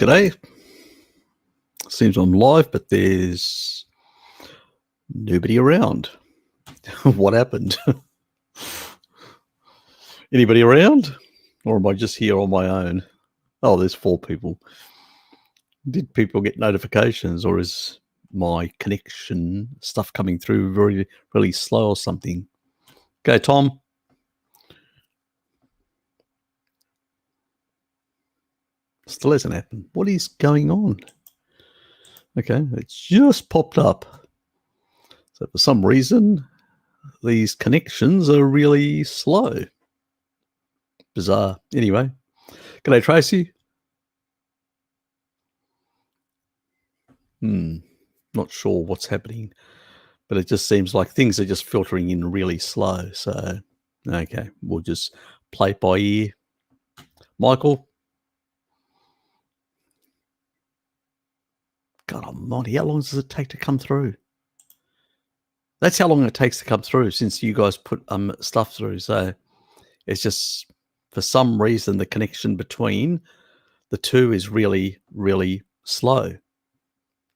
G'day. Seems I'm live, but there's nobody around. What happened? Anybody around? Or am I just here on my own? Oh, there's 4 people. Did people get notifications, or is my connection stuff coming through really slow or something? Okay, Tom. Still hasn't happened. What is going on? Okay, it's just popped up. So for some reason, these connections are really slow. Bizarre. Anyway, g'day, Tracy. Not sure what's happening, but it just seems like things are just filtering in really slow. So, okay, we'll just play it by ear. Michael. God almighty, how long does it take to come through? That's how long it takes to come through since you guys put stuff through. So it's just, for some reason, the connection between the two is really, really slow.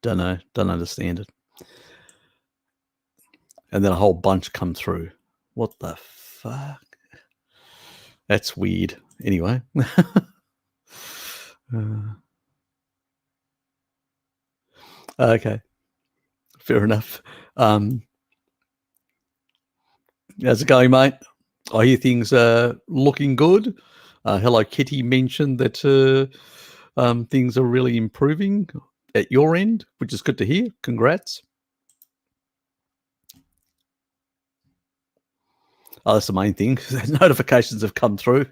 Don't know. Don't understand it. And then a whole bunch come through. What the fuck? That's weird. Anyway. Okay. Fair enough. How's it going, mate? I hear things are looking good. Hello Kitty mentioned that things are really improving at your end, which is good to hear. Congrats. Oh, that's the main thing. Notifications have come through.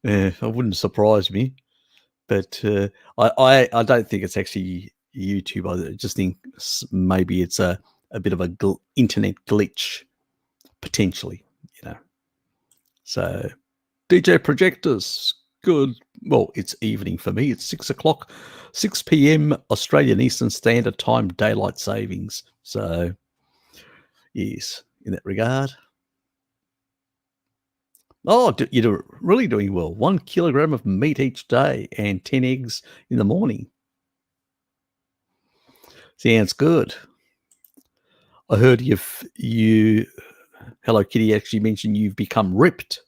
Yeah, it wouldn't surprise me. But I don't think it's actually YouTube. I just think maybe it's a bit of a internet glitch, potentially, you know. So, DJ Projectors, good. Well, it's evening for me. It's 6 o'clock, 6 p.m. Australian Eastern Standard Time, daylight savings. So, yes, in that regard. Oh, you're really doing well. 1 kilogram of meat each day and 10 eggs in the morning. Sounds good. I heard Hello Kitty, actually mentioned you've become ripped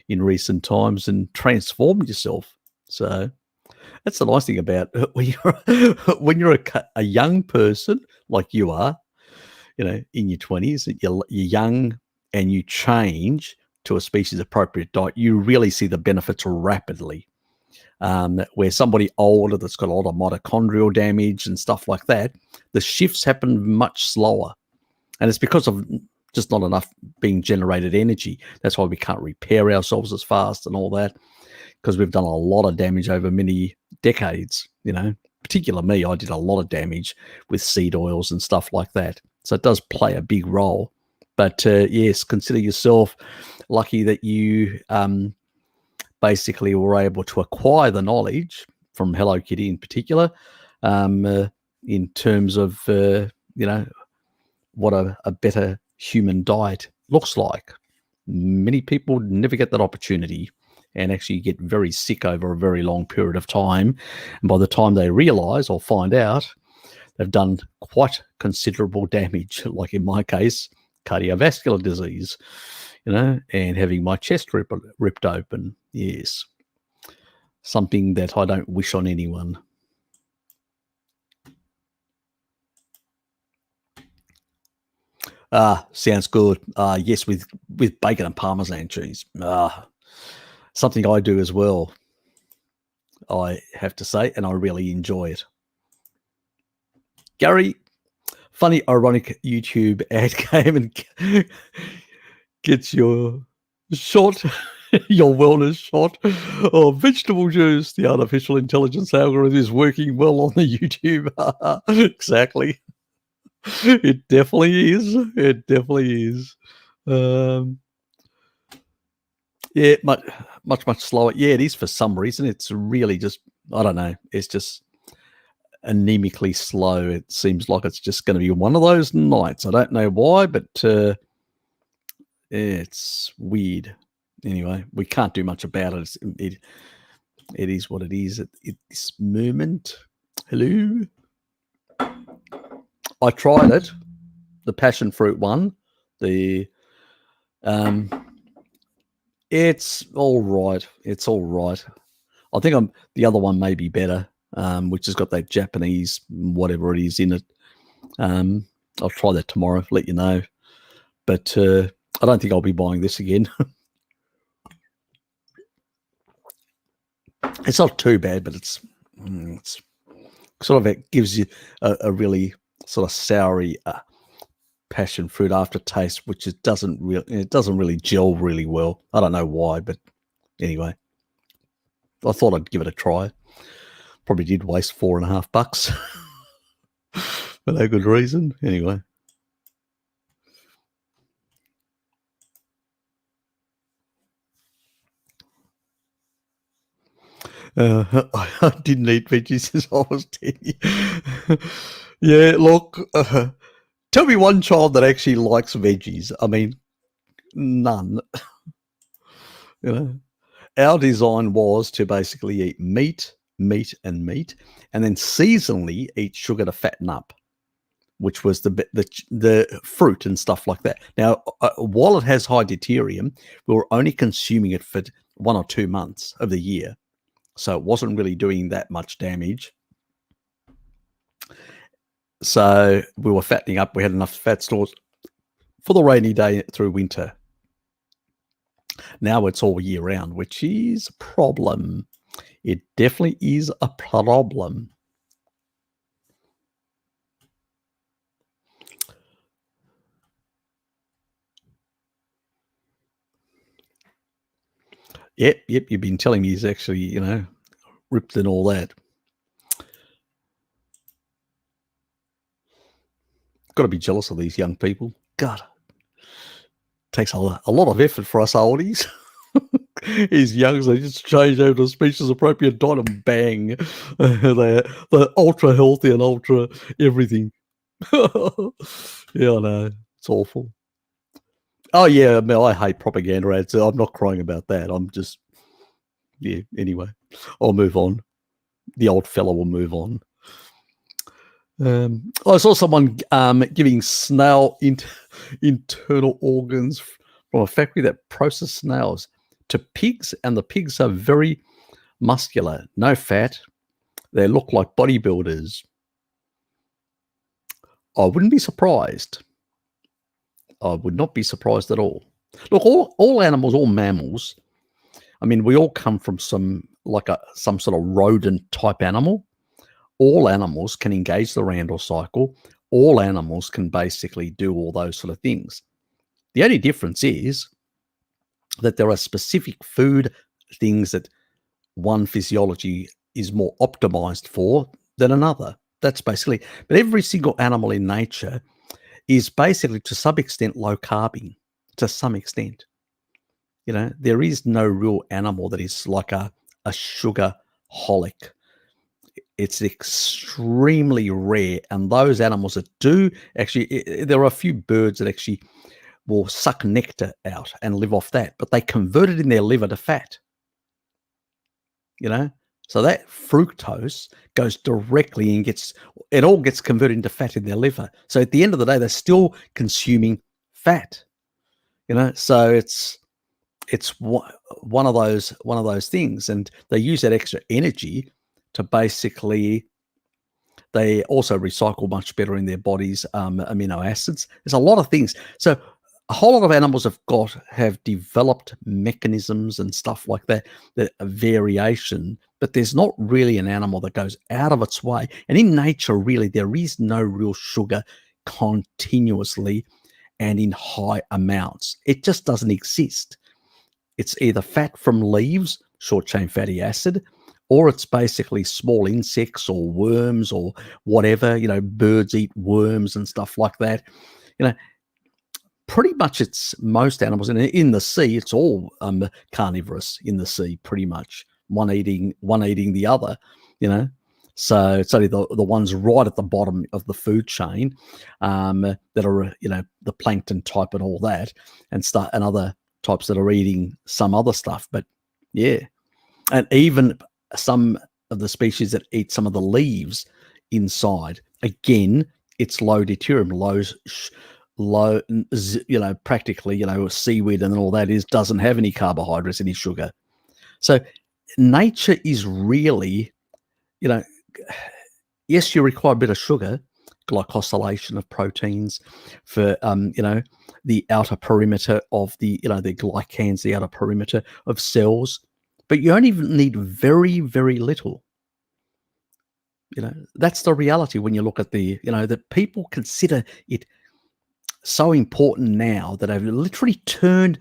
in recent times and transformed yourself. So that's the nice thing about when you're a young person like you are, you know, in your 20s, you're young and you change to a species appropriate diet, you really see the benefits rapidly. Where somebody older that's got a lot of mitochondrial damage and stuff like that, the shifts happen much slower. And it's because of just not enough being generated energy. That's why we can't repair ourselves as fast and all that, because we've done a lot of damage over many decades, you know. Particularly me, I did a lot of damage with seed oils and stuff like that. So it does play a big role. But yes, consider yourself lucky that you basically were able to acquire the knowledge from Hello Kitty in particular, in terms of, you know, what a better human diet looks like. Many people never get that opportunity and actually get very sick over a very long period of time. And by the time they realize or find out, they've done quite considerable damage, like in my case, cardiovascular disease, you know, and having my chest ripped open. Yes. Something that I don't wish on anyone. Sounds good. Yes, with bacon and Parmesan cheese. Something I do as well, I have to say, and I really enjoy it. Gary, funny, ironic YouTube ad came and gets your shot, your wellness shot of vegetable juice. The artificial intelligence algorithm is working well on the YouTube. Exactly. It definitely is. It definitely is. Yeah, much slower. Yeah, it is for some reason. It's really just, I don't know. It's just anemically slow. It seems like it's just going to be one of those nights. I don't know why, but it's weird. Anyway, we can't do much about it. it is what it is at this moment. Hello. I tried it, the passion fruit one. It's all right. It's all right. I think the other one may be better, which has got that Japanese whatever it is in it. I'll try that tomorrow. Let you know. But I don't think I'll be buying this again. It's not too bad, but it's sort of, it gives you a really sort of soury passion fruit aftertaste, which it doesn't really gel really well. I don't know why, but anyway, I thought I'd give it a try. Probably did waste $4.50 for no good reason. Anyway. I didn't eat veggies since I was 10. Yeah, look, tell me one child that actually likes veggies. I mean, none. You know, our design was to basically eat meat, and then seasonally eat sugar to fatten up, which was the fruit and stuff like that. Now, while it has high deuterium, we were only consuming it for 1 or 2 months of the year. So it wasn't really doing that much damage. So we were fattening up. We had enough fat stores for the rainy day through winter. Now it's all year round, which is a problem. It definitely is a problem. Yep. You've been telling me he's actually, ripped and all that. Got to be jealous of these young people. God, takes a lot of effort for us oldies. These youngs, they just change over to species appropriate diet and bang, they're ultra healthy and ultra everything. Yeah, I know, it's awful. Oh yeah, Mel, I hate propaganda ads. I'm not crying about that. I'm just, yeah. Anyway, I'll move on. The old fella will move on. I saw someone giving snail internal organs from a factory that processed snails to pigs, and the pigs are very muscular, no fat. They look like bodybuilders. I wouldn't be surprised. I would not be surprised at all. Look, all animals, all mammals, I mean, we all come from some sort of rodent type animal. All animals can engage the Randall cycle. All animals can basically do all those sort of things. The only difference is that there are specific food things that one physiology is more optimized for than another. That's basically, but every single animal in nature is basically to some extent low carbing, to some extent. There is no real animal that is like a sugarholic. It's extremely rare, and those animals that do actually, there are a few birds that actually will suck nectar out and live off that, but they convert it in their liver to fat. So that fructose goes directly and it all gets converted into fat in their liver. So at the end of the day, they're still consuming fat. So it's one of those things, and they use that extra energy to basically, they also recycle much better in their bodies, amino acids. There's a lot of things. So a whole lot of animals have developed mechanisms and stuff like that are variation, but there's not really an animal that goes out of its way. And in nature, really, there is no real sugar continuously and in high amounts. It just doesn't exist. It's either fat from leaves, short-chain fatty acid, or it's basically small insects or worms or whatever. Birds eat worms and stuff like that. Pretty much it's most animals. And in the sea, it's all carnivorous in the sea, pretty much. One eating the other, So it's only the ones right at the bottom of the food chain that are, the plankton type and all that, and other types that are eating some other stuff. But yeah, and even some of the species that eat some of the leaves inside. Again, it's low deuterium, low, practically, seaweed and all that doesn't have any carbohydrates, any sugar. So nature is really, yes, you require a bit of sugar, glycosylation of proteins for, the outer perimeter of the glycans, the outer perimeter of cells, but you only need very, very little. That's the reality when you look at that people consider it so important now that have literally turned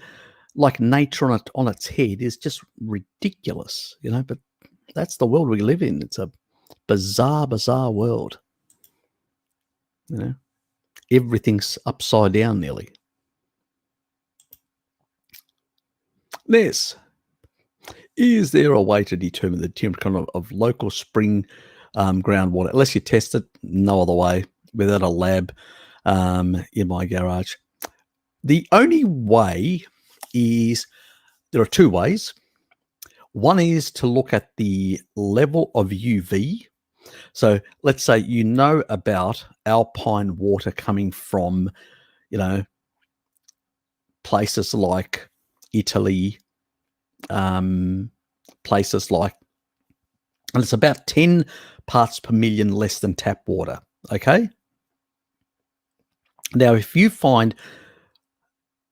like nature on its head is just ridiculous, but that's the world we live in. It's a bizarre, bizarre world. Everything's upside down nearly. Is there a way to determine the temperature of local spring groundwater? Unless you test it, no other way, without a lab in my garage. The only way is, there are two ways. One is to look at the level of UV. So let's say about alpine water coming from, places like Italy, places like, and it's about 10 parts per million less than tap water, okay? Now, if you find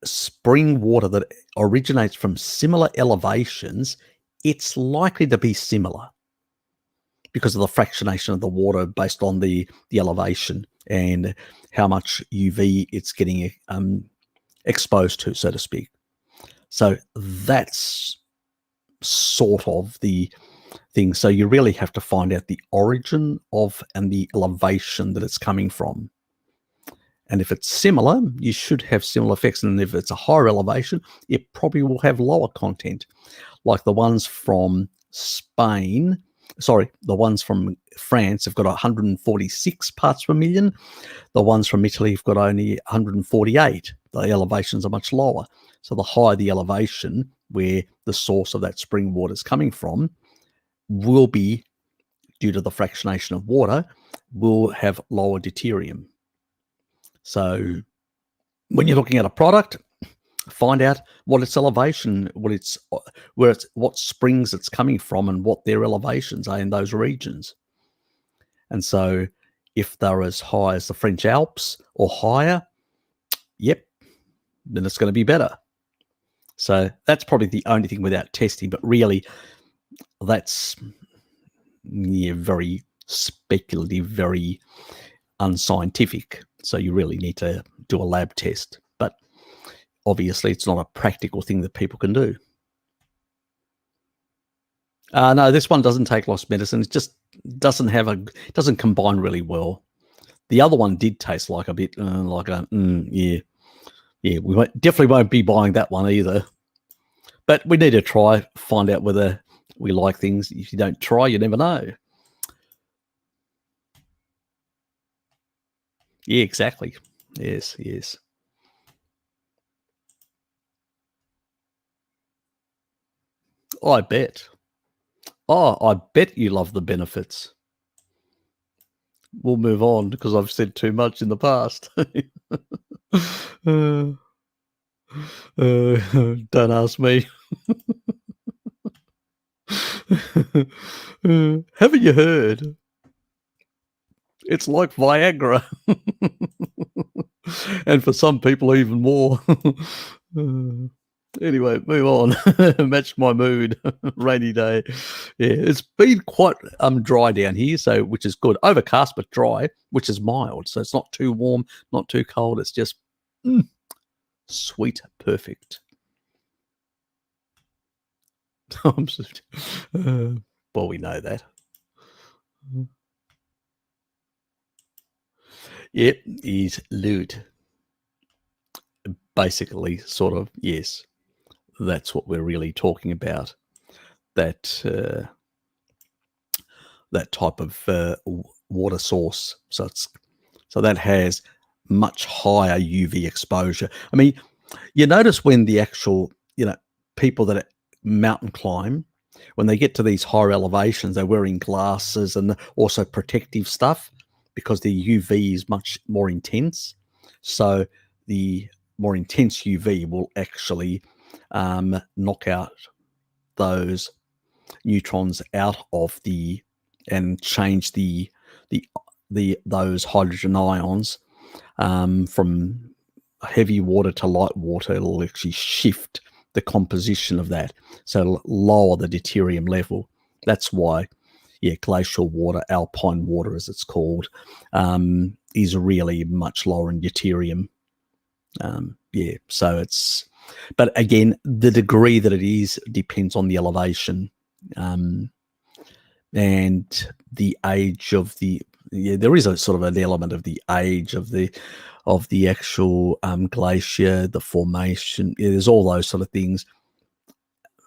spring water that originates from similar elevations, it's likely to be similar because of the fractionation of the water based on the elevation and how much UV it's getting exposed to, so to speak. So that's sort of the thing. So you really have to find out the origin of and the elevation that it's coming from. And if it's similar, you should have similar effects. And if it's a higher elevation, it probably will have lower content. Like the ones from the ones from France have got 146 parts per million. The ones from Italy have got only 148. The elevations are much lower. So the higher the elevation where the source of that spring water is coming from will be, due to the fractionation of water, will have lower deuterium. So when you're looking at a product, find out what its elevation, what springs it's coming from and what their elevations are in those regions. And so if they're as high as the French Alps or higher, yep, then it's going to be better. So that's probably the only thing without testing, but really that's very speculative, very unscientific. So you really need to do a lab test. But obviously it's not a practical thing that people can do. No, this one doesn't take lost medicine. It just doesn't combine really well. The other one did taste like a bit yeah. We definitely won't be buying that one either. But we need to find out whether we like things. If you don't try, you never know. Yeah, exactly. Yes. I bet. Oh, I bet you love the benefits. We'll move on because I've said too much in the past. Don't ask me. Haven't you heard? It's like Viagra. And for some people, even more. Anyway, move on. Match my mood. Rainy day. Yeah, it's been quite dry down here, which is good. Overcast but dry, which is mild. So it's not too warm, not too cold. It's just sweet, perfect. Well, we know that. Yep, is loot. Basically, sort of, yes. That's what we're really talking about. That type of water source. So that has much higher UV exposure. I mean, you notice when the actual, people that mountain climb, When they get to these higher elevations, they're wearing glasses and also protective stuff because the UV is much more intense. So the more intense UV will actually knock out those neutrons out of the and change the those hydrogen ions from heavy water to light water. It'll actually shift the composition of that, so lower the deuterium level. That's why, yeah, glacial water, alpine water as it's called, is really much lower in deuterium. Yeah, so it's, but again, the degree that it is depends on the elevation and the age of the, yeah, there is a sort of an element of the age of the actual glacier, the formation. Yeah, there's all those sort of things.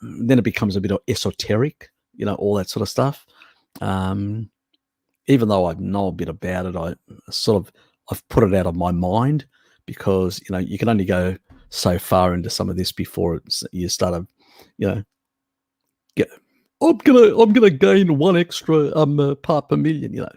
Then it becomes a bit of esoteric, you know, all that sort of stuff. Even though I know a bit about it, I've put it out of my mind because, you know, you can only go so far into some of this before you start to, get. I'm gonna gain one extra part per million. You know,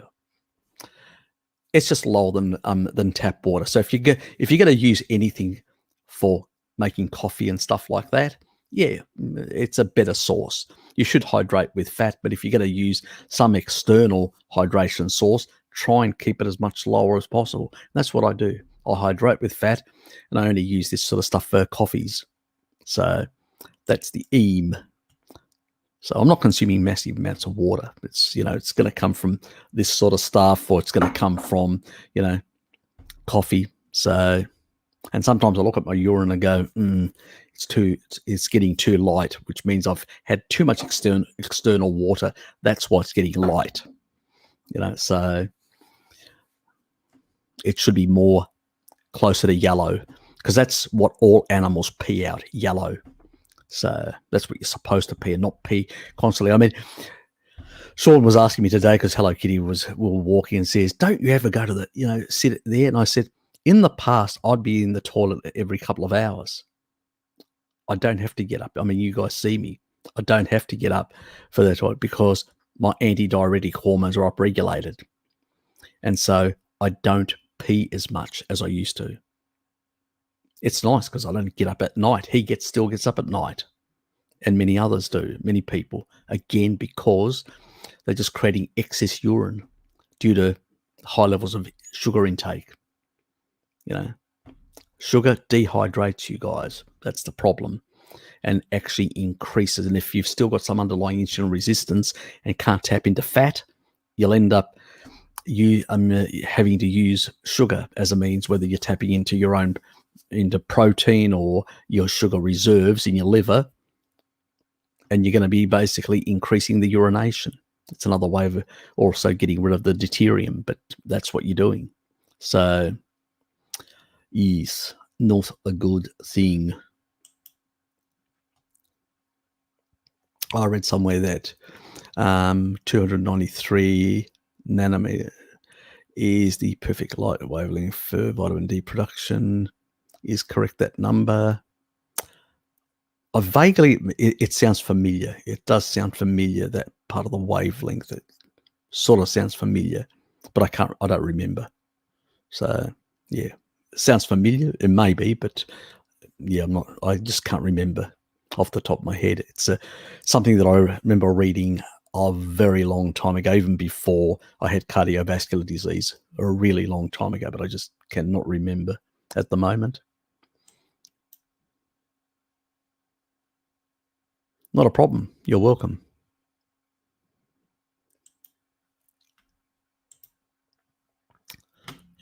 it's just lower than tap water. So if you're going to use anything for making coffee and stuff like that, yeah, it's a better source. You should hydrate with fat, but if you're going to use some external hydration source, try and keep it as much lower as possible. And that's what I do. I hydrate with fat, and I only use this sort of stuff for coffees. So that's the aim. So I'm not consuming massive amounts of water. It's, it's going to come from this sort of stuff, or it's going to come from, coffee. So, and sometimes I look at my urine and go, it's getting too light, which means I've had too much external water. That's why it's getting light. So it should be more closer to yellow, because that's what all animals pee out, yellow. So that's what you're supposed to pee, and not pee constantly. I mean, Sean was asking me today, because Hello Kitty we were walking, and says, don't you ever go to the, sit there? And I said, in the past, I'd be in the toilet every couple of hours. I don't have to get up. I mean, you guys see me. I don't have to get up for the toilet because my antidiuretic hormones are upregulated. And so I don't pee as much as I used to. It's nice because I don't get up at night. He still gets up at night, and many others do, many people. Again, because they're just creating excess urine due to high levels of sugar intake. Sugar dehydrates you guys. That's the problem, and actually increases. And if you've still got some underlying insulin resistance and can't tap into fat, you'll end up having to use sugar as a means, whether you're tapping into protein or your sugar reserves in your liver, and you're going to be basically increasing the urination. It's another way of also getting rid of the deuterium, but that's what you're doing. So, yes, not a good thing. I read somewhere that 293 nanometer is the perfect light wavelength for vitamin D production. Is correct, that number? It sounds familiar. It does sound familiar, that part of the wavelength. It sort of sounds familiar, but I don't remember. So, yeah, it sounds familiar. It may be, but yeah, I just can't remember off the top of my head. It's something that I remember reading a very long time ago, even before I had cardiovascular disease, a really long time ago, but I just cannot remember at the moment. Not a problem. You're welcome.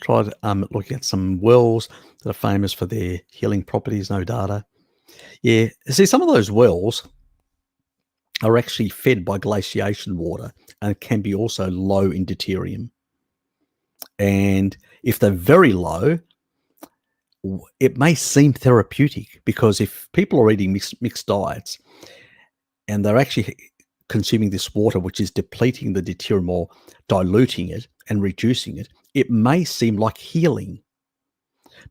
Tried looking at some wells that are famous for their healing properties. No data. Yeah. See, some of those wells are actually fed by glaciation water and can be also low in deuterium. And if they're very low, it may seem therapeutic, because if people are eating mixed diets and they're actually consuming this water, which is depleting the deuterium or diluting it and reducing it, it may seem like healing,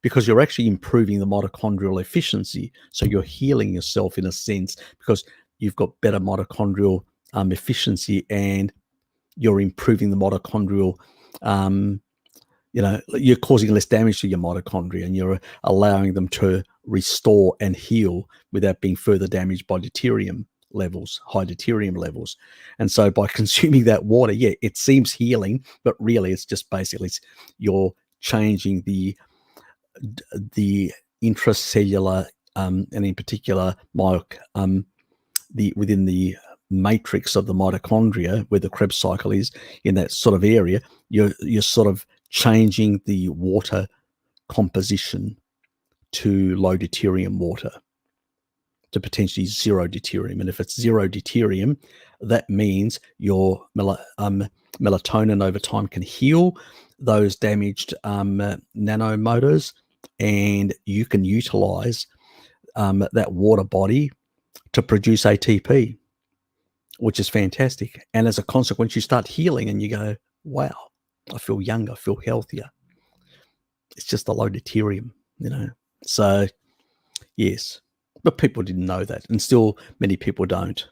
because you're actually improving the mitochondrial efficiency. So you're healing yourself in a sense, because you've got better mitochondrial efficiency, and you're improving the mitochondrial, you're causing less damage to your mitochondria, and you're allowing them to restore and heal without being further damaged by deuterium levels, high deuterium levels. And so by consuming that water, yeah, it seems healing, but really it's just basically you're changing the intracellular and in particular within the matrix of the mitochondria, where the Krebs cycle is, in that sort of area, you're sort of changing the water composition to low deuterium water, to potentially zero deuterium. And if it's zero deuterium, that means your melatonin over time can heal those damaged nanomotors, and you can utilize that water body to produce ATP, which is fantastic. And as a consequence, you start healing and you go, wow, I feel younger, I feel healthier. It's just the low deuterium, So, yes, but people didn't know that, and still many people don't.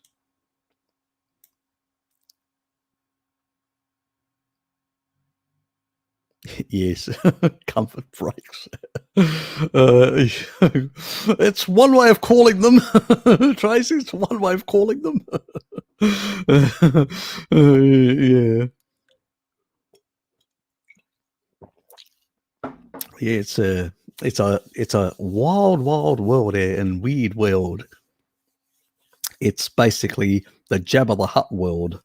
Yes, comfort breaks. It's one way of calling them, Tracy. It's one way of calling them. Yeah. Yeah, it's a wild world there, and weird world. It's basically the Jabba the Hutt world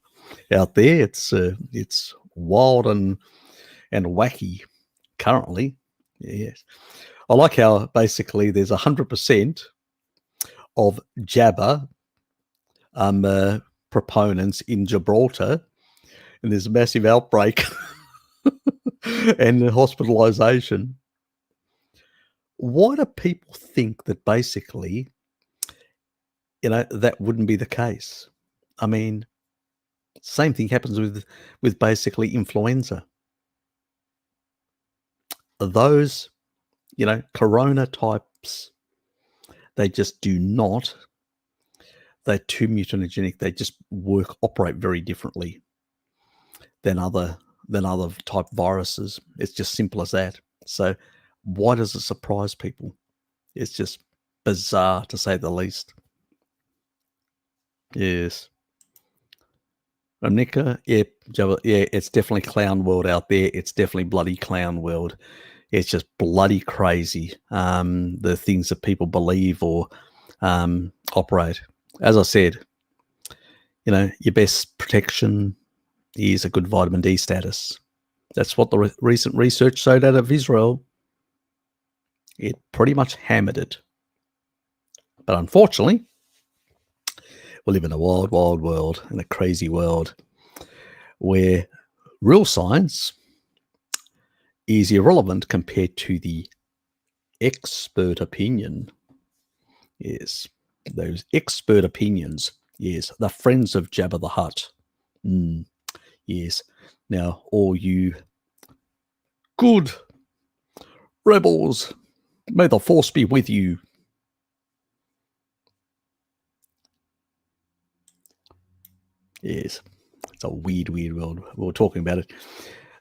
out there. It's wild and wacky currently. Yes, I like how basically there's 100% of Jabba proponents in Gibraltar, and there's a massive outbreak and hospitalization. Why do people think that basically, that wouldn't be the case? I mean, same thing happens with basically influenza. Those, corona types, they just do not. They're too mutagenic. They just operate very differently than other type viruses. It's just simple as that. So why does it surprise people? It's just bizarre, to say the least. Yes. Nika, yeah, it's definitely clown world out there. It's definitely bloody clown world. It's just bloody crazy, the things that people believe or operate. As I said, your best protection is a good vitamin D status. That's what the recent research showed out of Israel. It pretty much hammered it. But unfortunately, we live in a wild world, in a crazy world, where real science is irrelevant compared to the expert opinion. Yes, those expert opinions. Yes, the friends of Jabba the Hutt. Yes. Now, all you good rebels, may the force be with you. Yes, it's a weird world. We were talking about it,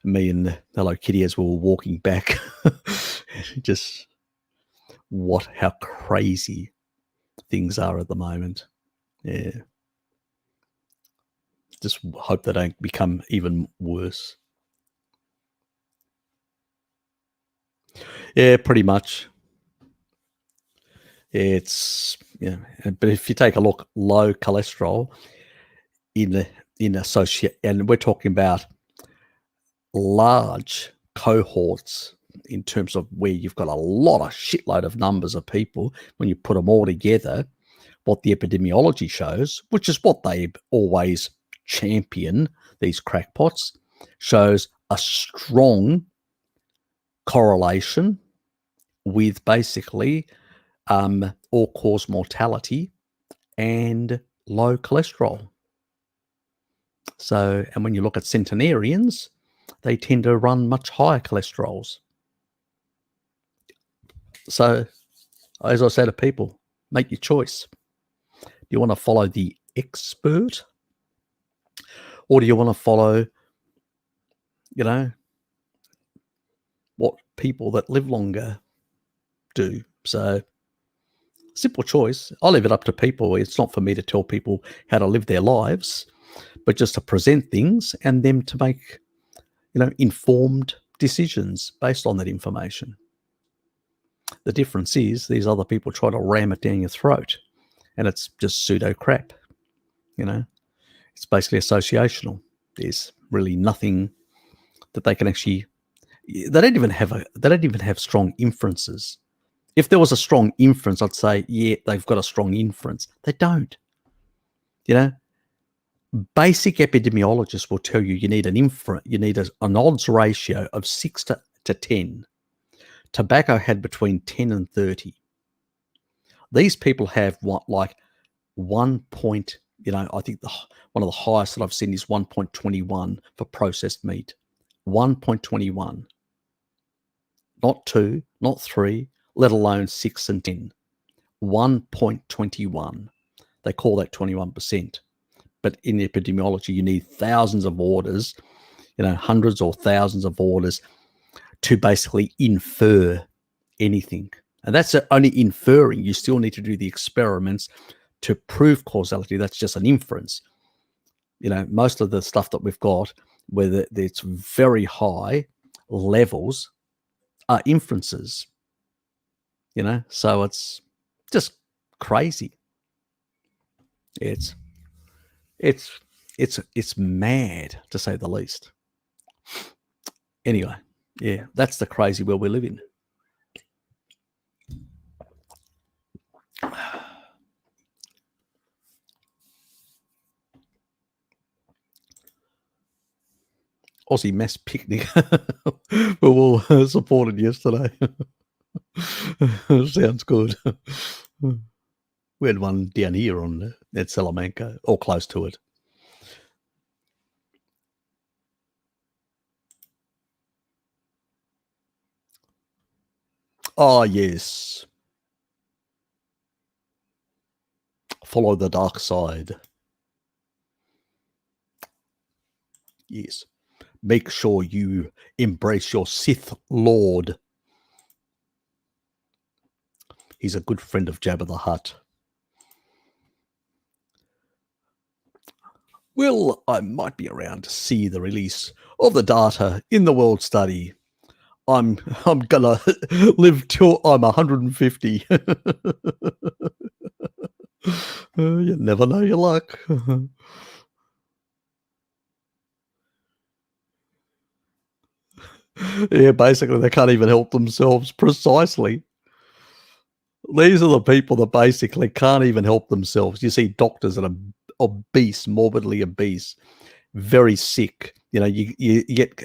me and Hello Kitty, as we were walking back. Just how crazy things are at the moment. Yeah. Just hope they don't become even worse. Yeah, pretty much. It's, but if you take a look, low cholesterol in associate, and we're talking about large cohorts in terms of where you've got a shitload of numbers of people, when you put them all together, what the epidemiology shows, which is what they always champion, these crackpots, shows a strong correlation with basically all-cause mortality and low cholesterol. So, and when you look at centenarians, they tend to run much higher cholesterols. So, as I say to people, make your choice. Do you want to follow the expert? Or do you want to follow, what people that live longer do? So, simple choice. I leave it up to people. It's not for me to tell people how to live their lives, but just to present things and them to make, informed decisions based on that information. The difference is these other people try to ram it down your throat, and it's just pseudo crap. It's basically associational. There's really nothing that they can actually. They don't even have strong inferences. If there was a strong inference, I'd say, yeah, they've got a strong inference. They don't. Basic epidemiologists will tell you need an odds ratio of 6 to 10. Tobacco had between 10 and 30. These people have like 1 point, I think one of the highest that I've seen is 1.21 for processed meat. 1.21. Not 2, not 3, let alone 6 and 10. 1.21. They call that 21%. But in epidemiology, you need thousands of orders, hundreds or thousands of orders to basically infer anything. And that's only inferring. You still need to do the experiments to prove causality. That's just an inference. Most of the stuff that we've got, whether it's very high levels, are inferences. So it's just crazy. It's mad, to say the least. Anyway, yeah, that's the crazy world we live in. Aussie mass picnic. We all supported yesterday. Sounds good. We had one down here at Salamanca, or close to it. Oh, yes. Follow the dark side. Yes. Make sure you embrace your Sith Lord. He's a good friend of Jabba the Hutt. Well, I might be around to see the release of the data in the world study. I'm gonna live till I'm 150. You never know your luck. Yeah, basically they can't even help themselves. Precisely. These are the people that basically can't even help themselves. You see doctors that are obese, morbidly obese, very sick. You get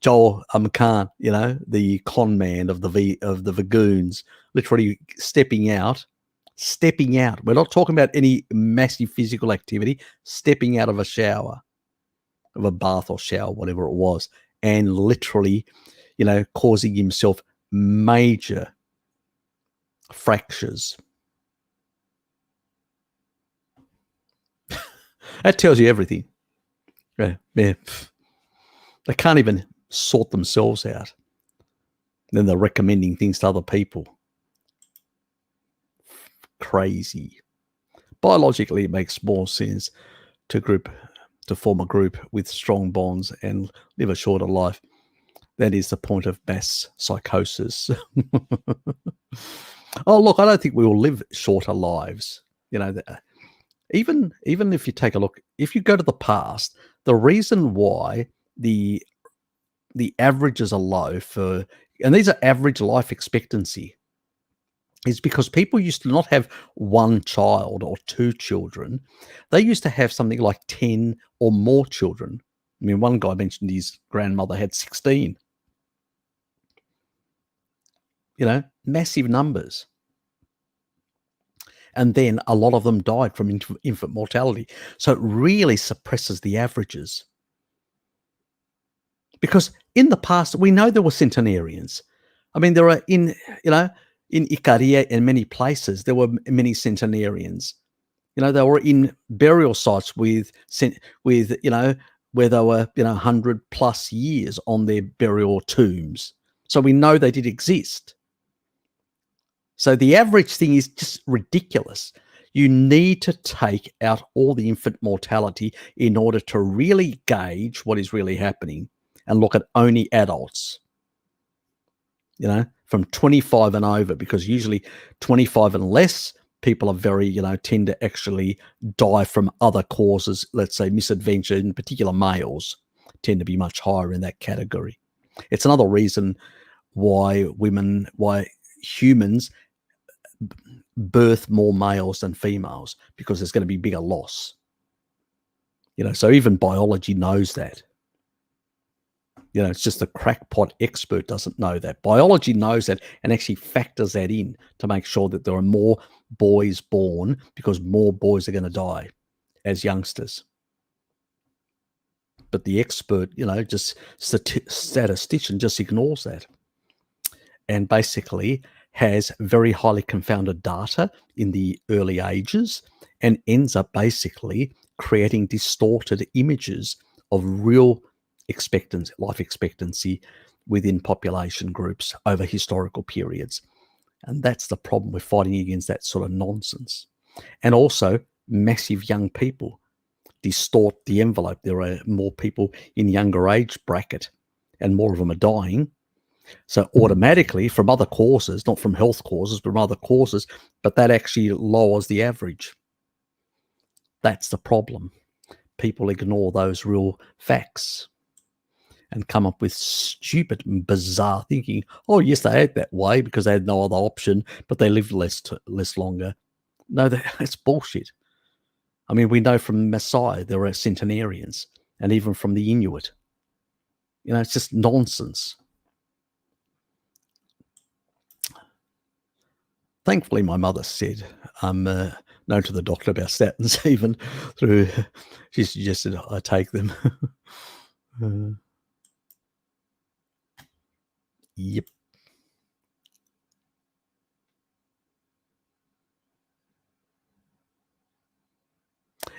Joel Khan, the con man of the Vagoons, literally stepping out. We're not talking about any massive physical activity. Stepping out of a shower, of a bath or shower, whatever it was, and literally, causing himself major fractures. That tells you everything. Yeah. They can't even sort themselves out. Then they're recommending things to other people. Crazy. Biologically, it makes more sense to form a group with strong bonds and live a shorter life. That is the point of mass psychosis. Oh, look, I don't think we will live shorter lives. Even if you take a look, if you go to the past, the reason why the averages are low and these are average life expectancy, is because people used to not have one child or two children. They used to have something like 10 or more children. I mean, one guy mentioned his grandmother had 16. Massive numbers. And then a lot of them died from infant mortality. So it really suppresses the averages. Because in the past, we know there were centenarians. I mean, there are in Icaria and many places, there were many centenarians. They were in burial sites with where they were 100 plus years on their burial tombs. So we know they did exist. So the average thing is just ridiculous. You need to take out all the infant mortality in order to really gauge what is really happening and look at only adults, from 25 and over, because usually 25 and less people are very, tend to actually die from other causes. Let's say misadventure, in particular males tend to be much higher in that category. It's another reason why humans birth more males than females, because there's going to be bigger loss. So even biology knows that. It's just the crackpot expert doesn't know that. Biology knows that and actually factors that in to make sure that there are more boys born, because more boys are going to die as youngsters. But the expert, just statistician just ignores that, and basically has very highly confounded data in the early ages and ends up basically creating distorted images of real life expectancy within population groups over historical periods. And that's the problem. We're fighting against that sort of nonsense. And also, massive young people distort the envelope. There are more people in younger age bracket and more of them are dying. So automatically, from other causes, not from health causes, but from other causes, but that actually lowers the average. That's the problem. People ignore those real facts and come up with stupid and bizarre thinking. Oh, yes, they ate that way because they had no other option, but they lived less longer. No, that's bullshit. I mean, we know from Maasai there are centenarians, and even from the Inuit. It's just nonsense. Thankfully, my mother said I'm known to the doctor about statins, even through, she suggested I take them. Yep.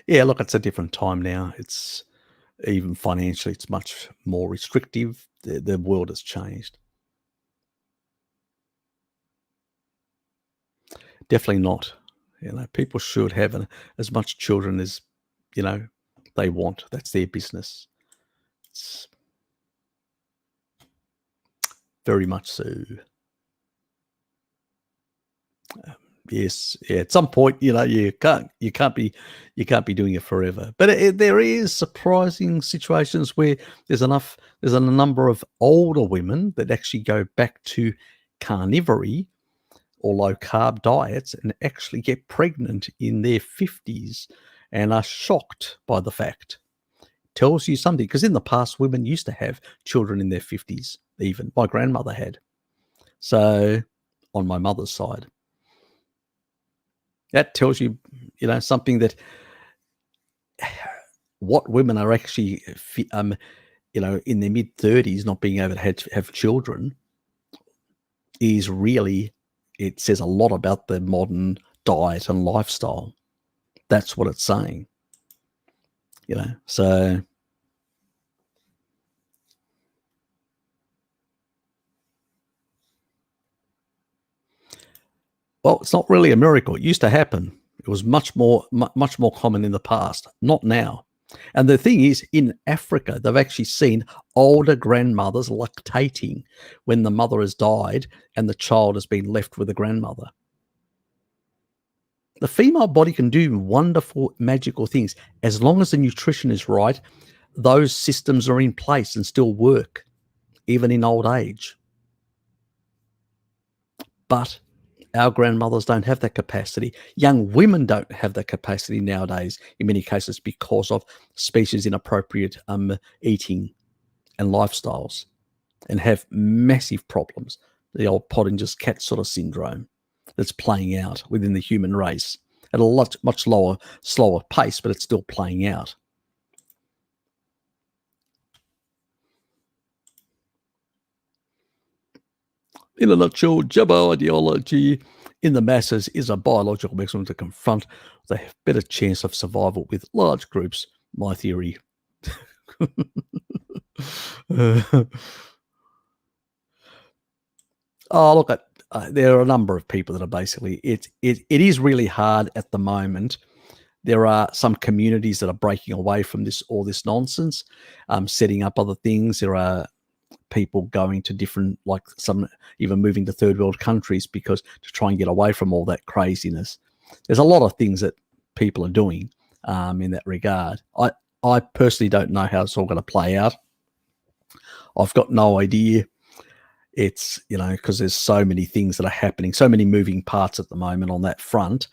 Yeah, look, it's a different time now. It's even financially, it's much more restrictive. The world has changed. Definitely not. People should have as much children as, they want. That's their business. It's very much so. Yes, yeah. At some point, you can't be doing it forever. But there is surprising situations where there's a number of older women that actually go back to carnivore or low carb diets and actually get pregnant in their 50s and are shocked by the fact. Tells you something, because in the past, women used to have children in their 50s. Even my grandmother had. So on my mother's side. That tells you, something that what women are actually, in their mid-30s not being able to have children is really, it says a lot about the modern diet and lifestyle. That's what it's saying, so. Well, it's not really a miracle. It used to happen. It was much more common in the past, not now. And the thing is, in Africa, they've actually seen older grandmothers lactating when the mother has died and the child has been left with the grandmother. The female body can do wonderful, magical things. As long as the nutrition is right, those systems are in place and still work, even in old age. But our grandmothers don't have that capacity. Young women don't have that capacity nowadays, in many cases, because of species inappropriate eating and lifestyles, and have massive problems. The old Pottinger's cat sort of syndrome that's playing out within the human race at a much slower pace, but it's still playing out. In a nutshell, Jabba ideology in the masses is a biological mechanism to confront the better chance of survival with large groups. My theory. Oh, look, there are a number of people that are basically, it is really hard at the moment. There are some communities that are breaking away from all this nonsense, setting up other things. There are people going to different, like some even moving to third world countries because to try and get away from all that craziness. There's a lot of things that people are doing in that regard. I personally don't know how it's all going to play out. I've got no idea. It's, because there's so many things that are happening, so many moving parts at the moment on that front,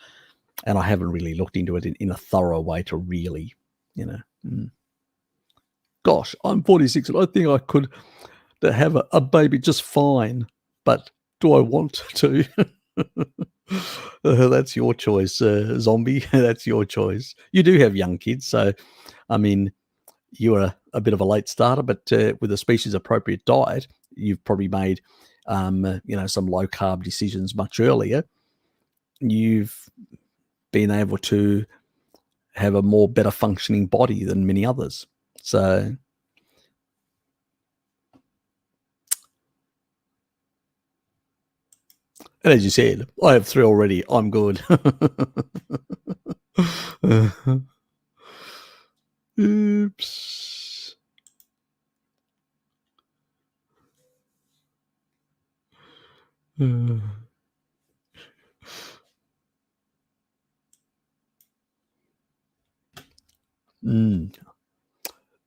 and I haven't really looked into it in a thorough way to really, Gosh, I'm 46 and I think I could have a baby just fine, but do I want to? That's your choice, zombie. That's your choice. You do have young kids, so, I mean, you are a bit of a late starter, but with a species-appropriate diet, you've probably made, some low-carb decisions much earlier. You've been able to have a more better functioning body than many others. So, and as you said, I have 3 already. I'm good. Oops.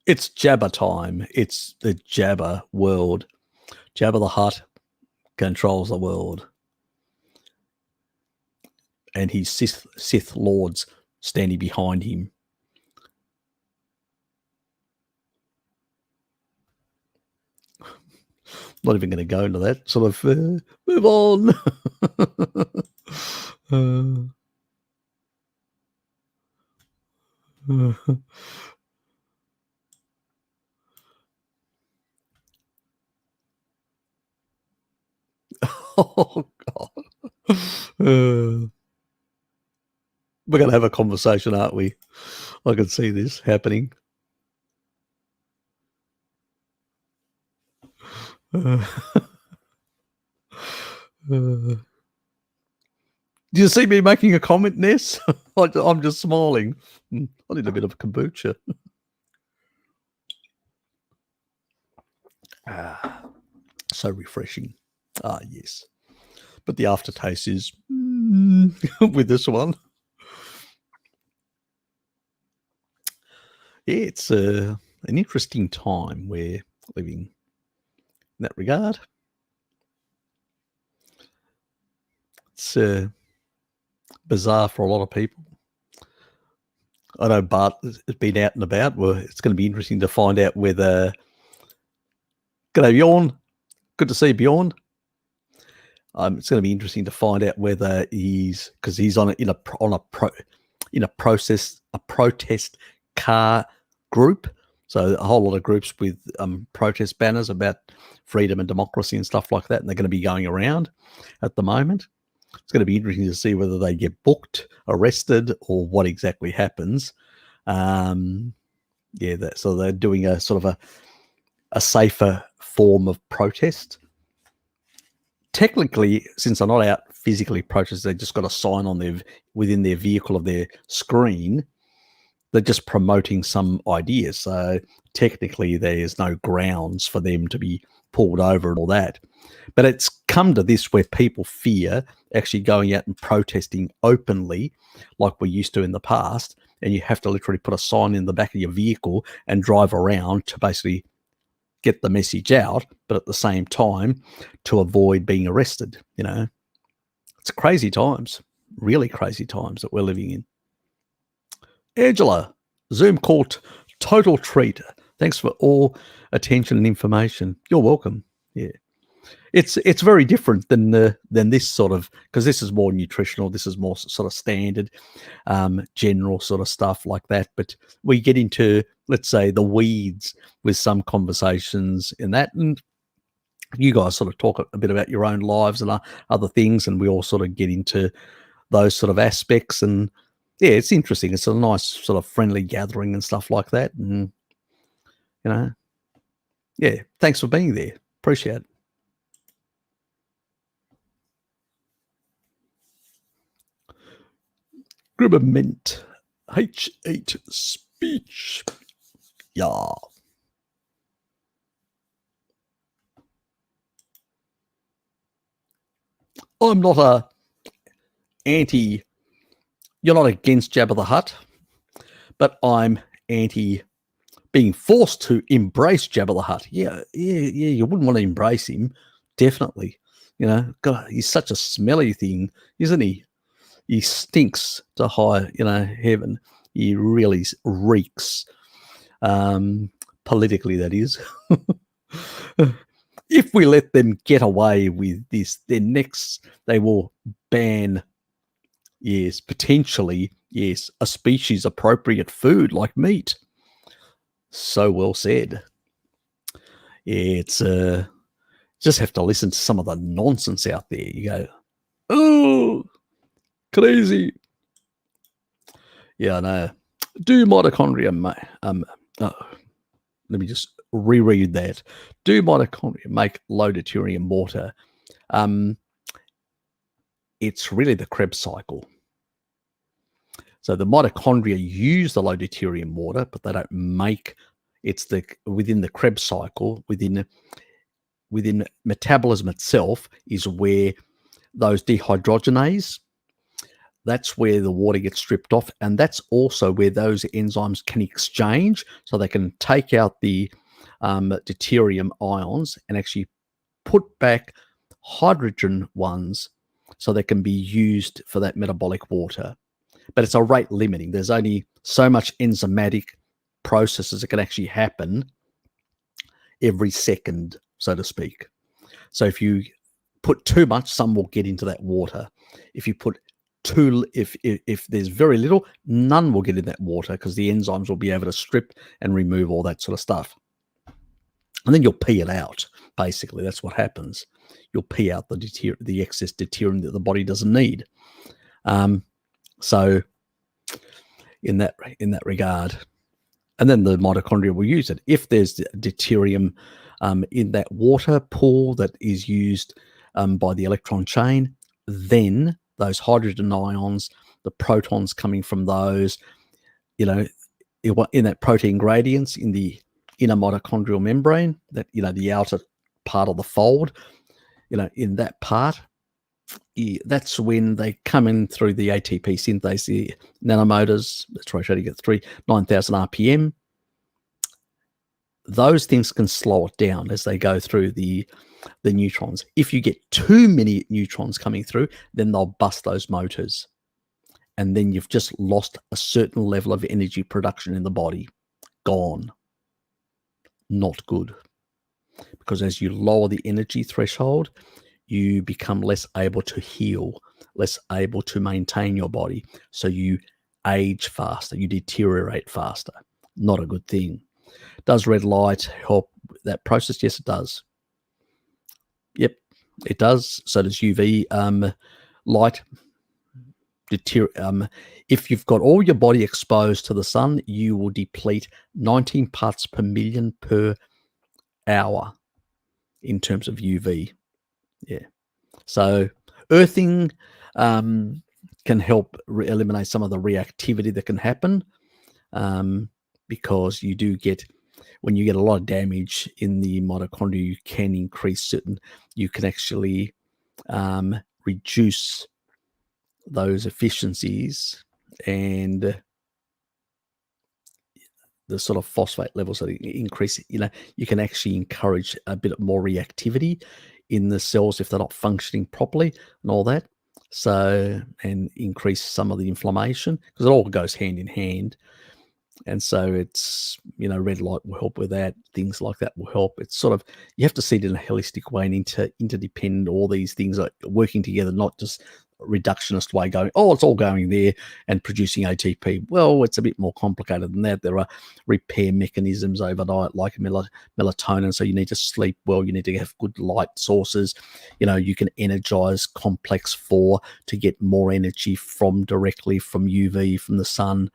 It's Jabba time. It's the Jabba world. Jabba the Hutt controls the world. And his Sith lords standing behind him. Not even going to go into that sort of move on. Oh, God. We're going to have a conversation, aren't we? I can see this happening. Do you see me making a comment, Ness? I'm just smiling. I need a bit of a kombucha. So refreshing. Yes. But the aftertaste is with this one. Yeah, it's an interesting time we're living in that regard. It's bizarre for a lot of people. I know Bart has been out and about. Well, it's going to be interesting to find out whether. G'day, Bjorn. Good to see Bjorn. It's going to be interesting to find out whether because he's on a protest car group. So a whole lot of groups with protest banners about freedom and democracy and stuff like that, and they're going to be going around at the moment. It's going to be interesting to see whether they get booked, arrested, or what exactly happens. So they're doing a sort of a safer form of protest. Technically, since they're not out physically protesting, they just got a sign on within their vehicle of their screen. They're just promoting some ideas. So technically, there's no grounds for them to be pulled over and all that. But it's come to this where people fear actually going out and protesting openly like we used to in the past, and you have to literally put a sign in the back of your vehicle and drive around to basically get the message out, but at the same time to avoid being arrested. It's crazy times, really crazy times that we're living in. Angela, Zoom call total treat. Thanks for all attention and information. You're welcome. Yeah. It's very different than this sort of, because this is more nutritional. This is more sort of standard, general sort of stuff like that. But we get into, let's say, the weeds with some conversations in that. And you guys sort of talk a bit about your own lives and other things, and we all sort of get into those sort of aspects. And yeah, it's interesting. It's a nice sort of friendly gathering and stuff like that. And, you know, yeah, thanks for being there. Appreciate it. Gribbament. H8 speech. Yeah. I'm not you're not against Jabba the Hutt, but I'm anti being forced to embrace Jabba the Hutt. Yeah, you wouldn't want to embrace him, definitely. You know, God, he's such a smelly thing, isn't he? He stinks to high, heaven. He really reeks, politically, that is. If we let them get away with this, then next they will ban, yes, potentially, yes, a species appropriate food like meat. So well said. It's just have to listen to some of the nonsense out there. You go, oh, crazy. Yeah, I know. Do mitochondria, let me just reread that. Do mitochondria make low deuterium water? It's really the Krebs cycle. So the mitochondria use the low deuterium water, but they don't make. It's within the Krebs cycle, within metabolism itself, is where those dehydrogenase, that's where the water gets stripped off, and that's also where those enzymes can exchange, so they can take out the deuterium ions and actually put back hydrogen ones, so they can be used for that metabolic water. But it's a rate limiting. There's only so much enzymatic processes that can actually happen every second, so to speak. So if you put too much, some will get into that water. If you put if there's very little, none will get in that water, because the enzymes will be able to strip and remove all that sort of stuff. And then you'll pee it out. Basically, that's what happens. You'll pee out the excess deuterium that the body doesn't need. So in that regard, and then the mitochondria will use it. If there's deuterium in that water pool that is used by the electron chain, then those hydrogen ions, the protons coming from those, in that protein gradients in the inner mitochondrial membrane, that, the outer part of the fold, in that part, that's when they come in through the ATP synthase, the nanomotors, that's rotating at 9,000 RPM. Those things can slow it down as they go through the neutrons. If you get too many neutrons coming through, then they'll bust those motors. And then you've just lost a certain level of energy production in the body. Gone. Not good. Because as you lower the energy threshold, you become less able to heal, less able to maintain your body. So you age faster, you deteriorate faster. Not a good thing. Does red light help that process? Yes, it does. Yep, it does. So does UV light. If you've got all your body exposed to the sun, you will deplete 19 parts per million per hour in terms of UV. Yeah. So earthing can help eliminate some of the reactivity that can happen, because you do get, when you get a lot of damage in the mitochondria, you can increase you can actually reduce those efficiencies and the sort of phosphate levels that increase. You can actually encourage a bit more reactivity in the cells if they're not functioning properly and all that. So, and increase some of the inflammation, because it all goes hand in hand. And so it's, red light will help with that. Things like that will help. It's sort of, you have to see it in a holistic way and interdependent. All these things are working together, not just reductionist way, going, oh, it's all going there and producing ATP. Well, it's a bit more complicated than that. There are repair mechanisms overnight, like melatonin. So you need to sleep well. You need to have good light sources. You can energize complex 4 to get more energy directly from UV, from the sun.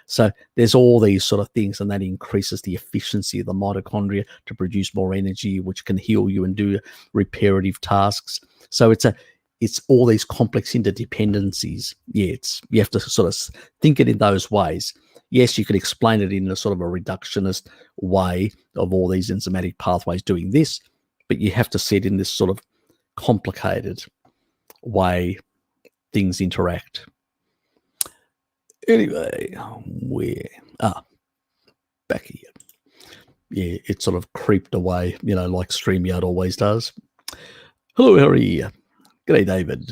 So there's all these sort of things, and that increases the efficiency of the mitochondria to produce more energy, which can heal you and do reparative tasks. So it's all these complex interdependencies. Yeah, you have to sort of think it in those ways. Yes, you could explain it in a sort of a reductionist way of all these enzymatic pathways doing this, but you have to see it in this sort of complicated way things interact. Anyway, back here. Yeah, it sort of creeped away, like StreamYard always does. Hello, Harry. G'day, David.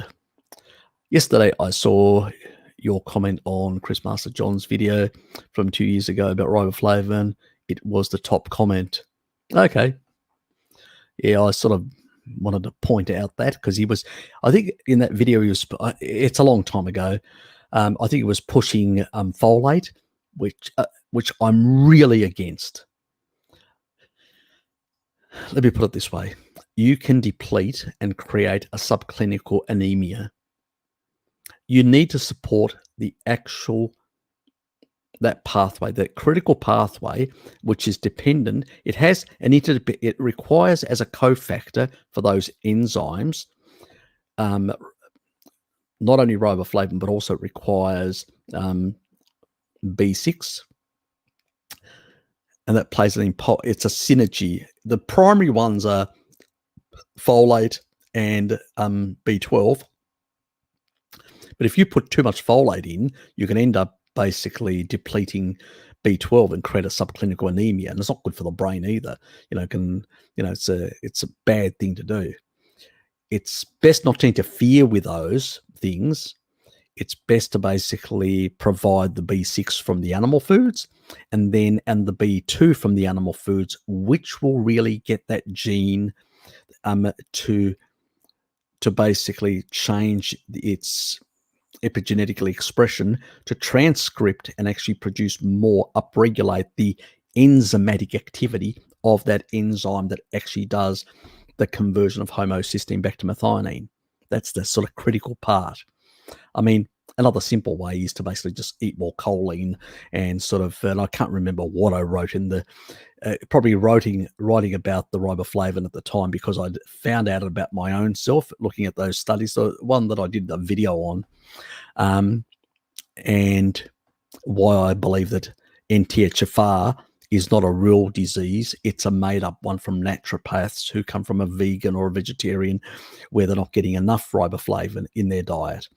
Yesterday, I saw your comment on Chris Master John's video from 2 years ago about riboflavin. It was the top comment. Okay. Yeah, I sort of wanted to point out that because I think in that video, it's a long time ago. I think it was pushing folate, which I'm really against. Let me put it this way. You can deplete and create a subclinical anemia. You need to support that pathway, that critical pathway, which is dependent. It requires as a cofactor for those enzymes, not only riboflavin, but also it requires B6, and that plays it's a synergy. The primary ones are folate and B12, but if you put too much folate in, you can end up basically depleting B12 and create a subclinical anemia, and it's not good for the brain either. It's a bad thing to do. It's best not to interfere with those things. It's best to basically provide the B6 from the animal foods and the B2 from the animal foods, which will really get that gene to basically change its epigenetically expression to transcript and actually produce more, upregulate the enzymatic activity of that enzyme that actually does the conversion of homocysteine back to methionine. That's the sort of critical part. I mean, another simple way is to basically just eat more choline and and I can't remember what I wrote in the, probably writing about the riboflavin at the time, because I'd found out about my own self looking at those studies. So one that I did a video on, and why I believe that NTHFR is not a real disease. It's a made-up one from naturopaths who come from a vegan or a vegetarian where they're not getting enough riboflavin in their diet.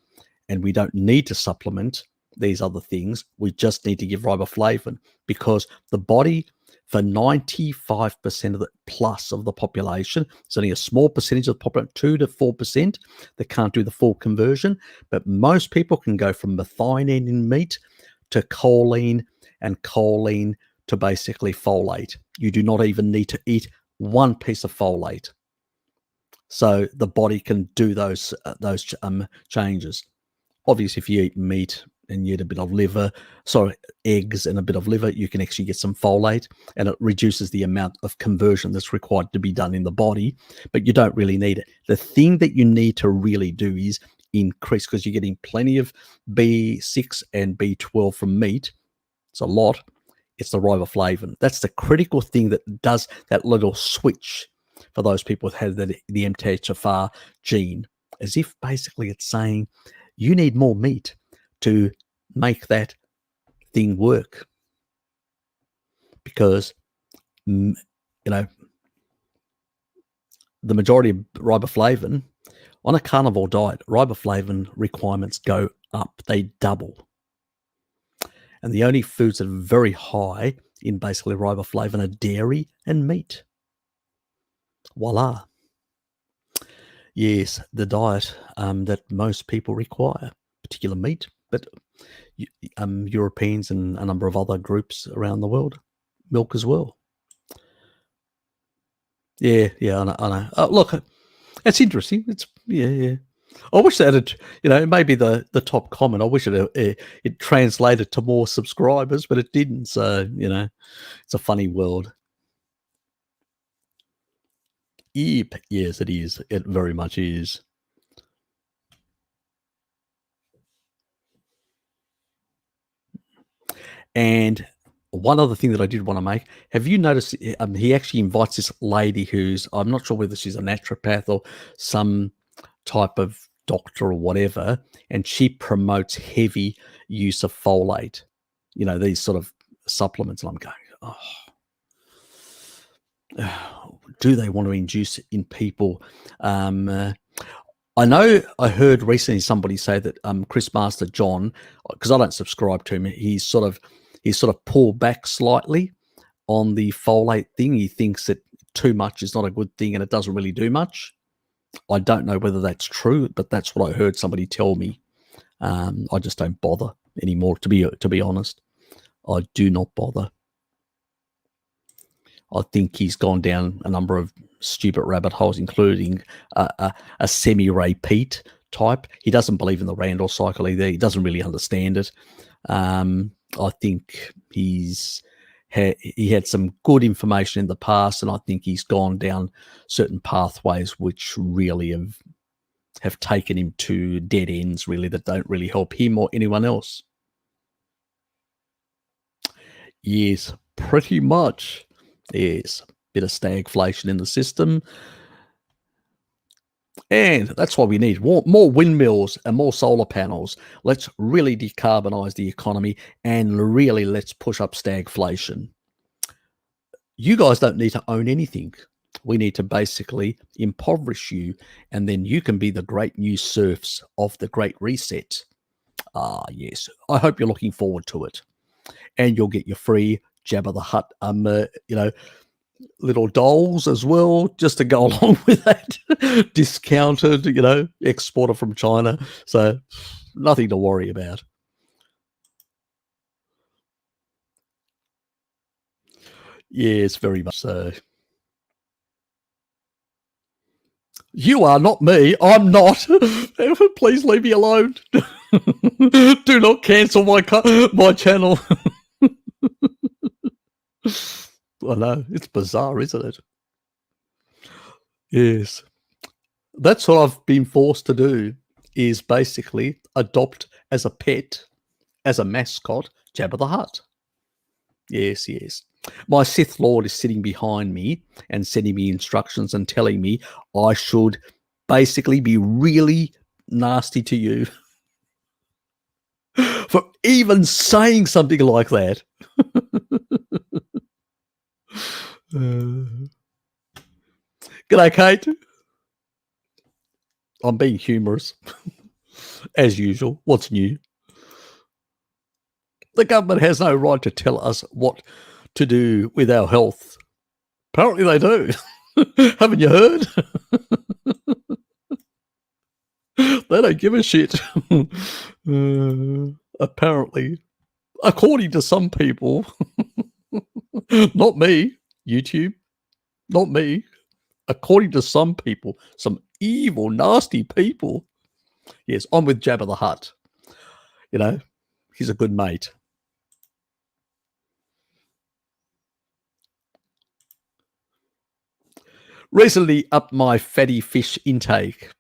And we don't need to supplement these other things. We just need to give riboflavin, because the body, for 95% of the plus of the population, it's only a small percentage of the population, 2 to 4%, that can't do the full conversion. But most people can go from methionine in meat to choline, and choline to basically folate. You do not even need to eat one piece of folate. So the body can do those changes. Obviously, if you eat meat and you eat a bit of eggs and a bit of liver, you can actually get some folate, and it reduces the amount of conversion that's required to be done in the body, but you don't really need it. The thing that you need to really do is increase, because you're getting plenty of B6 and B12 from meat. It's a lot. It's the riboflavin. That's the critical thing that does that little switch for those people who have the MTHFR gene, as if basically it's saying, you need more meat to make that thing work, because the majority of riboflavin on a carnivore diet, riboflavin requirements go up, they double. And the only foods that are very high in basically riboflavin are dairy and meat. Voila. Yes, the diet that most people require, particular meat, but Europeans and a number of other groups around the world, milk as well. Yeah, I know. Oh, look, it's interesting. Yeah. I wish that had, maybe the top comment. I wish it translated to more subscribers, but it didn't. So it's a funny world. Yep, yes, it is. It very much is. And one other thing that I did want to make, have you noticed he actually invites this lady who's, I'm not sure whether she's a naturopath or some type of doctor or whatever, and she promotes heavy use of folate, these sort of supplements. And I'm going, do they want to induce in people? I know I heard recently somebody say that Chris Master John, because I don't subscribe to him, he's sort of pulled back slightly on the folate thing. He thinks that too much is not a good thing and it doesn't really do much. I don't know whether that's true, but that's what I heard somebody tell me. I just don't bother anymore, to be honest. I do not bother. I think he's gone down a number of stupid rabbit holes, including a semi-Ray Pete type. He doesn't believe in the Randall cycle either. He doesn't really understand it. I think he had some good information in the past, and I think he's gone down certain pathways which really have taken him to dead ends, really, that don't really help him or anyone else. Yes, pretty much. Yes, a bit of stagflation in the system. And that's why we need more windmills and more solar panels. Let's really decarbonize the economy and really let's push up stagflation. You guys don't need to own anything. We need to basically impoverish you, and then you can be the great new serfs of the Great Reset. Yes. I hope you're looking forward to it. And you'll get your free Jabba the Hutt, little dolls as well, just to go along with that. Discounted, exporter from China. So nothing to worry about. Yes, very much so. You are not me. I'm not. Please leave me alone. Do not cancel my channel. I know, it's bizarre, isn't it? Yes. That's what I've been forced to do, is basically adopt as a pet, as a mascot, Jabba the Hutt. Yes, yes. My Sith Lord is sitting behind me and sending me instructions and telling me I should basically be really nasty to you for even saying something like that. G'day, Kate. I'm being humorous, as usual. What's new? The government has no right to tell us what to do with our health. Apparently they do. Haven't you heard? They don't give a shit. Apparently, according to some people, not me, YouTube, not me, according to some people, some evil, nasty people. Yes, I'm with Jabba the Hutt. He's a good mate. Recently upped my fatty fish intake.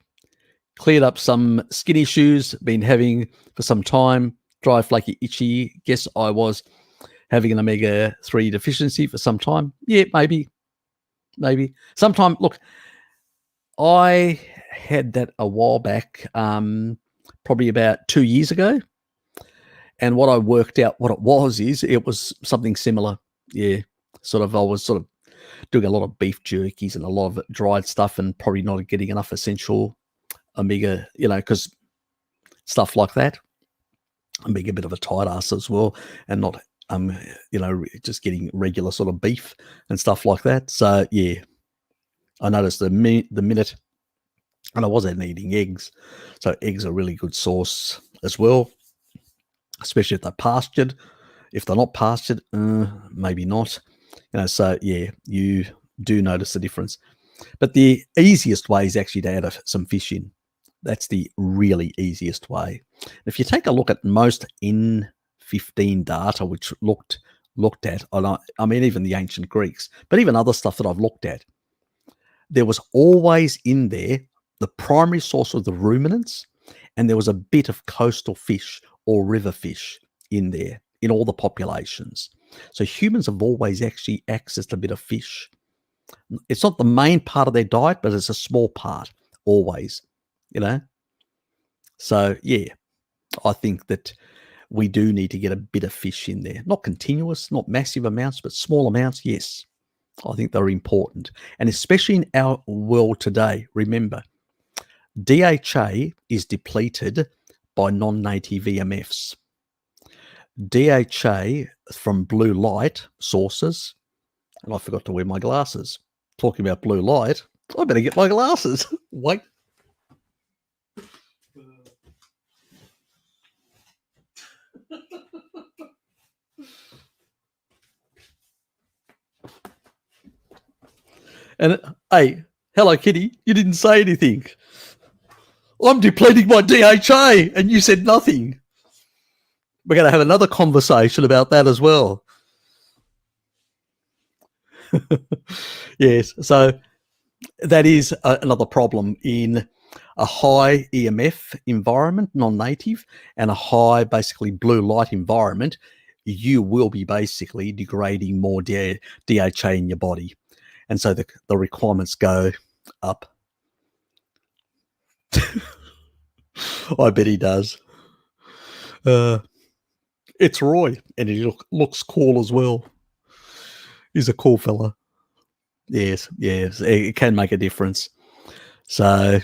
Cleared up some skin issues, been having for some time. Dry, flaky, itchy. Guess I was having an omega-3 deficiency for some time. Yeah, maybe. Sometime, look, I had that a while back, probably about 2 years ago. And what I worked out what it was is it was something similar. Yeah, I was sort of doing a lot of beef jerkies and a lot of dried stuff and probably not getting enough essential omega, because stuff like that. I'm being a bit of a tight ass as well and not, just getting regular sort of beef and stuff like that. So, yeah, I noticed the minute, and I wasn't eating eggs. So eggs are a really good source as well, especially if they're pastured. If they're not pastured, maybe not. So yeah, you do notice the difference. But the easiest way is actually to add some fish in. That's the really easiest way. If you take a look at most N15 data, which looked at, I mean, even the ancient Greeks, but even other stuff that I've looked at, there was always in there the primary source of the ruminants, and there was a bit of coastal fish or river fish in there in all the populations. So humans have always actually accessed a bit of fish. It's not the main part of their diet, but it's a small part always, you know. So yeah, I think that we do need to get a bit of fish in there. Not continuous, not massive amounts, but small amounts, yes. I think they're important. And especially in our world today, remember, DHA is depleted by non-native EMFs. DHA from blue light sources, and I forgot to wear my glasses. Talking about blue light, I better get my glasses. Wait. And hey, hello, Kitty. You didn't say anything. I'm depleting my DHA, and you said nothing. We're going to have another conversation about that as well. Yes, so that is another problem in a high EMF environment, non-native, and a high, basically blue light environment. You will be basically degrading more DHA in your body. And so the requirements go up. I bet he does. It's Roy, and he looks cool as well. He's a cool fella. Yes, it can make a difference. So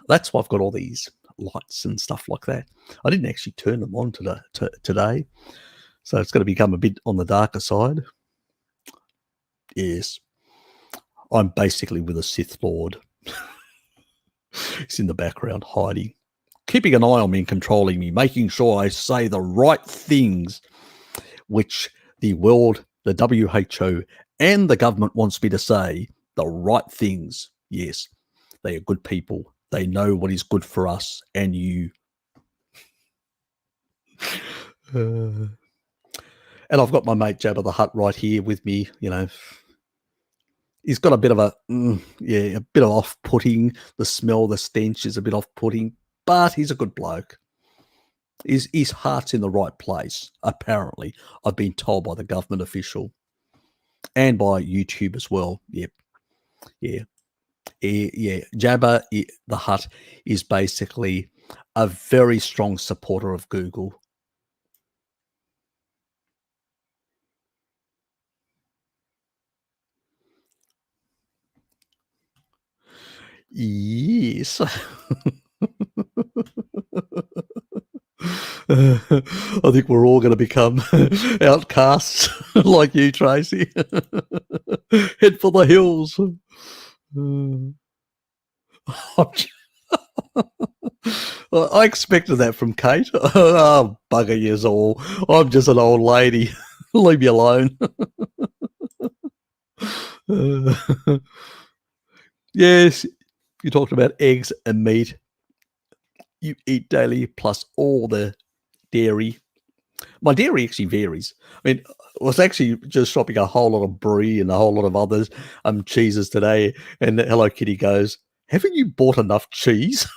that's why I've got all these lights and stuff like that. I didn't actually turn them on today, so it's going to become a bit on the darker side. Yes, I'm basically with a Sith Lord. He's in the background hiding, keeping an eye on me and controlling me, making sure I say the right things, which the world, the WHO, and the government wants me to say the right things. Yes, they are good people. They know what is good for us and you. And I've got my mate Jabba the Hutt right here with me, you know. He's got a bit of a bit of off-putting. The smell, the stench is a bit off-putting, but he's a good bloke. His heart's in the right place, apparently. I've been told by the government official and by YouTube as well. Yep. Yeah. Jabba the Hutt is basically a very strong supporter of Google. Yes. I think we're all going to become outcasts like you, Tracy. Head for the hills. I expected that from Kate. Oh, bugger years all. I'm just an old lady. Leave me alone. Yes, you talked about eggs and meat. You eat daily plus all the dairy. My dairy actually varies. I mean, I was actually just shopping a whole lot of brie and a whole lot of others cheeses today, and Hello Kitty goes, "Haven't you bought enough cheese?"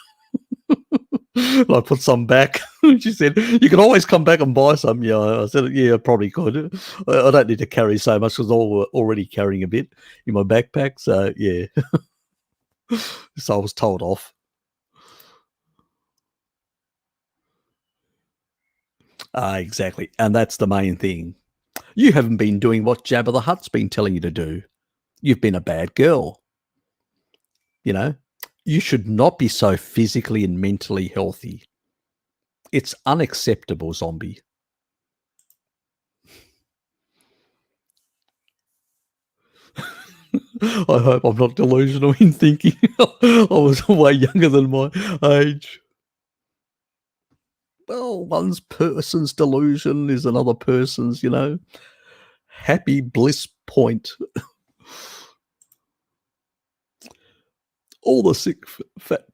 And I put some back. She said, "You can always come back and buy some." Yeah, I said, "Yeah, I probably could. I don't need to carry so much because I'm already carrying a bit in my backpack." So yeah, so I was told off. Exactly, and that's the main thing. You haven't been doing what Jabba the Hutt's been telling you to do. You've been a bad girl. You know, you should not be so physically and mentally healthy. It's unacceptable, zombie. I hope I'm not delusional in thinking I was way younger than my age. Well, one person's delusion is another person's, happy bliss point. All the sick, fat,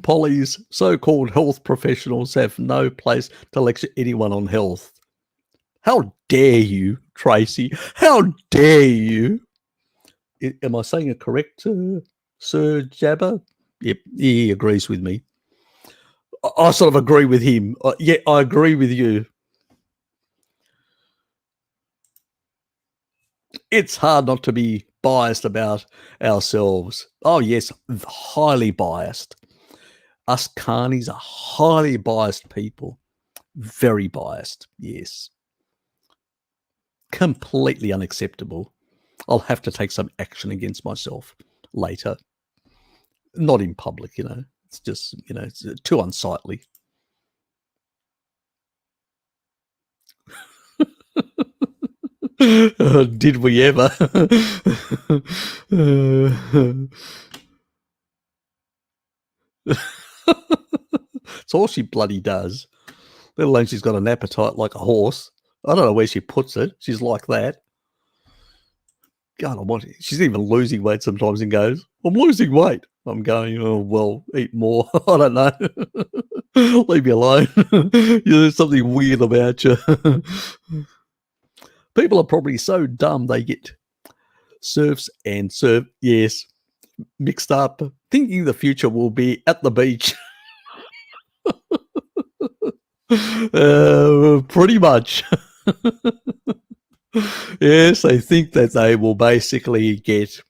Polly's so-called health professionals have no place to lecture anyone on health. How dare you, Tracy? How dare you? Am I saying it correct, Sir Jabber? Yep, he agrees with me. I sort of agree with him. Yeah, I agree with you. It's hard not to be biased about ourselves. Oh, yes, highly biased. Us carnies are highly biased people. Very biased, yes. Completely unacceptable. I'll have to take some action against myself later. Not in public, It's just, it's too unsightly. Did we ever? It's all she bloody does. Let alone she's got an appetite like a horse. I don't know where she puts it. She's like that. God almighty. She's even losing weight sometimes and goes, I'm losing weight. I'm going, oh, well, eat more. I don't know. Leave me alone. There's something weird about you. People are probably so dumb they get surfs and surf, yes, mixed up, thinking the future will be at the beach. Pretty much. Yes, they think that they will basically get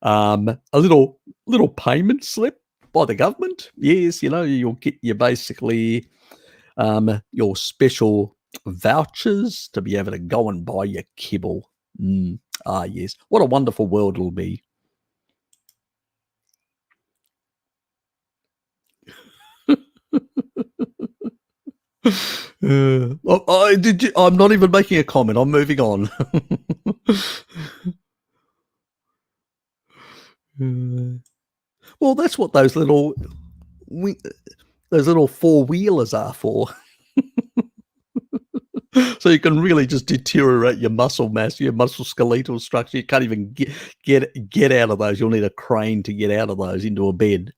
a little payment slip by the government. Yes, you'll get basically your special vouchers to be able to go and buy your kibble. Yes, what a wonderful world it'll be. I'm not even making a comment. I'm moving on. Well, that's what those little four-wheelers are for. So you can really just deteriorate your muscle mass, your muscle skeletal structure. You can't even get out of those. You'll need a crane to get out of those into a bed.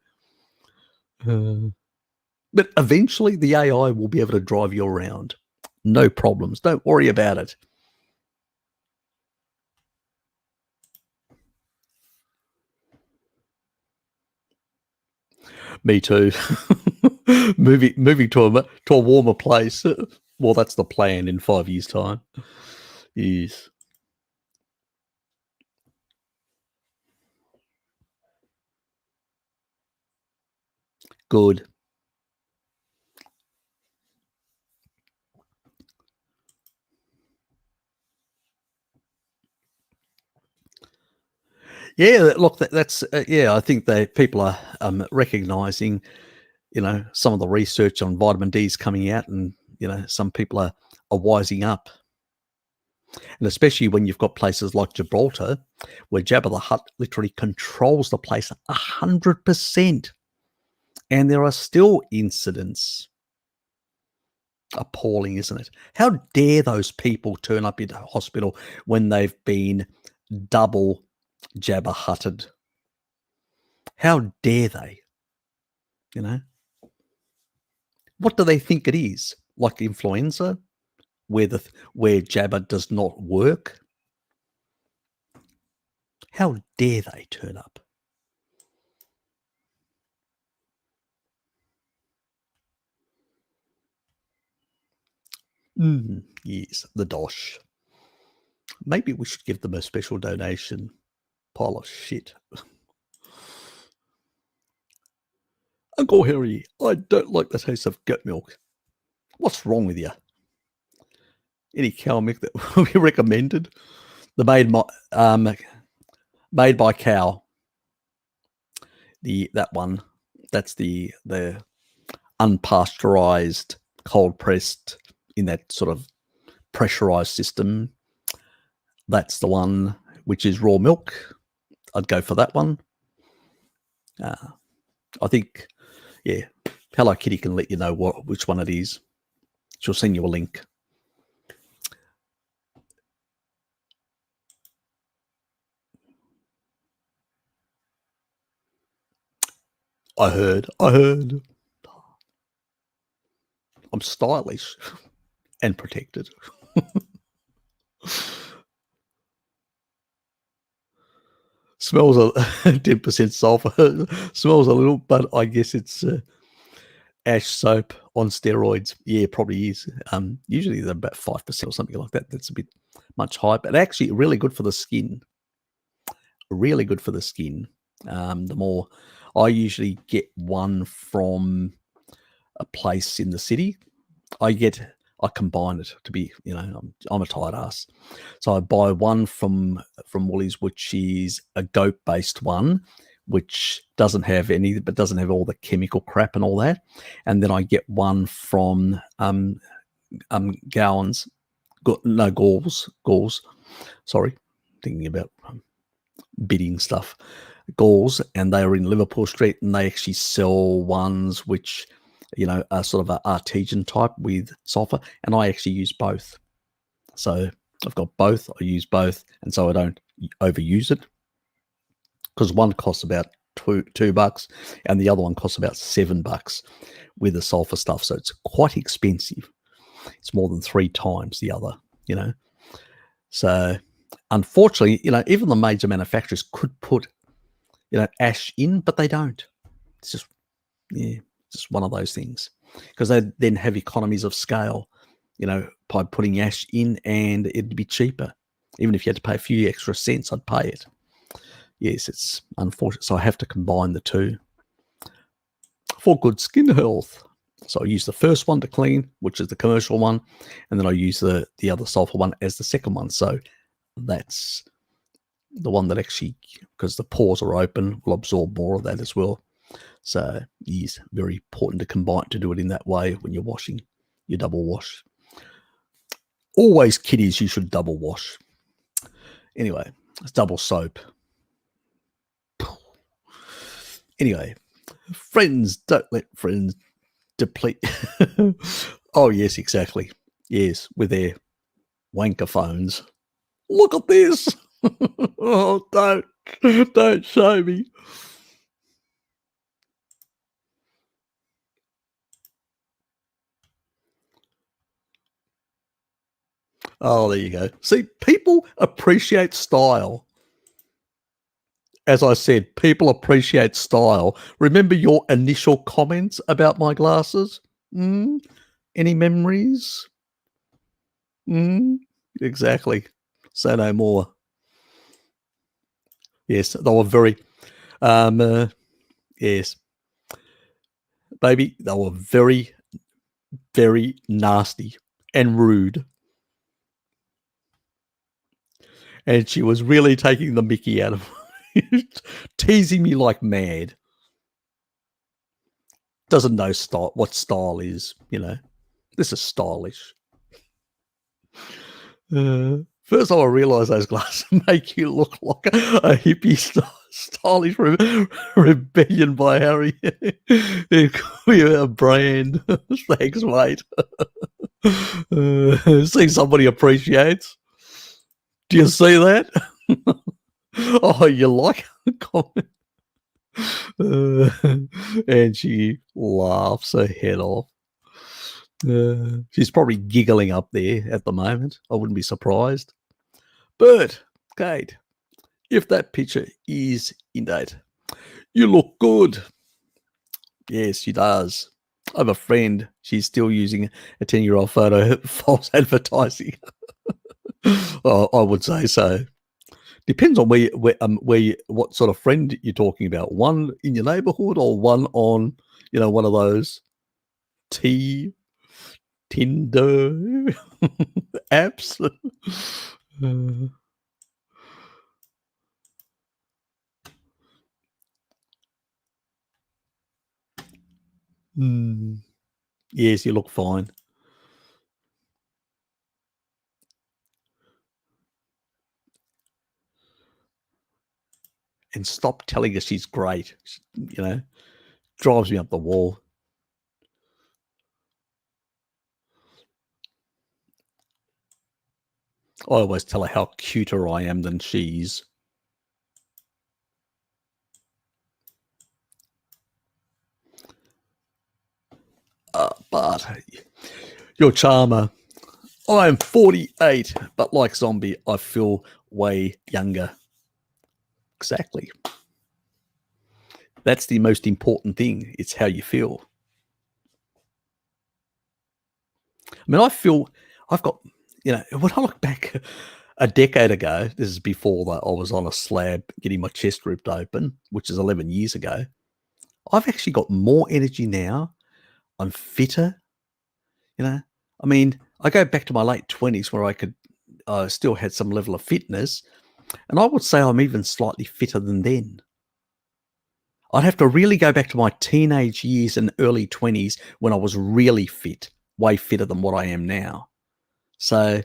But eventually the AI will be able to drive you around. No problems. Don't worry about it. Me too. moving to a warmer place. Well, that's the plan in 5 years' time. Yes. Good. Yeah, look, that's I think that people are recognizing, some of the research on vitamin D is coming out, and some people are wising up. And especially when you've got places like Gibraltar, where Jabba the Hutt literally controls the place 100%. And there are still incidents. Appalling, isn't it? How dare those people turn up into hospital when they've been double Jabba Hutted? How dare they? What do they think it is? Like influenza, where Jabba does not work? How dare they turn up? Yes, the dosh. Maybe we should give them a special donation. Pile of shit. Uncle Harry, I don't like the taste of goat milk. What's wrong with you? Any cow milk that we recommended? The made by cow. That one. That's the unpasteurized, cold pressed in that sort of pressurized system. That's the one which is raw milk. I'd go for that one. I think, yeah, Hello Kitty can let you know which one it is. She'll send you a link. I heard. I'm stylish and protected. Smells a 10% sulfur. Smells a little, but I guess it's ash soap on steroids. Yeah, probably is. Usually they're about 5% or something like that. That's a bit much higher, but actually really good for the skin. Really good for the skin. The more I usually get one from a place in the city. I combine it to be, I'm a tight ass. So I buy one from Woolies, which is a goat-based one, which doesn't have all the chemical crap and all that. And then I get one from Gowans, Galls. Sorry, thinking about bidding stuff. Galls, and they are in Liverpool Street, and they actually sell ones which, are sort of an artesian type with sulfur, and I actually use both. So I've got both. I use both, and so I don't overuse it, because one costs about $2 and the other one costs about $7 with the sulfur stuff. So it's quite expensive. It's more than 3 times the other, So unfortunately, even the major manufacturers could put, ash in, but they don't. It's just one of those things, because they then have economies of scale, by putting ash in, and it'd be cheaper. Even if you had to pay a few extra cents, I'd pay it. Yes, it's unfortunate. So I have to combine the two for good skin health. So I use the first one to clean, which is the commercial one, and then I use the other sulfur one as the second one. So that's the one that actually, because the pores are open, will absorb more of that as well. So it is very important to combine, to do it in that way when you're washing. You double wash. Always, kiddies, you should double wash. Anyway, it's double soap. Anyway, friends, don't let friends deplete. Oh, yes, exactly. Yes, with their wanker phones. Look at this. Oh, don't show me. Oh, there you go. See, people appreciate style. As I said, people appreciate style. Remember your initial comments about my glasses? Any memories? Exactly. Say no more. Yes, they were very, yes, baby, they were very, very nasty and rude. And she was really taking the mickey out of me, teasing me like mad. Doesn't know what style is, This is stylish. First time I realised those glasses make you look like a hippie stylish rebellion by Harry. It could be a brand. Thanks, mate. See, somebody appreciates. Do you see that? Oh, you like a comment? And she laughs her head off. She's probably giggling up there at the moment. I wouldn't be surprised. But, Kate, if that picture is in date, you look good. Yes, she does. I have a friend. She's still using a 10-year-old photo, false advertising. Oh, I would say so. Depends on what sort of friend you're talking about. One in your neighborhood, or one on, one of those Tinder apps. Yes, you look fine. And stop telling us she's great. Drives me up the wall. I always tell her how cuter I am than she's. But your charmer. I am 48, but like Zombie, I feel way younger. Exactly. That's the most important thing. It's how you feel. I mean, I feel I've got, when I look back a decade ago, this is before that I was on a slab getting my chest ripped open, which is 11 years ago. I've actually got more energy now. I'm fitter. I mean, I go back to my late 20s where I still had some level of fitness, and I would say I'm even slightly fitter than then. I'd have to really go back to my teenage years and early 20s when I was really fit, way fitter than what I am now. So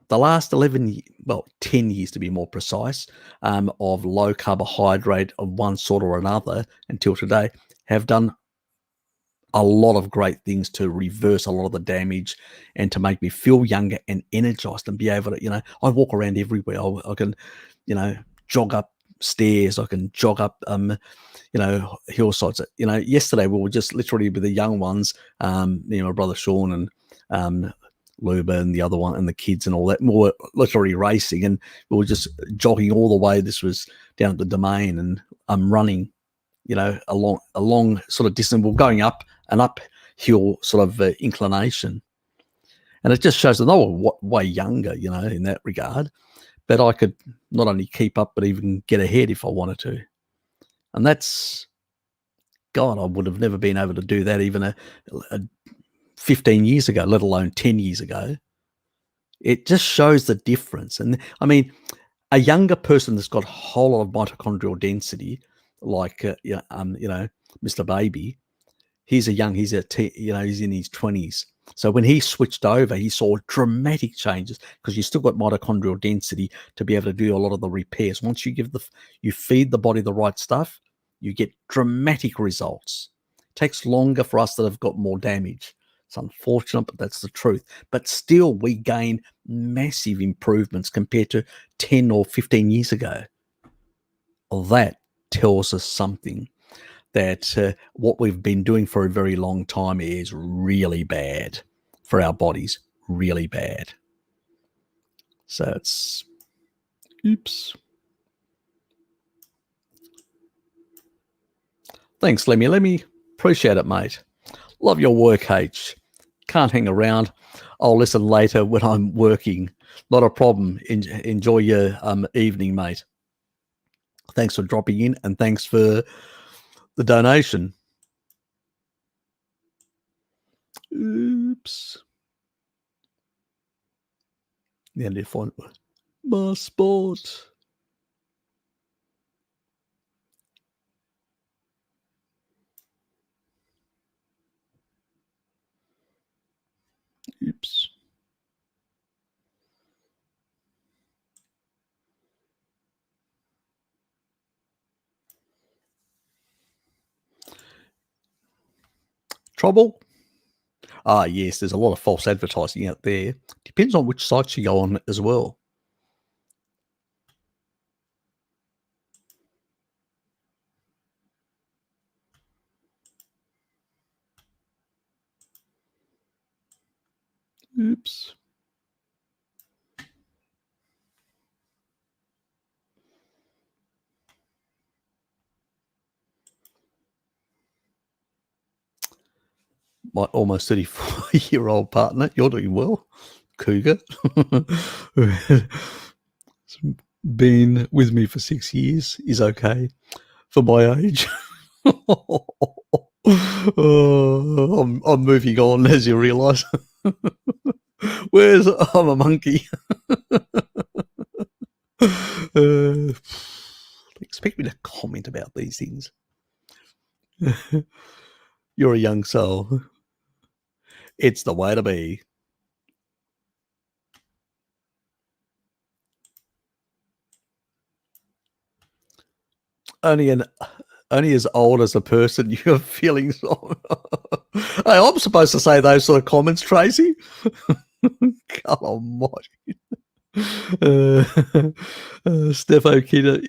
the last 10 years to be more precise, of low carbohydrate of one sort or another until today have done a lot of great things to reverse a lot of the damage and to make me feel younger and energized and be able to, I walk around everywhere. I can, jog up stairs. I can jog up, hillsides. Yesterday we were just literally with the young ones, my brother Sean and Luba and the other one and the kids and all that. We were literally racing and we were just jogging all the way. This was down at the Domain, and I'm running, a long sort of distance. We're going up an uphill sort of inclination. And it just shows that they were way younger, in that regard. But I could not only keep up, but even get ahead if I wanted to. And that's, God, I would have never been able to do that even a 15 years ago, let alone 10 years ago. It just shows the difference. And I mean, a younger person that's got a whole lot of mitochondrial density, like, Mr. Baby, he's in his 20s. So when he switched over, he saw dramatic changes because you still got mitochondrial density to be able to do a lot of the repairs. Once you feed the body the right stuff, you get dramatic results. It takes longer for us that have got more damage. It's unfortunate, but that's the truth. But still, we gain massive improvements compared to 10 or 15 years ago. Well, that tells us something, that what we've been doing for a very long time is really bad for our bodies, really bad. So it's, oops. Thanks, Lemmy. Appreciate it, mate. Love your work, H. Can't hang around. I'll listen later when I'm working. Not a problem. Enjoy your evening, mate. Thanks for dropping in, and thanks for the donation. Oops. Yeah, I find my sport. Oops. Trouble? Yes, there's a lot of false advertising out there. Depends on which sites you go on as well. Oops. My almost 34-year-old partner, you're doing well, Cougar. Been with me for 6 years, is okay for my age. I'm moving on, as you realise. I'm a monkey. Expect me to comment about these things. You're a young soul. It's the way to be. Only as old as a person you have feelings on. Hey, I'm supposed to say those sort of comments, Tracy. God almighty. Steph O'Kita,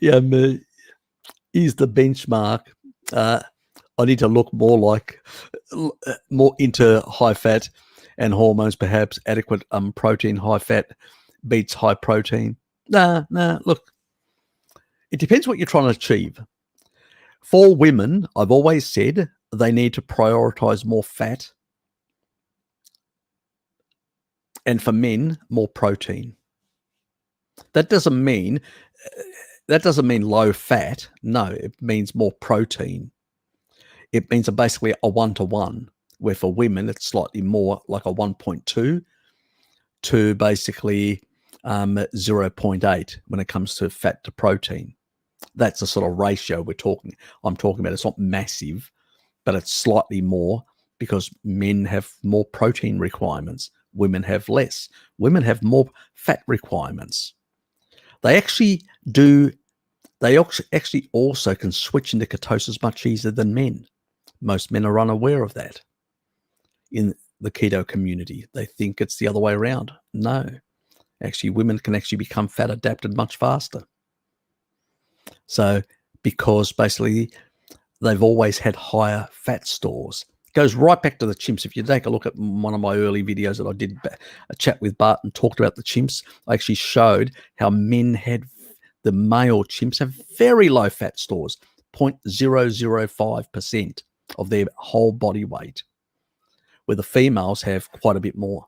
is the benchmark. I need to look more like more into high fat and hormones, perhaps adequate protein. High fat beats high protein. Nah. Look, it depends what you're trying to achieve. For women, I've always said they need to prioritize more fat, and for men, more protein. That doesn't mean low fat. No, it means more protein. It means basically a 1-to-1, where for women it's slightly more like a 1.2 to basically 0.8 when it comes to fat to protein. That's the sort of ratio I'm talking about. It's not massive, but it's slightly more because men have more protein requirements. Women have less. Women have more fat requirements. They actually do. They actually also can switch into ketosis much easier than men. Most men are unaware of that in the keto community. They think it's the other way around. No, actually, women can actually become fat adapted much faster. So, because basically they've always had higher fat stores. It goes right back to the chimps. If you take a look at one of my early videos that I did, a chat with Bart and talked about the chimps, I actually showed how the male chimps have very low fat stores, 0.005% of their whole body weight, where the females have quite a bit more.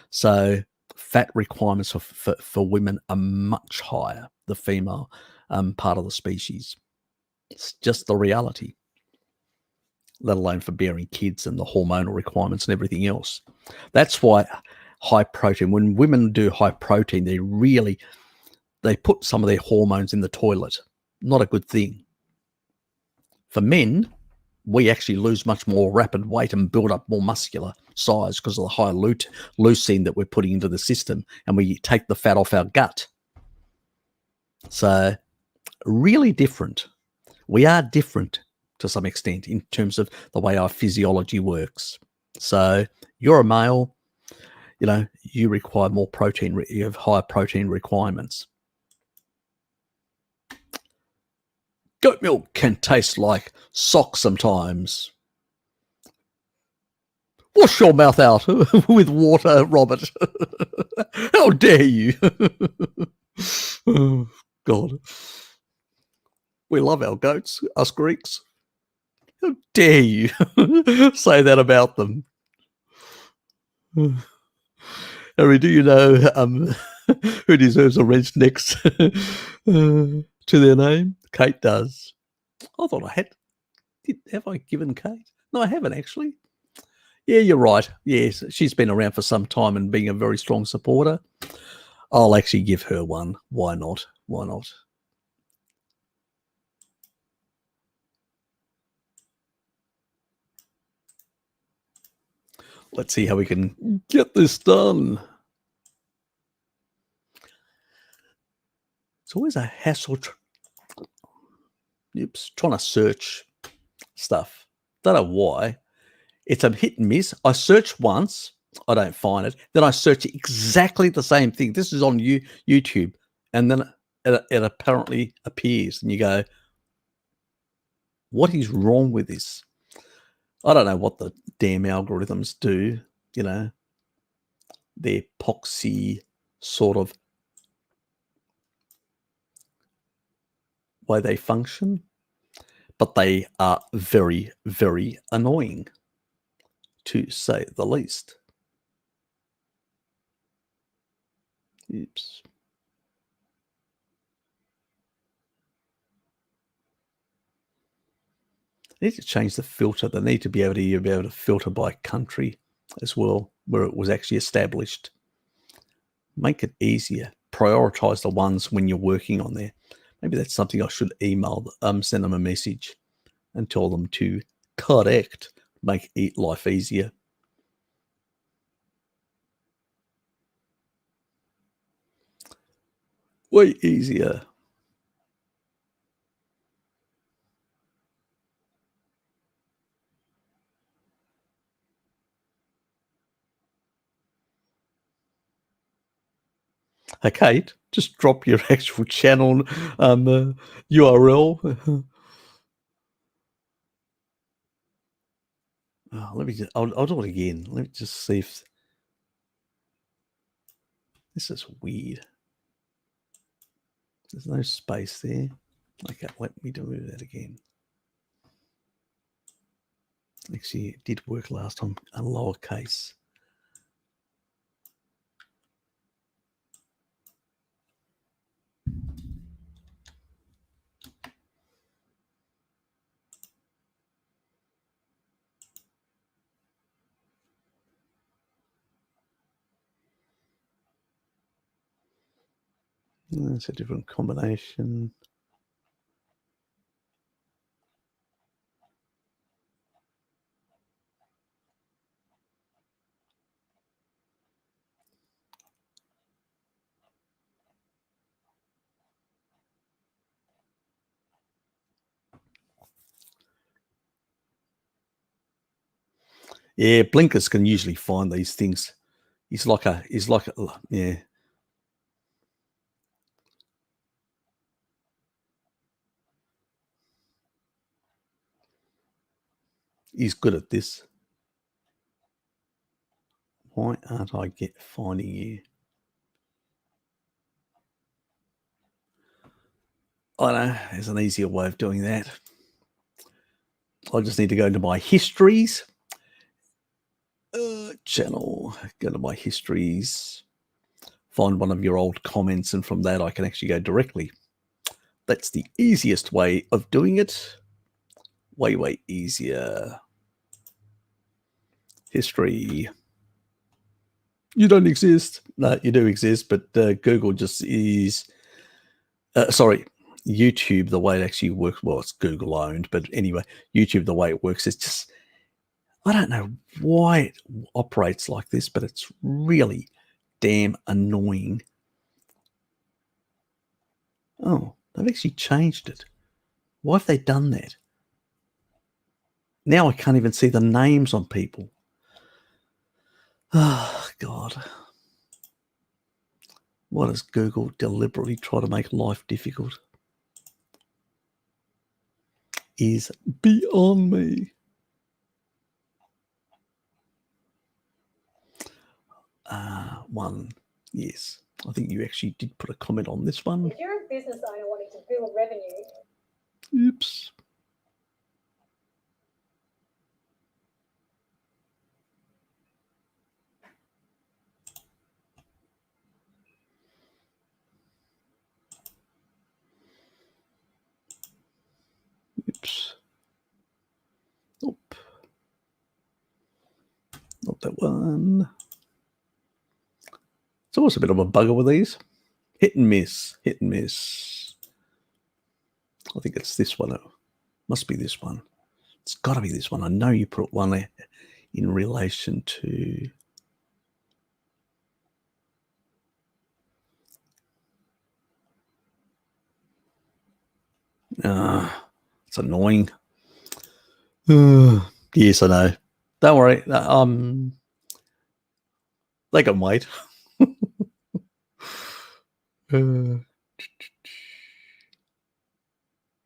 So fat requirements for women are much higher, the female part of the species. It's just the reality, let alone for bearing kids and the hormonal requirements and everything else. That's why high protein, when women do high protein, they put some of their hormones in the toilet. Not a good thing. For men, we actually lose much more rapid weight and build up more muscular size because of the high leucine that we're putting into the system, and we take the fat off our gut. So really different. We are different to some extent in terms of the way our physiology works. So you're a male, you require more protein. You have higher protein requirements. Goat milk can taste like socks sometimes. Wash your mouth out with water, Robert. How dare you? Oh, God. We love our goats, us Greeks. How dare you say that about them? Harry, do you know who deserves a wrench next to their name? Kate does. I thought I had. Have I given Kate? No, I haven't actually. Yeah, you're right. Yes, she's been around for some time and being a very strong supporter. I'll actually give her one. Why not? Why not? Let's see how we can get this done. It's always a hassle trying to search stuff. Don't know why. It's a hit and miss. I search once, I don't find it. Then I search exactly the same thing. This is on YouTube. And then it apparently appears. And you go, what is wrong with this? I don't know what the damn algorithms do. Their poxy sort of way they function. But they are very, very annoying, to say the least. Oops. They need to change the filter. They need to be able to filter by country as well, where it was actually established. Make it easier. Prioritize the ones when you're working on there. Maybe that's something I should send them a message and tell them to correct, make life easier. Way easier. Hey, Kate, just drop your actual channel URL. Oh, let me just, I'll do it again. Let me just see if this is weird. There's no space there. Okay, let me do that again. Actually, it did work last time, a lowercase. That's a different combination. Yeah, blinkers can usually find these things. He's like a, yeah. He's good at this. Why aren't I finding you? I know, there's an easier way of doing that. I just need to go into my histories. Channel, go to my histories, find one of your old comments, and from that I can actually go directly. That's the easiest way of doing it. Way, way easier. History. You don't exist. No, you do exist, but Google just is... sorry, YouTube, the way it actually works, well, it's Google owned, but anyway, YouTube, the way it works is just... I don't know why it operates like this, but it's really damn annoying. Oh, they've actually changed it. Why have they done that? Now I can't even see the names on people. Oh, God. Why does Google deliberately try to make life difficult? Is beyond me. One, yes. I think you actually did put a comment on this one. If you're a business owner wanting to build revenue... Oops. Oops. Nope. Not that one. It's always a bit of a bugger with these. Hit and miss. Hit and miss. I think it's this one. It must be this one. It's got to be this one. I know you put one there in relation to... it's annoying. Yes, I know. Don't worry. They can wait.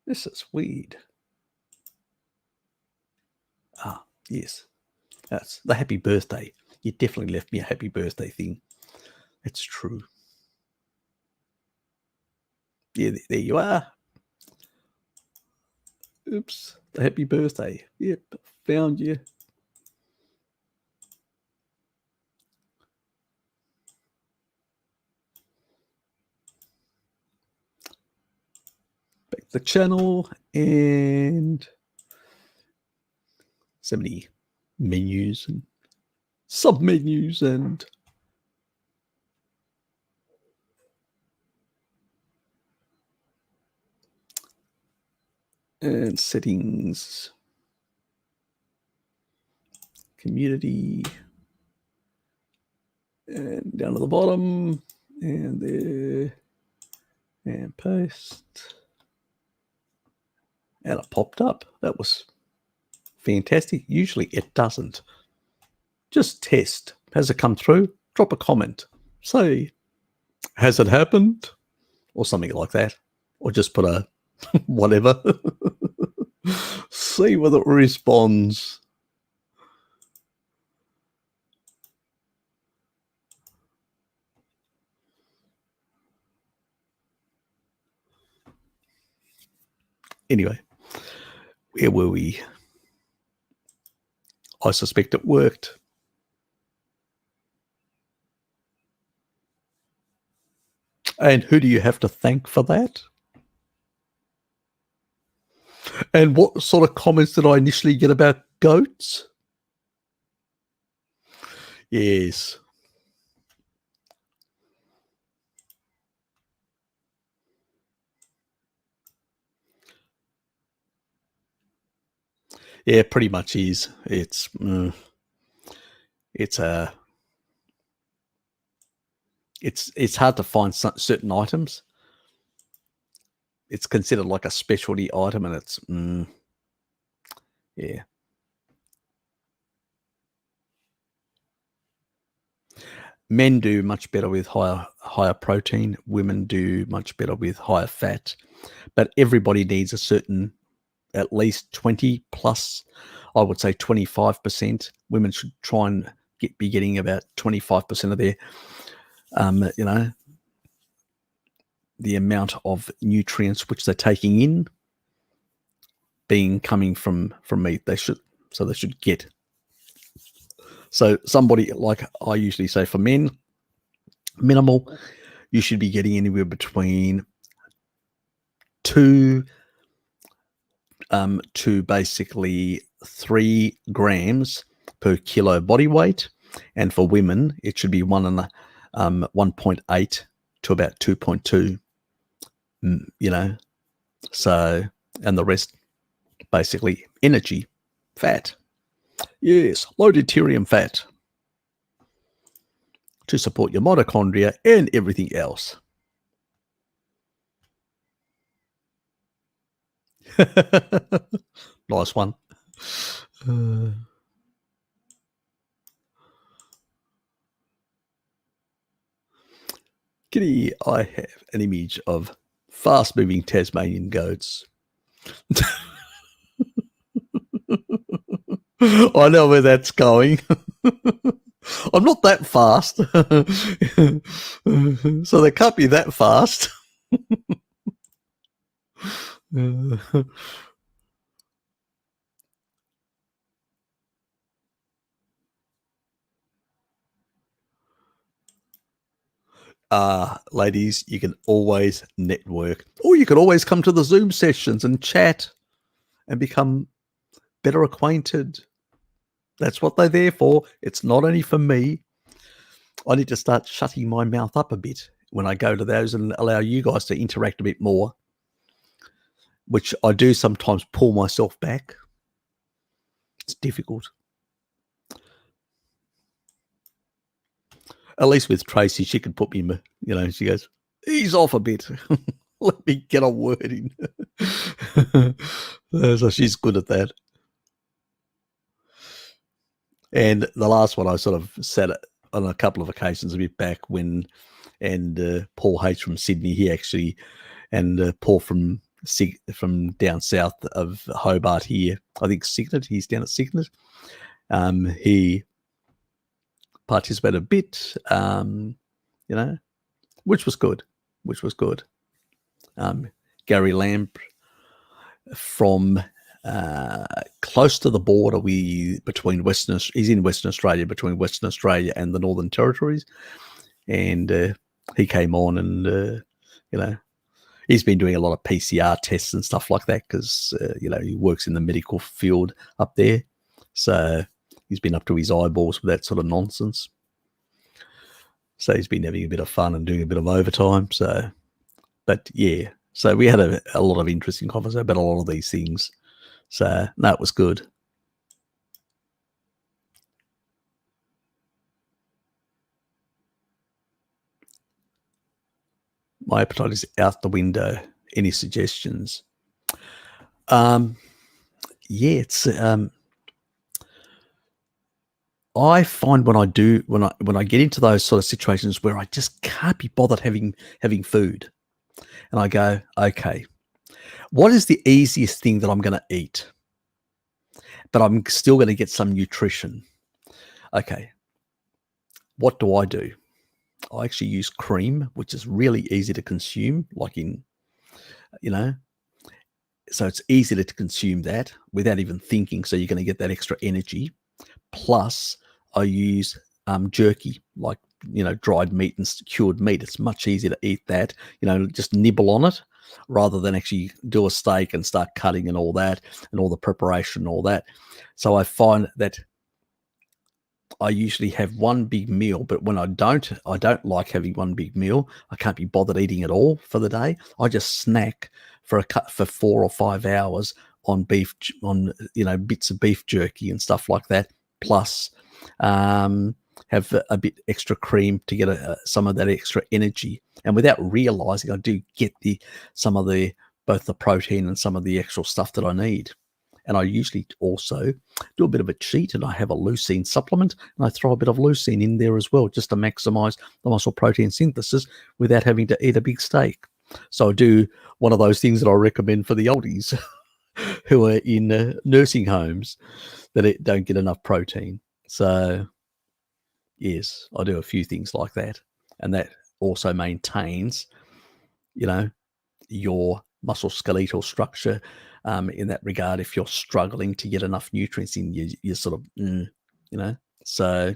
This is weird. Yes. That's the happy birthday. You definitely left me a happy birthday thing. It's true. Yeah, there you are. Oops. The happy birthday. Yep. Found you. Back to the channel and so many menus and sub-menus and settings, community, and down to the bottom, and there, and paste. And it popped up. That was fantastic. Usually it doesn't. Just test. Has it come through? Drop a comment. Say, has it happened? Or something like that. Or just put a whatever. See whether it responds. Anyway, where were we? I suspect it worked. And who do you have to thank for that? And what sort of comments did I initially get about goats? Yes. Yeah, pretty much is. It's hard to find certain items. It's considered like a specialty item, and it's yeah. Men do much better with higher protein. Women do much better with higher fat. But everybody needs a certain, at least 20 plus, I would say 25%. Women should try and be getting about 25% of their, the amount of nutrients which they're taking in being coming from meat. They should get. So somebody, like I usually say for men, minimal, you should be getting anywhere between 2 to basically 3 grams per kilo body weight, and for women it should be 1.8 to about 2.2. So, and the rest basically energy, fat. Yes, low deuterium fat to support your mitochondria and everything else. Nice one. Kitty, I have an image of fast-moving Tasmanian goats. I know where that's going. I'm not that fast. So they can't be that fast. Ladies, you can always network, or you can always come to the Zoom sessions and chat and become better acquainted. That's what they're there for. It's not only for me. I need to start shutting my mouth up a bit when I go to those and allow you guys to interact a bit more, which I do sometimes pull myself back. It's difficult. At least with Tracy, she could put me, she goes, ease off a bit. Let me get a word in. So she's good at that. And the last one I sort of said on a couple of occasions a bit back when, and Paul H from Sydney, he actually, and Paul from down south of Hobart here, I think Cygnet, he's down at Cygnet. He participated a bit, which was good. Gary Lamb from close to the border between he's in Western Australia, between Western Australia and the Northern Territories, and he came on and he's been doing a lot of PCR tests and stuff like that because he works in the medical field up there, so he's been up to his eyeballs with that sort of nonsense. So he's been having a bit of fun and doing a bit of overtime. So, but yeah, so we had a lot of interesting conversation about a lot of these things. So that was good. My appetite is out the window. Any suggestions? Yeah, it's I find when I get into those sort of situations where I just can't be bothered having food, and I go, okay, what is the easiest thing that I'm going to eat, but I'm still going to get some nutrition? Okay, what do? I actually use cream, which is really easy to consume, like in, so it's easy to consume that without even thinking. So you're going to get that extra energy. Plus, I use jerky, like, dried meat and cured meat. It's much easier to eat that, just nibble on it rather than actually do a steak and start cutting and all that and all the preparation and all that. So I find that I usually have one big meal, but when I don't like having one big meal. I can't be bothered eating it all for the day. I just snack for 4 or 5 hours on beef, on bits of beef jerky and stuff like that. Plus, have a bit extra cream to get some of that extra energy. And without realizing, I do get some of both the protein and some of the actual stuff that I need. And I usually also do a bit of a cheat, and I have a leucine supplement, and I throw a bit of leucine in there as well, just to maximize the muscle protein synthesis without having to eat a big steak. So I do one of those things that I recommend for the oldies who are in nursing homes that don't get enough protein. So yes, I do a few things like that, and that also maintains, your muscle skeletal structure in that regard. If you're struggling to get enough nutrients in, you sort of, so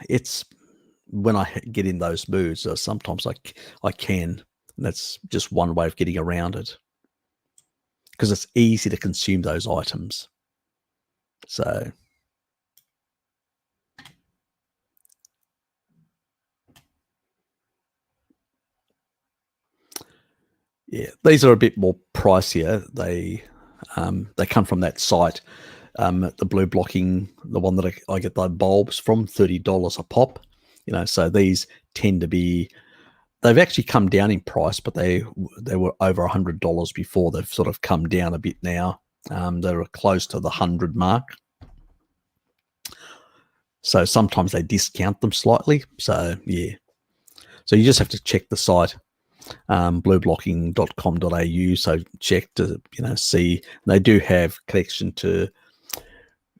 it's when I get in those moods, sometimes I can, and that's just one way of getting around it, because it's easy to consume those items. So yeah, these are a bit more pricier. They come from that site, the blue blocking, the one that I get the bulbs from, $30 a pop. So these tend to be. They've actually come down in price, but they were over $100 before. They've sort of come down a bit now. They're close to the 100 mark. So sometimes they discount them slightly. So yeah. So you just have to check the site, blueblocking.com.au. So check to see. They do have connection to,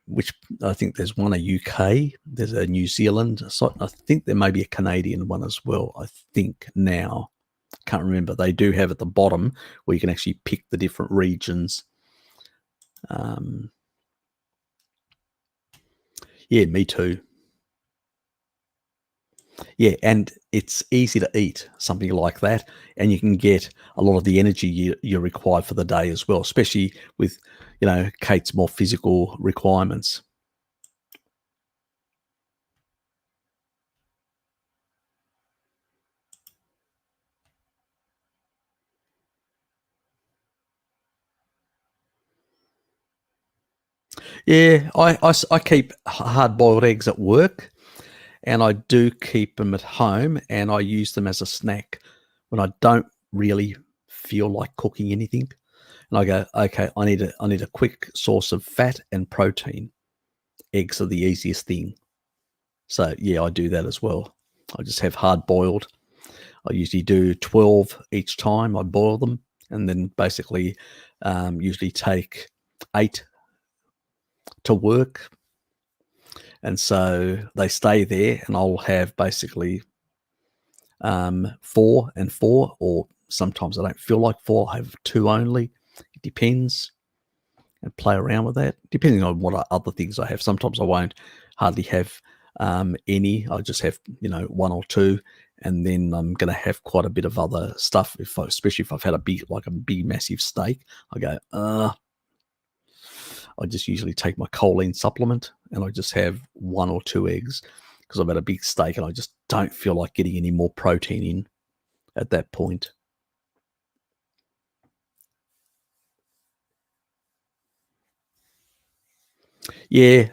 which I think there's one a UK, there's a New Zealand site. I think there may be a Canadian one as well. I think now, can't remember. They do have at the bottom where you can actually pick the different regions. Yeah, me too. Yeah, and it's easy to eat something like that, and you can get a lot of the energy you require for the day as well, especially with, Kate's more physical requirements. Yeah, I keep hard-boiled eggs at work, and I do keep them at home, and I use them as a snack when I don't really feel like cooking anything. And I go, okay, I need a quick source of fat and protein. Eggs are the easiest thing. So yeah, I do that as well. I just have hard-boiled. I usually do 12 each time. I boil them, and then basically usually take 8 to work. And so they stay there, and I'll have basically 4 and 4, or sometimes I don't feel like 4. I have 2 only. It depends, and play around with that, depending on what other things I have. Sometimes I won't hardly have any. I'll just have 1 or 2, and then I'm going to have quite a bit of other stuff. Especially if I've had a big massive steak, I go, I just usually take my choline supplement, and I just have 1 or 2 eggs, because I've had a big steak and I just don't feel like getting any more protein in at that point. Yeah.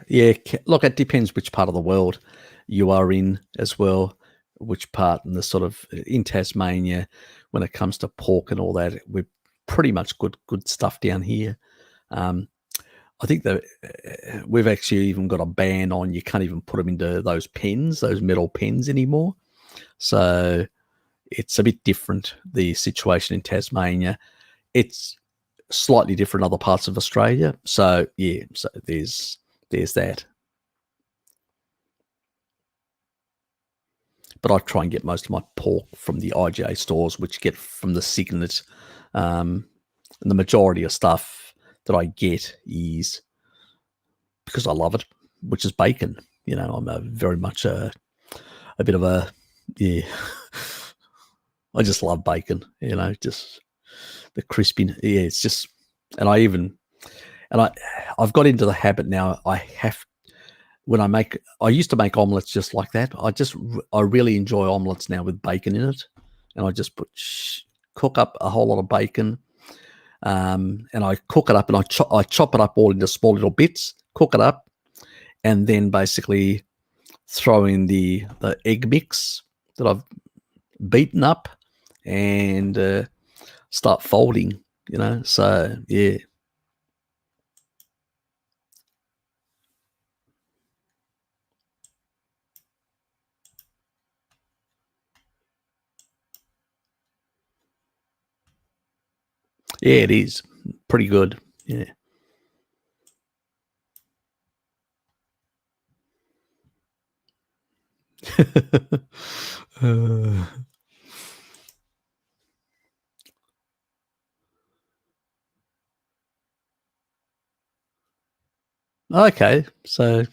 Look, it depends which part of the world you are in as well, which part, and the sort of in Tasmania, when it comes to pork and all that, we're pretty much good stuff down here. I think that we've actually even got a ban on, you can't even put them into those pens, those metal pens anymore. So it's a bit different, the situation in Tasmania. It's slightly different in other parts of Australia. So yeah, so there's that. but I try and get most of my pork from the IGA stores, which get from the Signet. And the majority of stuff that I get is because I love it, which is bacon. You know, I'm very much a bit of a, yeah, I just love bacon, you know, just the crispiness. Yeah, it's just, and I've got into the habit now. I used to make omelets just like that. I really enjoy omelets now with bacon in it. And I just cook up a whole lot of bacon. And I cook it up and I chop it up all into small little bits, cook it up, and then basically throw in the egg mix that I've beaten up and start folding, you know. So, yeah. Yeah, it is pretty good. Yeah. Uh, okay, so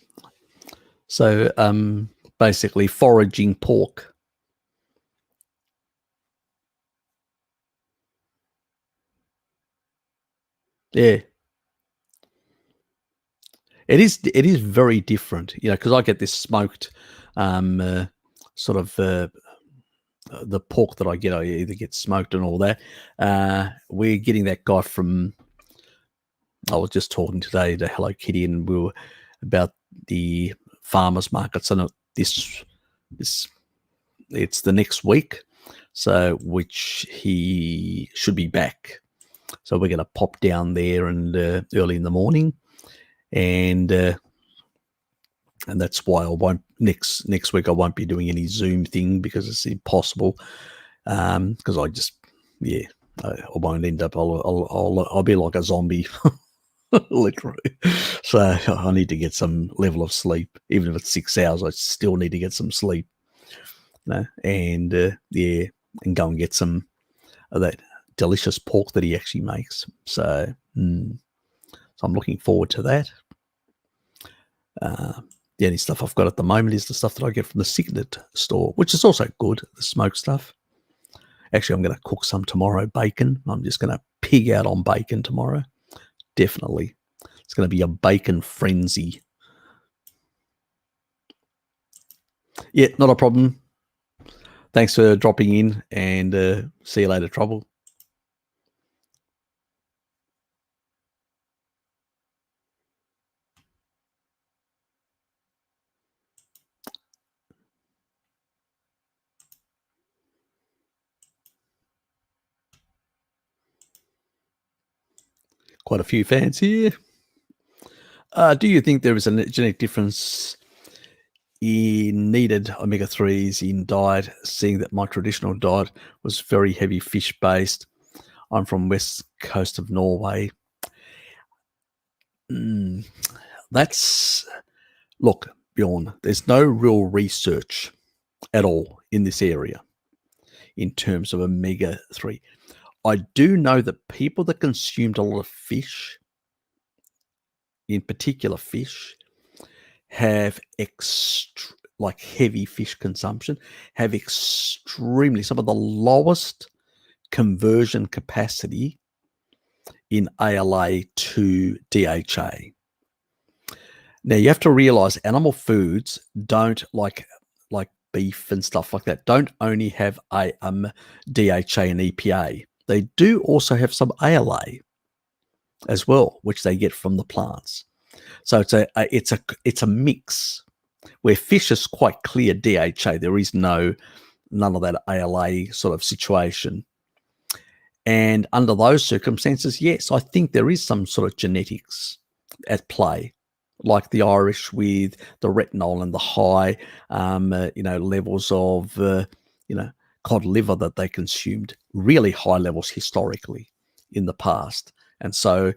basically foraging pork. Yeah, it is very different, you know, because I get this smoked sort of the pork that I get. I either get smoked and all that. We're getting that guy from. I was just talking today to Hello Kitty, and we were about the farmers markets, and this it's the next week, so which he should be back. So we're going to pop down there and early in the morning, and that's why I won't next week. I won't be doing any Zoom thing because it's impossible. Because I just, yeah, I won't end up. I'll be like a zombie, literally. So I need to get some level of sleep, even if it's 6 hours. I still need to get some sleep, you know, and yeah, and go and get some of that delicious pork that he actually makes. So, so I'm looking forward to that. The only stuff I've got at the moment is the stuff that I get from the Signet store, which is also good, the smoked stuff. Actually, I'm going to cook some tomorrow, bacon. I'm just going to pig out on bacon tomorrow. Definitely. It's going to be a bacon frenzy. Yeah, not a problem. Thanks for dropping in, and see you later, Trouble. Quite a few fans here. Do you think there is a genetic difference in needed omega-3s in diet, seeing that my traditional diet was very heavy fish-based? I'm from west coast of Norway. Look, Bjorn, there's no real research at all in this area in terms of omega-3. I do know that people that consumed a lot of fish, in particular fish, have like heavy fish consumption, have extremely some of the lowest conversion capacity in ALA to DHA. Now you have to realize animal foods don't like beef and stuff like that don't only have a DHA and EPA. They do also have some ALA as well, which they get from the plants. So it's a mix where fish is quite clear DHA. There is none of that ALA sort of situation. And under those circumstances, yes, I think there is some sort of genetics at play, like the Irish with the retinol and the high, levels of, cod liver that they consumed, really high levels historically in the past. And so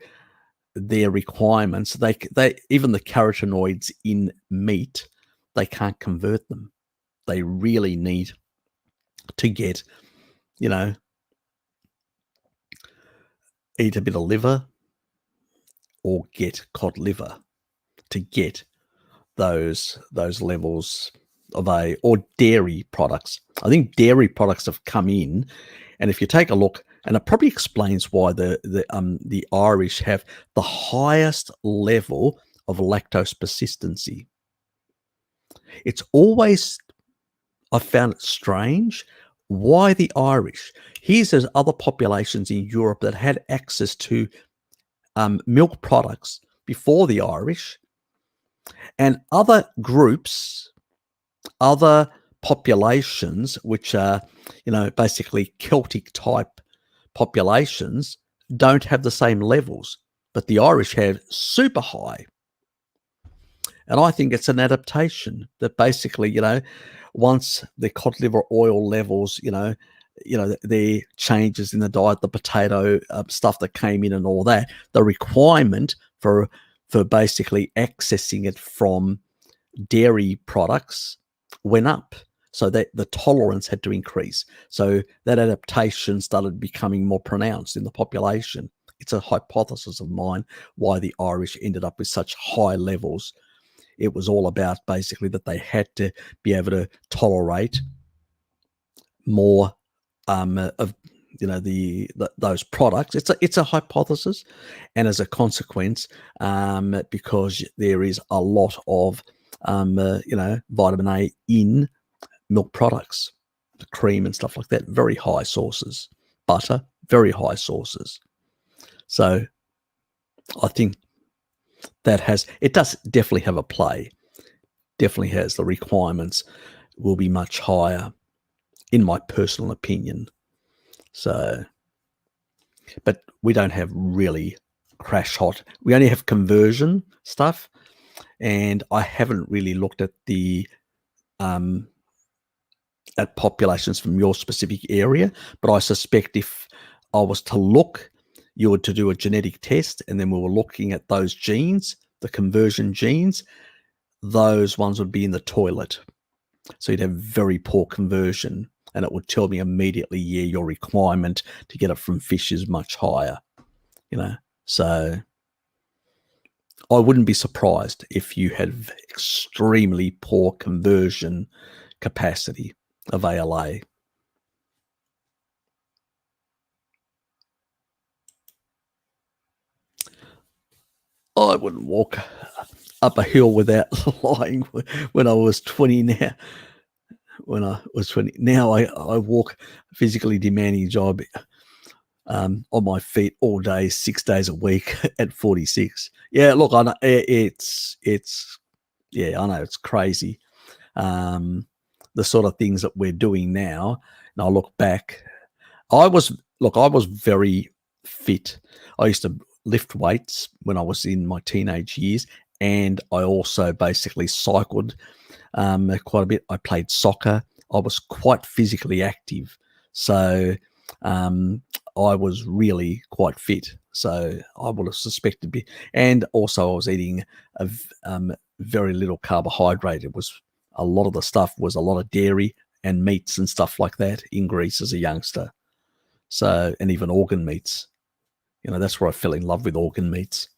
their requirements, they even the carotenoids in meat, they can't convert them. they really need to get, you know, eat a bit of liver or get cod liver to get those levels of or dairy products. I think dairy products have come in, and if you take a look, and it probably explains why the Irish have the highest level of lactose persistency. It's always, I found it strange, why the Irish. Here's those other populations in Europe that had access to milk products before the Irish, and other groups, other populations, which are, basically Celtic type populations, don't have the same levels, but the Irish have super high. And I think it's an adaptation that basically, once the cod liver oil levels, the changes in the diet, the potato stuff that came in and all that, the requirement for basically accessing it from dairy products went up. So that the tolerance had to increase. So that adaptation started becoming more pronounced in the population. It's a hypothesis of mine why the Irish ended up with such high levels. It was all about basically that they had to be able to tolerate more of those products. It's a hypothesis, and as a consequence, because there is a lot of vitamin A in milk products, the cream and stuff like that, very high sources. Butter, very high sources. So I think it does definitely have a play. Definitely has. The requirements will be much higher, in my personal opinion. So, but we don't have really crash hot. We only have conversion stuff, and I haven't really looked at the at populations from your specific area, but I suspect if I was to look, you were to do a genetic test, and then we were looking at those genes, the conversion genes, those ones would be in the toilet. So you'd have very poor conversion, and it would tell me immediately, yeah, your requirement to get it from fish is much higher, So I wouldn't be surprised if you had extremely poor conversion capacity of ALA. I wouldn't walk up a hill without lying when I was 20 now. When I was 20. Now I walk a physically demanding job on my feet all day, 6 days a week at 46. Yeah, look, I know it's I know it's crazy. The sort of things that we're doing now, and I look back, I was very fit. I used to lift weights when I was in my teenage years, and I also basically cycled quite a bit. I played soccer. I was quite physically active. So I was really quite fit. So I would have suspected and also I was eating a very little carbohydrate. It was a lot of the stuff was a lot of dairy and meats and stuff like that in Greece as a youngster. So, and even organ meats, that's where I fell in love with organ meats.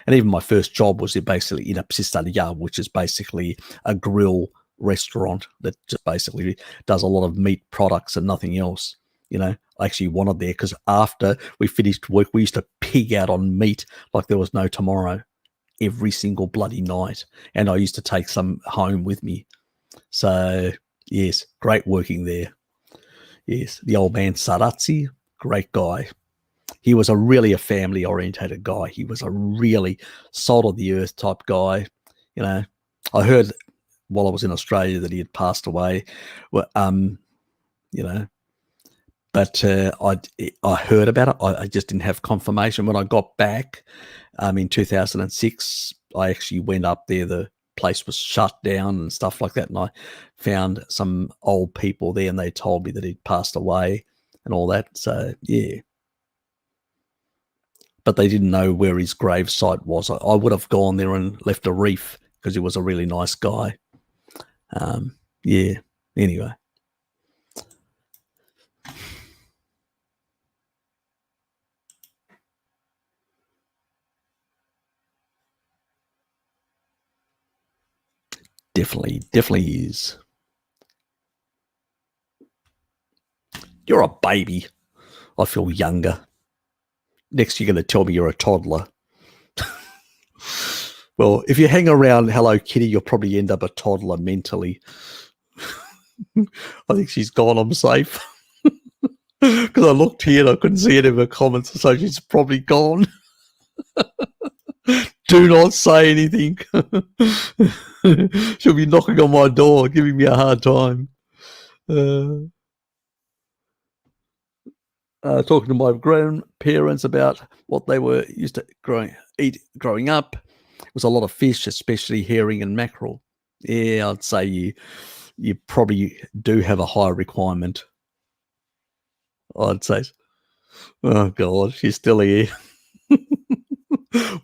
And even my first job was basically in a pizzeria, which is basically a grill restaurant that just basically does a lot of meat products and nothing else. I actually wanted there because after we finished work, we used to pig out on meat like there was no tomorrow every single bloody night. And I used to take some home with me. So, yes, great working there. Yes, the old man Sarazzi, great guy. He was a family-orientated guy. He was a really salt-of-the-earth type guy. I heard while I was in Australia that he had passed away. Well, but I heard about it. I just didn't have confirmation. When I got back in 2006, I actually went up there. The place was shut down and stuff like that, and I found some old people there, and they told me that he'd passed away and all that. So, yeah. But they didn't know where his grave site was. I would have gone there and left a wreath because he was a really nice guy. Yeah. Anyway. Definitely is. You're a baby. I feel younger. Next, you're going to tell me you're a toddler. Well, if you hang around Hello Kitty, you'll probably end up a toddler mentally. I think she's gone. I'm safe. Because I looked here and I couldn't see any of her comments, so she's probably gone. Do not say anything. She'll be knocking on my door, giving me a hard time. Talking to my grandparents about what they were used to eat growing up. It was a lot of fish, especially herring and mackerel. Yeah, I'd say you probably do have a higher requirement. I'd say. Oh God, she's still here.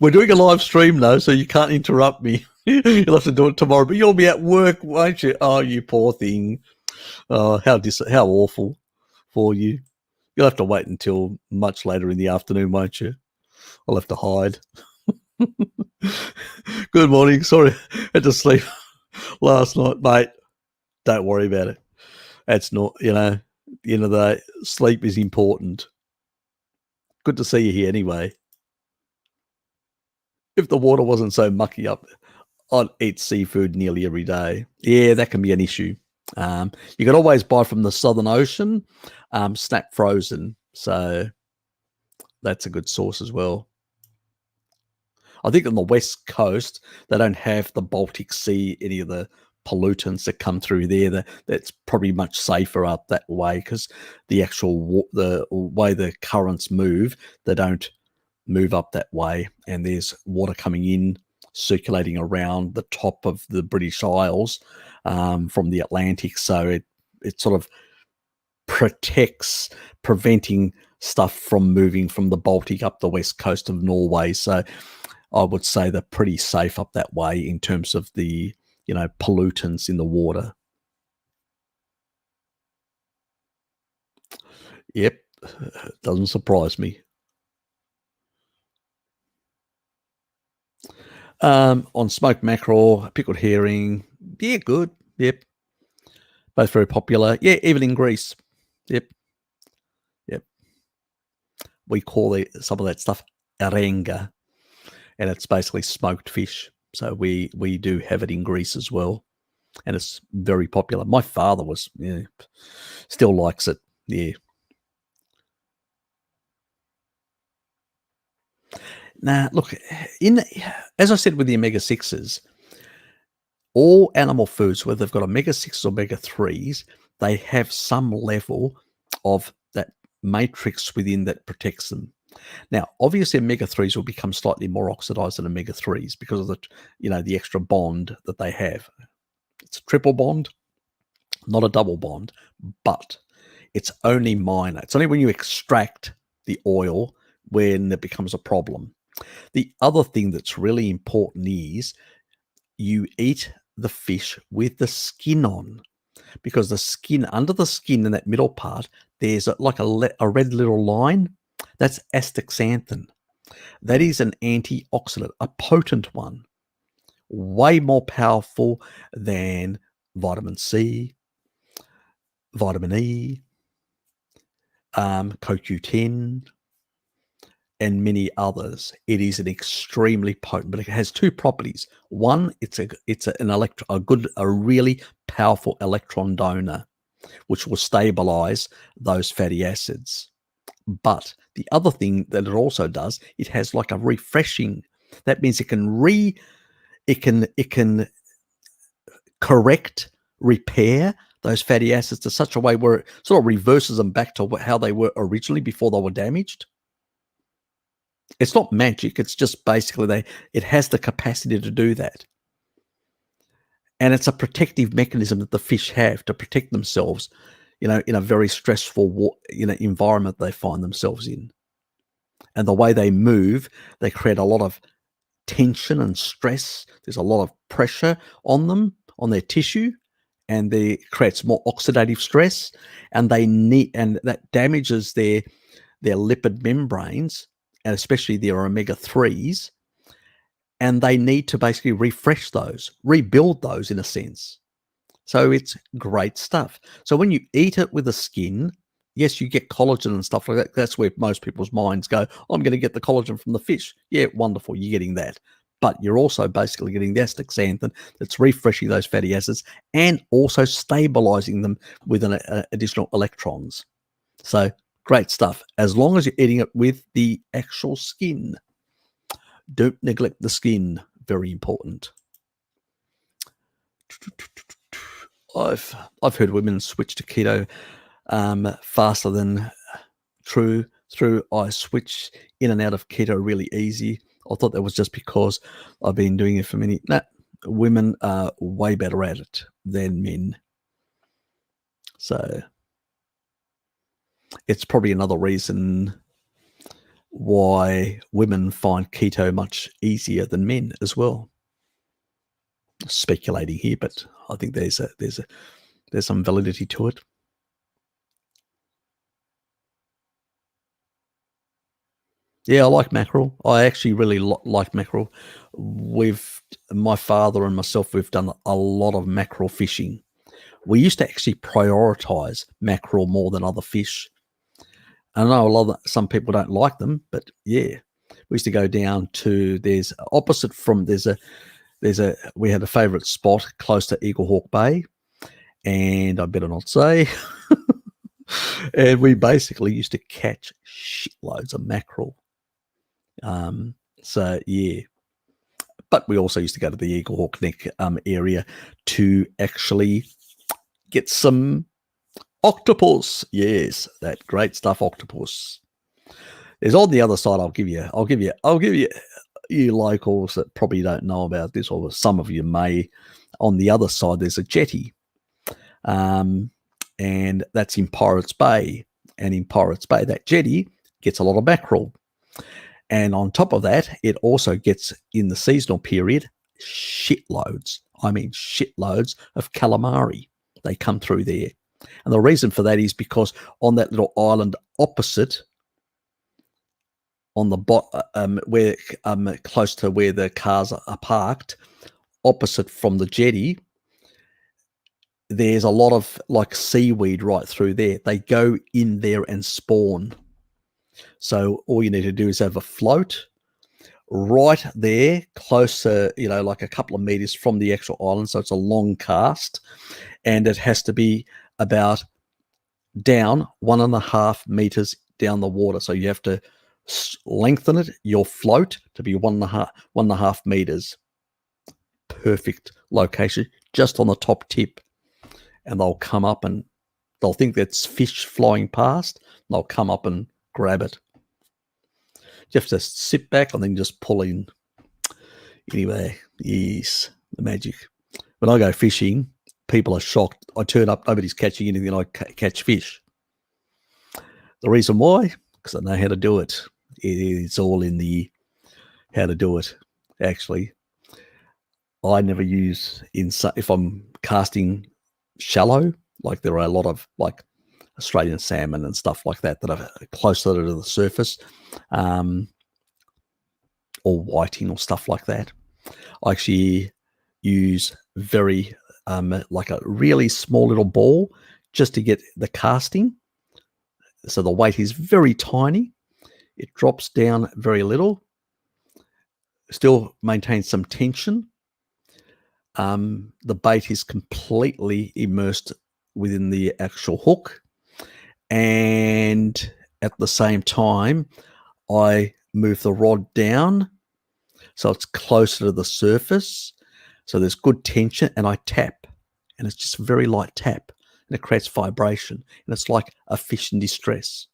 We're doing a live stream though, so you can't interrupt me. You'll have to do it tomorrow, but you'll be at work, won't you? Oh, you poor thing. Oh, how awful for you. You'll have to wait until much later in the afternoon, won't you? I'll have to hide. Good morning. Sorry, I had to sleep last night, mate. Don't worry about it. That's not, at the end of the day, sleep is important. Good to see you here anyway. If the water wasn't so mucky up, I'd eat seafood nearly every day. Yeah, that can be an issue. You can always buy from the Southern Ocean, snap frozen. So that's a good source as well. I think on the West Coast, they don't have the Baltic Sea, any of the pollutants that come through there. That's probably much safer up that way because the way the currents move, they don't move up that way. And there's water coming in, circulating around the top of the British Isles from the Atlantic. So it sort of preventing stuff from moving from the Baltic up the west coast of Norway. So I would say they're pretty safe up that way in terms of the, pollutants in the water. Yep, doesn't surprise me. On smoked mackerel, pickled herring, yeah, good. Yep, both very popular. Yeah, even in Greece. Yep. We call some of that stuff arenga, and it's basically smoked fish. So we do have it in Greece as well, and it's very popular. My father still likes it. Yeah. Now, look, as I said with the omega-6s, all animal foods, whether they've got omega-6s or omega-3s, they have some level of that matrix within that protects them. Now, obviously, omega-3s will become slightly more oxidized than omega-3s because of the extra bond that they have. It's a triple bond, not a double bond, but it's only minor. It's only when you extract the oil when it becomes a problem. The other thing that's really important is you eat the fish with the skin on, because the skin, under the skin in that middle part, there's a red little line. That's astaxanthin. That is an antioxidant, a potent one, way more powerful than vitamin C, vitamin E, CoQ10, and many others. It is an extremely potent, but it has two properties. One, it's a really powerful electron donor, which will stabilize those fatty acids. But the other thing that it also does, it has like a refreshing. That means it can correct, repair those fatty acids to such a way where it sort of reverses them back to how they were originally before they were damaged. It's not magic. It's just basically it has the capacity to do that. And it's a protective mechanism that the fish have to protect themselves, in a very stressful, environment they find themselves in. And the way they move, they create a lot of tension and stress. There's a lot of pressure on them, on their tissue, and they creates more oxidative stress, and that damages their lipid membranes, and especially their omega-3s, and they need to basically refresh those, rebuild those in a sense. So it's great stuff. So when you eat it with the skin, yes, you get collagen and stuff like that. That's where most people's minds go, I'm going to get the collagen from the fish. Yeah, wonderful, you're getting that. But you're also basically getting the astaxanthin that's refreshing those fatty acids and also stabilizing them with an additional electrons. So great stuff, as long as you're eating it with the actual skin. Don't neglect the skin, very important. I've heard women switch to keto faster than true. I switch in and out of keto really easy. I thought that was just because I've been doing it for many. Nah, women are way better at it than men. So it's probably another reason why women find keto much easier than men as well. Speculating here, but I think there's some validity to it. Yeah, I like mackerel. I actually really like mackerel. My father and myself, we've done a lot of mackerel fishing. We used to actually prioritize mackerel more than other fish. I know some people don't like them, but yeah, we used to go down to we had a favorite spot close to Eaglehawk Bay, and I better not say. And we basically used to catch shitloads of mackerel. So yeah, but we also used to go to the Eaglehawk Neck area to actually get some octopus. Yes, that great stuff, octopus. There's on the other side. I'll give you locals that probably don't know about this, or some of you may. On the other side, there's a jetty, and that's in Pirates Bay. And in Pirates Bay, that jetty gets a lot of mackerel. And on top of that, it also gets, in the seasonal period, shitloads. I mean, shitloads of calamari. They come through there. And the reason for that is because on that little island opposite, on the where close to where the cars are parked, opposite from the jetty, there's a lot of like seaweed right through there. They go in there and spawn. So all you need to do is have a float right there, closer, like a couple of meters from the actual island. So it's a long cast, and it has to be about down 1.5 meters down the water. So you have to lengthen your float to be 1.5 meters. Perfect location, just on the top tip. And they'll come up and they'll think that's fish flying past. They'll come up and grab it. You have to sit back and then just pull in. Anyway, yes, the magic. When I go fishing, people are shocked. I turn up, nobody's catching anything, I catch fish. The reason why? Because I know how to do it. It's all in the how to do it, actually. I never use, if I'm casting shallow, like there are a lot of like Australian salmon and stuff like that that are closer to the surface, or whiting or stuff like that. I actually use very like a really small little ball just to get the casting. So the weight is very tiny. It drops down very little. Still maintains some tension. The bait is completely immersed within the actual hook. And at the same time, I move the rod down so it's closer to the surface. So there's good tension, and I tap. And it's just a very light tap. And it creates vibration. And it's like a fish in distress.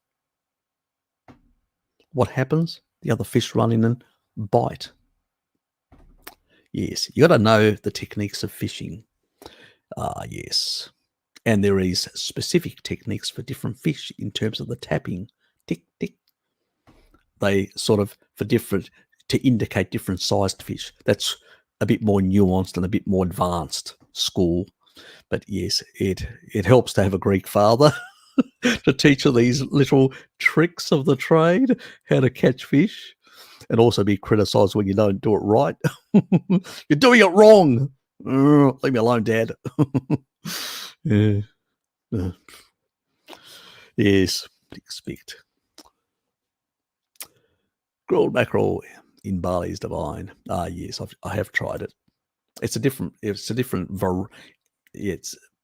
What happens? The other fish run in and bite. Yes, you got to know the techniques of fishing. Yes. And there is specific techniques for different fish in terms of the tapping. Tick, tick. They sort of, to indicate different sized fish. That's a bit more nuanced and a bit more advanced school. But yes, it helps to have a Greek father to teach you these little tricks of the trade, how to catch fish, and also be criticised when you don't do it right. You're doing it wrong. Leave me alone, Dad. Yeah. Yes, expect. Grilled mackerel in Bali is divine. Ah, yes, I have tried it. It's a different. It's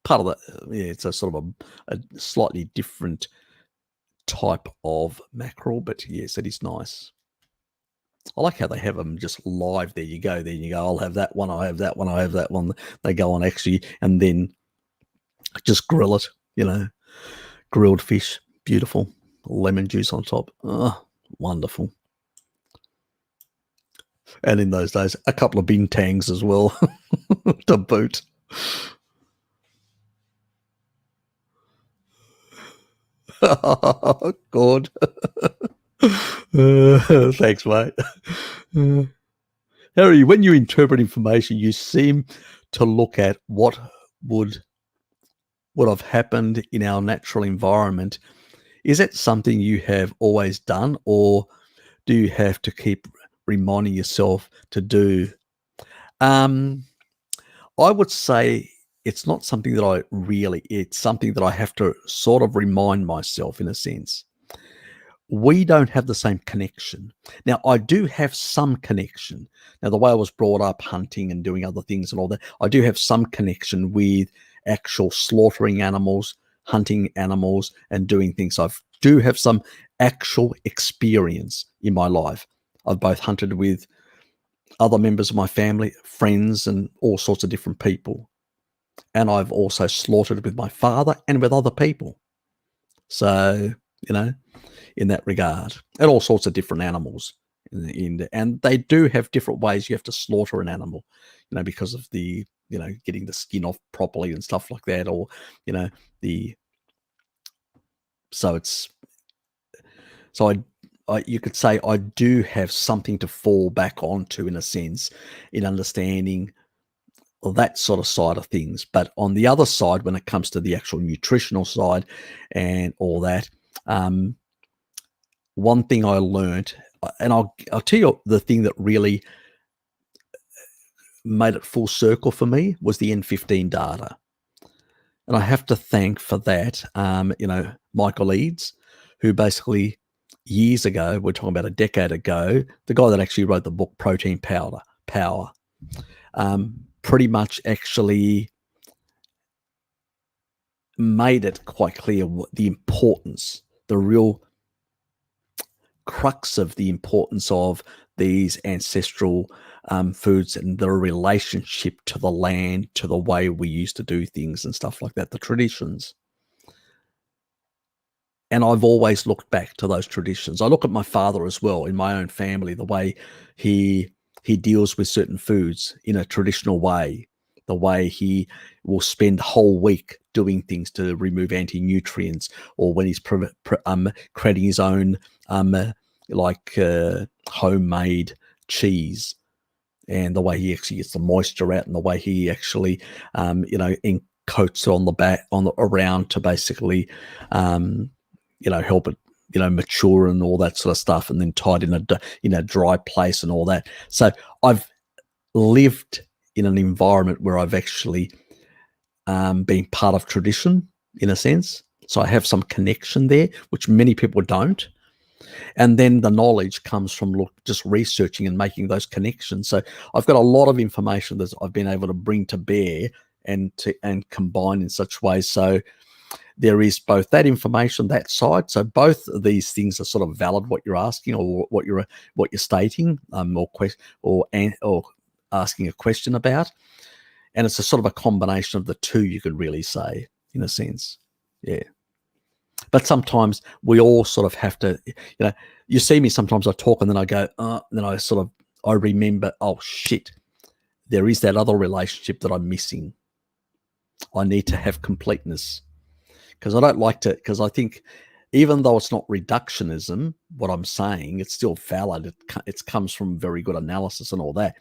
part of the. Yeah, it's a sort of a slightly different type of mackerel, but yes, it is nice. I like how they have them just live. There you go. There you go. I'll have that one. I have that one. I have that one. They go on actually, and then just grill it. Grilled fish, beautiful. Lemon juice on top. Oh, wonderful. And in those days, a couple of bintangs as well to boot. Oh, God. Thanks, mate. Harry, when you interpret information, you seem to look at what would have happened in our natural environment. Is that something you have always done, or do you have to keep reminding yourself to do? I would say it's not something that it's something that I have to sort of remind myself in a sense. We don't have the same connection. Now, I do have some connection. Now, the way I was brought up hunting and doing other things and all that, I do have some connection with actual slaughtering animals, hunting animals, and doing things. I do have some actual experience in my life. I've both hunted with other members of my family, friends, and all sorts of different people. And I've also slaughtered with my father and with other people. So, in that regard, and all sorts of different animals. And they do have different ways you have to slaughter an animal, because of the, getting the skin off properly and stuff like that, or, you could say I do have something to fall back onto in a sense in understanding that sort of side of things. But on the other side, when it comes to the actual nutritional side and all that, one thing I learned, and I'll tell you the thing that really made it full circle for me was the N15 data. And I have to thank for that, Michael Eads, who basically years ago, we're talking about a decade ago, the guy that actually wrote the book Protein Power, pretty much actually made it quite clear what the importance, the real crux of the importance of these ancestral foods and their relationship to the land, to the way we used to do things and stuff like that, the traditions. And I've always looked back to those traditions. I look at my father as well in my own family, the way he deals with certain foods in a traditional way, the way he will spend a whole week doing things to remove anti-nutrients, or when he's creating his own homemade cheese, and the way he actually gets the moisture out, and the way he actually coats it on the back, around to basically help it mature and all that sort of stuff, and then tied in a dry place and all that. So I've lived in an environment where I've actually been part of tradition in a sense. So I have some connection there, which many people don't. And then the knowledge comes from just researching and making those connections. So I've got a lot of information that I've been able to bring to bear and combine in such ways. So there is both that information, that side. So both of these things are sort of valid, what you're asking or what you're stating, or asking a question about. And it's a sort of a combination of the two, you could really say, in a sense. Yeah. But sometimes we all sort of have to, you see me sometimes I talk and then I go, then I remember, oh shit, there is that other relationship that I'm missing. I need to have completeness, because I don't like to, because I think even though it's not reductionism, what I'm saying, it's still valid. It comes from very good analysis and all that.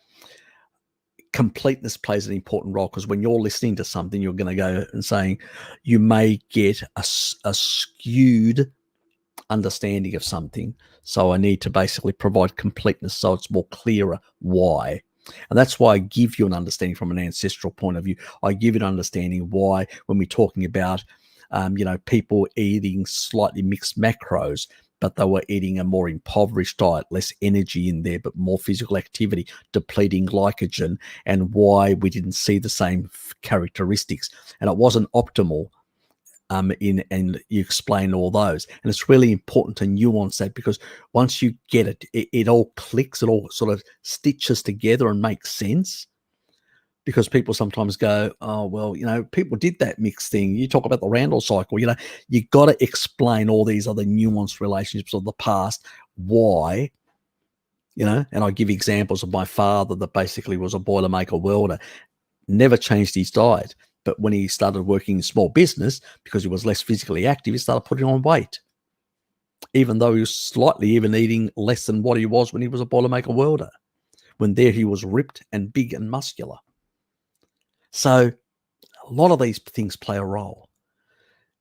completeness plays an important role, because when you're listening to something, you're going to go and saying, you may get a skewed understanding of something. So I need to basically provide completeness so it's more clearer why. And that's why I give you an understanding from an ancestral point of view. I give you an understanding why, when we're talking about, people eating slightly mixed macros, but they were eating a more impoverished diet, less energy in there, but more physical activity, depleting glycogen, and why we didn't see the same characteristics. And it wasn't optimal. And you explain all those, and it's really important to nuance that, because once you get it, it all clicks, it all sort of stitches together and makes sense. Because people sometimes go, oh, well, people did that mixed thing. You talk about the Randall cycle, you got to explain all these other nuanced relationships of the past, why, and I give examples of my father that basically was a Boilermaker welder, never changed his diet. But when he started working in small business, because he was less physically active, he started putting on weight, even though he was slightly even eating less than what he was when he was a Boilermaker welder. When there he was ripped and big and muscular. So a lot of these things play a role.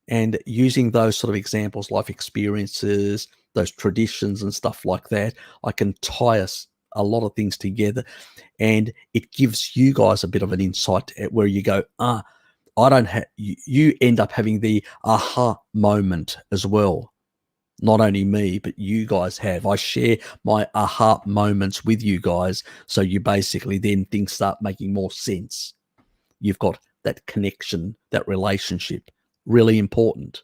And using those sort of examples, life experiences, those traditions and stuff like that, I can tie us a lot of things together, and it gives you guys a bit of an insight where you go, I don't have, you end up having the aha moment as well. Not only me, but you guys have. I share my aha moments with you guys. So you basically then things start making more sense. You've got that connection, that relationship, really important.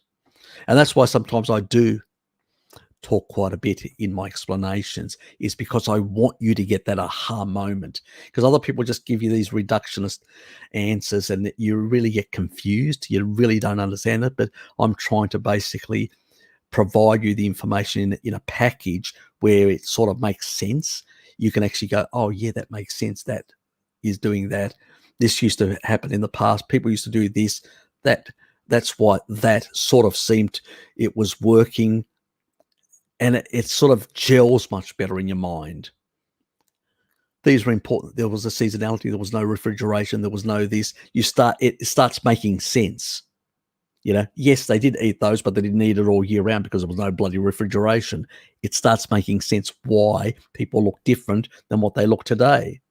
And that's why sometimes I do talk quite a bit in my explanations, is because I want you to get that aha moment, because other people just give you these reductionist answers and you really get confused. You really don't understand it. But I'm trying to basically provide you the information in a package where it sort of makes sense. You can actually go, oh yeah, that makes sense. That is doing that. This used to happen in the past. People used to do this, that. That's why that sort of seemed it was working. And it sort of gels much better in your mind. These are important. There was a seasonality. There was no refrigeration. There was no this. It starts making sense. Yes, they did eat those, but they didn't eat it all year round because there was no bloody refrigeration. It starts making sense why people look different than what they look today,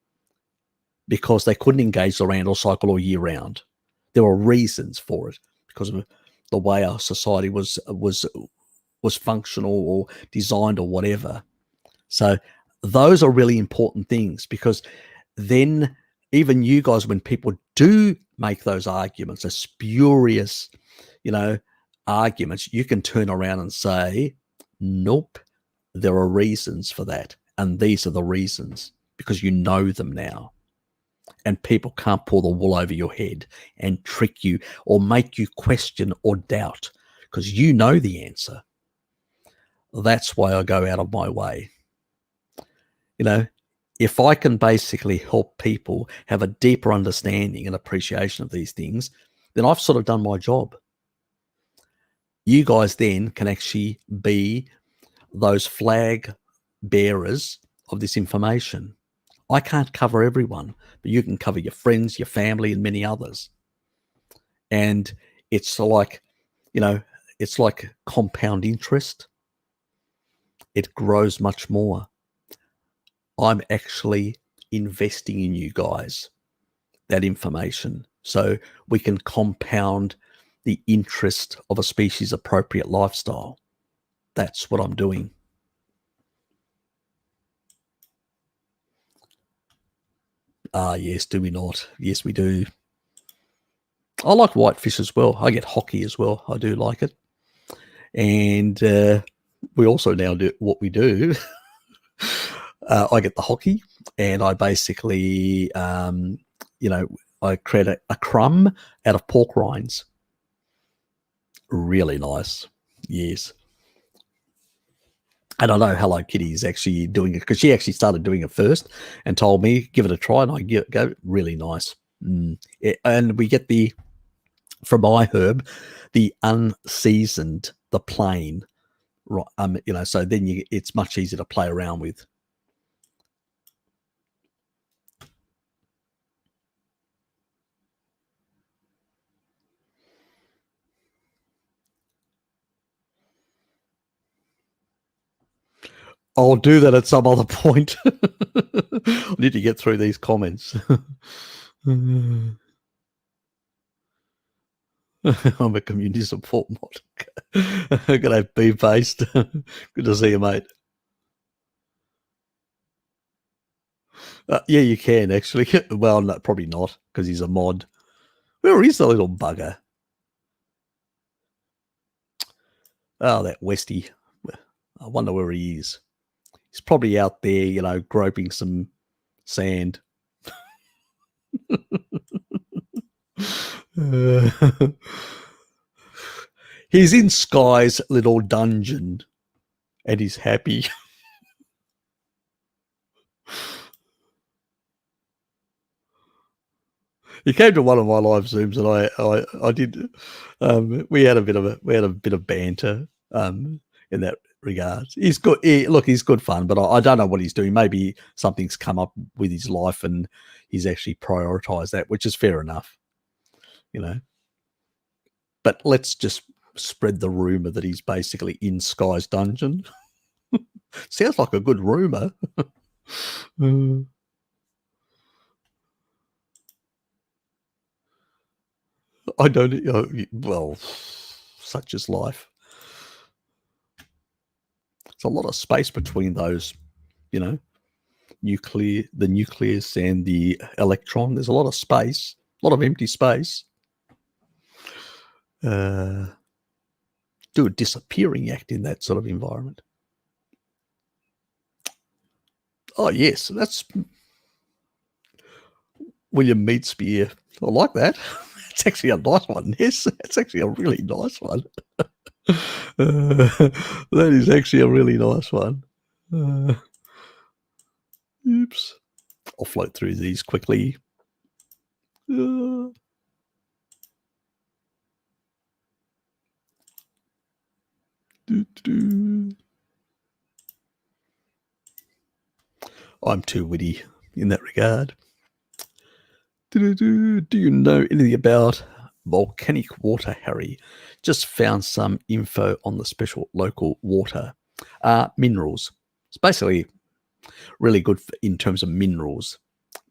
because they couldn't engage the Randall cycle all year round. There were reasons for it because of the way our society was functional or designed or whatever. So those are really important things, because then even you guys, when people do make those arguments, those spurious, arguments, you can turn around and say, nope, there are reasons for that. And these are the reasons, because you know them now. And people can't pull the wool over your head and trick you or make you question or doubt, because you know the answer. That's why I go out of my way. If I can basically help people have a deeper understanding and appreciation of these things, then I've sort of done my job. You guys then can actually be those flag bearers of this information. I can't cover everyone, but you can cover your friends, your family, and many others. And it's like, it's like compound interest. It grows much more. I'm actually investing in you guys, that information, so we can compound the interest of a species appropriate lifestyle. That's what I'm doing. Yes, do we not? Yes, we do. I like whitefish as well. I get hockey as well. I do like it. And we also now do what we do. I get the hockey, and I basically, I create a crumb out of pork rinds. Really nice. Yes. And I know Hello Kitty is actually doing it, because she actually started doing it first and told me, give it a try, and I go, really nice. And we get from iHerb, the unseasoned, the plain, right? So then it's much easier to play around with. I'll do that at some other point. I need to get through these comments. I'm a community support mod. Gonna have beef based. Good to see you, mate. Yeah, you can actually. Well, no, probably not because he's a mod. Where is the little bugger? Oh, that Westie. I wonder where he is. He's probably out there, you know, groping some sand. He's in Sky's little dungeon and he's happy. He came to one of my live Zooms and I did. We had a bit of banter in that regard. He's good. He's good fun, but I don't know what he's doing. Maybe something's come up with his life and he's actually prioritized that, which is fair enough, you know. But let's just spread the rumor that he's basically in Sky's dungeon. Sounds like a good rumor. I don't, you know, well, such is life. It's a lot of space between those, you know, the nucleus and the electron. There's a lot of space, a lot of empty space. Do a disappearing act in that sort of environment. Oh, yes, that's William Meatspear. I like that. It's actually a nice one. Yes, it's actually a really nice one. That is actually a really nice one. Oops. I'll float through these quickly. I'm too witty in that regard. Do you know anything about volcanic water, Harry? Just found some info on the special local water. Minerals. It's basically really good in terms of minerals.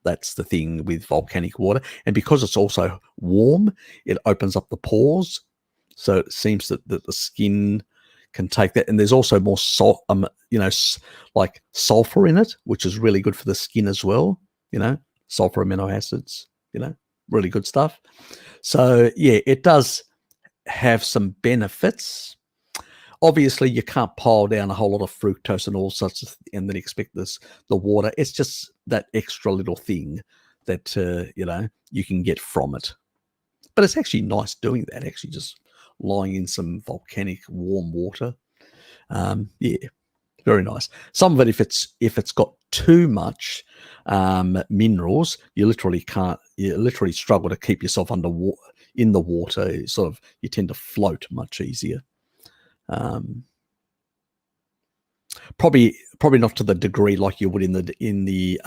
That's the thing with volcanic water. And because it's also warm, it opens up the pores. So it seems that the skin can take that. And there's also more salt, like sulfur in it, which is really good for the skin as well. You know, sulfur amino acids, you know, really good stuff. So yeah, it does have some benefits. Obviously, you can't pile down a whole lot of fructose and all such, and then expect the water. It's just that extra little thing that you know, you can get from it. But it's actually nice doing that. Actually, just lying in some volcanic warm water. Yeah, very nice. Some of it, if it's got too much minerals, you literally struggle to keep yourself in the water. You tend to float much easier. Probably not to the degree like you would in the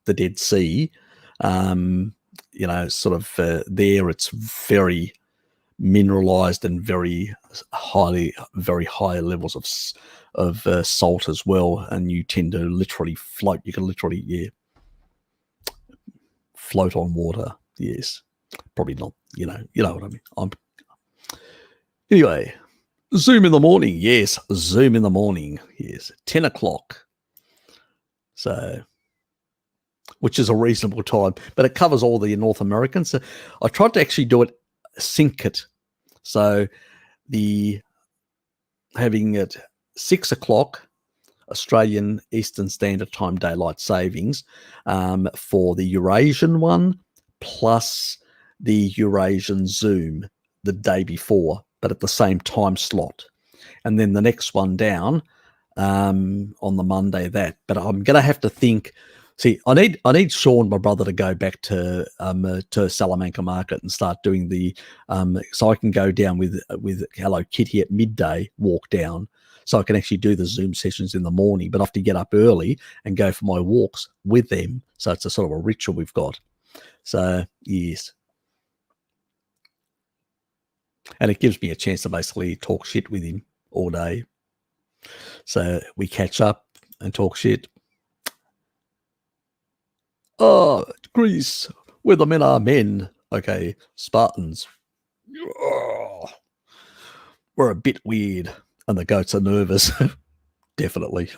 Dead Sea. You know, sort of there it's very mineralized and very high levels of salt as well, and you tend to literally float. You can literally float on water. Yes, probably not. You know what I mean. Anyway. Zoom in the morning. Yes, Zoom in the morning. Yes, 10 o'clock. So, which is a reasonable time, but it covers all the North Americans. So I tried to actually sync it. So having it 6 o'clock Australian Eastern Standard Time daylight savings for the Eurasian one, plus the Eurasian Zoom the day before, but at the same time slot. And then the next one down on the Monday but I'm going to have to think. See, I need Sean, my brother, to go back to Salamanca Market and start doing so I can go down with Hello Kitty at midday, walk down, so I can actually do the Zoom sessions in the morning. But I have to get up early and go for my walks with them. So it's a sort of a ritual we've got. So yes. And it gives me a chance to basically talk shit with him all day. So we catch up, and talk shit. Oh, Greece, where the men are men. Okay, Spartans. Oh, we're a bit weird. And the goats are nervous. Definitely.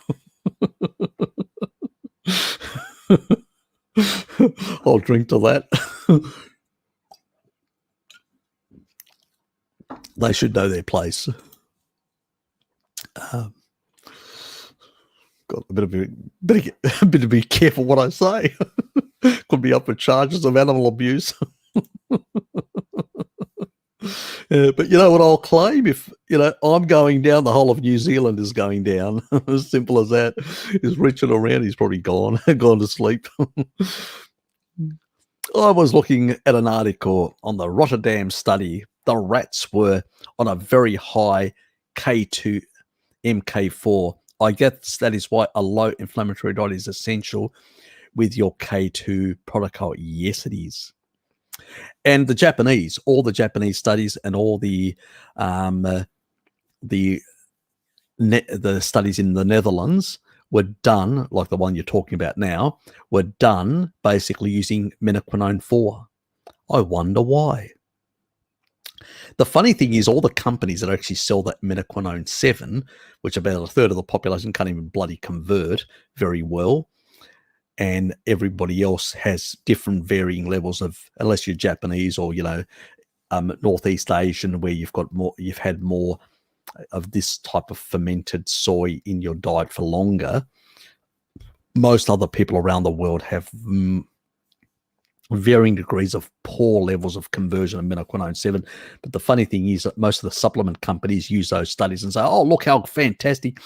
I'll drink to that. They should know their place. Got a bit of be careful what I say. Could be up for charges of animal abuse. But you know what I'll claim? If I'm going down, the whole of New Zealand is going down. As simple as that. Is Richard around? He's probably gone to sleep. I was looking at an article on the Rotterdam study. The rats were on a very high K2 MK4. I guess that is why a low inflammatory diet is essential with your K2 protocol. Yes, it is. And the Japanese, all the Japanese studies and all the studies in the Netherlands were done, like the one you're talking about now, were done basically using minoquinone 4. I wonder why. The funny thing is, all the companies that actually sell that minoquinone 7, which about a third of the population can't even bloody convert very well, and everybody else has different varying levels of, unless you're Japanese or Northeast Asian, where you've had more of this type of fermented soy in your diet for longer. Most other people around the world have varying degrees of poor levels of conversion of minoquinone 7. But the funny thing is that most of the supplement companies use those studies and say, oh, look how fantastic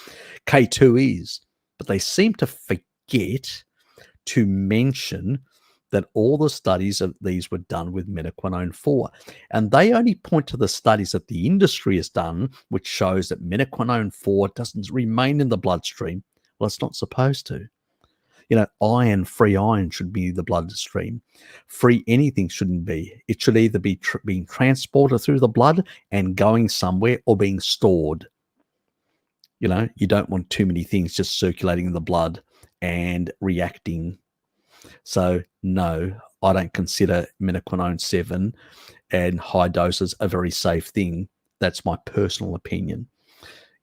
K2 is. But they seem to forget to mention that all the studies of these were done with minoquinone 4. And they only point to the studies that the industry has done, which shows that minoquinone 4 doesn't remain in the bloodstream. Well, it's not supposed to. Free iron should be the bloodstream. Free anything shouldn't be. It should either be being transported through the blood and going somewhere, or being stored. You don't want too many things just circulating in the blood and reacting. So no, I don't consider minoquinone 7 and high doses a very safe thing. That's my personal opinion.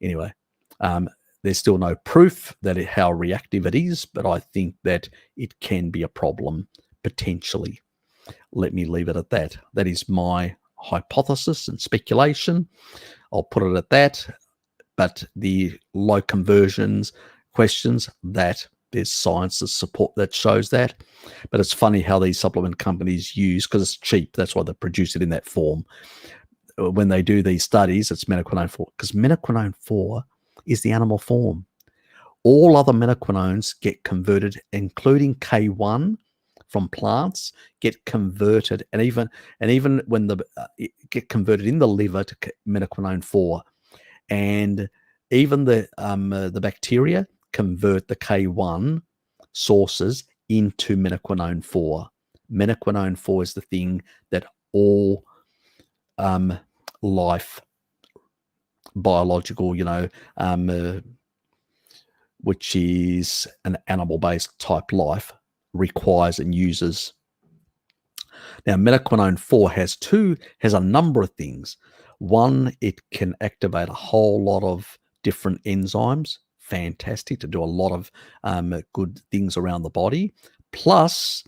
Anyway, there's still no proof that how reactive it is, but I think that it can be a problem, potentially. Let me leave it at that. That is my hypothesis and speculation. I'll put it at that. But the low conversions questions, that there's science to support that shows that. But it's funny how these supplement companies use, because it's cheap, that's why they produce it in that form. When they do these studies, it's minoquinone 4, because minoquinone 4 is the animal form. All other minoquinones get converted, including K1 from plants, get converted, and even when get converted in the liver to minoquinone 4, and even the bacteria convert the K1 sources into minoquinone 4. Minoquinone 4 is the thing that all life, biological, which is an animal-based type life, requires and uses. Now, minoquinone 4 has a number of things. One, it can activate a whole lot of different enzymes. Fantastic, to do a lot of good things around the body. Plus,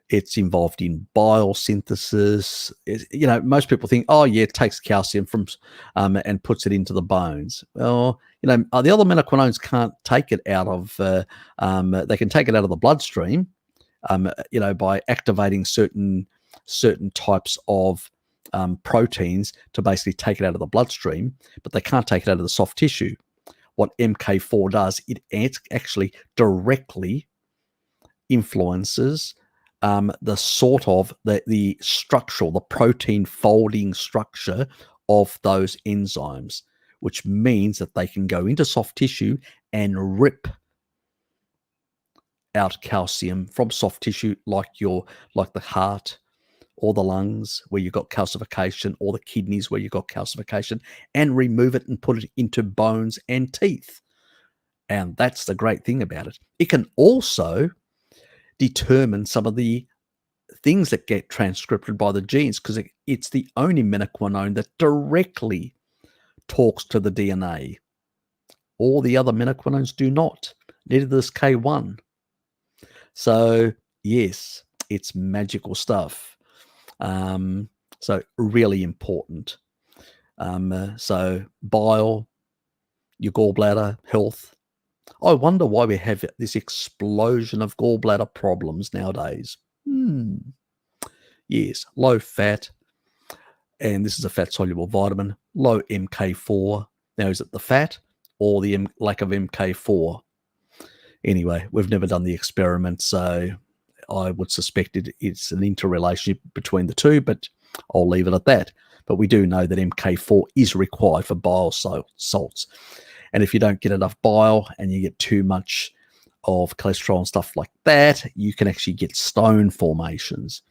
it's involved in bile synthesis. Most people think, oh yeah, it takes calcium from and puts it into the bones. Well, the other minoquinones can't take it out of. They can take it out of the bloodstream, by activating certain types of proteins to basically take it out of the bloodstream, but they can't take it out of the soft tissue. What MK4 does, it actually directly influences the sort of the structural, the protein folding structure of those enzymes, which means that they can go into soft tissue and rip out calcium from soft tissue, like the heart or the lungs where you've got calcification, or the kidneys where you've got calcification, and remove it and put it into bones and teeth. And that's the great thing about it. It can also determine some of the things that get transcribed by the genes, because it's the only menaquinone that directly talks to the DNA. All the other menaquinones do not. Neither does K1. So, yes, it's magical stuff. So, really important. So, bile, your gallbladder, health. I wonder why we have this explosion of gallbladder problems nowadays. Yes, low fat, and this is a fat-soluble vitamin, low MK4. Now, is it the fat or the lack of MK4? Anyway, we've never done the experiment, so I would suspect it's an interrelationship between the two, but I'll leave it at that. But we do know that MK4 is required for bile salts. And if you don't get enough bile and you get too much of cholesterol and stuff like that, you can actually get stone formations.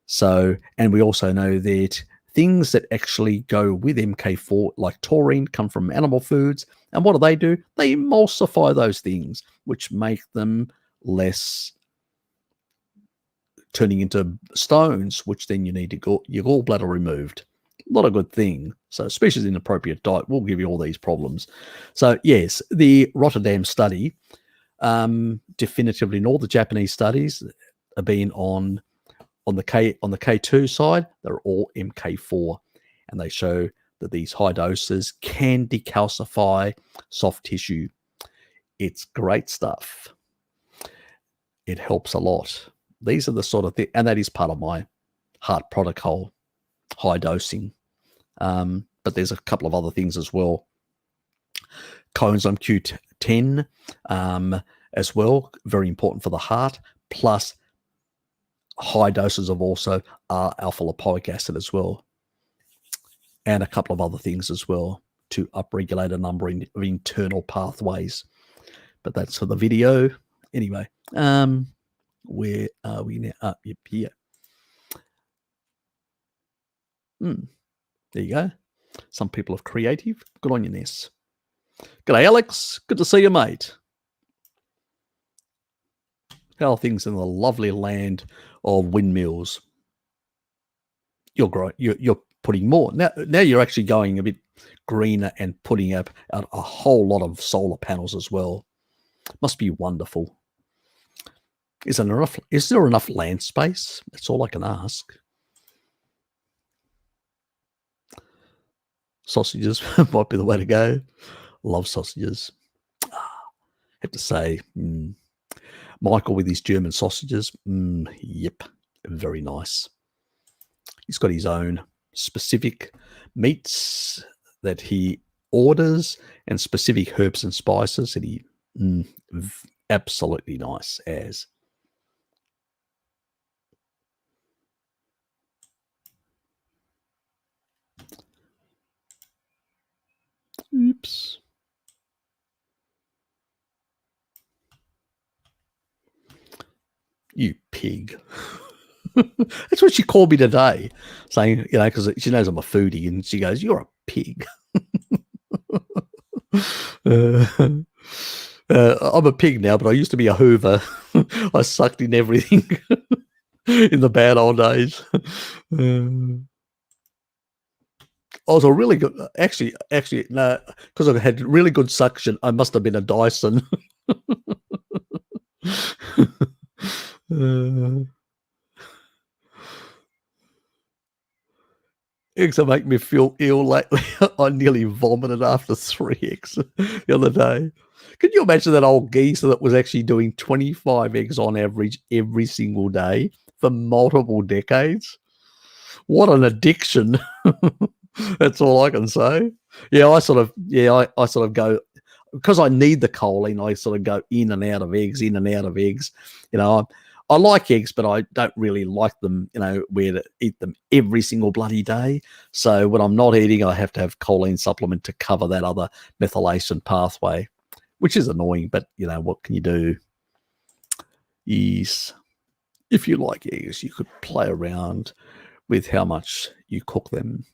So, and we also know that things that actually go with MK4, like taurine, come from animal foods. And what do? They emulsify those things, which make them less turning into stones, which then you need to get your gallbladder removed. Not a good thing. So, especially in appropriate diet, will give you all these problems. So, yes, the Rotterdam study, definitively, in all the Japanese studies have been on the K2 side, they're all MK4, and they show that these high doses can decalcify soft tissue. It's great stuff. It helps a lot. These are the sort of things, and that is part of my heart protocol, high dosing. But there's a couple of other things as well. Coenzyme Q10 as well, very important for the heart, plus high doses of also alpha lipoic acid as well, and a couple of other things as well to upregulate a number of internal pathways. But that's for the video. Anyway, where are we now? Up here. There you go. Some people are creative. Good on you, Ness. G'day, Alex. Good to see you, mate. How are things in the lovely land of windmills? You're putting more. Now you're actually going a bit greener and putting up out a whole lot of solar panels as well. Must be wonderful. Is there enough land space? That's all I can ask. Sausages might be the way to go. Love sausages. Have to say, Michael with his German sausages, yep, very nice. He's got his own specific meats that he orders and specific herbs and spices that he absolutely nice as. Oops. You pig. That's what she called me today, saying, because she knows I'm a foodie, and she goes, "You're a pig." I'm a pig now, but I used to be a hoover. I sucked in everything in the bad old days. I was a really good, actually, no, because I had really good suction. I must have been a Dyson. Eggs that make me feel ill lately. I nearly vomited after 3 eggs the other day. Can you imagine that old geezer that was actually doing 25 eggs on average every single day for multiple decades? What an addiction. That's all I can say. Yeah, I sort of go, because I need the choline, I sort of go in and out of eggs. I like eggs, but I don't really like them, where to eat them every single bloody day. So when I'm not eating, I have to have choline supplement to cover that other methylation pathway, which is annoying, but what can you do? Yes, if you like eggs, you could play around with how much you cook them.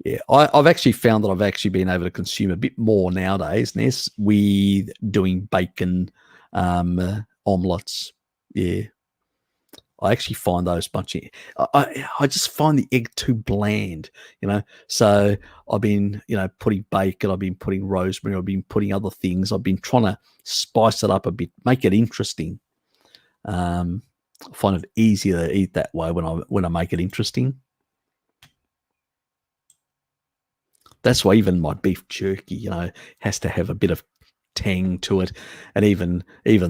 Yeah, I've actually found that I've actually been able to consume a bit more nowadays, Ness, with doing bacon omelets. Yeah, I actually find those much. I just find the egg too bland, you know. So I've been, putting bacon. I've been putting rosemary. I've been putting other things. I've been trying to spice it up a bit, make it interesting. I find it easier to eat that way when I make it interesting. That's why even my beef jerky, has to have a bit of tang to it, and even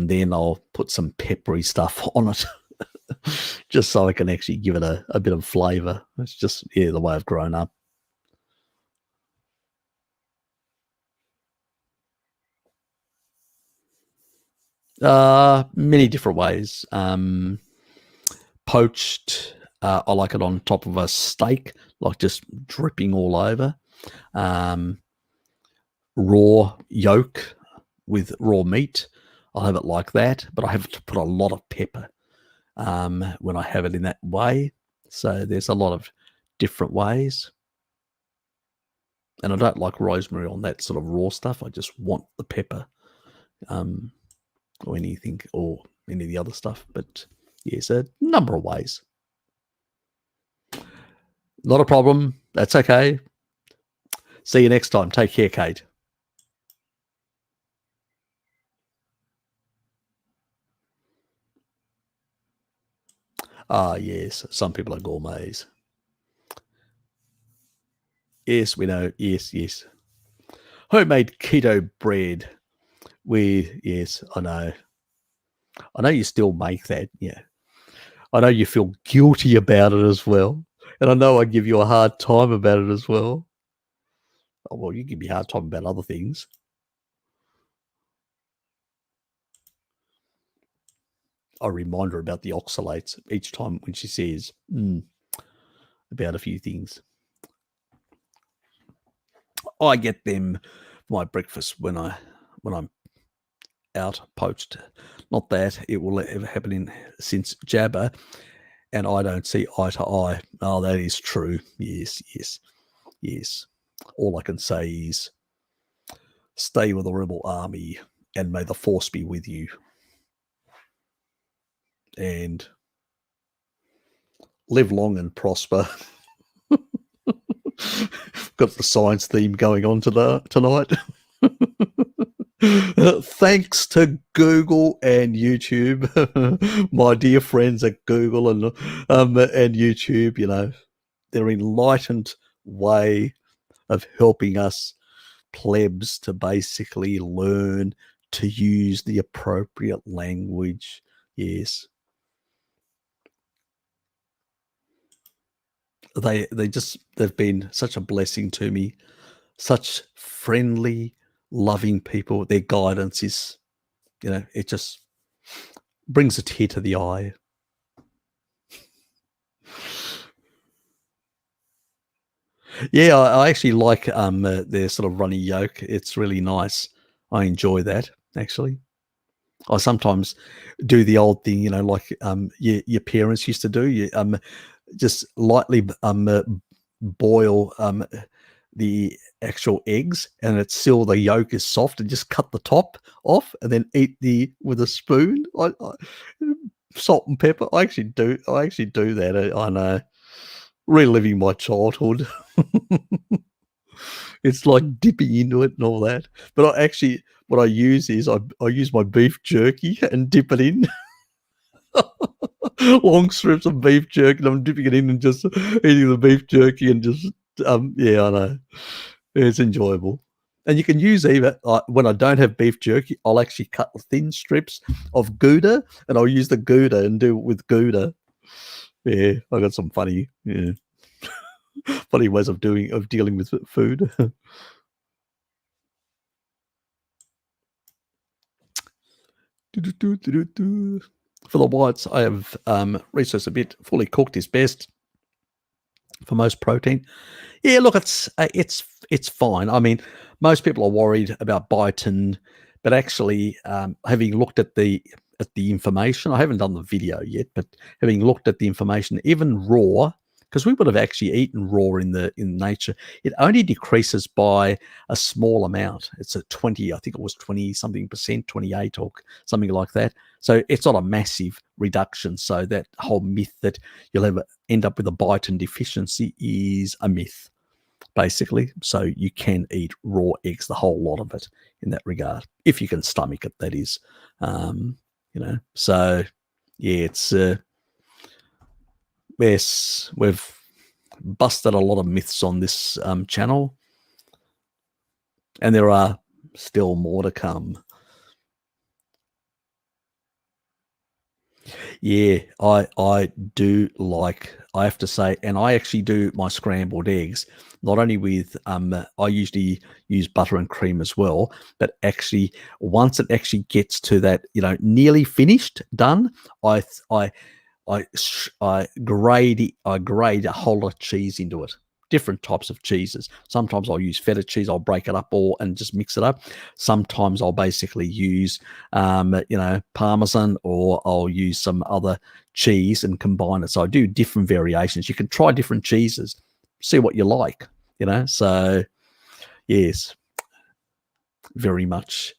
then I'll put some peppery stuff on it, just so I can actually give it a bit of flavour. It's just the way I've grown up. Many different ways. Poached, I like it on top of a steak, like just dripping all over. Raw yolk with raw meat, I'll have it like that, but I have to put a lot of pepper when I have it in that way. So there's a lot of different ways. And I don't like rosemary on that sort of raw stuff. I just want the pepper, or anything, or any of the other stuff. But yes, a number of ways. Not a problem. That's okay. See you next time. Take care, Kate. Ah, yes. Some people are gourmets. Yes, we know. Yes. Homemade keto bread with, yes, I know. I know you still make that, yeah. I know you feel guilty about it as well. And I know I give you a hard time about it as well. Oh, well, you give me a hard time about other things. I remind her about the oxalates each time when she says about a few things. I get them for my breakfast when I'm out poached. Not that it will ever happen since Jabba, and I don't see eye to eye. Oh, that is true. Yes. All I can say is stay with the rebel army, and may the force be with you. And live long and prosper. Got the science theme going on tonight. Thanks to Google and YouTube, my dear friends at Google and YouTube, their enlightened way of helping us plebs to basically learn to use the appropriate language. Yes. They've been such a blessing to me, such friendly, loving people. Their guidance is, it just brings a tear to the eye. Yeah, I actually like their sort of runny yolk. It's really nice. I enjoy that, actually. I sometimes do the old thing, like your parents used to do. You just lightly boil the actual eggs, and it's still the yolk is soft, and just cut the top off, and then eat with a spoon. Salt and pepper. I actually do that. I know, reliving my childhood. It's like dipping into it and all that. But what I use is I use my beef jerky and dip it in. Long strips of beef jerky, and I'm dipping it in and just eating the beef jerky and just, yeah, I know. It's enjoyable. And you can use even, when I don't have beef jerky, I'll actually cut thin strips of Gouda, and I'll use the Gouda and do it with Gouda. Yeah, I got some funny ways of dealing with food. For the whites, I have researched a bit. Fully cooked is best for most protein. Yeah, look, it's fine. I mean, most people are worried about biotin, but actually, having looked at the information, I haven't done the video yet, but having looked at the information, even raw because we would have actually eaten raw in nature. It only decreases by a small amount. It's a 20, I think it was 20 something percent, 28 or something like that. So it's not a massive reduction. So that whole myth that you'll ever end up with a biotin deficiency is a myth, basically. So you can eat raw eggs, the whole lot of it, in that regard, if you can stomach it, that is. So yeah, it's yes, we've busted a lot of myths on this channel, and there are still more to come. Yeah, I do like, I have to say, and I actually do my scrambled eggs, not only with, I usually use butter and cream as well, but actually once it actually gets to that, nearly finished, done, I grade a whole lot of cheese into it. Different types of cheeses. Sometimes I'll use feta cheese. I'll break it up and just mix it up. Sometimes I'll basically use, Parmesan, or I'll use some other cheese and combine it. So I do different variations. You can try different cheeses, see what you like, So yes, very much.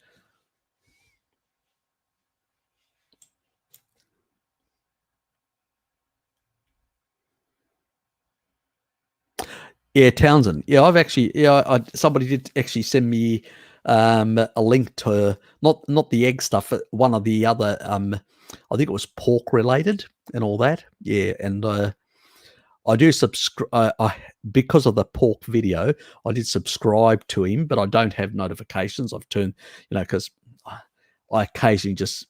Yeah, Townsend. Yeah, I've actually, somebody did actually send me a link to not the egg stuff, but one of the other, I think it was pork related and all that. Yeah, and I do subscribe. Because of the pork video, I did subscribe to him, but I don't have notifications. I've turned, because I occasionally just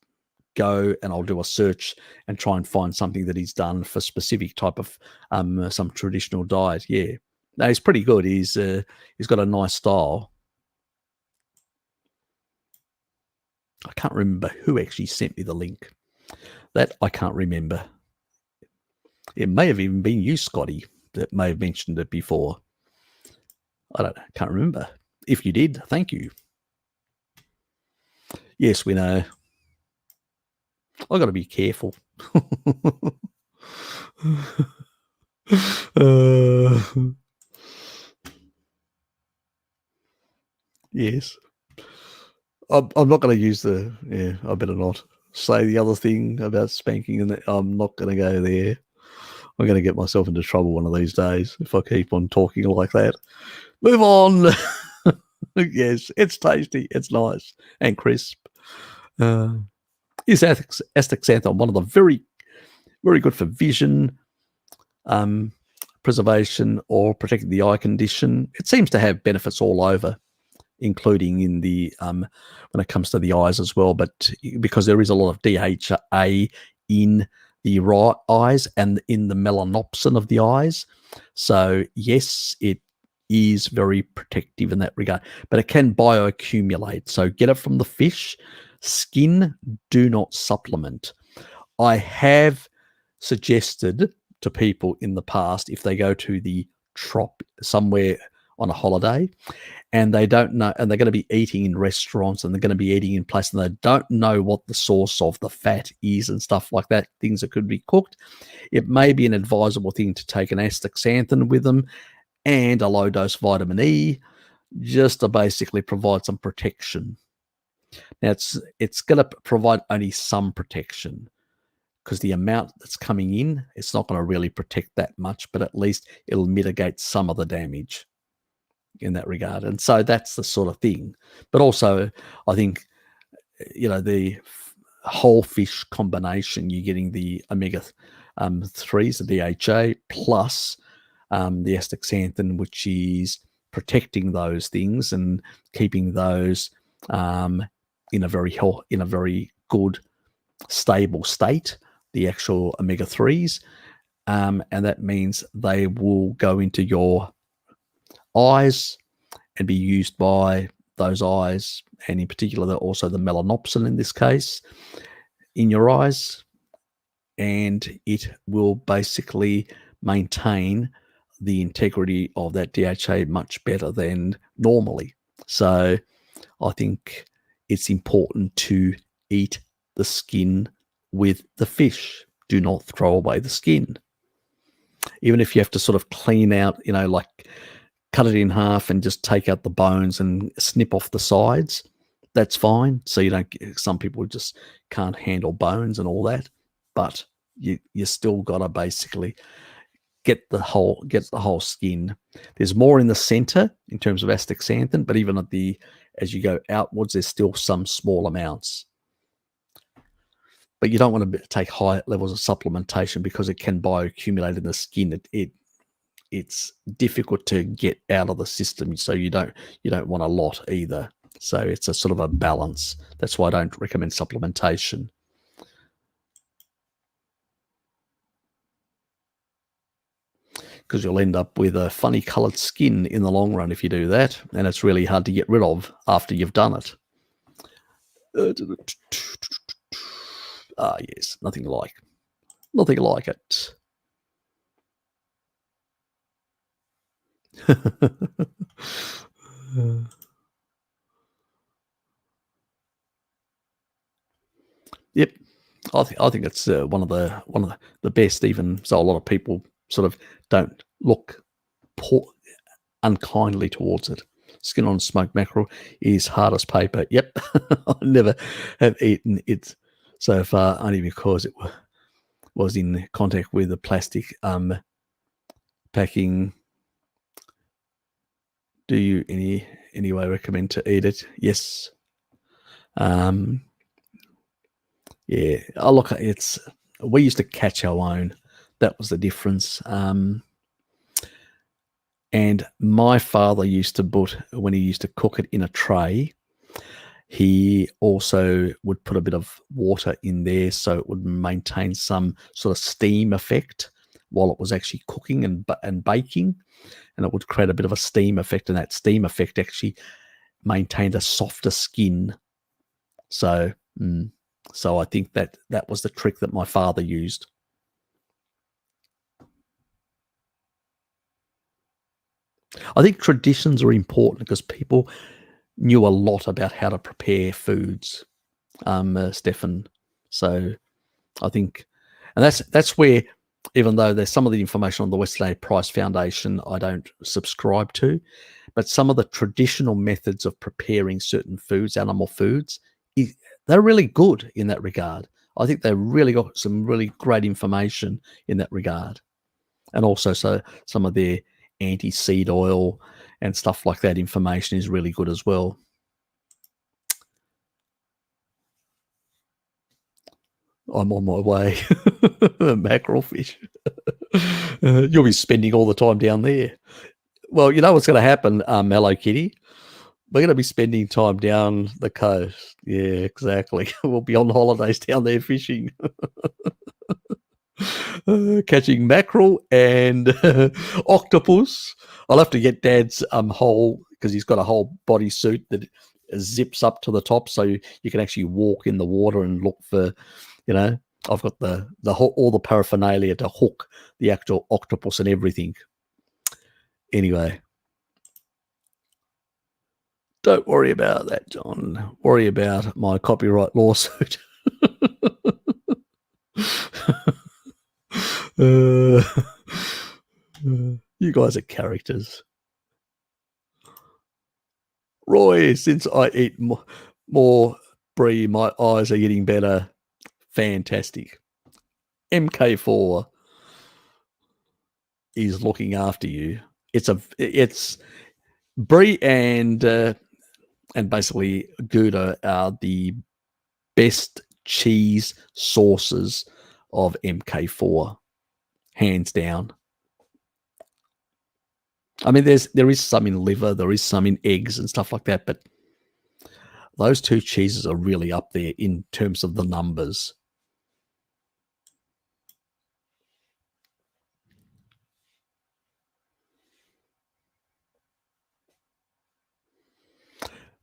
go and I'll do a search and try and find something that he's done for specific type of some traditional diet. Yeah. No, he's pretty good. He's got a nice style. I can't remember who actually sent me the link. That I can't remember. It may have even been you, Scotty, that may have mentioned it before. I don't know. Can't remember. If you did, thank you. Yes, we know. I've got to be careful. Yes. I'm not going to use I better not say the other thing about spanking, and I'm not going to go there. I'm going to get myself into trouble one of these days if I keep on talking like that. Move on. Yes, it's tasty. It's nice and crisp. Is astaxanthin one of the very, very good for vision, preservation, or protecting the eye condition? It seems to have benefits all over, including in the when it comes to the eyes as well, but because there is a lot of DHA in the eyes and in the melanopsin of the eyes, so yes, it is very protective in that regard, but it can bioaccumulate. So get it from the fish. Skin, do not supplement. I have suggested to people in the past, if they go to the trop somewhere on a holiday and they don't know, and they're going to be eating in restaurants and they're going to be eating in places and they don't know what the source of the fat is and stuff like that, things that could be cooked, it may be an advisable thing to take an astaxanthin with them and a low dose vitamin E, just to basically provide some protection. Now it's going to provide only some protection, because the amount that's coming in, it's not going to really protect that much, but at least it'll mitigate some of the damage in that regard. And so that's the sort of thing. But also, I think, the whole fish combination, you're getting the omega 3s, the DHA, plus the astaxanthin, which is protecting those things and keeping those in a very good, stable state, the actual omega 3s, and that means they will go into your eyes and be used by those eyes, and in particular also the melanopsin in this case, in your eyes, and it will basically maintain the integrity of that DHA much better than normally. So I think it's important to eat the skin with the fish. Do not throw away the skin. even if you have to sort of clean out, like cut it in half and just take out the bones and snip off the sides, that's fine. So you don't get, some people just can't handle bones and all that, but you still got to basically get the whole skin. There's more in the center in terms of astaxanthin, but even as you go outwards, there's still some small amounts. But you don't want to take high levels of supplementation because it can bioaccumulate in the skin. It's difficult to get out of the system, so you don't want a lot either. So it's a sort of a balance. That's why I don't recommend supplementation. Because you'll end up with a funny coloured skin in the long run if you do that, and it's really hard to get rid of after you've done it. Yes, nothing like it. Yep, I think it's one of the best. Even so, a lot of people sort of don't look unkindly towards it. Skin on smoked mackerel is hard as paper. Yep, I never have eaten it so far, only because it was in contact with the plastic packing. Do you anyway recommend to eat it? Yes. Yeah. Oh, look, we used to catch our own. That was the difference. And my father used to when he used to cook it in a tray, he also would put a bit of water in there so it would maintain some sort of steam effect while it was actually cooking and baking, and it would create a bit of a steam effect, and that steam effect actually maintained a softer skin. So I think that was the trick that my father used. I think traditions are important because people knew a lot about how to prepare foods, Stefan. So I think, and that's where, even though there's some of the information on the Western Aid Price Foundation I don't subscribe to, but some of the traditional methods of preparing certain foods, animal foods, they're really good in that regard. I think they've really got some really great information in that regard. And also, so some of their anti-seed oil and stuff like that information is really good as well. I'm on my way. Mackerel fish. You'll be spending all the time down there. Well, you know what's going to happen, Hello Kitty? We're going to be spending time down the coast. Yeah, exactly. We'll be on holidays down there fishing. Catching mackerel and octopus. I'll have to get Dad's whole, because he's got a whole bodysuit that zips up to the top, so you can actually walk in the water and look for, I've got all the paraphernalia to hook the actual octopus and everything. Anyway, don't worry about that, John. Worry about my copyright lawsuit. You guys are characters. Roy, since I eat more brie, my eyes are getting better. Fantastic. MK4 is looking after you. It's brie and basically Gouda are the best cheese sources of MK4, hands down. I mean, there is some in liver, there is some in eggs and stuff like that, but those two cheeses are really up there in terms of the numbers.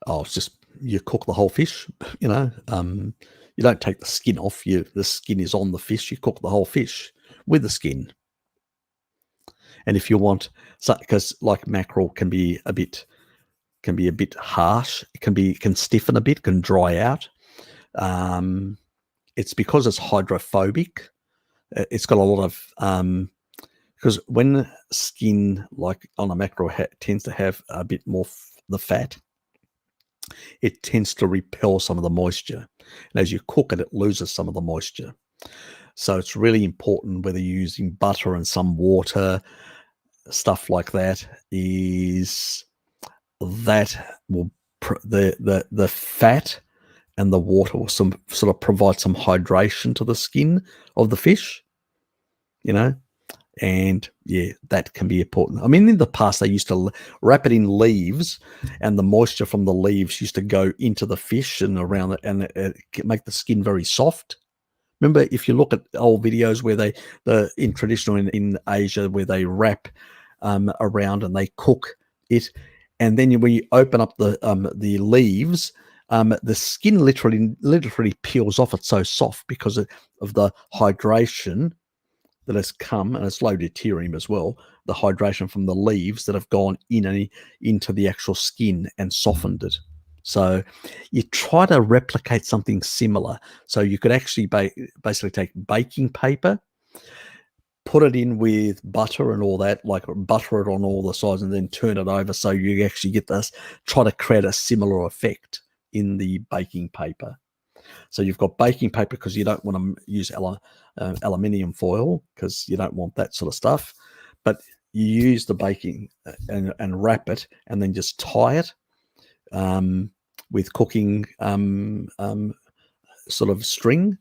Oh, it's just you cook the whole fish, you don't take the skin off. The skin is on the fish. You cook the whole fish with the skin. And if you want, because like mackerel can be a bit harsh. It can stiffen a bit, can dry out. It's because it's hydrophobic. It's got a lot of because when skin, like on a mackerel, tends to have a bit more the fat, it tends to repel some of the moisture. And as you cook it, it loses some of the moisture. So it's really important, whether you're using butter and some water, stuff like that, is that will the fat and the water will sort of provide some hydration to the skin of the fish, you know. And yeah, that can be important. I mean, in the past, they used to wrap it in leaves, and the moisture from the leaves used to go into the fish and around it, and make the skin very soft. Remember, if you look at old videos where in traditional in Asia, where they wrap around and they cook it, and then when you open up the leaves, the skin literally peels off. It's so soft because of the hydration that has come, and it's low deuterium as well, the hydration from the leaves that have gone into the actual skin and softened it. So you try to replicate something similar. So you could actually basically take baking paper, put it in with butter and all that, like butter it on all the sides, and then turn it over, so you actually get this, try to create a similar effect in the baking paper. So you've got baking paper because you don't want to use aluminium foil, because you don't want that sort of stuff. But you use the baking and wrap it, and then just tie it with cooking sort of string,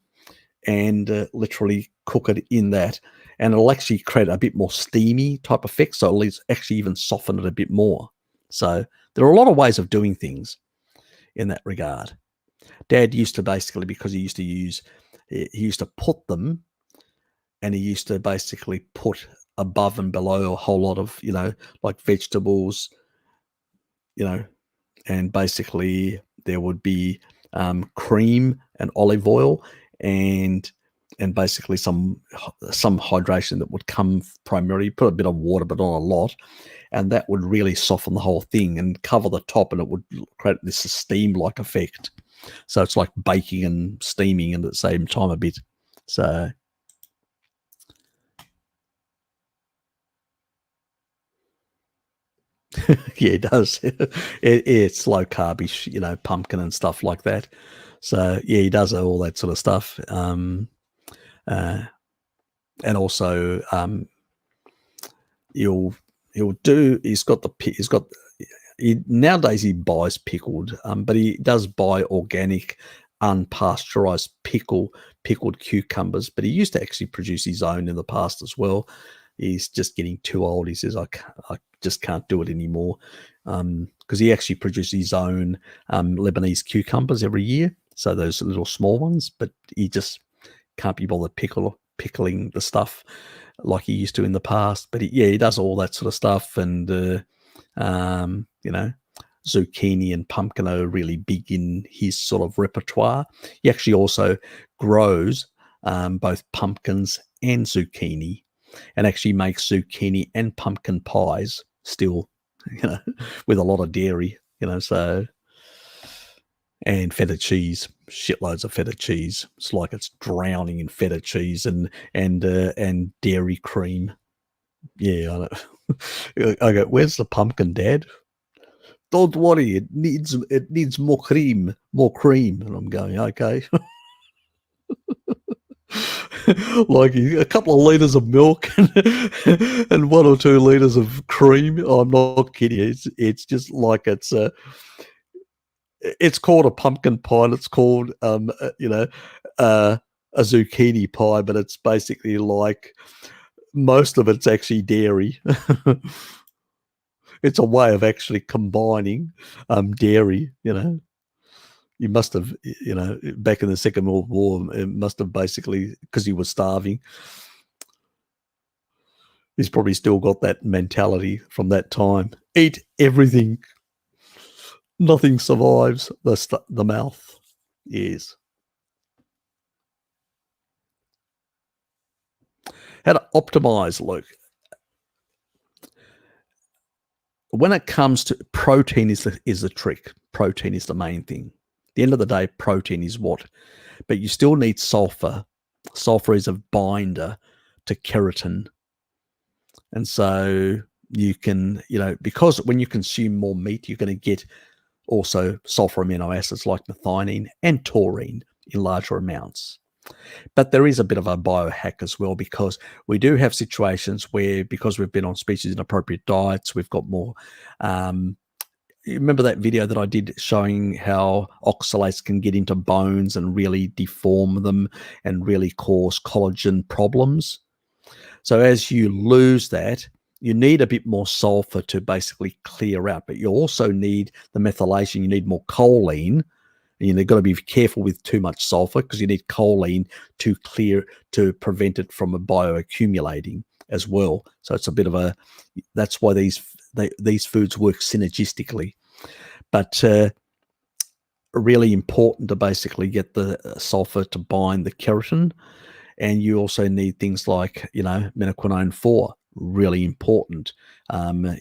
and literally cook it in that. And it'll actually create a bit more steamy type effect. So it'll actually even soften it a bit more. So there are a lot of ways of doing things in that regard. Dad used to basically, because he used to put them, and he used to basically put above and below a whole lot of, like vegetables, and basically there would be cream and olive oil, and basically some hydration that would come primarily, put a bit of water, but not a lot. And that would really soften the whole thing and cover the top, and it would create this steam-like effect. So it's like baking and steaming at the same time a bit. So yeah, it does. It's low carbish, pumpkin and stuff like that. So yeah, he does all that sort of stuff. And also nowadays he buys pickled, but he does buy organic, unpasteurized pickled cucumbers. But he used to actually produce his own in the past as well. He's just getting too old. He says, I just can't do it anymore, because he actually produces his own Lebanese cucumbers every year. So those little small ones, but he just can't be bothered pickling the stuff like he used to in the past. But he does all that sort of stuff. And zucchini and pumpkin are really big in his sort of repertoire. He actually also grows both pumpkins and zucchini, and actually makes zucchini and pumpkin pies still, with a lot of dairy, so. And feta cheese, shitloads of feta cheese. It's like it's drowning in feta cheese and dairy cream. Yeah, I go, where's the pumpkin, Dad? Don't worry, it needs more cream. And I'm going, okay. Like a couple of liters of milk and 1 or 2 liters of cream. I'm not kidding. It's just like it's called a pumpkin pie, and it's called a zucchini pie, but it's basically like most of it's actually dairy. It's a way of actually combining dairy. You must have, back in the Second World War, it must have basically, because he was starving, he's probably still got that mentality from that time. Eat everything. Nothing survives the mouth. Yes. How to optimize, Luke. When it comes to protein, is the trick. Protein is the main thing. At the end of the day, protein is what, but you still need sulfur. Sulfur is a binder to keratin. And so you can, because when you consume more meat, you're going to get also sulfur amino acids like methionine and taurine in larger amounts. But there is a bit of a biohack as well, because we do have situations where, because we've been on species inappropriate diets, we've got more. You remember that video that I did showing how oxalates can get into bones and really deform them and really cause collagen problems? So as you lose that, you need a bit more sulfur to basically clear out, but you also need the methylation. You need more choline. And you've got to be careful with too much sulfur, because you need choline to prevent it from bioaccumulating as well. So it's a bit of that's why these foods work synergistically. But really important to basically get the sulfur to bind the keratin. And you also need things like, menaquinone 4, really important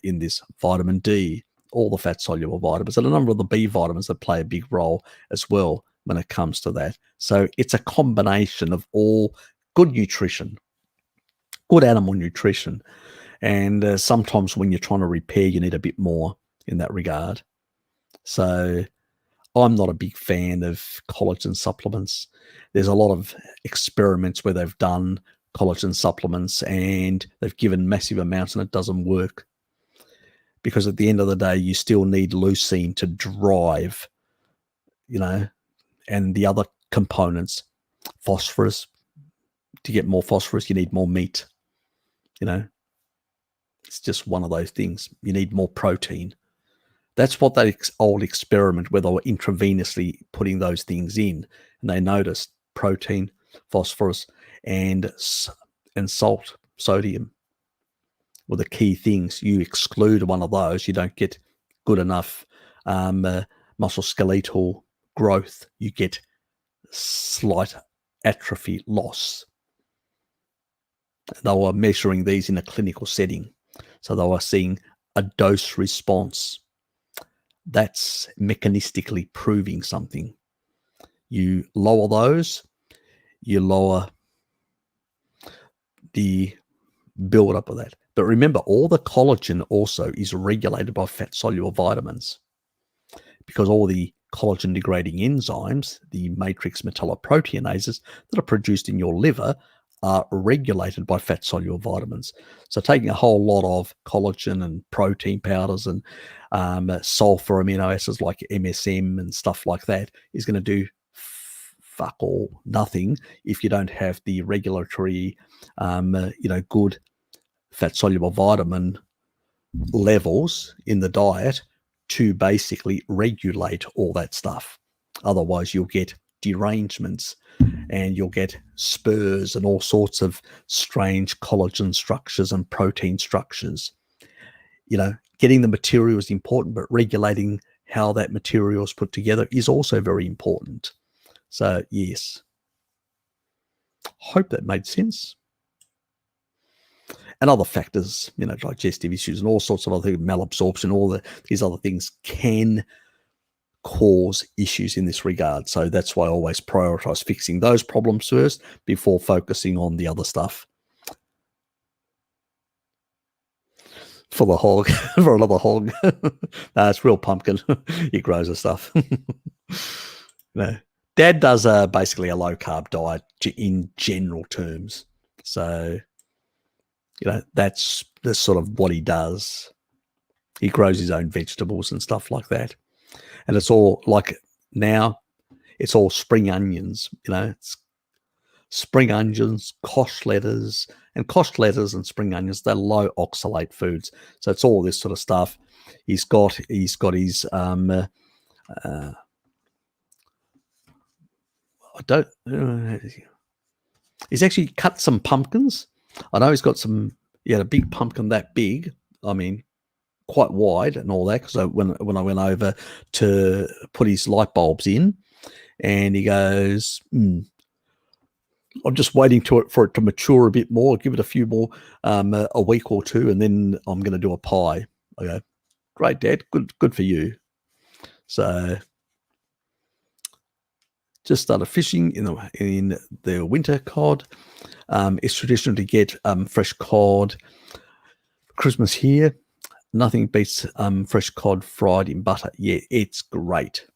in this, vitamin D, all the fat-soluble vitamins, and a number of the B vitamins that play a big role as well when it comes to that. So it's a combination of all good nutrition, good animal nutrition. And sometimes when you're trying to repair, you need a bit more in that regard. So I'm not a big fan of collagen supplements. There's a lot of experiments where they've done collagen supplements and they've given massive amounts and it doesn't work. Because at the end of the day, you still need leucine to drive, and the other components, phosphorus. To get more phosphorus, you need more meat. It's just one of those things. You need more protein. That's what that old experiment where they were intravenously putting those things in, and they noticed protein, phosphorus, and salt, sodium were the key things. You exclude one of those, you don't get good enough musculoskeletal growth. You get slight atrophy loss. They were measuring these in a clinical setting. So they were seeing a dose response. That's mechanistically proving something. You lower those, you lower the build-up of that. But remember, all the collagen also is regulated by fat-soluble vitamins, because all the collagen-degrading enzymes, the matrix metalloproteinases that are produced in your liver, are regulated by fat-soluble vitamins. So taking a whole lot of collagen and protein powders and sulfur amino acids like MSM and stuff like that is going to do fuck all, nothing, if you don't have the regulatory, good fat-soluble vitamin levels in the diet to basically regulate all that stuff. Otherwise, you'll get derangements and you'll get spurs and all sorts of strange collagen structures and protein structures. Getting the material is important, but regulating how that material is put together is also very important. So, yes. Hope that made sense. And other factors, digestive issues and all sorts of other things, malabsorption, all these other things can cause issues in this regard. So that's why I always prioritize fixing those problems first before focusing on the other stuff. For the hog, for another hog. No, it's real pumpkin. He grows the stuff. Dad does basically a low carb diet in general terms. So, that's sort of what he does. He grows his own vegetables and stuff like that. And it's all like now, it's all spring onions, it's spring onions, kosh lettuce, and spring onions, they're low oxalate foods. So it's all this sort of stuff. He's got his he's actually cut some pumpkins. I know he's got he had a big pumpkin that big. I mean, quite wide and all that, because when I went over to put his light bulbs in, and he goes, I'm just waiting for it to mature a bit more, give it a few more, a week or two, and then I'm going to do a pie. I go, great, Dad, good for you. So just started fishing in the winter cod. It's traditional to get fresh cod Christmas here, nothing beats fresh cod fried in butter. Yeah, it's great.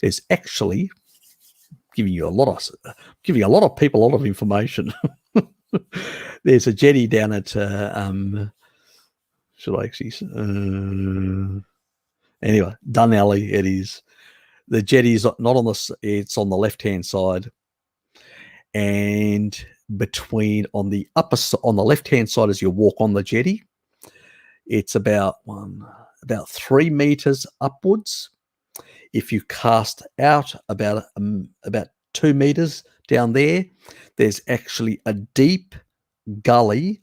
There's actually giving a lot of people a lot of information. There's a jetty down at should I actually anyway, Dunalley it is. The jetty is not on it's on the left hand side, and between on the left hand side as you walk on the jetty, it's about 3 meters upwards. If you cast out about 2 meters down there, there's actually a deep gully.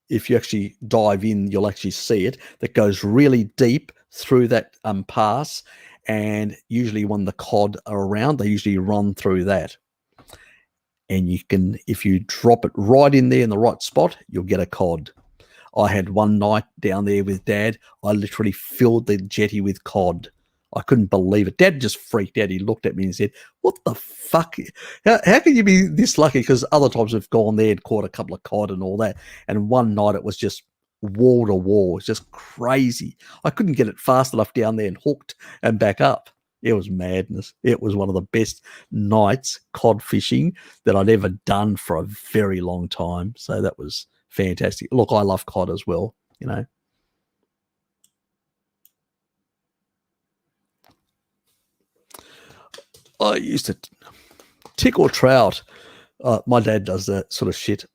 If you actually dive in, you'll actually see it, that goes really deep through that pass. And usually when the cod are around, they usually run through that. And you can, if you drop it right in there in the right spot, you'll get a cod. I had one night down there with Dad. I literally filled the jetty with cod. I couldn't believe it. Dad just freaked out. He looked at me and said, "What the fuck? How can you be this lucky?" Because other times we've gone there and caught a couple of cod and all that. And one night it was just wall to wall. It's just crazy. I couldn't get it fast enough down there and hooked and back up. It was madness. It was one of the best nights cod fishing that I'd ever done for a very long time. So that was fantastic. Look, I love cod as well, you know. I used to tickle trout. My dad does that sort of shit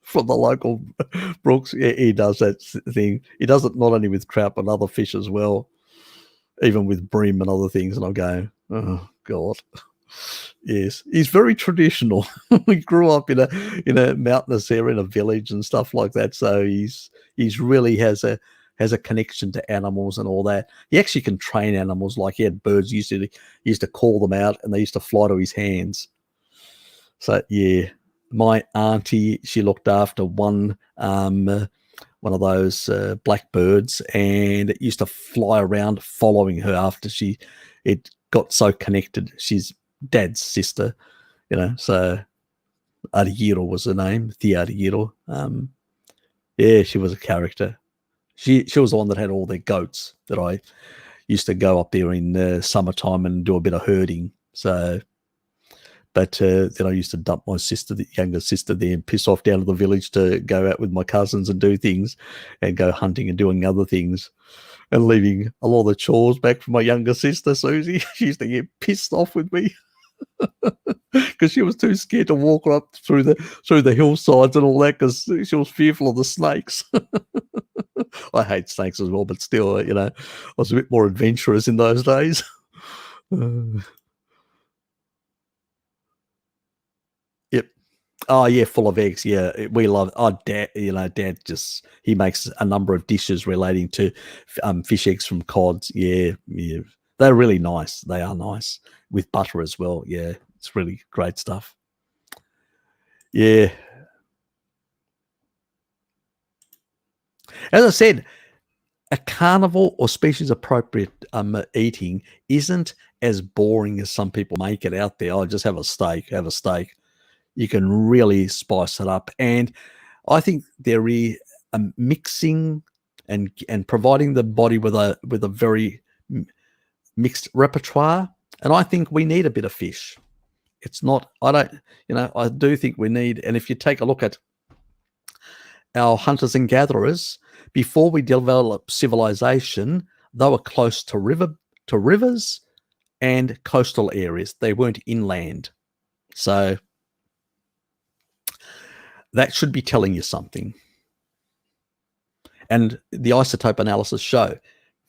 from the local brooks. Yeah, he does that thing. He does it not only with trout, but other fish as well, even with bream and other things. And I'm going, oh, God. Yes, he's very traditional. We grew up in a mountainous area, in a village and stuff like that. So he's really has a connection to animals and all that. He actually can train animals. Like he had birds. He used to call them out, and they used to fly to his hands. So yeah, my auntie, she looked after one of those blackbirds, and it used to fly around following her after it got so connected. She's Dad's sister, you know. So Arigiro was her name, Thea Arigiro. Yeah, she was a character. She was the one that had all their goats that I used to go up there in summertime and do a bit of herding. So, but then I used to dump my sister, the younger sister, there and piss off down to the village to go out with my cousins and do things and go hunting and doing other things and leaving a lot of the chores back for my younger sister, Susie. She used to get pissed off with me because she was too scared to walk up through the hillsides and all that because she was fearful of the snakes. I hate snakes as well, but still, you know, I was a bit more adventurous in those days. Yep. Oh yeah, full of eggs. Yeah, we love. Dad, you know, Dad he makes a number of dishes relating to fish eggs from cods. Yeah, yeah, they're really nice. They are nice with butter as well. Yeah, it's really great stuff. Yeah. As I said, a carnivore or species appropriate eating isn't as boring as some people make it out there. Just have a steak. You can really spice it up. And I think there is mixing and providing the body with a very mixed repertoire. And I think we need a bit of fish. It's not, I do think we need, and if you take a look at our hunters and gatherers, before we developed civilization, they were close to rivers and coastal areas. They weren't inland. So that should be telling you something. And the isotope analysis show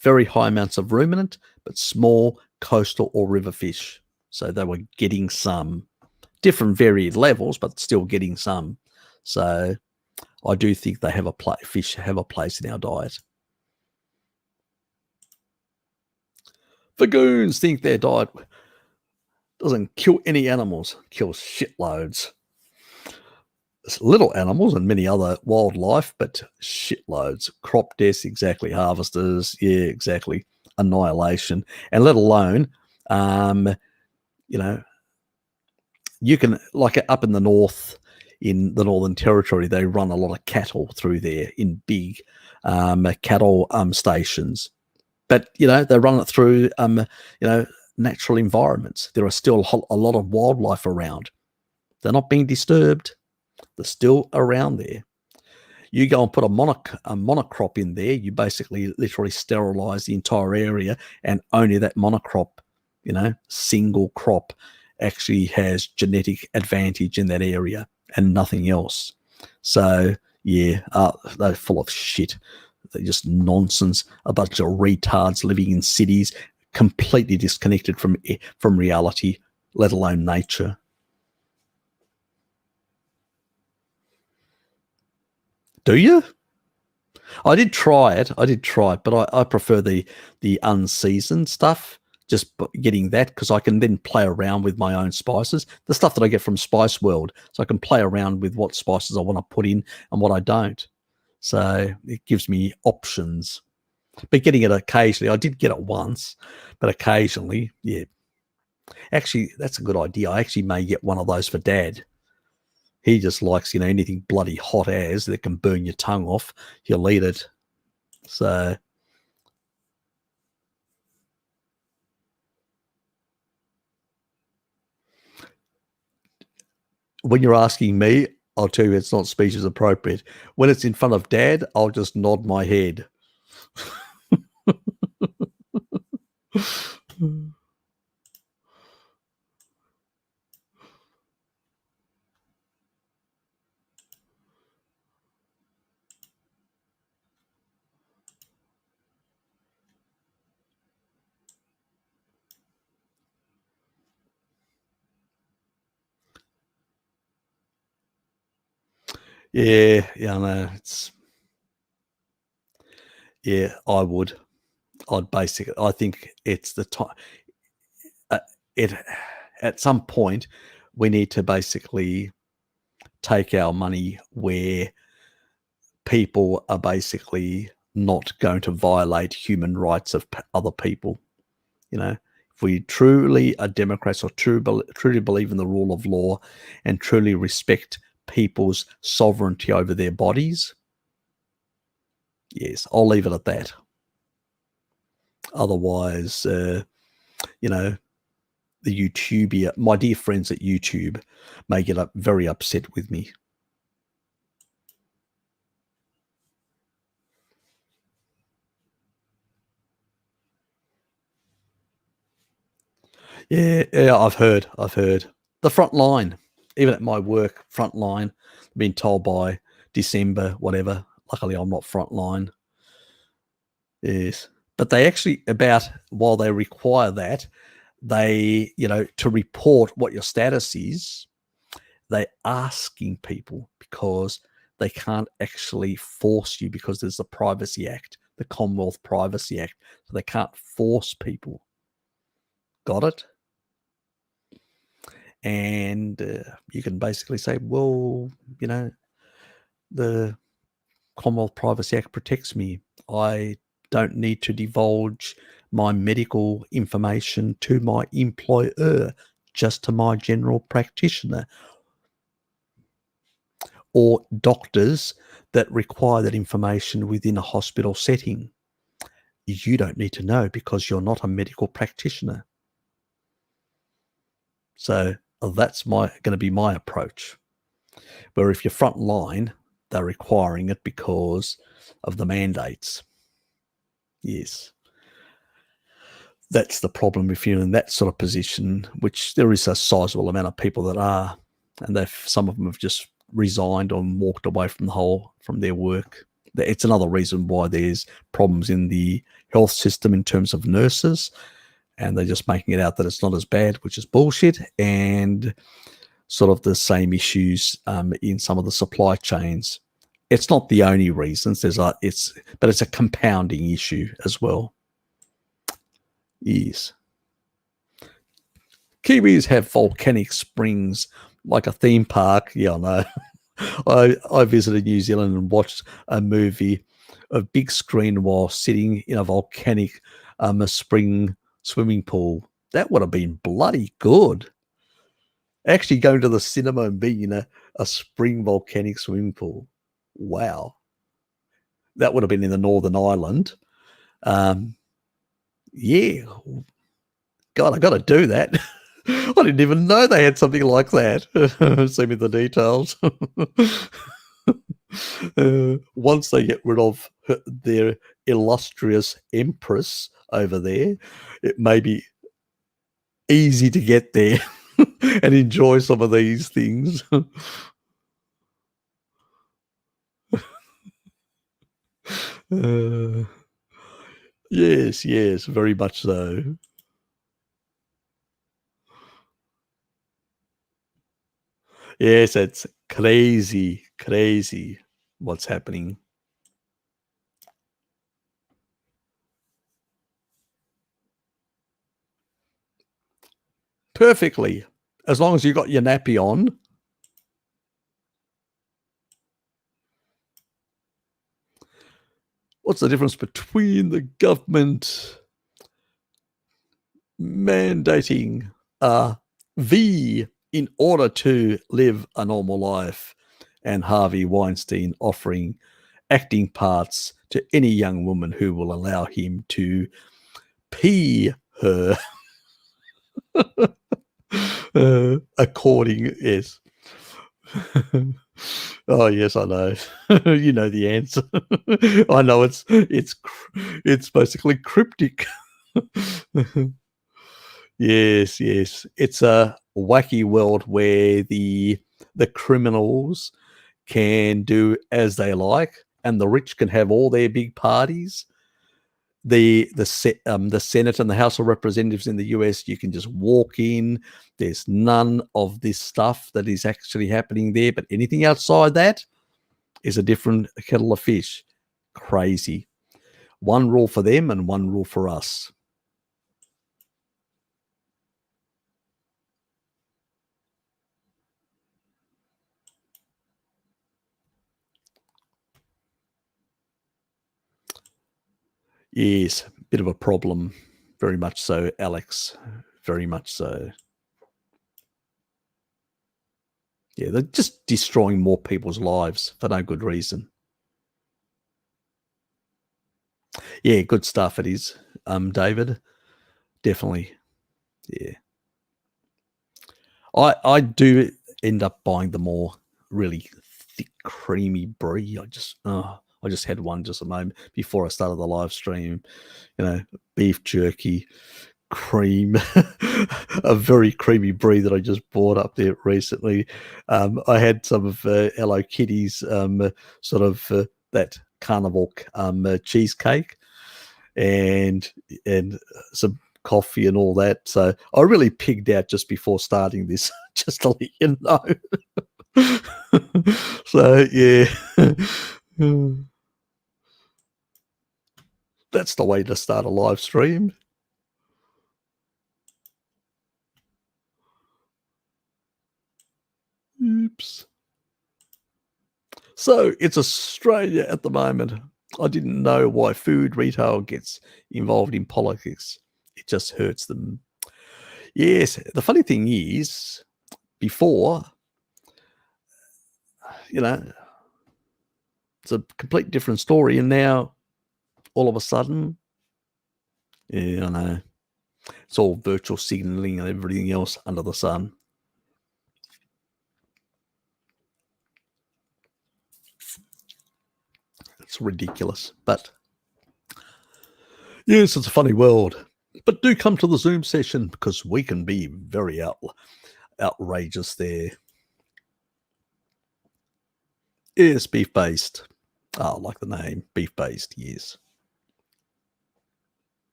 very high amounts of ruminant, but small coastal or river fish. So they were getting some different varied levels, but still getting some. So I do think they have fish have a place in our diet. Fagoons think their diet doesn't kill any animals, kills shitloads. Little animals and many other wildlife, but shitloads. Crop deaths, exactly. Harvesters, yeah, exactly. Annihilation. And let alone, you know, you can, like up in the north, in the Northern Territory, they run a lot of cattle through there in big cattle stations. But, you know, they run it through, you know, natural environments. There are still a lot of wildlife around. They're not being disturbed. They're still around there. You go and put a monocrop in there, you basically literally sterilize the entire area, and only that monocrop, you know, single crop actually has genetic advantage in that area and nothing else. So, yeah, they're full of shit. They're just nonsense. A bunch of retards living in cities, completely disconnected from reality, let alone nature. Do you? I did try it, but I prefer the unseasoned stuff. Just getting that, because I can then play around with my own spices, the stuff that I get from Spice World. So I can play around with what spices I want to put in and what I don't. So it gives me options. But getting it occasionally, I did get it once, but occasionally, yeah. Actually, that's a good idea. I actually may get one of those for Dad. He just likes, you know, anything bloody hot as that can burn your tongue off. He'll eat it. So, when you're asking me, I'll tell you it's not species appropriate. When it's in front of Dad, I'll just nod my head. Yeah, I know. Yeah, I would. I think it's the time. It at some point we need to basically take our money where people are basically not going to violate human rights of other people. You know, if we truly are Democrats or truly believe in the rule of law and truly respect people's sovereignty over their bodies, yes, I'll leave it at that. Otherwise, you know, the YouTuber, my dear friends at YouTube, may get very upset with me. Yeah, I've heard. The front line, even at my work, front line, been told by December, whatever. Luckily, I'm not front line. Yes. But they actually, while they require that, they, you know, to report what your status is, they're asking people because they can't actually force you because there's the Privacy Act, the Commonwealth Privacy Act. So they can't force people. Got it? And you can basically say, well, you know, the Commonwealth Privacy Act protects me. I don't need to divulge my medical information to my employer, just to my general practitioner or doctors that require that information within a hospital setting. You don't need to know because you're not a medical practitioner. So that's going to be my approach. Where if you're front line, they're requiring it because of the mandates. Yes. That's the problem if you're in that sort of position, which there is a sizable amount of people that are, and some of them have just resigned or walked away from their work. It's another reason why there's problems in the health system in terms of nurses, and they're just making it out that it's not as bad, which is bullshit, and sort of the same issues in some of the supply chains. It's not the only reasons. But it's a compounding issue as well. Yes. Kiwis have volcanic springs like a theme park. Yeah, I know. I visited New Zealand and watched a movie, a big screen, while sitting in a volcanic a spring swimming pool. That would have been bloody good. Actually going to the cinema and being in a spring volcanic swimming pool. Wow. That would have been in the Northern Ireland. Yeah. God, I got to do that. I didn't even know they had something like that. Send me the details. Once they get rid of their illustrious empress over there, it may be easy to get there and enjoy some of these things. Yes, very much so. Yes, it's crazy what's happening. Perfectly. As long as you got your nappy on. What's the difference between the government mandating V in order to live a normal life and Harvey Weinstein offering acting parts to any young woman who will allow him to pee her according, yes. Oh yes, I know. You know the answer. I know it's basically cryptic. Yes. It's a wacky world where the criminals can do as they like, and the rich can have all their big parties. The Senate and the House of Representatives in the US, you can just walk in. There's none of this stuff that is actually happening there, but anything outside that is a different kettle of fish. Crazy. One rule for them and one rule for us. Yes, bit of a problem. Very much so, Alex. Very much so. Yeah, they're just destroying more people's lives for no good reason. Yeah, good stuff it is, David. Definitely. Yeah. I do end up buying the more really thick, creamy brie. I just had one just a moment before I started the live stream. You know, beef jerky, cream, a very creamy brie that I just bought up there recently. I had some of Hello Kitty's sort of that Carnivore cheesecake, and some coffee and all that. So I really pigged out just before starting this, just to let you know. So yeah. That's the way to start a live stream. Oops. So it's Australia at the moment. I didn't know why food retail gets involved in politics. It just hurts them. Yes, the funny thing is, before, you know, it's a complete different story, and now all of a sudden, yeah, I know, it's all virtual signaling and everything else under the sun. It's ridiculous, but yes, it's a funny world. But do come to the Zoom session because we can be very outrageous there. Yes, beef-based. Oh, I like the name, beef-based, yes.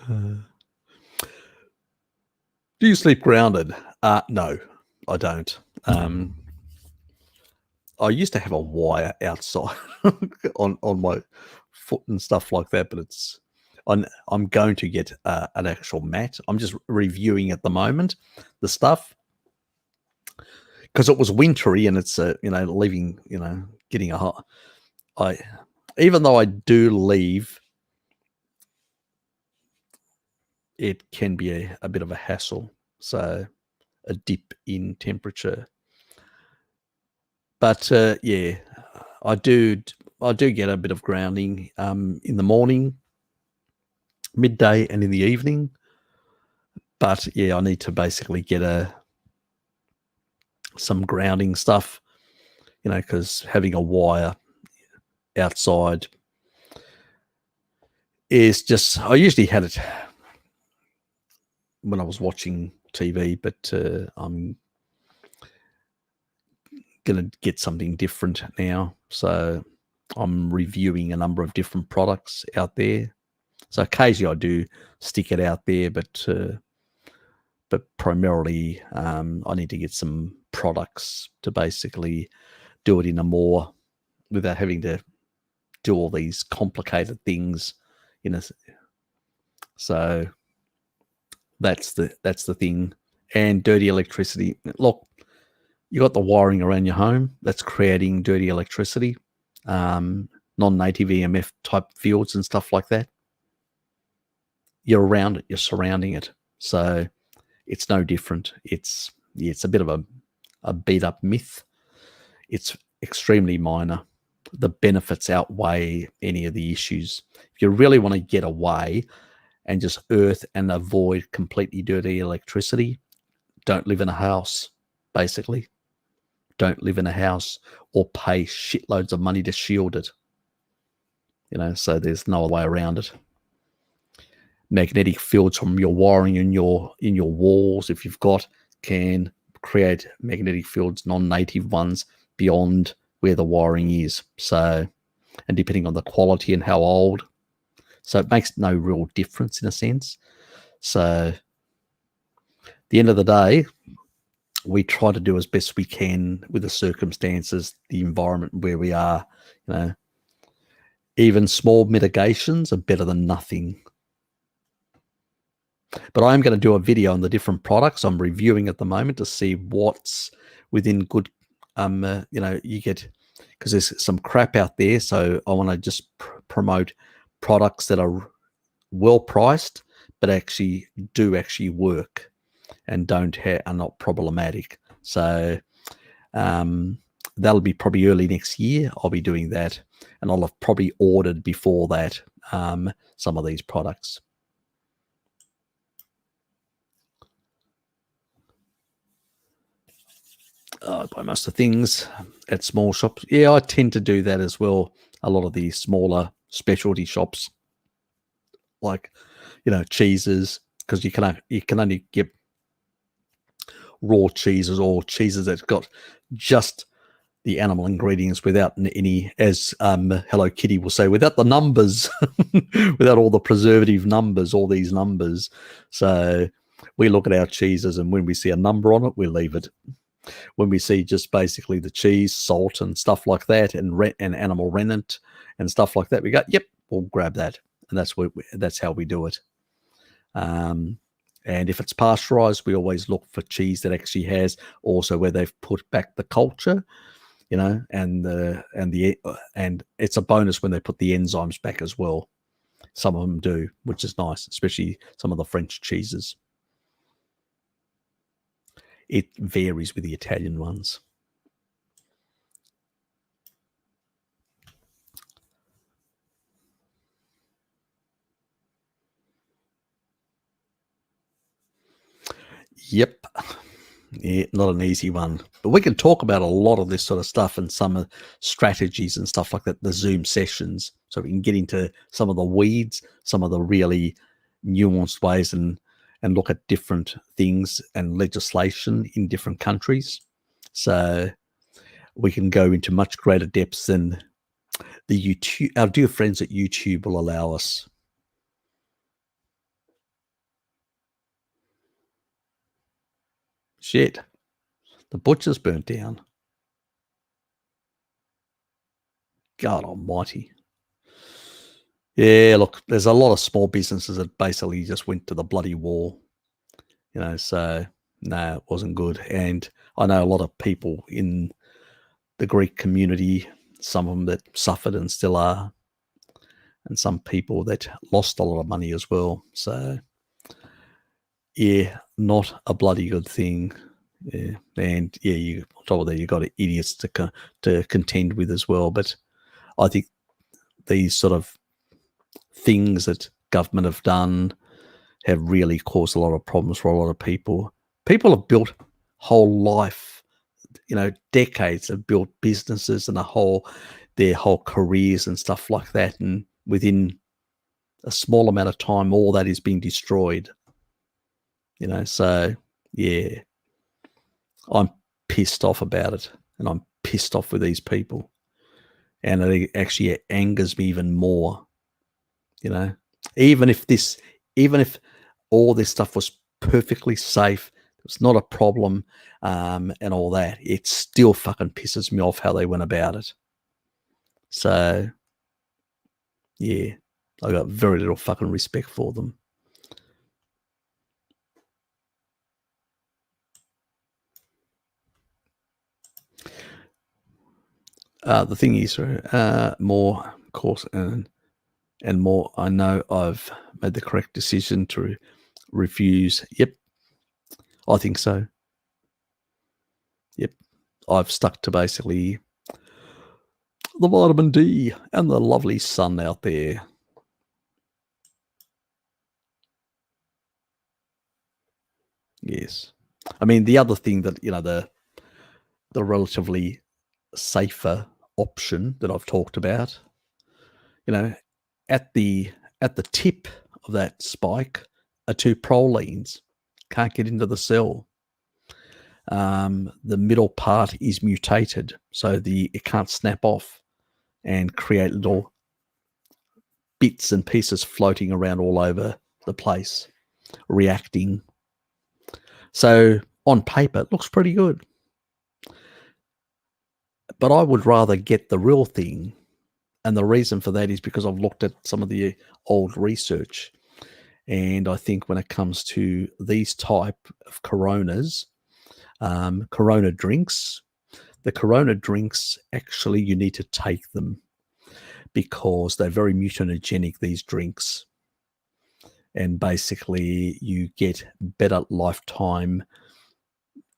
Do you sleep grounded? No, I don't. I used to have a wire outside on my foot and stuff like that, but I'm going to get an actual mat. I'm just reviewing at the moment the stuff because it was wintry and it's leaving, getting a hot. Even though I do leave, it can be a bit of a hassle. So a dip in temperature. But yeah, I do get a bit of grounding in the morning, midday, and in the evening. But yeah, I need to basically get some grounding stuff, you know, because having a wire outside is just, I usually had it when I was watching TV, but I'm going to get something different now. So I'm reviewing a number of different products out there. So occasionally I do stick it out there, but primarily I need to get some products to basically do it in a more, without having to do all these complicated things, you know. So that's the thing. And dirty electricity. Look, you got the wiring around your home that's creating dirty electricity, non-native EMF type fields and stuff like that. You're around it, you're surrounding it. So it's no different. It's a bit of a beat up myth. It's extremely minor. The benefits outweigh any of the issues. If you really want to get away and just earth and avoid completely dirty electricity, don't live in a house, basically. Don't live in a house or pay shitloads of money to shield it. You know, so there's no way around it. Magnetic fields from your wiring in your walls, if you've got, can create magnetic fields, non-native ones, beyond where the wiring is. So, and depending on the quality and how old, so it makes no real difference in a sense. So, at the end of the day, we try to do as best we can with the circumstances, the environment where we are. You know, even small mitigations are better than nothing. But I'm going to do a video on the different products I'm reviewing at the moment to see what's within good. You know, you get, because there's some crap out there. So I want to just promote products that are well priced, but actually work and are not problematic. So that'll be probably early next year. I'll be doing that, and I'll have probably ordered before that some of these products. I buy most of the things at small shops. Yeah, I tend to do that as well. A lot of the smaller specialty shops, like, you know, cheeses, because you can only get raw cheeses or cheeses that's got just the animal ingredients without any, as Hello Kitty will say, without the numbers, without all the preservative numbers, all these numbers. So we look at our cheeses, and when we see a number on it, we leave it. When we see just basically the cheese, salt, and stuff like that, and animal rennet and stuff like that, we go, yep, we'll grab that, and that's how we do it. And if it's pasteurized, we always look for cheese that actually has also where they've put back the culture, you know, and it's a bonus when they put the enzymes back as well. Some of them do, which is nice, especially some of the French cheeses. It varies with the Italian ones. Yep. Yeah, not an easy one. But we can talk about a lot of this sort of stuff and some strategies and stuff like that, the Zoom sessions, so we can get into some of the weeds, some of the really nuanced ways, and look at different things and legislation in different countries. So we can go into much greater depths than our dear friends at YouTube will allow us. Shit. The butcher's burnt down. God almighty. Yeah, look, there's a lot of small businesses that basically just went to the bloody wall. You know, so no, it wasn't good. And I know a lot of people in the Greek community, some of them that suffered and still are, and some people that lost a lot of money as well. So yeah, not a bloody good thing. Yeah, and yeah, you on top of that, you got idiots to contend with as well. But I think these sort of things that government have done have really caused a lot of problems for a lot of people. People have built whole life, decades have built businesses and their whole careers and stuff like that, and within a small amount of time, all that is being destroyed. So yeah, I'm pissed off about it, and I'm pissed off with these people, and it actually angers me even more. Even if all this stuff was perfectly safe, it's not a problem, and all that, it still fucking pisses me off how they went about it. So yeah, I got very little fucking respect for them. The thing is, more, of course, and more, I know I've made the correct decision to refuse. Yep, I think so. Yep, I've stuck to basically the vitamin D and the lovely sun out there. Yes. I mean, the other thing that, the relatively safer option that I've talked about, at the tip of that spike are two prolines. Can't get into the cell. The middle part is mutated, so it can't snap off and create little bits and pieces floating around all over the place, reacting. So on paper, it looks pretty good. But I would rather get the real thing. And the reason for that is because I've looked at some of the old research. And I think when it comes to these type of Coronas, Corona drinks, the Corona drinks, actually you need to take them because they're very mutagenic, these drinks. And basically you get better lifetime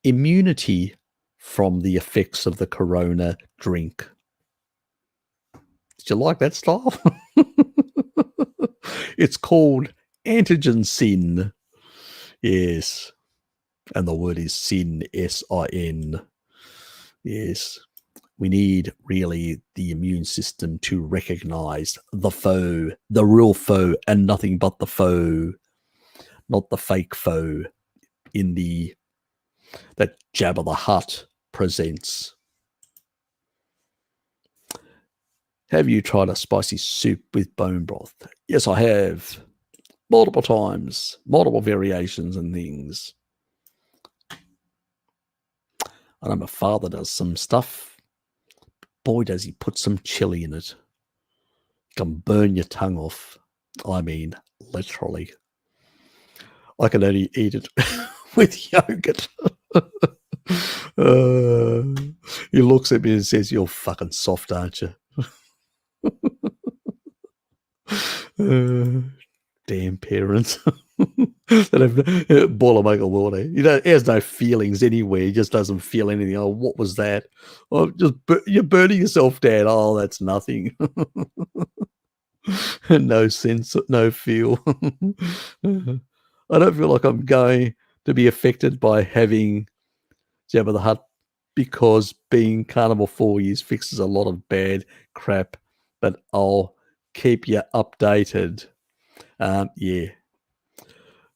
immunity from the effects of the Corona drink. Did you like that style? It's called antigen sin. Yes. And the word is sin, S-I-N. Yes. We need really the immune system to recognize the foe, the real foe, and nothing but the foe, not the fake foe that Jabba the Hutt presents. Have you tried a spicy soup with bone broth? Yes, I have. Multiple times, multiple variations and things. I know my father does some stuff. Boy, does he put some chili in it. Can burn your tongue off. I mean, literally. I can only eat it with yogurt. He looks at me and says, "You're fucking soft, aren't you?" Damn parents. That have boil a make a water. He has no feelings anywhere. He just doesn't feel anything. Oh, what was that? Oh, you're burning yourself, Dad. Oh, that's nothing. No sense, no feel. I don't feel like I'm going to be affected by having Jabba the Hutt because being Carnivore 4 years fixes a lot of bad crap, but I'll keep you updated. Yeah.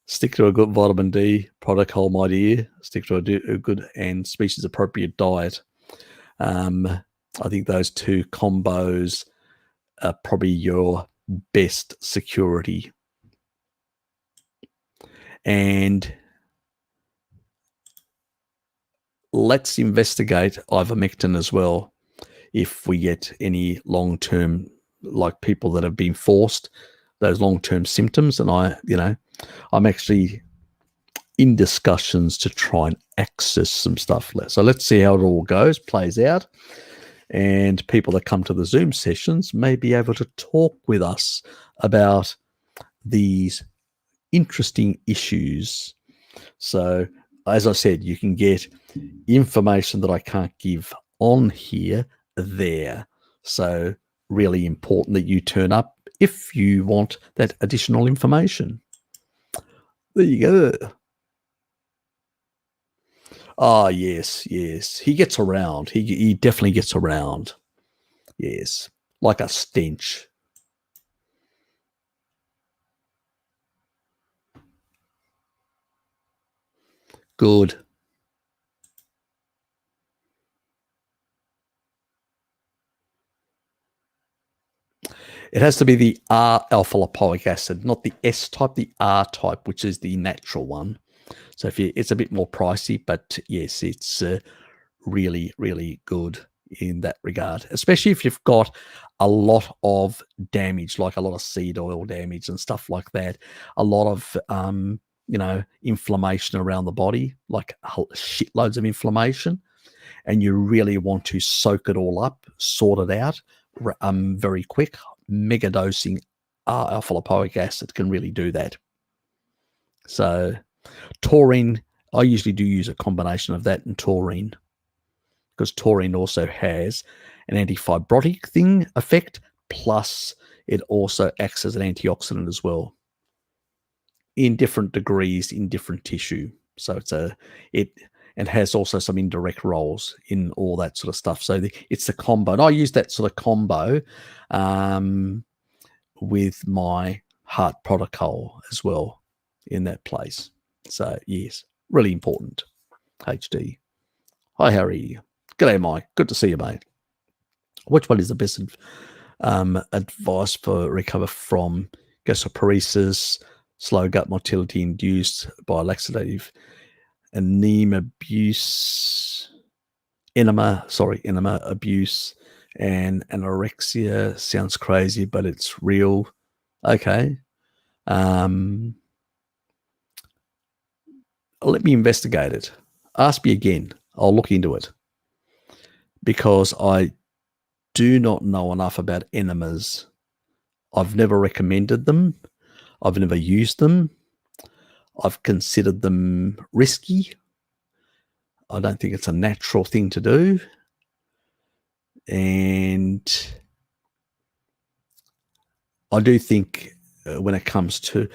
Stick to a good vitamin D protocol, my dear. Stick to a good and species-appropriate diet. I think those two combos are probably your best security. And let's investigate ivermectin as well if we get any long-term, like people that have been forced, those long-term symptoms. And I'm actually in discussions to try and access some stuff. So let's see how it all plays out. And people that come to the Zoom sessions may be able to talk with us about these interesting issues. So as I said, you can get information that I can't give on here there. So really important that you turn up if you want that additional information. There you go. Ah, yes, yes. He gets around. He definitely gets around. Yes, like a stench. Good. It has to be the R alpha lipoic acid, not the S type, the R type, which is the natural one. So it's a bit more pricey, but yes, it's really, really good in that regard, especially if you've got a lot of damage, like a lot of seed oil damage and stuff like that, a lot of inflammation around the body, like shitloads of inflammation, and you really want to soak it all up, sort it out very quick. Mega dosing alpha lipoic acid can really do that. So taurine, I usually do use a combination of that and taurine, because taurine also has an antifibrotic effect, plus it also acts as an antioxidant as well, in different degrees in different tissue. So it has also some indirect roles in all that sort of stuff. So it's the combo, and I use that sort of combo with my heart protocol as well in that place. So yes, really important. HD. Hi Harry. G'day Mike. Good to see you, mate. Which one is the best advice for recover from gastroparesis, slow gut motility induced by laxative enema abuse, and anorexia? Sounds crazy, but it's real. Okay. Let me investigate it. Ask me again. I'll look into it, because I do not know enough about enemas. I've never recommended them. I've never used them. I've considered them risky. I don't think it's a natural thing to do. And I do think when it comes to,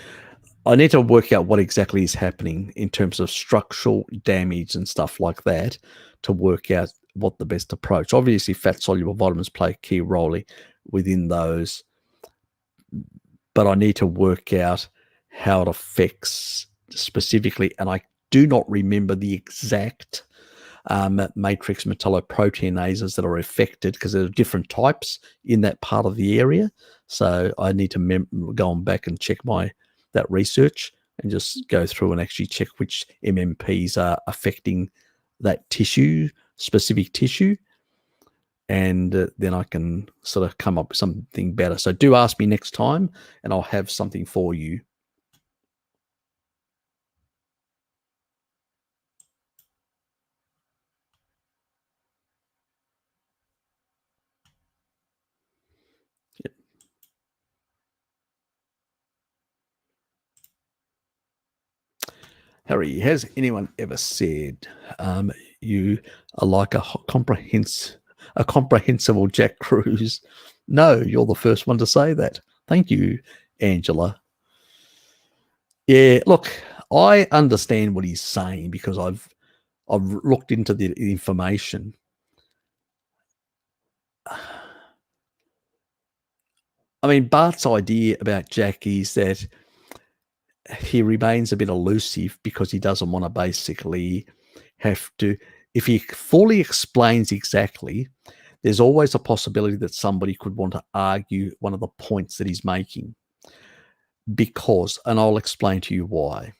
I need to work out what exactly is happening in terms of structural damage and stuff like that to work out what the best approach. Obviously, fat-soluble vitamins play a key role within those, but I need to work out how it affects specifically, and I do not remember the exact matrix metalloproteinases that are affected, because there are different types in that part of the area. So I need to go on back and check that research and just go through and actually check which MMPs are affecting that specific tissue. And then I can sort of come up with something better. So do ask me next time, and I'll have something for you. Yep. Harry, has anyone ever said you are like a comprehensible Jack Cruz? No, you're the first one to say that. Thank you, Angela. Yeah, look, I understand what he's saying, because I've looked into the information. I mean, Bart's idea about Jack is that he remains a bit elusive, because he doesn't want to basically have to, if he fully explains exactly, there's always a possibility that somebody could want to argue one of the points that he's making. Because, and I'll explain to you why.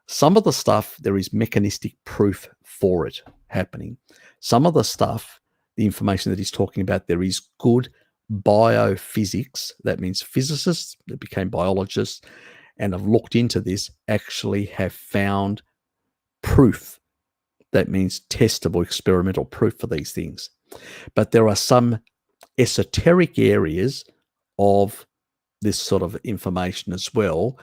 Some of the stuff, there is mechanistic proof for it happening. Some of the stuff, the information that he's talking about, there is good biophysics. That means physicists that became biologists and have looked into this actually have found proof. That means testable experimental proof for these things. But there are some esoteric areas of this sort of information as well,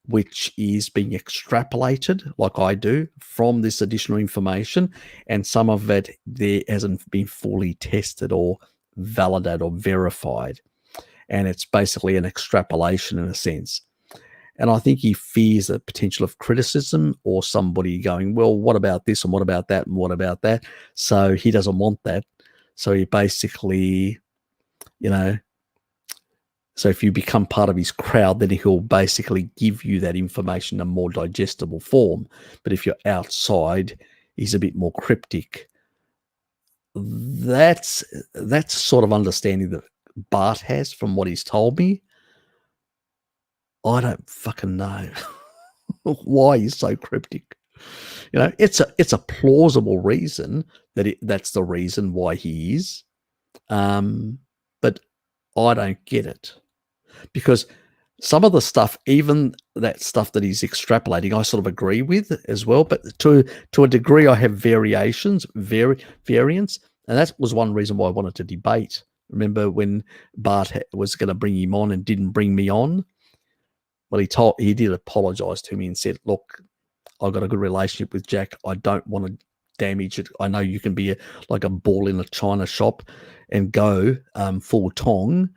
which is being extrapolated, like I do, from this additional information, and some of it there hasn't been fully tested or validated or verified. And it's basically an extrapolation in a sense. And I think he fears the potential of criticism or somebody going, well, what about this and what about that and what about that? So he doesn't want that. So he basically, you know, so if you become part of his crowd, then he'll basically give you that information in a more digestible form. But if you're outside, he's a bit more cryptic. That's sort of understanding that Bart has from what he's told me. I don't fucking know why he's so cryptic. You know, it's a plausible reason that's the reason why he is. But I don't get it. Because some of the stuff, even that stuff that he's extrapolating, I sort of agree with as well. But to a degree, I have variants, and that was one reason why I wanted to debate. Remember when Bart was going to bring him on and didn't bring me on? Well, he did apologise to me and said, "Look, I've got a good relationship with Jack. I don't want to damage it. I know you can be like a ball in a china shop and go full tong.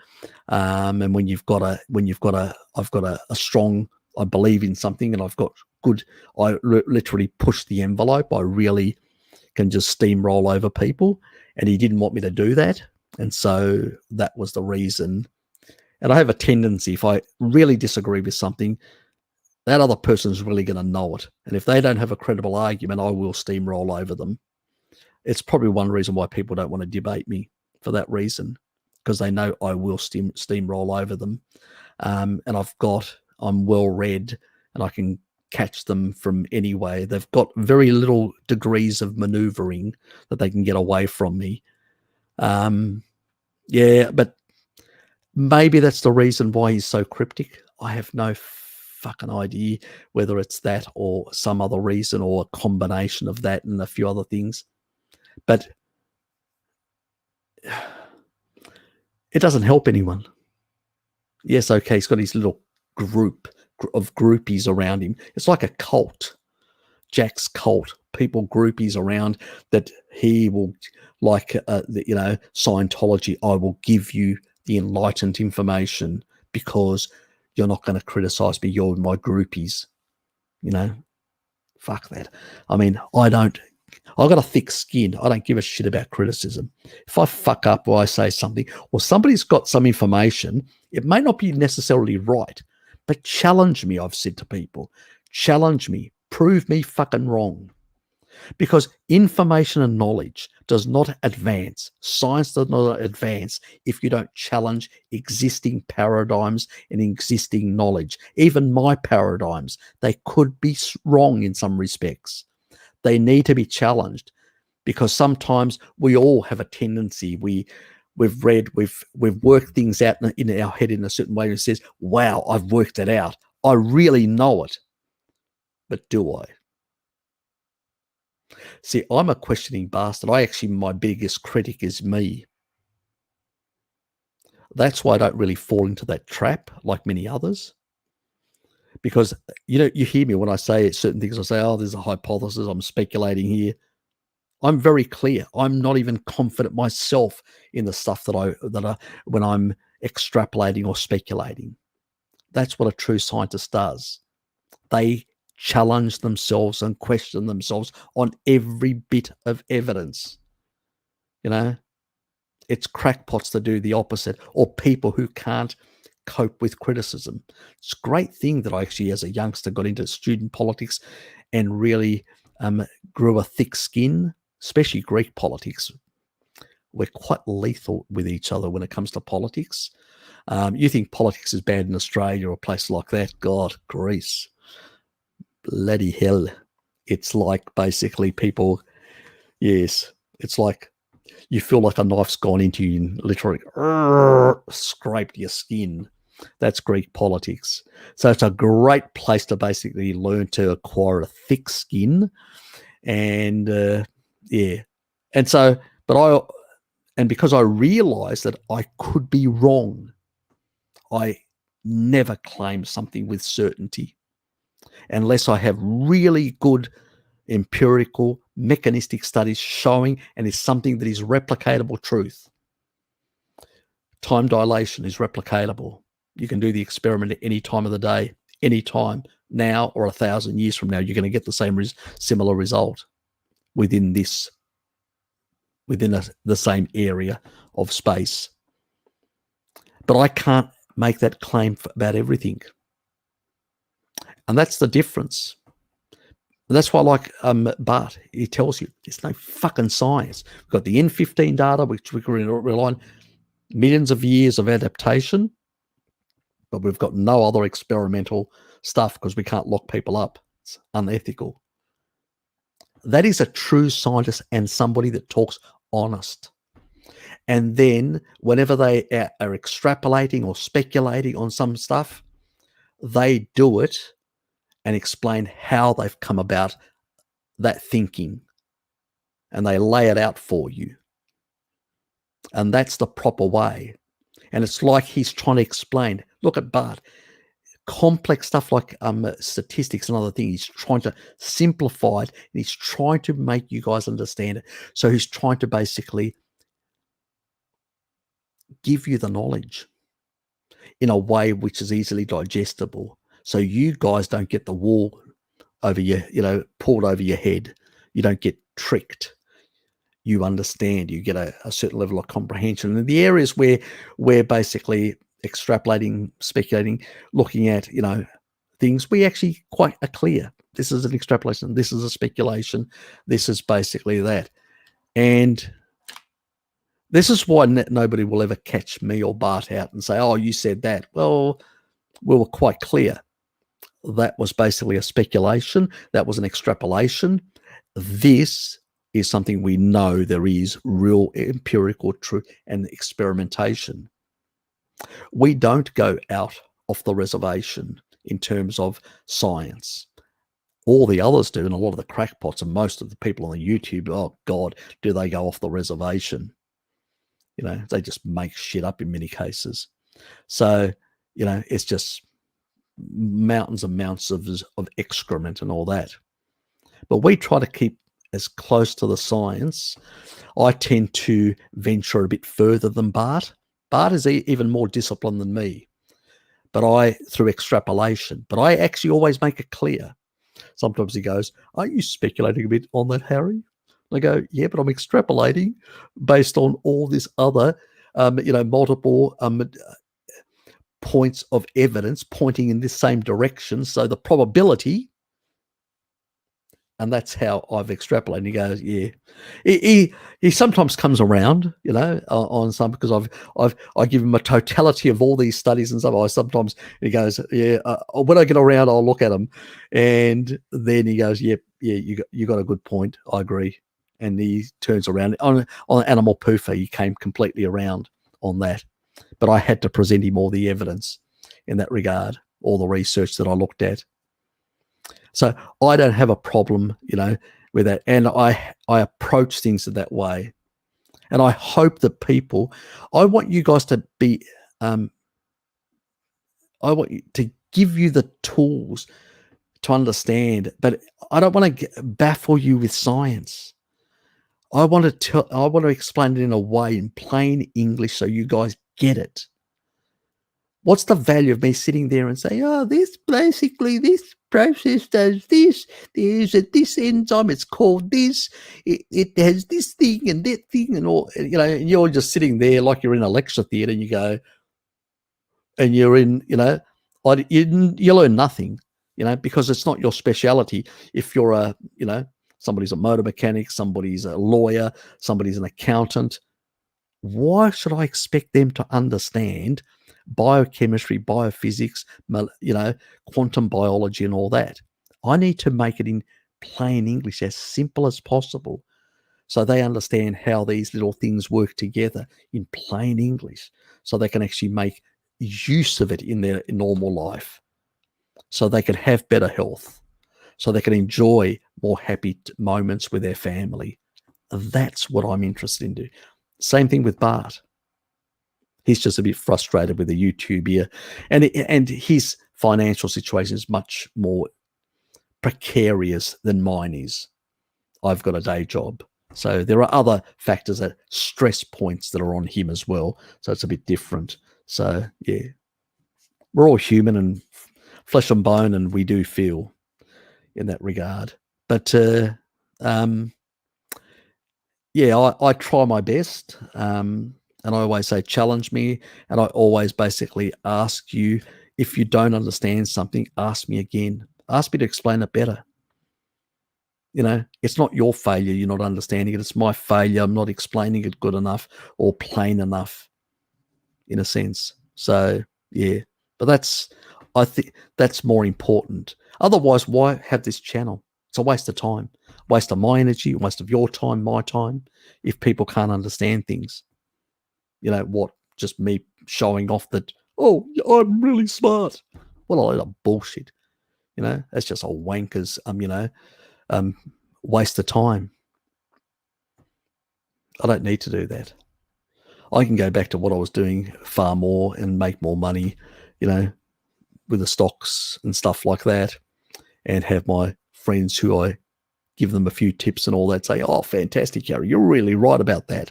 And when I've got a strong, I believe in something, and I've got good, I literally push the envelope. I really can just steamroll over people." And he didn't want me to do that. And so that was the reason. And I have a tendency, if I really disagree with something, that other person's really going to know it. And if they don't have a credible argument, I will steamroll over them. It's probably one reason why people don't want to debate me, for that reason, because they know I will steamroll over them. And I'm well read, and I can catch them from any way. They've got very little degrees of maneuvering that they can get away from me. Yeah, but maybe that's the reason why he's so cryptic. I have no fucking idea whether it's that or some other reason or a combination of that and a few other things. But it doesn't help anyone. Yes, okay, he's got his little group of groupies around him. It's like a cult, Jack's cult, people groupies around that he will, like, Scientology, I will give you the enlightened information because you're not going to criticize me. You're my groupies, fuck that. I mean, I've got a thick skin. I don't give a shit about criticism. If I fuck up or I say something, or somebody's got some information, it may not be necessarily right, but challenge me, I've said to people. Challenge me. Prove me fucking wrong. Because information and knowledge does not advance. Science does not advance if you don't challenge existing paradigms and existing knowledge. Even my paradigms, they could be wrong in some respects. They need to be challenged, because sometimes we all have a tendency. We've worked things out in our head in a certain way, and it says, wow, I've worked it out. I really know it. But do I? See, I'm a questioning bastard. My biggest critic is me. That's why I don't really fall into that trap like many others. Because, you hear me when I say certain things. I say, oh, there's a hypothesis. I'm speculating here. I'm very clear. I'm not even confident myself in the stuff when I'm extrapolating or speculating. That's what a true scientist does. They challenge themselves and question themselves on every bit of evidence. It's crackpots to do the opposite, or people who can't cope with criticism. It's a great thing that I actually, as a youngster, got into student politics and really grew a thick skin, especially Greek politics. We're quite lethal with each other when it comes to politics. You think politics is bad in Australia or a place like that? God, Greece. Bloody hell. It's like basically people, yes, it's like you feel like a knife's gone into you and literally scraped your skin. That's Greek politics. So it's a great place to basically learn to acquire a thick skin. And and so, because I realized that I could be wrong, I never claim something with certainty. unless I have really good empirical, mechanistic studies showing, and it's something that is replicatable truth. Time dilation is replicatable. You can do the experiment at any time of the day, any time, now or 1,000 years from now. You're going to get the same similar result within the same area of space. But I can't make that claim about everything. And that's the difference. And that's why I like Bart. He tells you there's no fucking science. We've got the N15 data, which we can rely on, millions of years of adaptation, but we've got no other experimental stuff because we can't lock people up. It's unethical. That is a true scientist and somebody that talks honest. And then whenever they are extrapolating or speculating on some stuff, they do it and explain how they've come about that thinking. And they lay it out for you. And that's the proper way. And it's like he's trying to explain. Look at Bart. Complex stuff like statistics and other things. He's trying to simplify it. And he's trying to make you guys understand it. So he's trying to basically give you the knowledge in a way which is easily digestible. So you guys don't get the wool over your, pulled over your head. You don't get tricked. You understand. You get a certain level of comprehension. And the areas where we're basically extrapolating, speculating, looking at, things, we actually quite are clear. This is an extrapolation. This is a speculation. This is basically that. And this is why nobody will ever catch me or Bart out and say, oh, you said that. Well, we were quite clear. That was basically a speculation. That was an extrapolation. This is something we know there is real empirical truth and experimentation. We don't go out off the reservation in terms of science. All the others do, and a lot of the crackpots and most of the people on the YouTube, oh God, do they go off the reservation? They just make shit up in many cases. So, it's just mountains and mountains of excrement and all that. But we try to keep as close to the science. I tend to venture a bit further than Bart. Bart is even more disciplined than me, through extrapolation. But I actually always make it clear. Sometimes he goes, aren't you speculating a bit on that, Harry? I go, yeah, but I'm extrapolating based on all this other, multiple points of evidence pointing in this same direction. So the probability, and that's how I've extrapolated. He goes, yeah. He sometimes comes around, on some, because I give him a totality of all these studies and stuff. Sometimes he goes, yeah. When I get around, I'll look at him, and then he goes, yeah, you got a good point. I agree. And he turns around on animal poofer. He came completely around on that, but I had to present him all the evidence in that regard, all the research that I looked at. So I don't have a problem, with that. And I approach things in that way. And I hope that I want you guys to be, I want you to give you the tools to understand, but I don't want to baffle you with science. I want to explain it in a way, in plain English, so you guys get it. What's the value of me sitting there and saying, oh, this process does this, there's this enzyme, it's called this, it has this thing and that thing and all, and you're just sitting there like you're in a lecture theatre, and you go, and you're in, you learn nothing, because it's not your speciality. If you're somebody's a motor mechanic, somebody's a lawyer, somebody's an accountant, why should I expect them to understand biochemistry, biophysics, quantum biology and all that? I need to make it in plain English, as simple as possible, so they understand how these little things work together in plain English, so they can actually make use of it in their normal life, so they can have better health, so they can enjoy more happy moments with their family. That's what I'm interested in doing. Same thing with Bart. He's just a bit frustrated with the YouTube here, and his financial situation is much more precarious than mine is. I've got a day job. So there are other factors, that stress points that are on him as well. So it's a bit different. So yeah, we're all human and flesh and bone, and we do feel in that regard. But yeah, I try my best. And I always say, challenge me. And I always basically ask you, if you don't understand something, ask me again. Ask me to explain it better. You know, it's not your failure you're not understanding it. It's my failure. I'm not explaining it good enough or plain enough, in a sense. So, yeah. But I think that's more important. Otherwise, why have this channel? It's a waste of time, waste of my energy, waste of your time, my time, if people can't understand things. You know, what? Just me showing off that, oh, I'm really smart. Well, a lot of bullshit. You know, that's just a wanker's, waste of time. I don't need to do that. I can go back to what I was doing far more and make more money, you know, with the stocks and stuff like that, and have my friends who I give them a few tips and all that say, oh, fantastic, Gary, you're really right about that.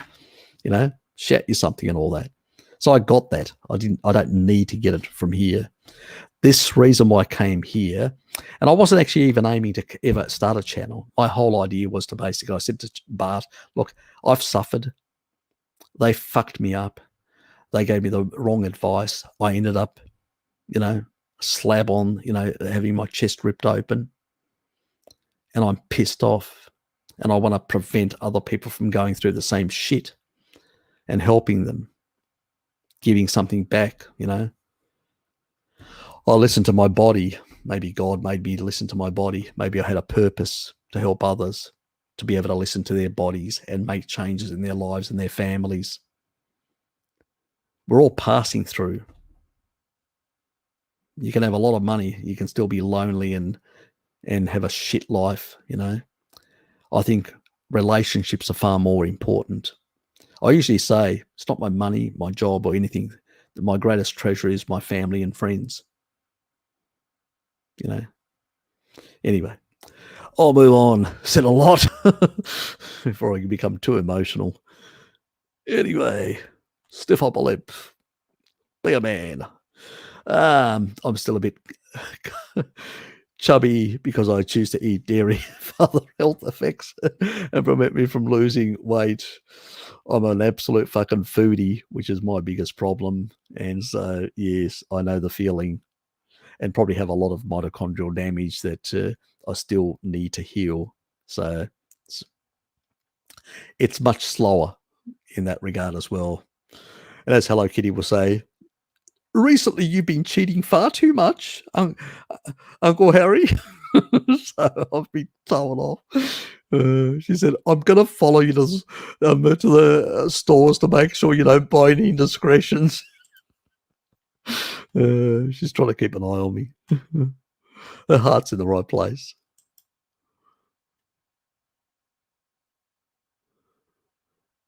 You know, shout you something and all that. So I got that. I don't need to get it from here. This reason why I came here, and I wasn't actually even aiming to ever start a channel. My whole idea was to basically, I said to Bart, look, I've suffered. They fucked me up. They gave me the wrong advice. I ended up, you know, slab on, you know, having my chest ripped open. And I'm pissed off. And I want to prevent other people from going through the same shit and helping them, giving something back, you know. I listened to my body. Maybe God made me listen to my body. Maybe I had a purpose to help others, to be able to listen to their bodies and make changes in their lives and their families. We're all passing through. You can have a lot of money. You can still be lonely and have a shit life, you know. I think relationships are far more important. I usually say it's not my money, my job or anything. My greatest treasure is my family and friends. You know. Anyway, I'll move on. Said a lot before I can become too emotional. Anyway, stiff upper lip. Be a man. I'm still a bit chubby because I choose to eat dairy for other health effects and prevent me from losing weight. I'm an absolute fucking foodie, which is my biggest problem. And so, yes, I know the feeling, and probably have a lot of mitochondrial damage that I still need to heal. So it's much slower in that regard as well. And as Hello Kitty will say, recently you've been cheating far too much, Uncle Harry. So I've been told off. She said, I'm going to follow you to the stores to make sure you don't buy any indiscretions. She's trying to keep an eye on me. Her heart's in the right place.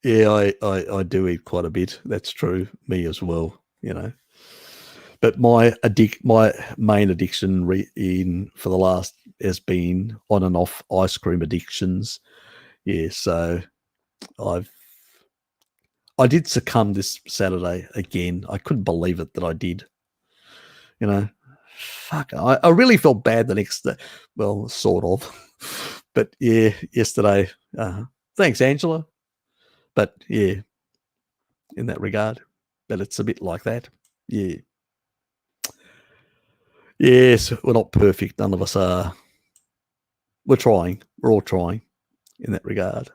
Yeah, I do eat quite a bit. That's true. Me as well, you know. But my main addiction for the last has been on and off ice cream addictions. Yeah, so I did succumb this Saturday again. I couldn't believe it that I did. You know, fuck. I really felt bad the next day. Well, sort of. But yeah, yesterday. Thanks, Angela. But yeah, in that regard. But it's a bit like that. Yeah. Yes, we're not perfect. None of us are. We're trying. We're all trying in that regard.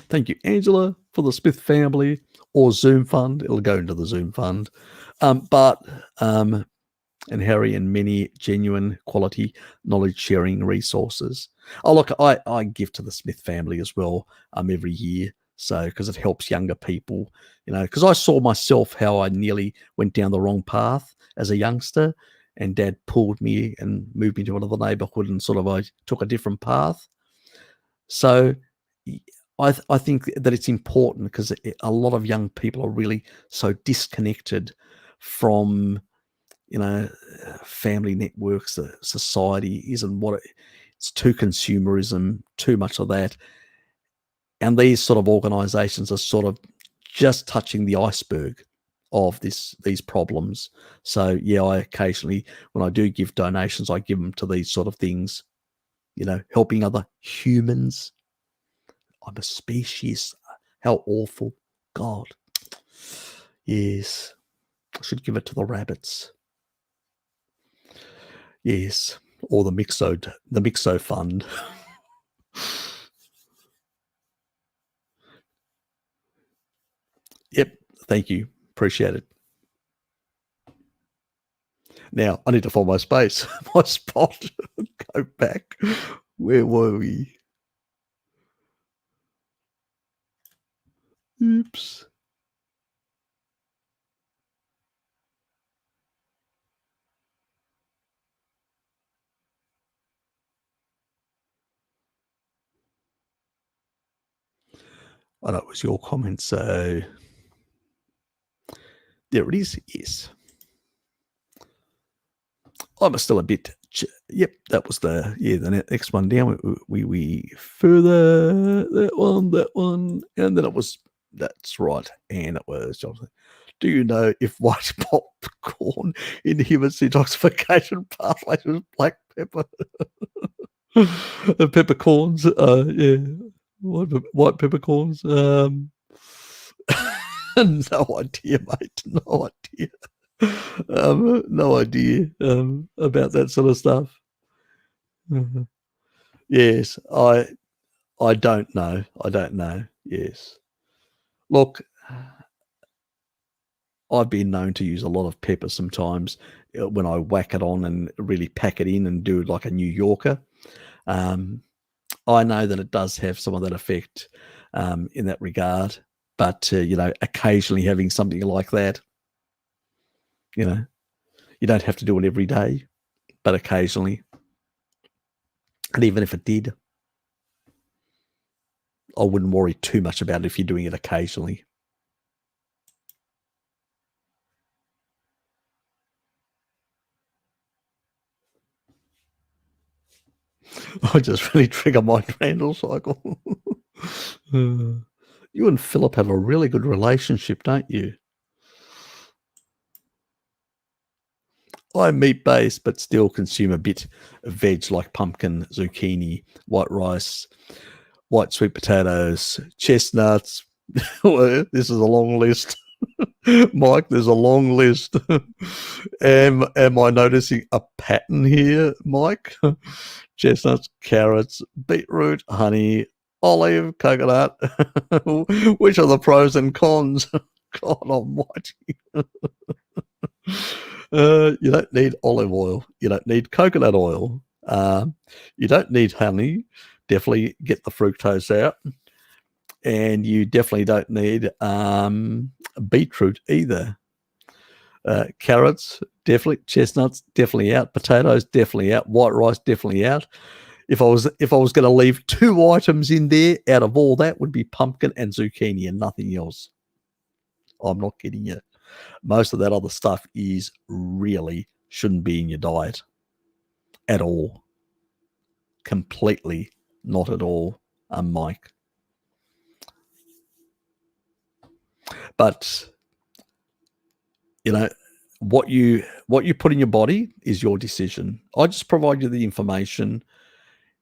Thank you, Angela, for the Smith family or Zoom fund. It'll go into the Zoom fund. And Harry and many genuine quality knowledge sharing resources. Oh, look, I give to the Smith family as well every year. So, because it helps younger people, you know, because I saw myself how I nearly went down the wrong path as a youngster, and Dad pulled me and moved me to another neighborhood, and sort of I took a different path. So I think that it's important because a lot of young people are really so disconnected from family networks, the society isn't what it's too consumerism, too much of that. And these sort of organizations are sort of just touching the iceberg of these problems. So yeah, I occasionally, when I do give donations, I give them to these sort of things, helping other humans. I'm a species. How awful. God. Yes. I should give it to the rabbits. Yes. Or the Mixo Fund. Yep. Thank you. Appreciate it. Now, I need to find my space, my spot. Go back. Where were we? Oops. Oh, that was your comment. So there it is. Yes. I'm still a bit. Yep, that was the next one down. We further that one, and then it was. That's right, and it was Jonathan. Do you know if white popcorn inhibits detoxification pathways with black pepper? The peppercorns, yeah, white peppercorns. No idea, mate. No idea. No idea about that sort of stuff. Yes, I don't know. I don't know. Yes. Look, I've been known to use a lot of pepper sometimes when I whack it on and really pack it in and do it like a New Yorker. I know that it does have some of that effect in that regard, but occasionally having something like that, you don't have to do it every day, but occasionally. And even if it did, I wouldn't worry too much about it if you're doing it occasionally. I just really trigger my Randall cycle. You and Philip have a really good relationship, don't you? I'm meat-based, but still consume a bit of veg like pumpkin, zucchini, white rice, white sweet potatoes, chestnuts. This is a long list. Mike, there's a long list. Am I noticing a pattern here, Mike? Chestnuts, carrots, beetroot, honey, olive, coconut. Which are the pros and cons? God almighty. You don't need olive oil. You don't need coconut oil. You don't need honey. Definitely get the fructose out. And you definitely don't need beetroot either. Carrots, definitely. Chestnuts, definitely out. Potatoes, definitely out. White rice, definitely out. If I was going to leave 2 items in there out of all that, would be pumpkin and zucchini and nothing else. I'm not kidding you. Most of that other stuff is really shouldn't be in your diet at all. Completely not at all, Mike. But what you put in your body is your decision. I just provide you the information,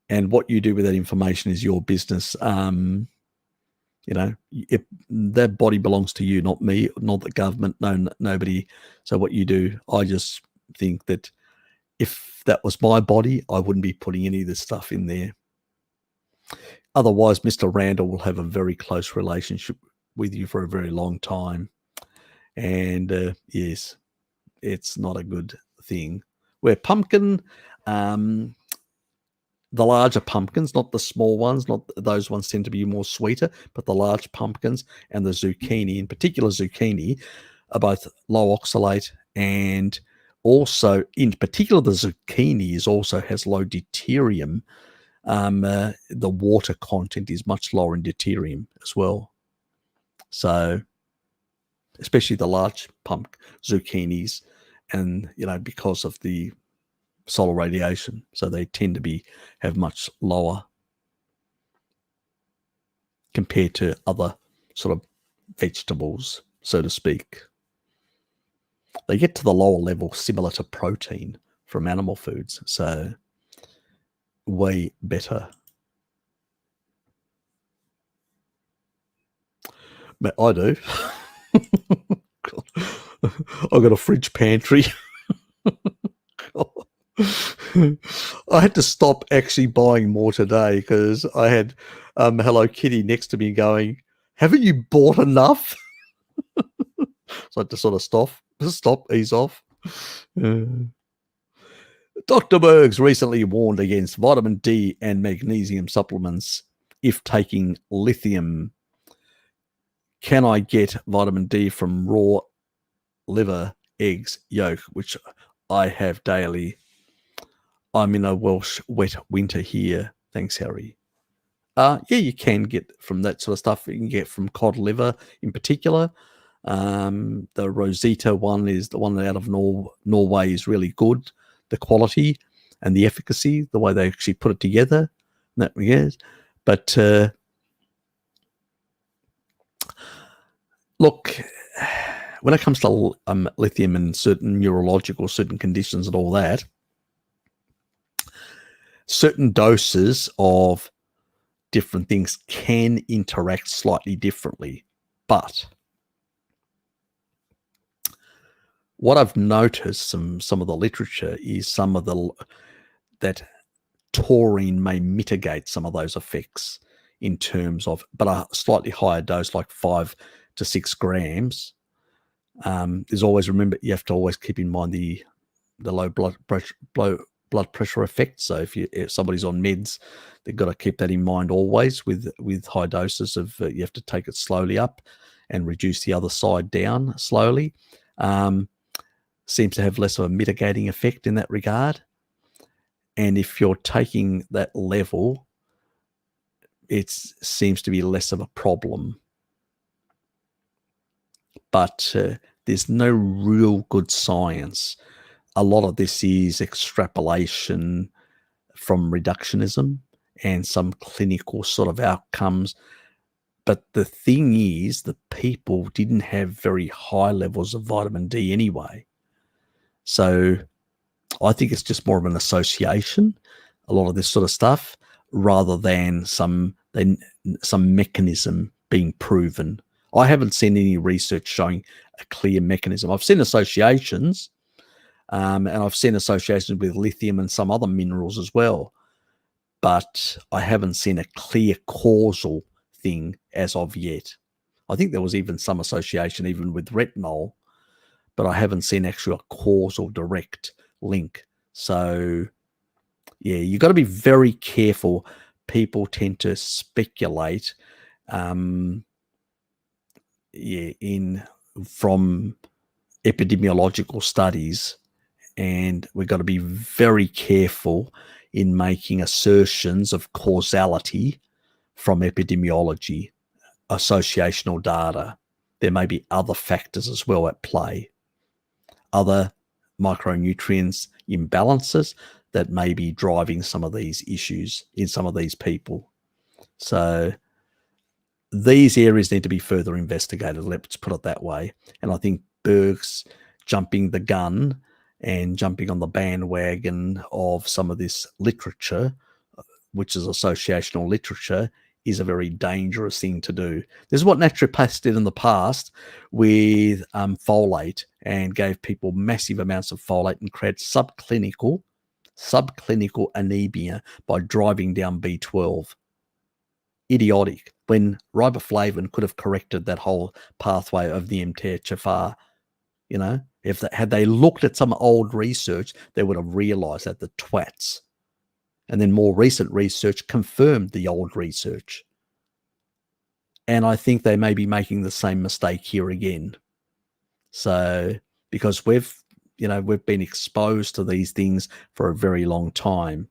and what you do with that information is your business. If that body belongs to you, not me, not the government, nobody. So what you do, I just think that if that was my body, I wouldn't be putting any of this stuff in there. Otherwise, Mr. Randall will have a very close relationship with you for a very long time. And yes, it's not a good thing. Where pumpkin, the larger pumpkins, not the small ones, not those ones tend to be more sweeter, but the large pumpkins and the zucchini, in particular zucchini, are both low oxalate, and also in particular the zucchini also has low deuterium. The water content is much lower in deuterium as well. So especially the large zucchinis and because of the solar radiation, so they tend to have much lower compared to other sort of vegetables, so to speak. They get to the lower level similar to protein from animal foods, so way better. But I do. I've got a fridge pantry. I had to stop actually buying more today because I had Hello Kitty next to me going, haven't you bought enough? So I had to sort of stop, ease off. Dr. Bergs recently warned against vitamin D and magnesium supplements if taking lithium. Can I get vitamin D from raw liver, eggs, yolk, which I have daily? I'm in a Welsh wet winter here. Thanks, Harry. Yeah, you can get from that sort of stuff. You can get from cod liver in particular. The Rosita one is the one out of Norway is really good. The quality and the efficacy, the way they actually put it together. That yes, but look, when it comes to lithium and certain neurological, certain conditions and all that, certain doses of different things can interact slightly differently. But what I've noticed some of the literature is that taurine may mitigate some of those effects in terms of, but a slightly higher dose, like 5 to 6 grams. There's always, remember, you have to always keep in mind the low blood pressure effect. So if somebody's on meds, they've got to keep that in mind always with high doses of, you have to take it slowly up and reduce the other side down slowly. Seems to have less of a mitigating effect in that regard. And if you're taking that level, it seems to be less of a problem. But there's no real good science. A lot of this is extrapolation from reductionism and some clinical sort of outcomes. But the thing is, the people didn't have very high levels of vitamin D anyway. So I think it's just more of an association, a lot of this sort of stuff, rather than some mechanism being proven. I haven't seen any research showing a clear mechanism. I've seen associations, and I've seen associations with lithium and some other minerals as well, but I haven't seen a clear causal thing as of yet. I think there was even some association even with retinol, but I haven't seen actually a causal direct link. So yeah, you've got to be very careful. People tend to speculate from epidemiological studies, and we've got to be very careful in making assertions of causality from epidemiology, associational data. There may be other factors as well at play, other micronutrients imbalances that may be driving some of these issues in some of these people. So these areas need to be further investigated, let's put it that way. And I think Berg's jumping the gun and jumping on the bandwagon of some of this literature, which is associational literature, is a very dangerous thing to do. This is what naturopaths did in the past with folate, and gave people massive amounts of folate and created subclinical anemia by driving down B12. Idiotic, when riboflavin could have corrected that whole pathway of the MTHFR. Had they looked at some old research, they would have realized that the twats. And then more recent research confirmed the old research. And I think they may be making the same mistake here again. So, because we've been exposed to these things for a very long time.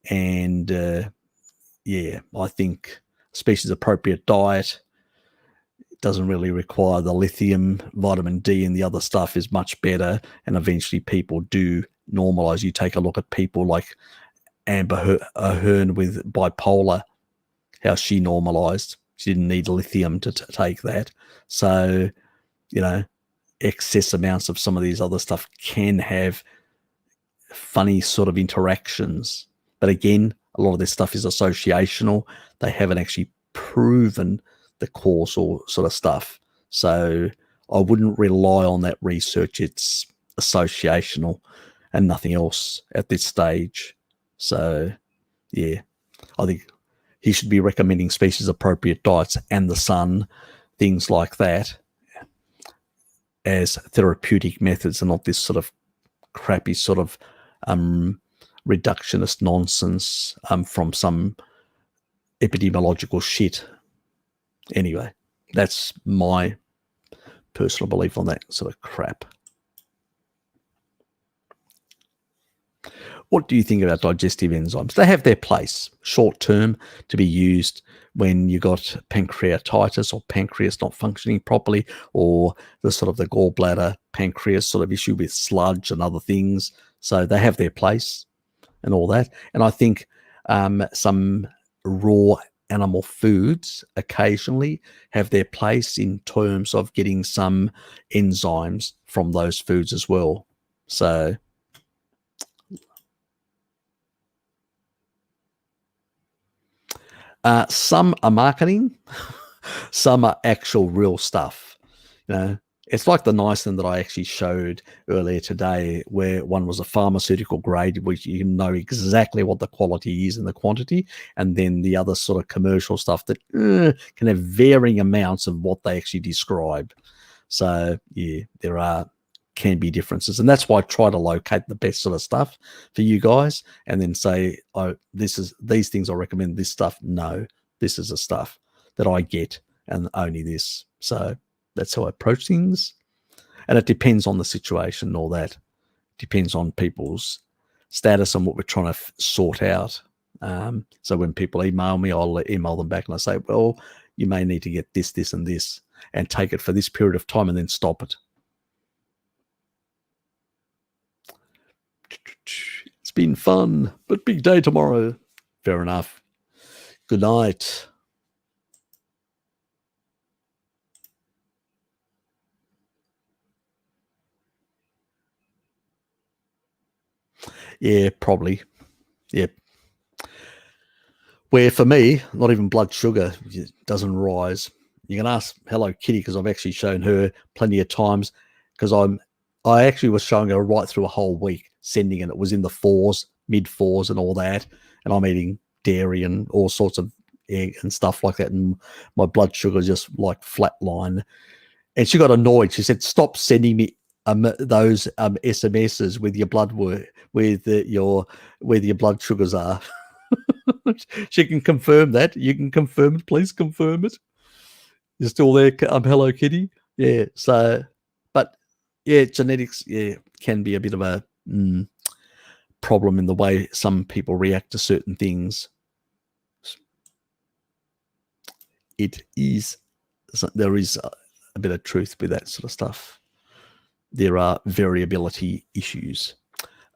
And I think species appropriate diet, doesn't really require the lithium, vitamin D, and the other stuff is much better. And eventually people do normalize. You take a look at people like Amber Hearn with bipolar, how she normalized. She didn't need lithium to take that. So, you know, excess amounts of some of these other stuff can have funny sort of interactions. But again, a lot of this stuff is associational. They haven't actually proven the causal sort of stuff. So I wouldn't rely on that research. It's associational and nothing else at this stage. So, yeah, I think he should be recommending species-appropriate diets and the sun, things like that, as therapeutic methods and not this sort of crappy sort of reductionist nonsense from some epidemiological shit. Anyway, that's my personal belief on that sort of crap. What do you think about digestive enzymes? They have their place, short term, to be used when you got pancreatitis or pancreas not functioning properly, or the sort of the gallbladder pancreas sort of issue with sludge and other things. So they have their place and all that. And I think some raw animal foods occasionally have their place in terms of getting some enzymes from those foods as well. So some are marketing, some are actual real stuff. You know, it's like the niacin that I actually showed earlier today, where one was a pharmaceutical grade, which you know exactly what the quality is and the quantity, and then the other sort of commercial stuff that can have varying amounts of what they actually describe. So yeah, there can be differences, and that's why I try to locate the best sort of stuff for you guys, and then say, oh, these things I recommend. This stuff, no, this is the stuff that I get, and only this. So that's how I approach things, and it depends on the situation and all that. Depends on people's status and what we're trying to sort out. So when people email me, I'll email them back and I say, well, you may need to get this, this, and this, and take it for this period of time, and then stop it. It's been fun, but big day tomorrow. Fair enough. Good night. Yeah, probably. Yeah. Where for me, not even blood sugar doesn't rise. You can ask Hello Kitty, because I've actually shown her plenty of times, because I actually was showing her right through a whole week, sending it. It was in the fours, mid fours and all that. And I'm eating dairy and all sorts of egg and stuff like that. And my blood sugar just like flatline. And she got annoyed. She said, stop sending me those SMSs with your blood work, with your blood sugars are. She can confirm that. You can confirm it. Please confirm it. You're still there, Hello Kitty? Yeah. So, but yeah, genetics, yeah, can be a bit of a problem in the way some people react to certain things. There is a bit of truth with that sort of stuff. There are variability issues.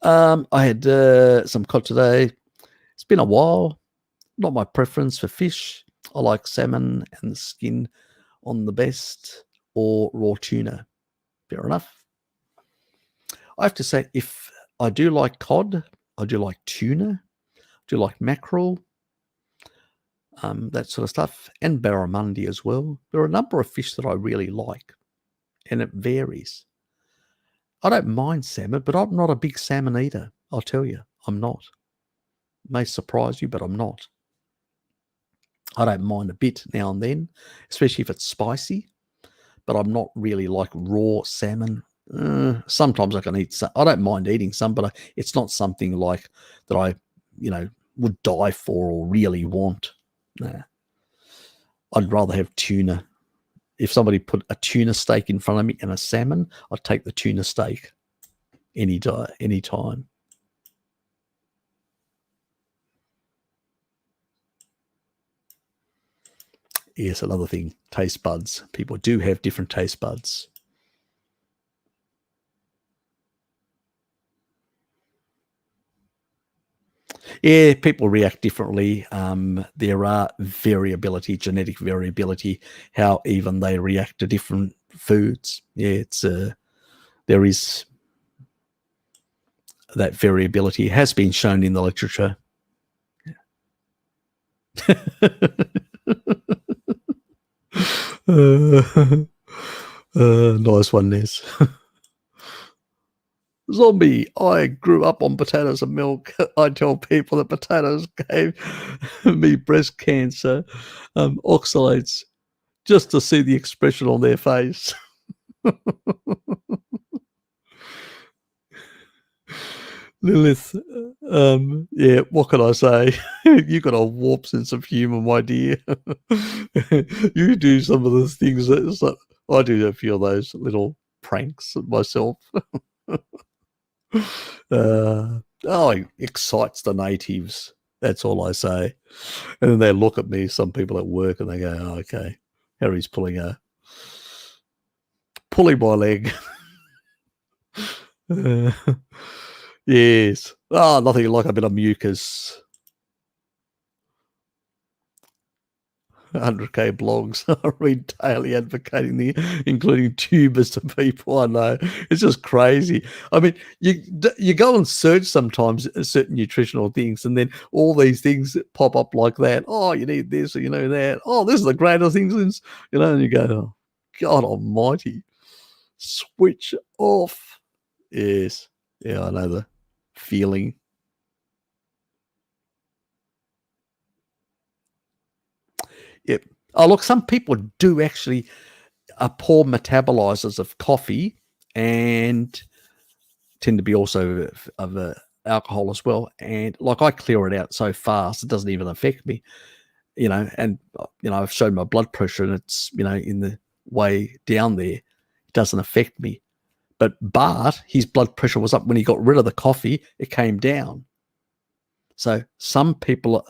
I had some cod today. It's been a while. Not my preference for fish. I like salmon and the skin on the best, or raw tuna. Fair enough. I have to say, if I do like cod, I do like tuna, I do like mackerel, that sort of stuff, and barramundi as well. There are a number of fish that I really like, and it varies. I don't mind salmon, but I'm not a big salmon eater. I'll tell you, I'm not. It may surprise you, but I'm not. I don't mind a bit now and then, especially if it's spicy, but I'm not really like raw salmon. Sometimes I can eat some. I don't mind eating some, but it's not something like that I, would die for or really want. Nah. I'd rather have tuna. If somebody put a tuna steak in front of me and a salmon, I'd take the tuna steak any time. Yes, another thing, taste buds. People do have different taste buds. Yeah, people react differently. There are genetic variability, how even they react to different foods. Yeah, it's there is that variability has been shown in the literature. Nice one, Ness. Zombie, I grew up on potatoes and milk. I tell people that potatoes gave me breast cancer. Oxalates, just to see the expression on their face. Lilith, yeah, what can I say? You got a warped sense of humour, my dear. You do some of the things that I do a few of those little pranks myself. It excites the natives. That's all I say. And then they look at me, some people at work, and they go, oh, okay, Harry's pulling my leg. Yes. Nothing like a bit of mucus. 100k blogs I read daily advocating including tubers to people. I know, it's just crazy. I mean, you go and search sometimes certain nutritional things, and then all these things pop up like that. Oh, you need this, or you know that. Oh, this is the greatest things, and you go, oh, God Almighty, switch off. Yes, yeah, I know the feeling. Yep. Oh, look, some people do actually are poor metabolizers of coffee and tend to be also of alcohol as well. And like I clear it out so fast, it doesn't even affect me, and, I've shown my blood pressure and it's, in the way down there. It doesn't affect me. But Bart, his blood pressure was up when he got rid of the coffee. It came down. So some people,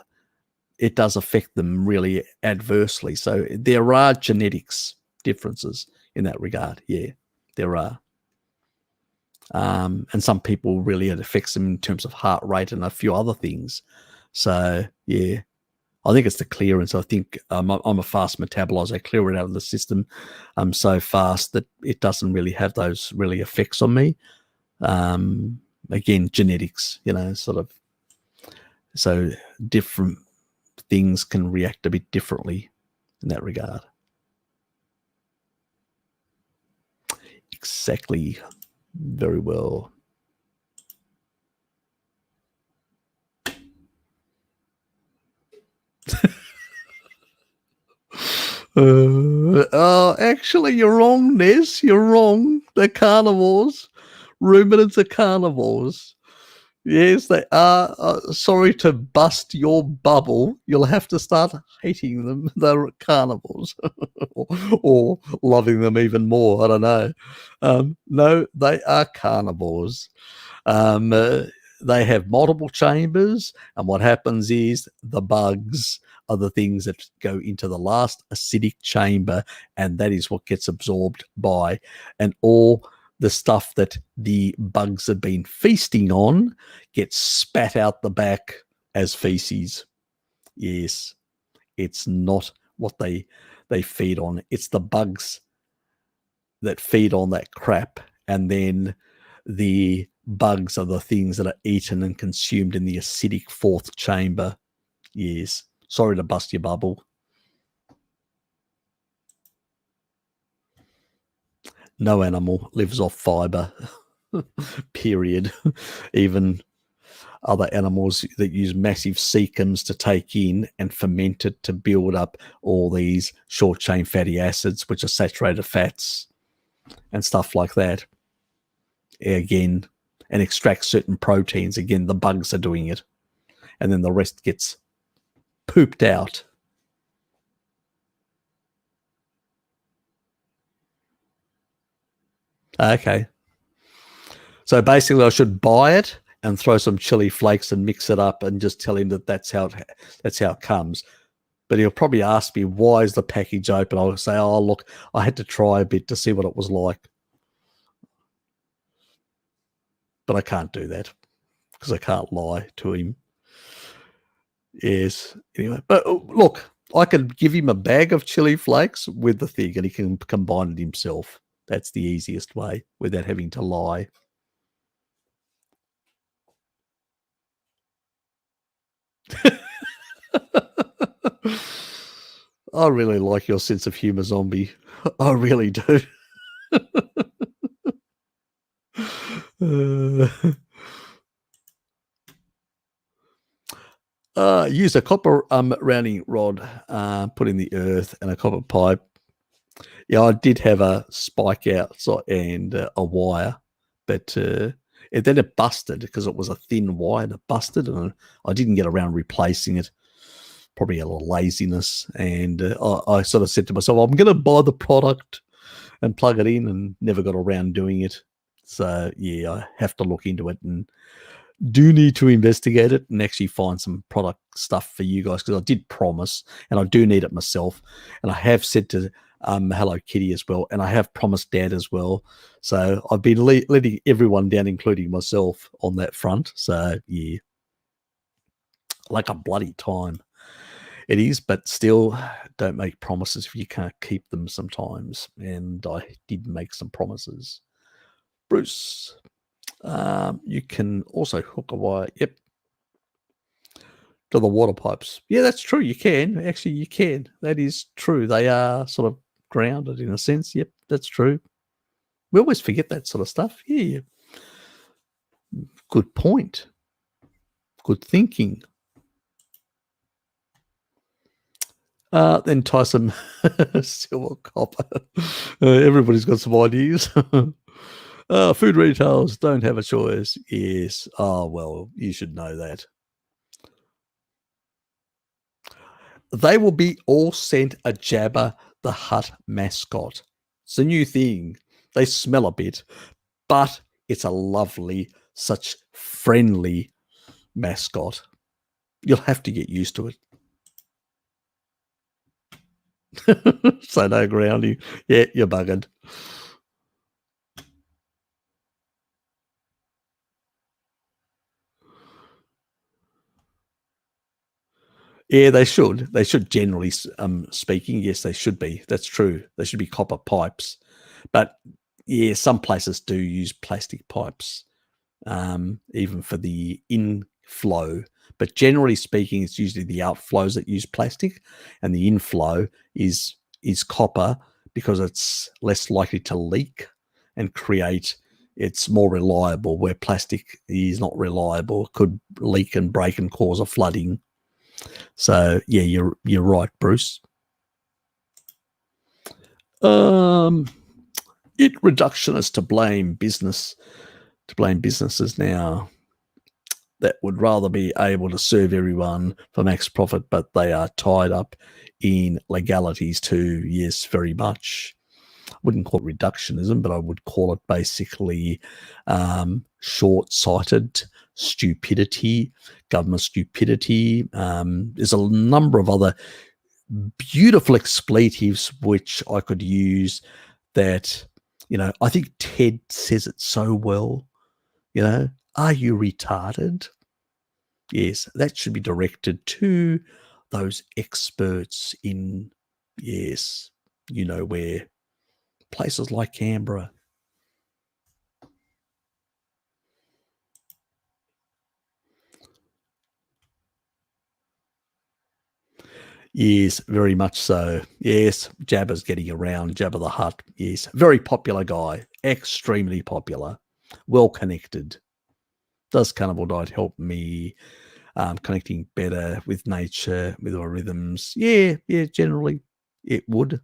it does affect them really adversely. So there are genetics differences in that regard. Yeah, there are. And some people really, it affects them in terms of heart rate and a few other things. So yeah, I think it's the clearance. I think I'm a fast metabolizer. I clear it out of the system so fast that it doesn't really have those really effects on me. Again, genetics, sort of. So different things can react a bit differently in that regard. Exactly. Very well. Actually, you're wrong, Ness. You're wrong. They're carnivores. Ruminants are carnivores. Yes, they are. Sorry to bust your bubble. You'll have to start hating them. They're carnivores. or loving them even more. I don't know. No, they are carnivores. They have multiple chambers, and what happens is the bugs are the things that go into the last acidic chamber, and that is what gets absorbed by, and all the stuff that the bugs have been feasting on gets spat out the back as feces. Yes, it's not what they feed on. It's the bugs that feed on that crap, and then the bugs are the things that are eaten and consumed in the acidic fourth chamber. Yes. Sorry to bust your bubble. No animal lives off fiber, period. Even other animals that use massive cecums to take in and ferment it to build up all these short-chain fatty acids, which are saturated fats and stuff like that. Again, and extract certain proteins. Again, the bugs are doing it. And then the rest gets pooped out. Okay. So basically I should buy it and throw some chili flakes and mix it up and just tell him that that's how it comes. But he'll probably ask me, why is the package open? I'll say, oh, look, I had to try a bit to see what it was like. But I can't do that because I can't lie to him. Yes. Anyway, but look, I could give him a bag of chili flakes with the thing and he can combine it himself. That's the easiest way without having to lie. I really like your sense of humor, zombie. I really do. Use a copper rounding rod, put in the earth and a copper pipe. Yeah, I did have a spike out and a wire, but then it busted because it was a thin wire and it busted, and I didn't get around replacing it. Probably a little laziness, and I sort of said to myself, I'm going to buy the product and plug it in, and never got around doing it. So yeah, I have to look into it and do need to investigate it and actually find some product stuff for you guys, because I did promise, and I do need it myself, and I have said to Hello Kitty as well, and I have promised Dad as well. So I've been letting everyone down, including myself, on that front. So yeah, like a bloody time. It is, but still, don't make promises if you can't keep them sometimes. And I did make some promises. Bruce, you can also hook a wire, yep, to the water pipes. Yeah, that's true. You can. Actually, you can. That is true. They are sort of grounded in a sense. Yep, that's true. We always forget that sort of stuff. Yeah. Good point. Good thinking. Then tie some silver copper. Everybody's got some ideas. Food retailers don't have a choice. Yes. Oh, well, you should know that. They will be all sent a Jabba the Hutt mascot. It's a new thing. They smell a bit, but it's a lovely, such friendly mascot. You'll have to get used to it. So no grounding. Yeah, you're buggered. Yeah, they should. They should, generally speaking. Yes, they should be. That's true. They should be copper pipes. But yeah, some places do use plastic pipes, even for the inflow. But generally speaking, it's usually the outflows that use plastic, and the inflow is copper, because it's less likely to leak and create. It's more reliable, where plastic is not reliable. It could leak and break and cause a flooding. So yeah, you're right, Bruce. It reductionist to blame businesses now that would rather be able to serve everyone for max profit, but they are tied up in legalities too. Yes, very much. I wouldn't call it reductionism, but I would call it basically short-sighted stupidity, government stupidity. There's a number of other beautiful expletives which I could use that, I think Ted says it so well. Are you retarded? Yes, that should be directed to those experts in, yes, where, places like Canberra. Yes, very much so. Yes, Jabba's getting around, Jabba the Hutt. Yes, very popular guy, extremely popular, well connected. Does Carnivore Diet help me connecting better with nature, with our rhythms? Yeah, generally it would.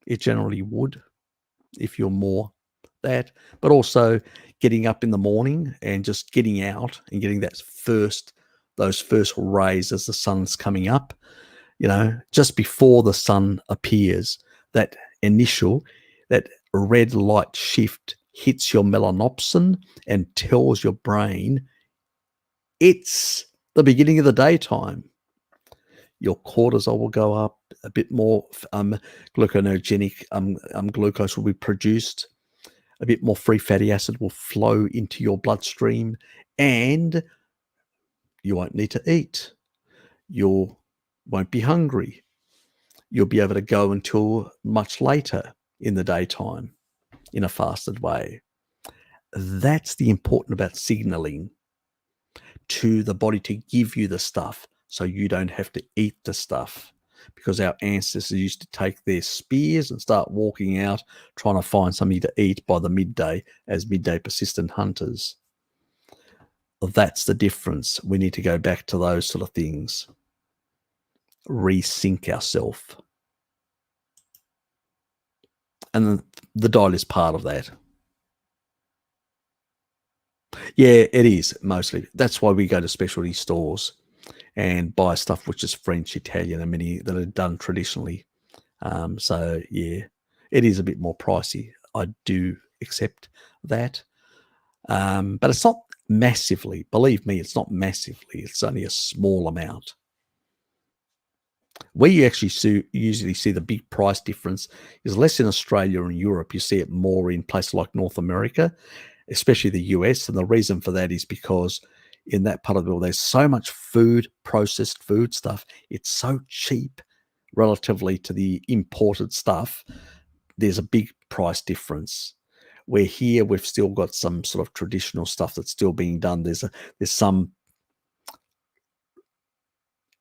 It generally would, if you're more that. But also getting up in the morning and just getting out and getting those first rays as the sun's coming up, just before the sun appears, that red light shift hits your melanopsin and tells your brain it's the beginning of the daytime. your cortisol will go up, a bit more gluconogenic glucose will be produced, a bit more free fatty acid will flow into your bloodstream, and you won't need to eat. You won't be hungry. You'll be able to go until much later in the daytime in a fasted way. That's the important about signaling to the body to give you the stuff so you don't have to eat the stuff, because our ancestors used to take their spears and start walking out trying to find something to eat by the midday as midday persistent hunters. That's the difference. We need to go back to those sort of things, resync ourselves. And the diet is part of that. Yeah, it is mostly. That's why we go to specialty stores and buy stuff which is French, Italian, and many that are done traditionally. So yeah, it is a bit more pricey. I do accept that, but it's not massively. Believe me, it's not massively. It's only a small amount. Where you actually usually see the big price difference is less in Australia and Europe. You see it more in places like North America, especially the US. And the reason for that is because in that part of the world, there's so much food, processed food stuff. It's so cheap relatively to the imported stuff. There's a big price difference. Where here we've still got some sort of traditional stuff that's still being done. There's some,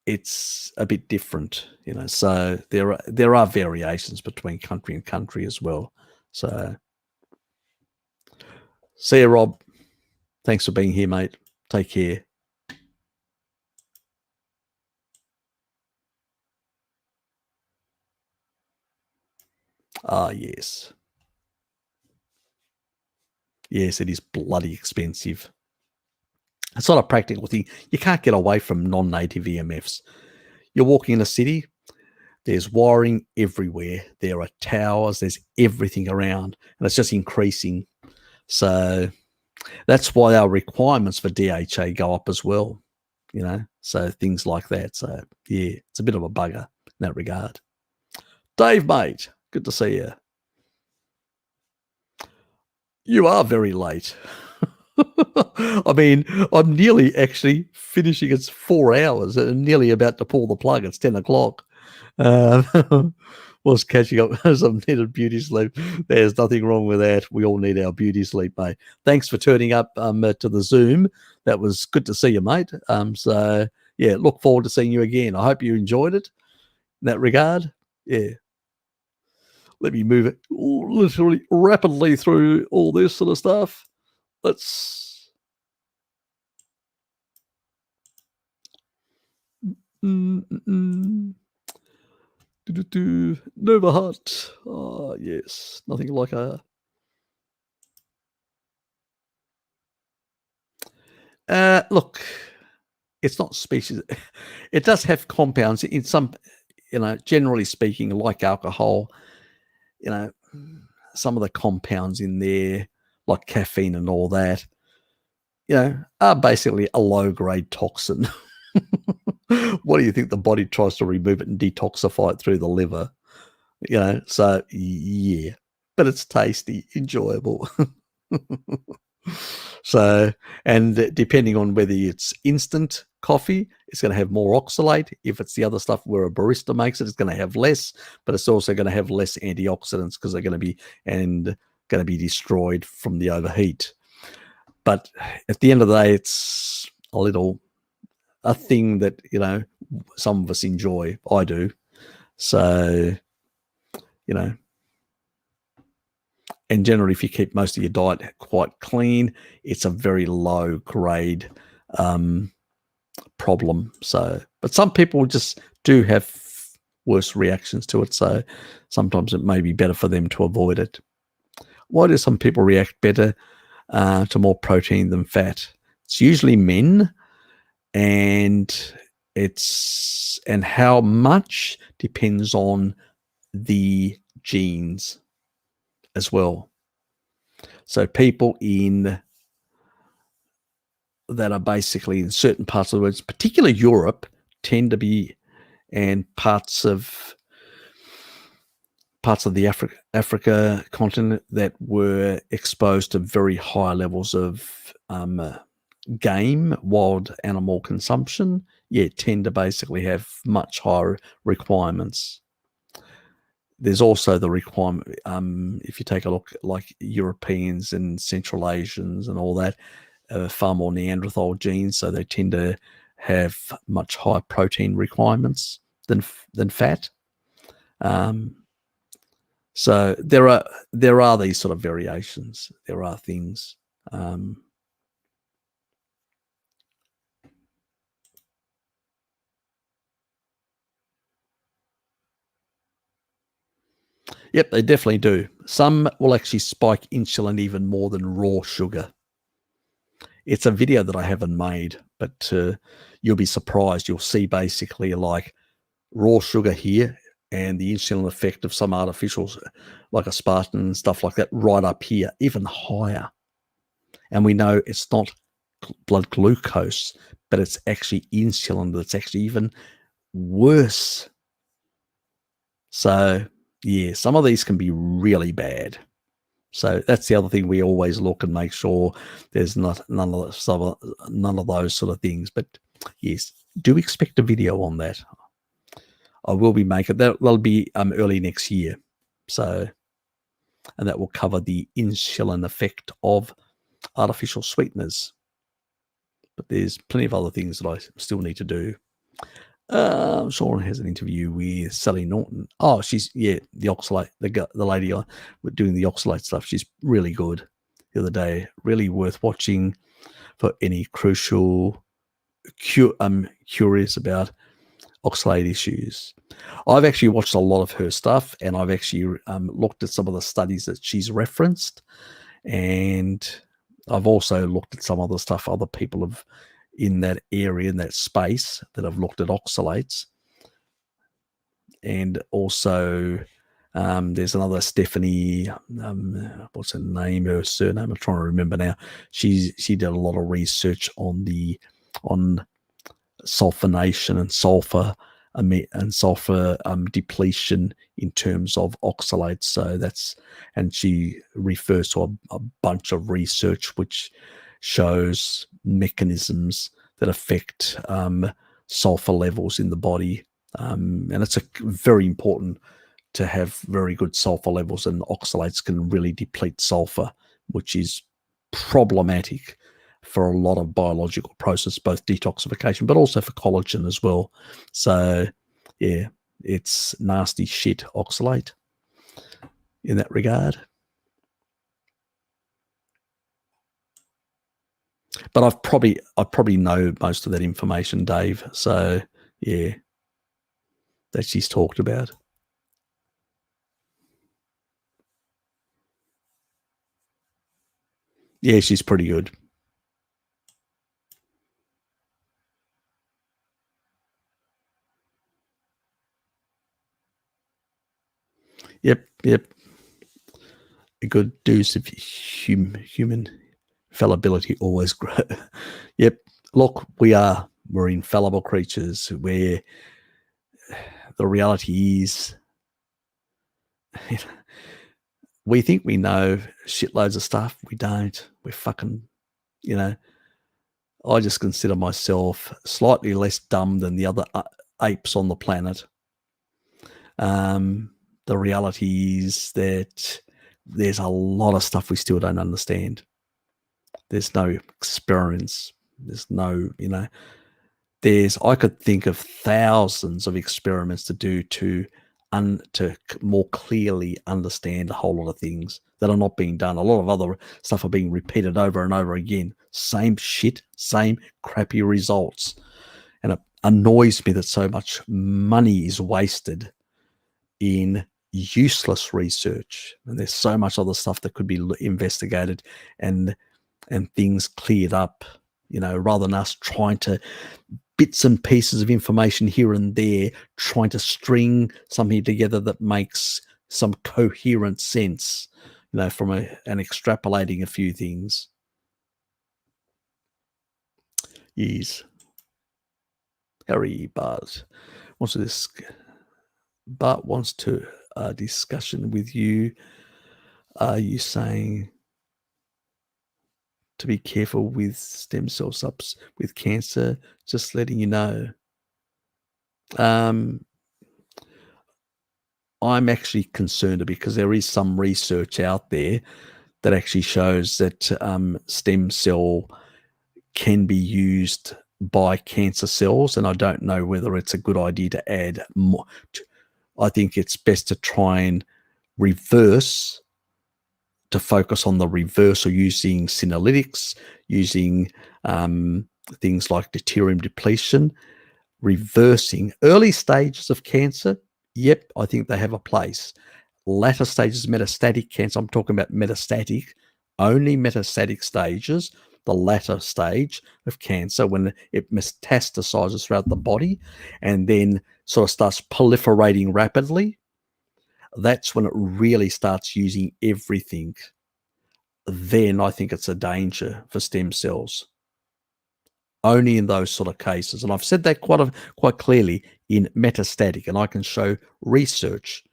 it's a bit different, you know. So there are variations between country and country as well. So see you, Rob. Thanks for being here, mate. Take care. Ah, yes. Yes, it is bloody expensive. It's not a practical thing. You can't get away from non-native EMFs. You're walking in a city, there's wiring everywhere. There are towers, there's everything around, and it's just increasing. So that's why our requirements for DHA go up as well, you know, so things like that. So yeah, it's a bit of a bugger in that regard. Dave, mate, good to see you. You are very late. I mean, I'm nearly actually finishing. It's 4 hours and nearly about to pull the plug. It's 10 o'clock. Was catching up some needed beauty sleep. There's nothing wrong with that. We all need our beauty sleep, mate. Thanks for turning up to the Zoom. That was good to see you, mate. So yeah, look forward to seeing you again. I hope you enjoyed it in that regard. Yeah. Let me move it literally rapidly through all this sort of stuff. Let's Nova Hut. Oh, yes. Nothing like a... look, it's not species. It does have compounds in some, you know, generally speaking, like alcohol, you know, some of the compounds in there, like caffeine and all that, you know, are basically a low-grade toxin. What do you think? The body tries to remove it and detoxify it through the liver, you know? So yeah, but it's tasty, enjoyable. So, and depending on whether it's instant coffee, it's going to have more oxalate. If it's the other stuff where a barista makes it, it's going to have less, but it's also going to have less antioxidants because they're going to be destroyed from the overheat. But at the end of the day, it's a thing that, you know, some of us enjoy. I do. So, you know, and generally, if you keep most of your diet quite clean, it's a very low grade problem. So, but some people just do have worse reactions to it. So sometimes it may be better for them to avoid it. Why do some people react better to more protein than fat? It's usually men, and how much depends on the genes as well. So people that are basically in certain parts of the world, particularly Europe, tend to be and parts of the Africa continent that were exposed to very high levels of game, wild animal consumption, tend to basically have much higher requirements. There's also the requirement, if you take a look, like Europeans and Central Asians and all that, far more Neanderthal genes, so they tend to have much higher protein requirements than fat. So there are these sort of variations. There are things. Yep, they definitely do. Some will actually spike insulin even more than raw sugar. It's a video that I haven't made, but you'll be surprised. You'll see basically like raw sugar here and the insulin effect of some artificials like aspartame and stuff like that right up here, even higher. And we know it's not blood glucose, but it's actually insulin that's actually even worse. So yeah, some of these can be really bad. So that's the other thing. We always look and make sure there's none of those sort of things. But yes, do expect a video on that. I will be making that'll be early next year. So, and that will cover the insulin effect of artificial sweeteners. But there's plenty of other things that I still need to do. Sean has an interview with Sally Norton. Oh, she's the oxalate, the lady doing the oxalate stuff. She's really good. The other day, really worth watching for any crucial, curious about oxalate issues. I've actually watched a lot of her stuff, and I've actually looked at some of the studies that she's referenced, and I've also looked at some other stuff other people have in that area, in that space, that have looked at oxalates. And also there's another Stephanie, what's her name, her surname, I'm trying to remember now. She did a lot of research on sulfonation and sulfur depletion in terms of oxalates. So and she refers to a bunch of research which shows mechanisms that affect sulfur levels in the body. And it's very important to have very good sulfur levels, and oxalates can really deplete sulfur, which is problematic for a lot of biological process, both detoxification, but also for collagen as well. So yeah, it's nasty shit, oxalate, in that regard. But I probably know most of that information, Dave. So yeah, that she's talked about. Yeah, she's pretty good. Yep. A good dose of human fallibility always grow. Yep. Look, we're infallible creatures. Where the reality is, we think we know shitloads of stuff. We don't. We're fucking, I just consider myself slightly less dumb than the other apes on the planet. The reality is that there's a lot of stuff we still don't understand. There's no experience. There's no, I could think of thousands of experiments to do to more clearly understand a whole lot of things that are not being done. A lot of other stuff are being repeated over and over again. Same shit, same crappy results. And it annoys me that so much money is wasted in useless research. And there's so much other stuff that could be investigated and things cleared up, rather than us trying to bits and pieces of information here and there, trying to string something together that makes some coherent sense, from and extrapolating a few things. Yes. Harry Buzz. wants to discussion with you. Are you saying to be careful with stem cell subs with cancer? Just letting you know. I'm actually concerned because there is some research out there that actually shows that stem cell can be used by cancer cells, and I don't know whether it's a good idea to add more. I think it's best to try and reverse, to focus on the reverse, or using senolytics, using things like deuterium depletion, reversing early stages of cancer. Yep, I think they have a place. Latter stages of metastatic cancer, I'm talking about metastatic, only metastatic stages, the latter stage of cancer, when it metastasizes throughout the body and then sort of starts proliferating rapidly. That's when it really starts using everything. Then I think it's a danger for stem cells. Only in those sort of cases. And I've said that quite clearly in metastatic, and I can show research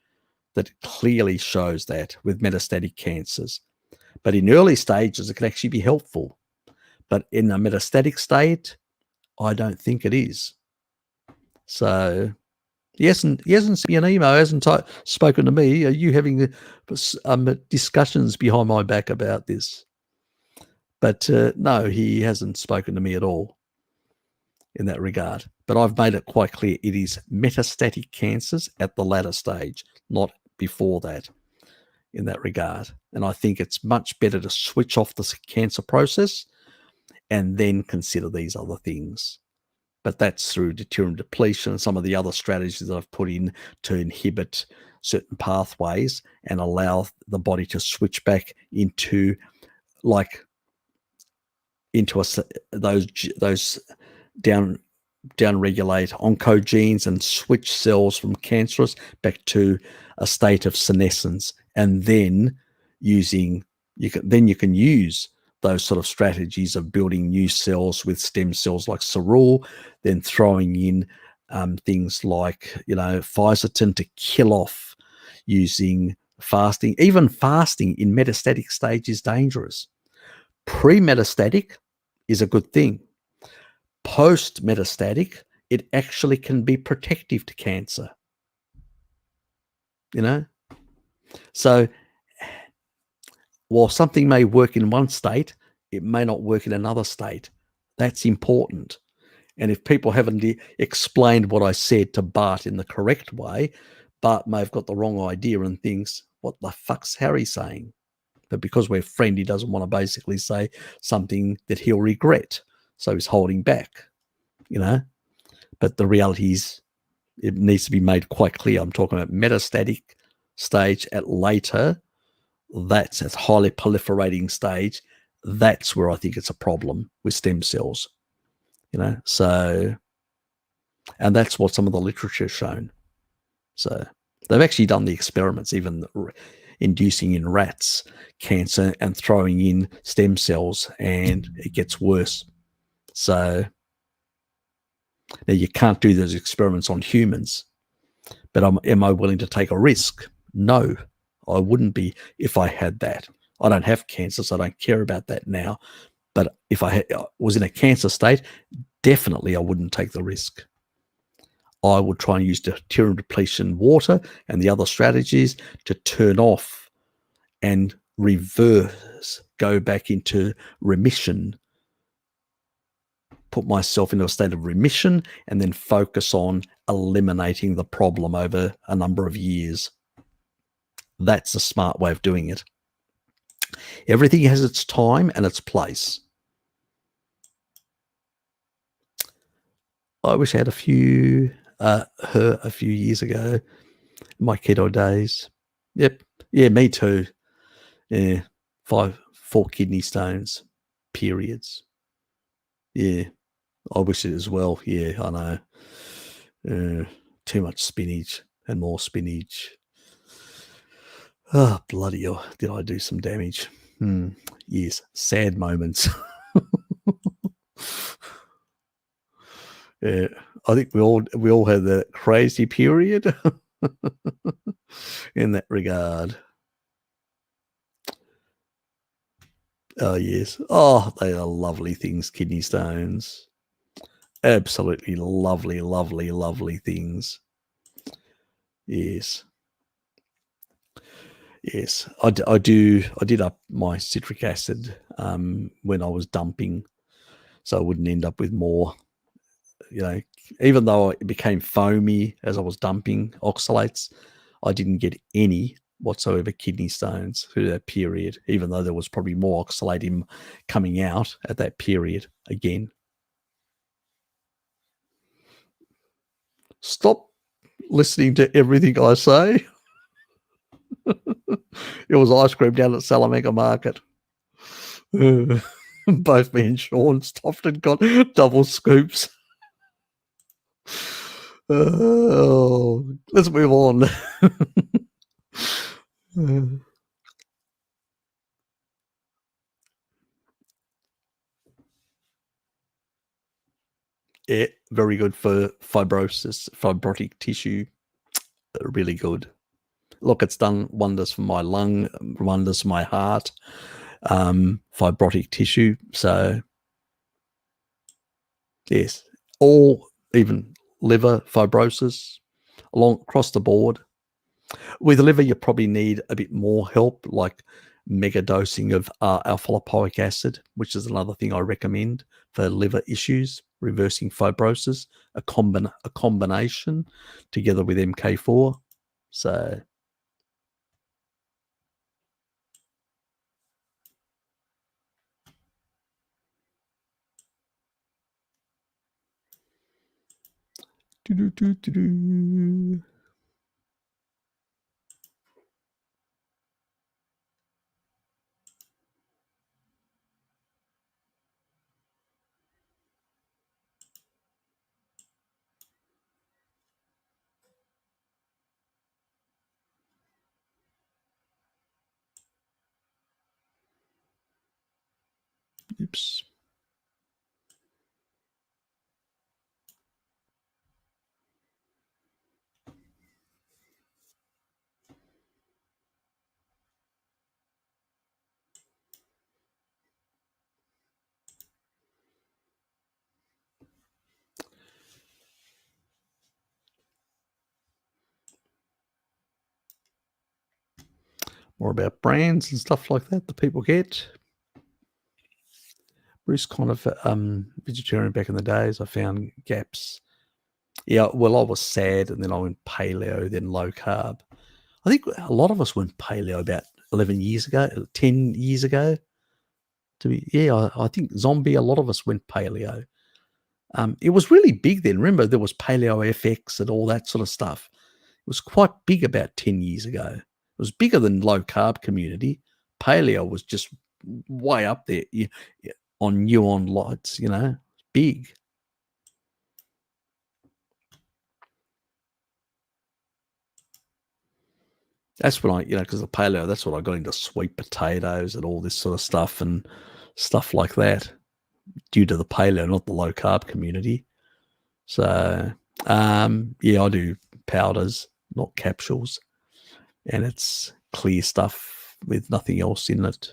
that clearly shows that with metastatic cancers. But in early stages, it can actually be helpful. But in a metastatic state, I don't think it is. So he hasn't sent me an email, hasn't spoken to me. Are you having discussions behind my back about this? But no, he hasn't spoken to me at all in that regard. But I've made it quite clear it is metastatic cancers at the latter stage, not before that, in that regard. And I think it's much better to switch off the cancer process and then consider these other things. But that's through deuterium depletion and some of the other strategies that I've put in to inhibit certain pathways and allow the body to switch back into those down-regulate oncogenes and switch cells from cancerous back to a state of senescence. And then you can use those sort of strategies of building new cells with stem cells like Serul, then throwing in things like, Pfizer to kill off, using fasting. Even fasting in metastatic stage is dangerous. Pre-metastatic is a good thing. Post-metastatic, it actually can be protective to cancer. So while something may work in one state, it may not work in another state. That's important. And if people haven't explained what I said to Bart in the correct way, Bart may have got the wrong idea and thinks, what the fuck's Harry saying? But because we're friends, he doesn't want to basically say something that he'll regret. So he's holding back, But the reality is, it needs to be made quite clear. I'm talking about metastatic stage at later. That's at highly proliferating stage. That's where I think it's a problem with stem cells, So, and that's what some of the literature has shown. So they've actually done the experiments, even inducing in rats cancer and throwing in stem cells, and it gets worse. So now you can't do those experiments on humans, but am I willing to take a risk? No, I wouldn't be if I had that. I don't have cancer, so I don't care about that now. But if I was in a cancer state, definitely I wouldn't take the risk. I would try and use deuterium depletion water and the other strategies to turn off and reverse, go back into remission, put myself into a state of remission, and then focus on eliminating the problem over a number of years. That's a smart way of doing it. Everything has its time and its place. I wish I had her a few years ago, my keto days. Yep. Yeah, me too. Yeah. 4 kidney stones, periods. Yeah. I wish it as well. Yeah, I know. Too much spinach and more spinach. Oh, bloody hell. Did I do some damage? Yes. Sad moments. Yeah, I think we all had that crazy period in that regard. Oh yes. Oh, they are lovely things, kidney stones. Absolutely lovely, lovely, lovely things. Yes. Yes. I did up my citric acid when I was dumping, so I wouldn't end up with more, even though it became foamy as I was dumping oxalates, I didn't get any whatsoever kidney stones through that period, even though there was probably more oxalate coming out at that period again. Stop listening to everything I say. It was ice cream down at Salamanca Market. Both me and Sean stopped and got double scoops. Oh, let's move on. Yeah, very good for fibrotic tissue. Really good. Look, it's done wonders for my lung, wonders for my heart, fibrotic tissue. So, yes, all, even liver fibrosis, across the board. With liver, you probably need a bit more help, like mega dosing of alpha lipoic acid, which is another thing I recommend for liver issues, reversing fibrosis, a combination together with MK4. So, oops. More about brands and stuff like that people get. Bruce kind of vegetarian back in the days. I found gaps. Yeah, well, I was sad, and then I went paleo, then low carb. I think a lot of us went paleo about 11 years ago, 10 years ago. I think zombie, a lot of us went paleo. It was really big then. Remember, there was Paleo FX and all that sort of stuff. It was quite big about 10 years ago. It was bigger than low carb community. Paleo was just way up there on neon lights, big. That's when because the paleo, that's when I got into sweet potatoes and all this sort of stuff and stuff like that due to the paleo, not the low carb community. So, I do powders, not capsules, and it's clear stuff with nothing else in it.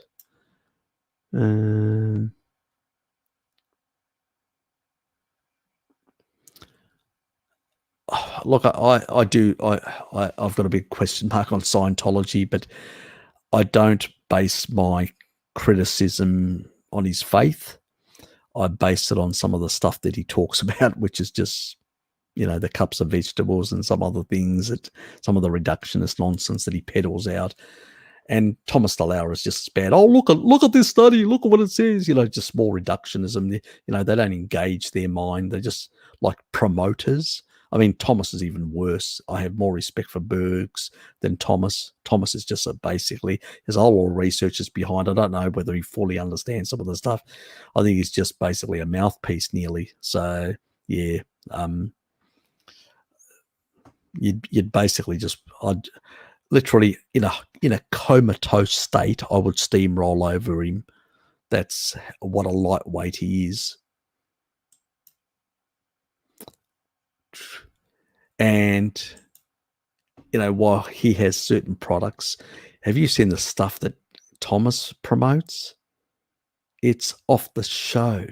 Look, I've got a big question mark on Scientology, but I don't base my criticism on his faith. I base it on some of the stuff that he talks about, which is just, the cups of vegetables and some other things, some of the reductionist nonsense that he peddles out. And Thomas DeLauer is just as bad. Oh, look at this study. Look at what it says. Just more reductionism. They don't engage their mind. They're just like promoters. I mean, Thomas is even worse. I have more respect for Bergs than Thomas. Thomas is just basically, there's a whole lot of researchers behind. I don't know whether he fully understands some of the stuff. I think he's just basically a mouthpiece nearly. So, yeah. You'd basically I'd literally in a comatose state, I would steamroll over him. That's what a lightweight he is. And, while he has certain products, have you seen the stuff that Thomas promotes? It's off the show,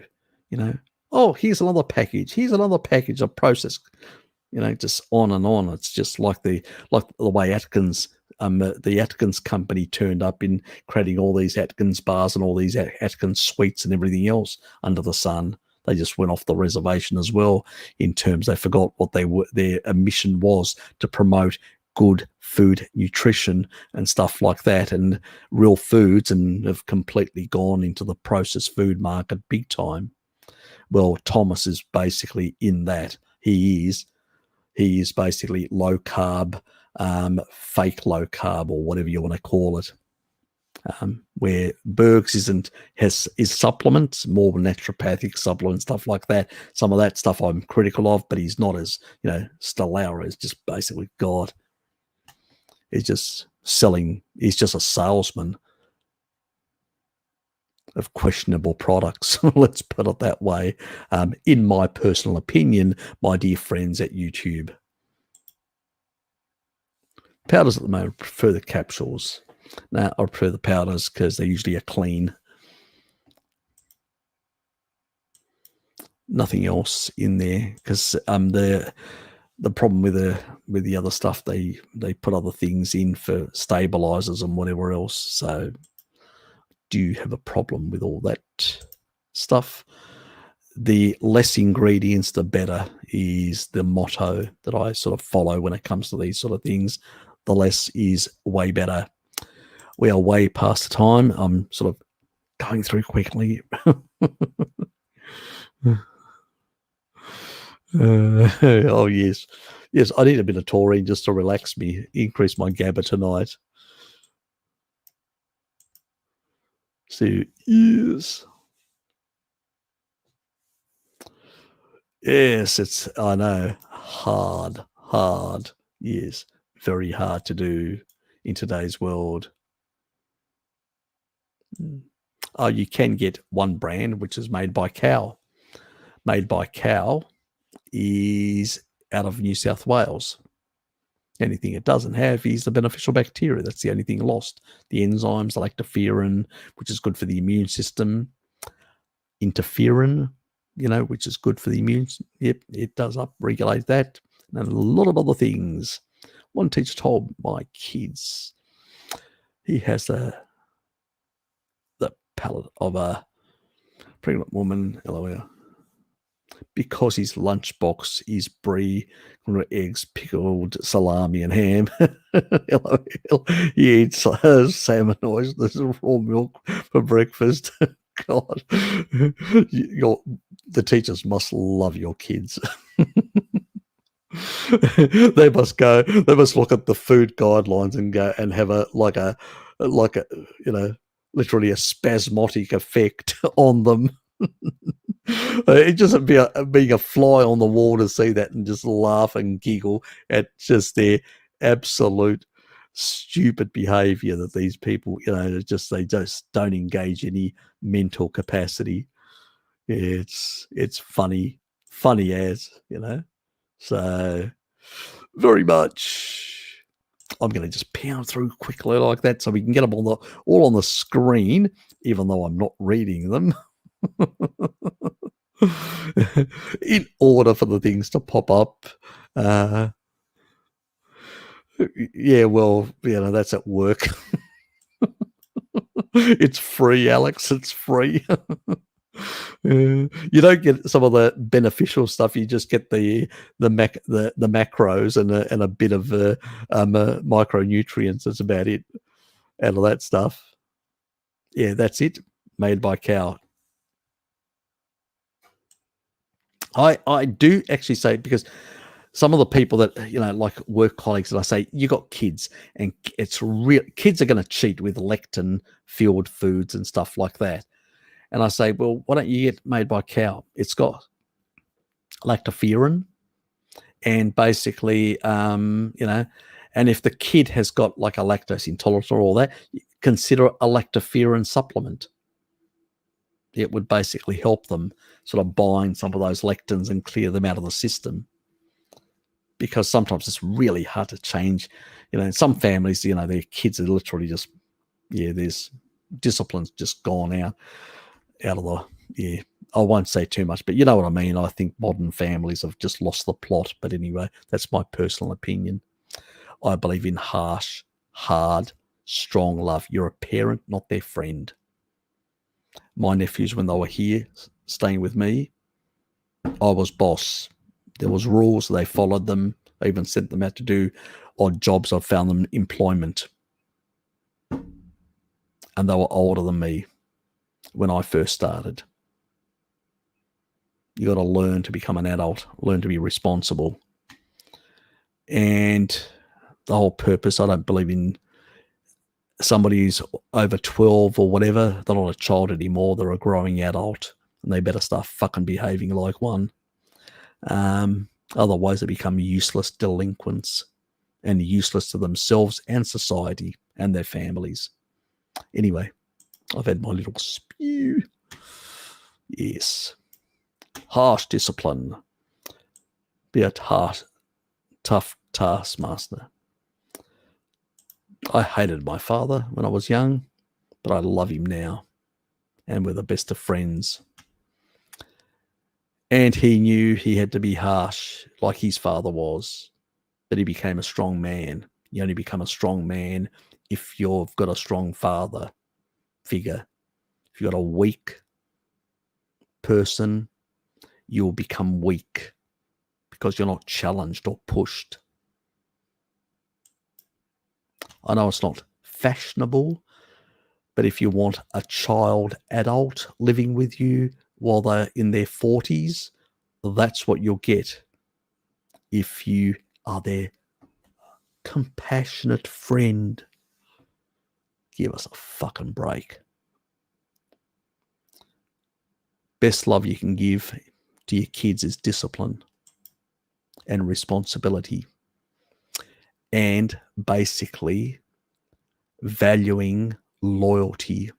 Oh, here's another package. Here's another package of processed, just on and on. It's just like the way Atkins, the Atkins company turned up in creating all these Atkins bars and all these Atkins sweets and everything else under the sun. They just went off the reservation as well. In terms, they forgot what their mission was, to promote good food, nutrition, and stuff like that, and real foods, and have completely gone into the processed food market big time. Well, Thomas is basically in that. He is basically low carb, fake low carb, or whatever you want to call it. Where Berg's is supplements, more naturopathic supplements, stuff like that. Some of that stuff I'm critical of, but he's not as, Stellara is just basically God. He's just selling. He's just a salesman of questionable products. Let's put it that way. In my personal opinion, my dear friends at YouTube. Powders at the moment, I prefer the capsules. Now, I prefer the powders because they usually are clean. Nothing else in there, because the problem with the other stuff, they put other things in for stabilizers and whatever else. So do you have a problem with all that stuff? The less ingredients, the better, is the motto that I sort of follow when it comes to these sort of things. The less is way better. We are way past the time. I'm sort of going through quickly. Oh, yes. Yes, I need a bit of taurine just to relax me, increase my GABA tonight. So, yes. Yes, I know, hard. Yes, very hard to do in today's world. Oh, you can get one brand, which is Made by Cow. Made by Cow is out of New South Wales. Anything it doesn't have is the beneficial bacteria. That's the only thing lost. The enzymes, lactoferrin, which is good for the immune system. Interferon, which is good for the immune. Yep, it does upregulate that. And a lot of other things. One teacher told my kids he has the palate of a pregnant woman, LOL, because his lunchbox is brie, eggs, pickled salami, and ham. LOL. He eats salmon oysters and raw milk for breakfast. God, the teachers must love your kids. They must look at the food guidelines and go and have literally a spasmodic effect on them. It just being a fly on the wall to see that and just laugh and giggle at just their absolute stupid behavior that these people, they just don't engage any mental capacity. It's funny as, so very much. I'm going to just pound through quickly like that so we can get them all on the screen, even though I'm not reading them. In order for the things to pop up. Yeah, well, that's at work. It's free, Alex. It's free. You don't get some of the beneficial stuff. You just get the macros and a bit of micronutrients. That's about it out of that stuff. Yeah, that's it. Made by Cow. I do actually say, because some of the people that, like work colleagues, and I say, you got kids, and it's real. Kids are going to cheat with lectin-filled foods and stuff like that. And I say, well, why don't you get Made by Cow? It's got lactoferrin, and basically, and if the kid has got like a lactose intolerance or all that, consider a lactoferrin supplement. It would basically help them sort of bind some of those lectins and clear them out of the system. because sometimes it's really hard to change. In some families, their kids are literally just, there's discipline's just gone out of the, I won't say too much, but you know what I mean. I think modern families have just lost the plot. But anyway, that's my personal opinion. I believe in harsh, hard, strong love. You're a parent, not their friend. My nephews, when they were here staying with me, I was boss. There was rules. They followed them. I even sent them out to do odd jobs. I found them employment. And they were older than me when I first started. You got to learn to become an adult, learn to be responsible. And the whole purpose, I don't believe in somebody who's over 12 or whatever. They're not a child anymore. They're a growing adult, and they better start fucking behaving like one. Otherwise, they become useless delinquents and useless to themselves and society and their families. Anyway, I've had my little spew. Yes. Harsh discipline. Be a tough taskmaster. I hated my father when I was young, but I love him now, and we're the best of friends. And he knew he had to be harsh like his father was, but he became a strong man. You only become a strong man if you've got a strong father figure. If you've got a weak person, you'll become weak because you're not challenged or pushed. I know it's not fashionable, but if you want a child adult living with you while they're in their 40s, that's what you'll get if you are their compassionate friend. Give us a fucking break. Best love you can give to your kids is discipline and responsibility, and basically valuing loyalty.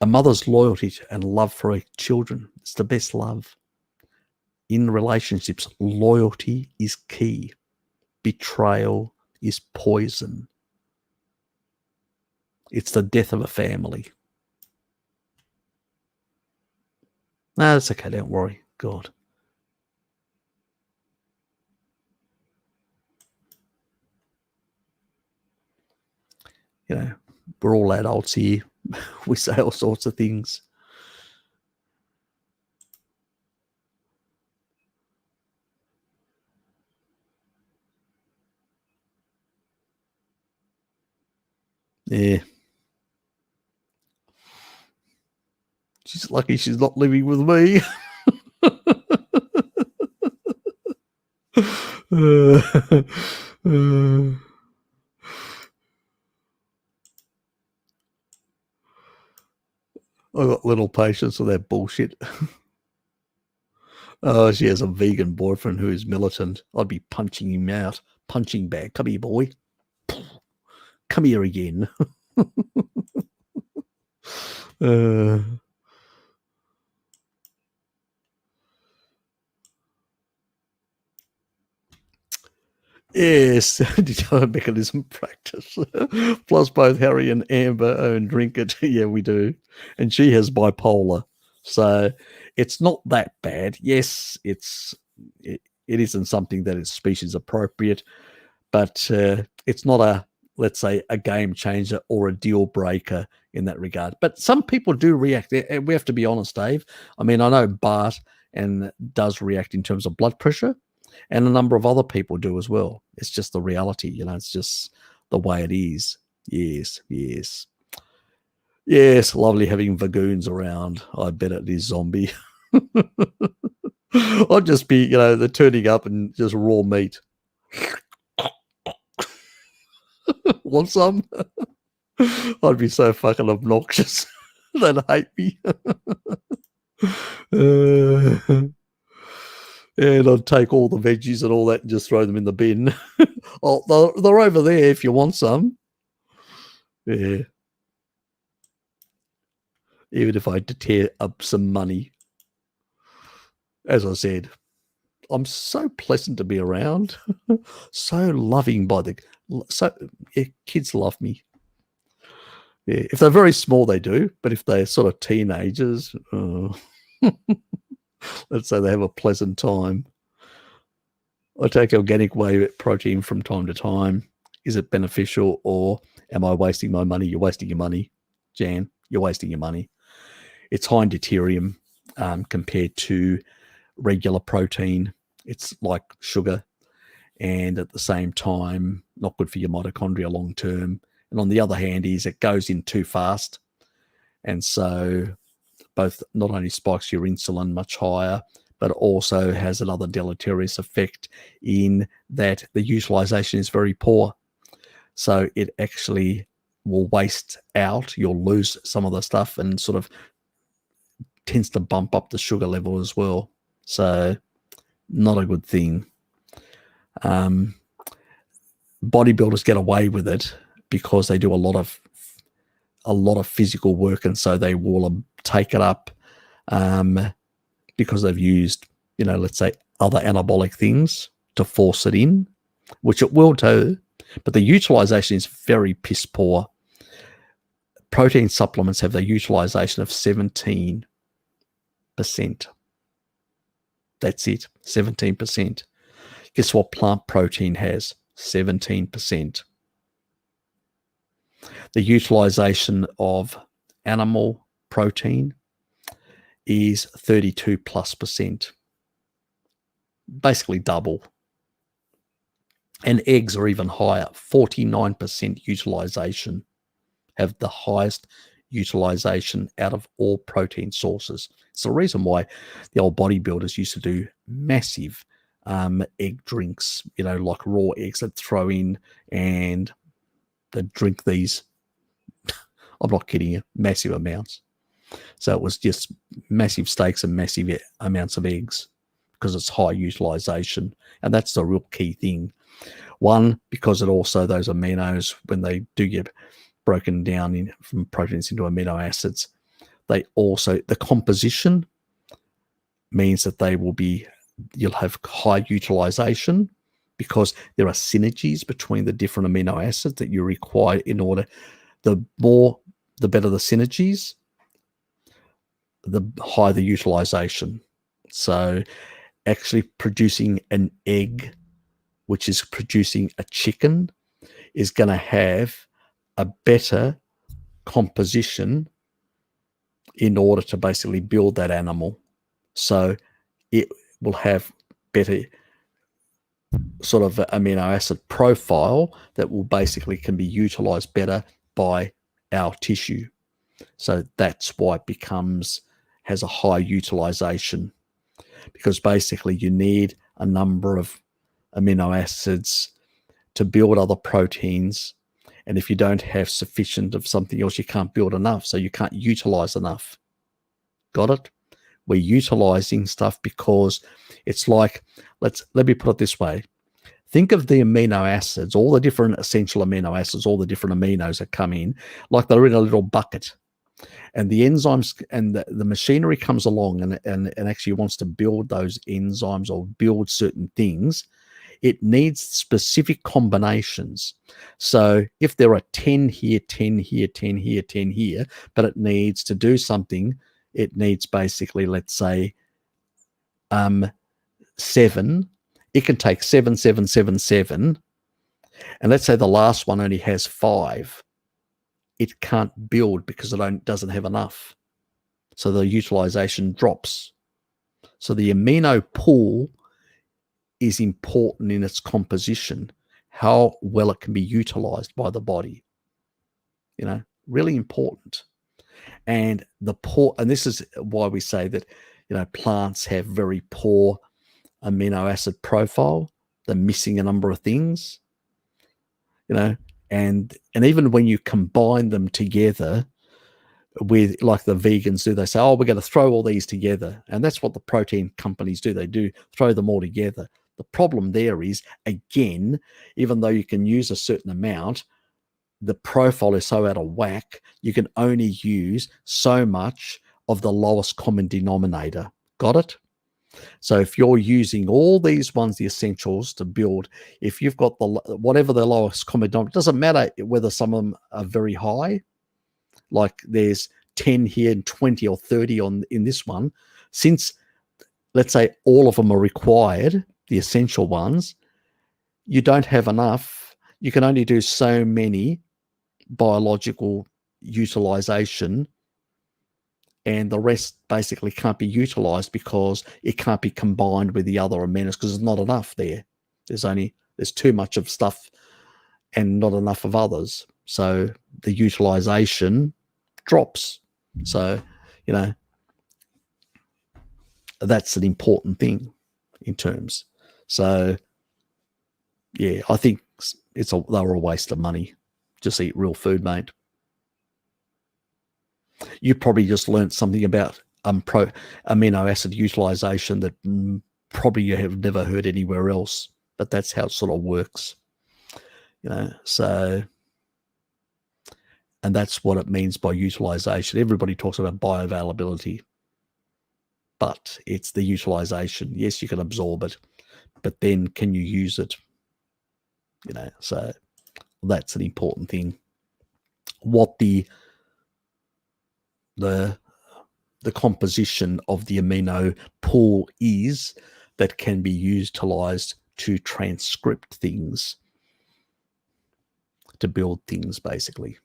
A mother's loyalty and love for her children, it's the best love. In relationships, loyalty is key. Betrayal is poison. It's the death of a family. No, that's okay, don't worry. God. We're all adults here. We say all sorts of things. Yeah. She's lucky she's not living with me. I got little patience with that bullshit. Oh, she has a vegan boyfriend who is militant. I'd be punching him out. Punching bag. Come here, boy. Come here again. Yes, determined mechanism practice. Plus both Harry and Amber own drink it. Yeah, we do. And she has bipolar. So it's not that bad. Yes, it isn't something that is species appropriate, but it's not let's say, a game changer or a deal breaker in that regard. But some people do react. We have to be honest, Dave. I mean, I know Bart does react in terms of blood pressure, and a number of other people do as well. It's just the reality, it's just the way it is. Yes. Yes, lovely having vagoons around. I bet it is zombie. I'd just be, they're turning up and just raw meat. Want some? I'd be so fucking obnoxious. They'd hate me. And I'd take all the veggies and all that and just throw them in the bin. Oh, they're over there if you want some. Yeah. Even if I had to tear up some money. as I said, I'm so pleasant to be around, so loving kids love me. Yeah, if they're very small, they do, but if they're sort of teenagers, let's say they have a pleasant time. I take organic whey protein from time to time. Is it beneficial, or am I wasting my money? You're wasting your money, Jan. You're wasting your money. It's high in deuterium compared to regular protein. It's like sugar, and at the same time, not good for your mitochondria long term. And on the other hand, it goes in too fast, and so both not only spikes your insulin much higher, but also has another deleterious effect in that the utilization is very poor. So it actually will waste out. You'll lose some of the stuff, and sort of tends to bump up the sugar level as well. So not a good thing. Bodybuilders get away with it because they do a lot of physical work, and so they will take it up because they've used, let's say other anabolic things to force it in, which it will do, but the utilization is very piss poor. Protein supplements have the utilization of 17%. That's it, 17%. Guess what plant protein has? 17%. The utilization of animal protein is 32+%. Basically double. And eggs are even higher, 49% utilization, have the highest utilization out of all protein sources. It's the reason why the old bodybuilders used to do massive egg drinks, like raw eggs that throw in, and they drink these, I'm not kidding you, massive amounts. So it was just massive steaks and massive amounts of eggs because it's high utilization. And that's the real key thing. One, because it also, those aminos, when they do get broken down from proteins into amino acids, they also, the composition means that you'll have high utilization because there are synergies between the different amino acids that you require in order. The better the synergies, the higher the utilization. So actually producing an egg, which is producing a chicken, is going to have a better composition in order to basically build that animal. So it will have better sort of amino acid profile that will basically can be utilized better by our tissue. So that's why it has a high utilization, because basically you need a number of amino acids to build other proteins. And if you don't have sufficient of something else, you can't build enough. So you can't utilize enough. Got it? We're utilizing stuff because it's like, let me put it this way. Think of the amino acids, all the different essential amino acids, all the different aminos that come in, like they're in a little bucket. And the enzymes and the machinery comes along and actually wants to build those enzymes or build certain things. It needs specific combinations. So if there are 10 here, 10 here, 10 here, 10 here, but it needs to do something, it needs basically, let's say, 7. It can take 7, 7, 7, 7. And let's say the last one only has 5. It can't build because it doesn't have enough. So the utilization drops. So the amino pool is important in its composition, how well it can be utilized by the body. Really important. And this is why we say that, plants have very poor amino acid profile. They're missing a number of things, and even when you combine them together with, like the vegans do, they say, oh, we're going to throw all these together. And that's what the protein companies do. They do throw them all together. The problem there is, again, even though you can use a certain amount, the profile is so out of whack, you can only use so much of the lowest common denominator. Got it? So if you're using all these ones, the essentials to build, if you've got the whatever the lowest common denominator, it doesn't matter whether some of them are very high, like there's 10 here and 20 or 30 on in this one. Since let's say all of them are required, the essential ones, you don't have enough. You can only do so many biological utilization, and the rest basically can't be utilized because it can't be combined with the other amendments because there's not enough there. There's too much of stuff and not enough of others. So the utilization drops. So, that's an important thing in terms. So, yeah, I think they were a waste of money. Just eat real food, mate. You probably just learned something about amino acid utilization that probably you have never heard anywhere else, but that's how it sort of works, so, and that's what it means by utilization. Everybody talks about bioavailability, but it's the utilization. Yes, you can absorb it, but then can you use it? So that's an important thing. What the composition of the amino pool is that can be utilized to transcript things, to build things, basically.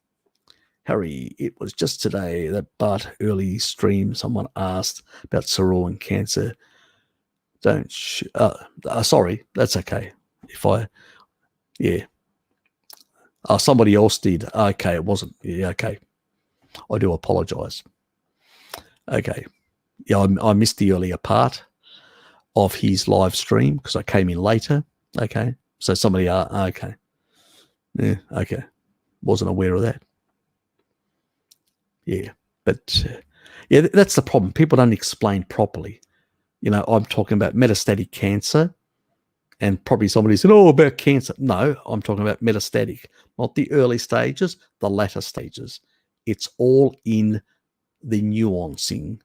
Harry, it was just today that Bart early stream, someone asked about Sorrel and cancer. Sorry, that's okay. Somebody else did. Okay, it wasn't. Yeah, okay. I do apologize. Okay. Yeah, I missed the earlier part of his live stream because I came in later. Okay. So somebody, okay. Yeah, okay. Wasn't aware of that. Yeah. But, that's the problem. People don't explain properly. I'm talking about metastatic cancer, and probably somebody said, about cancer. No, I'm talking about metastatic, not the early stages, the latter stages. It's all in the nuancing.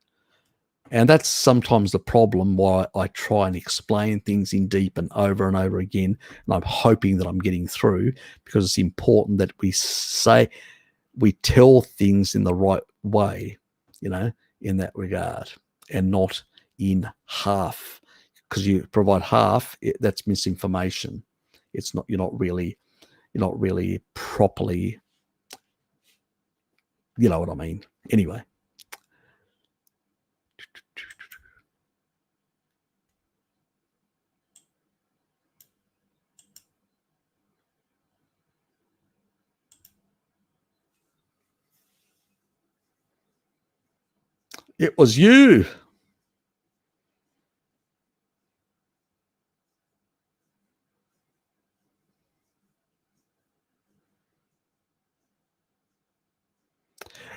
And that's sometimes the problem why I try and explain things in deep and over again. And I'm hoping that I'm getting through, because it's important that we tell things in the right way, in that regard, and not in half. Because you provide half, that's misinformation. It's not. You're not really properly. You know what I mean? Anyway. It was you.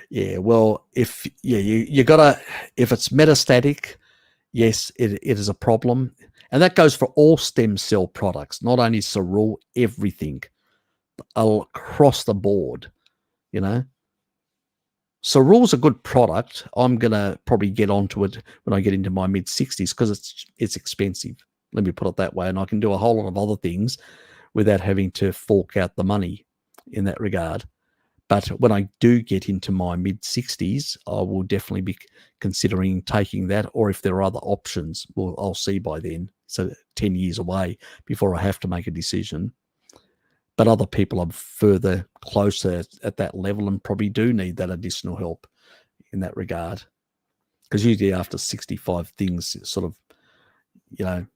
Yeah, well, you gotta, if it's metastatic, yes, it is a problem. And that goes for all stem cell products, not only Sorrel, everything across the board, Sorrel's a good product. I'm gonna probably get onto it when I get into my mid-60s because it's expensive. Let me put it that way. And I can do a whole lot of other things without having to fork out the money in that regard. But when I do get into my mid-60s, I will definitely be considering taking that, or if there are other options, I'll see by then. So 10 years away before I have to make a decision. But other people are further closer at that level and probably do need that additional help in that regard. Because usually after 65, things sort of, a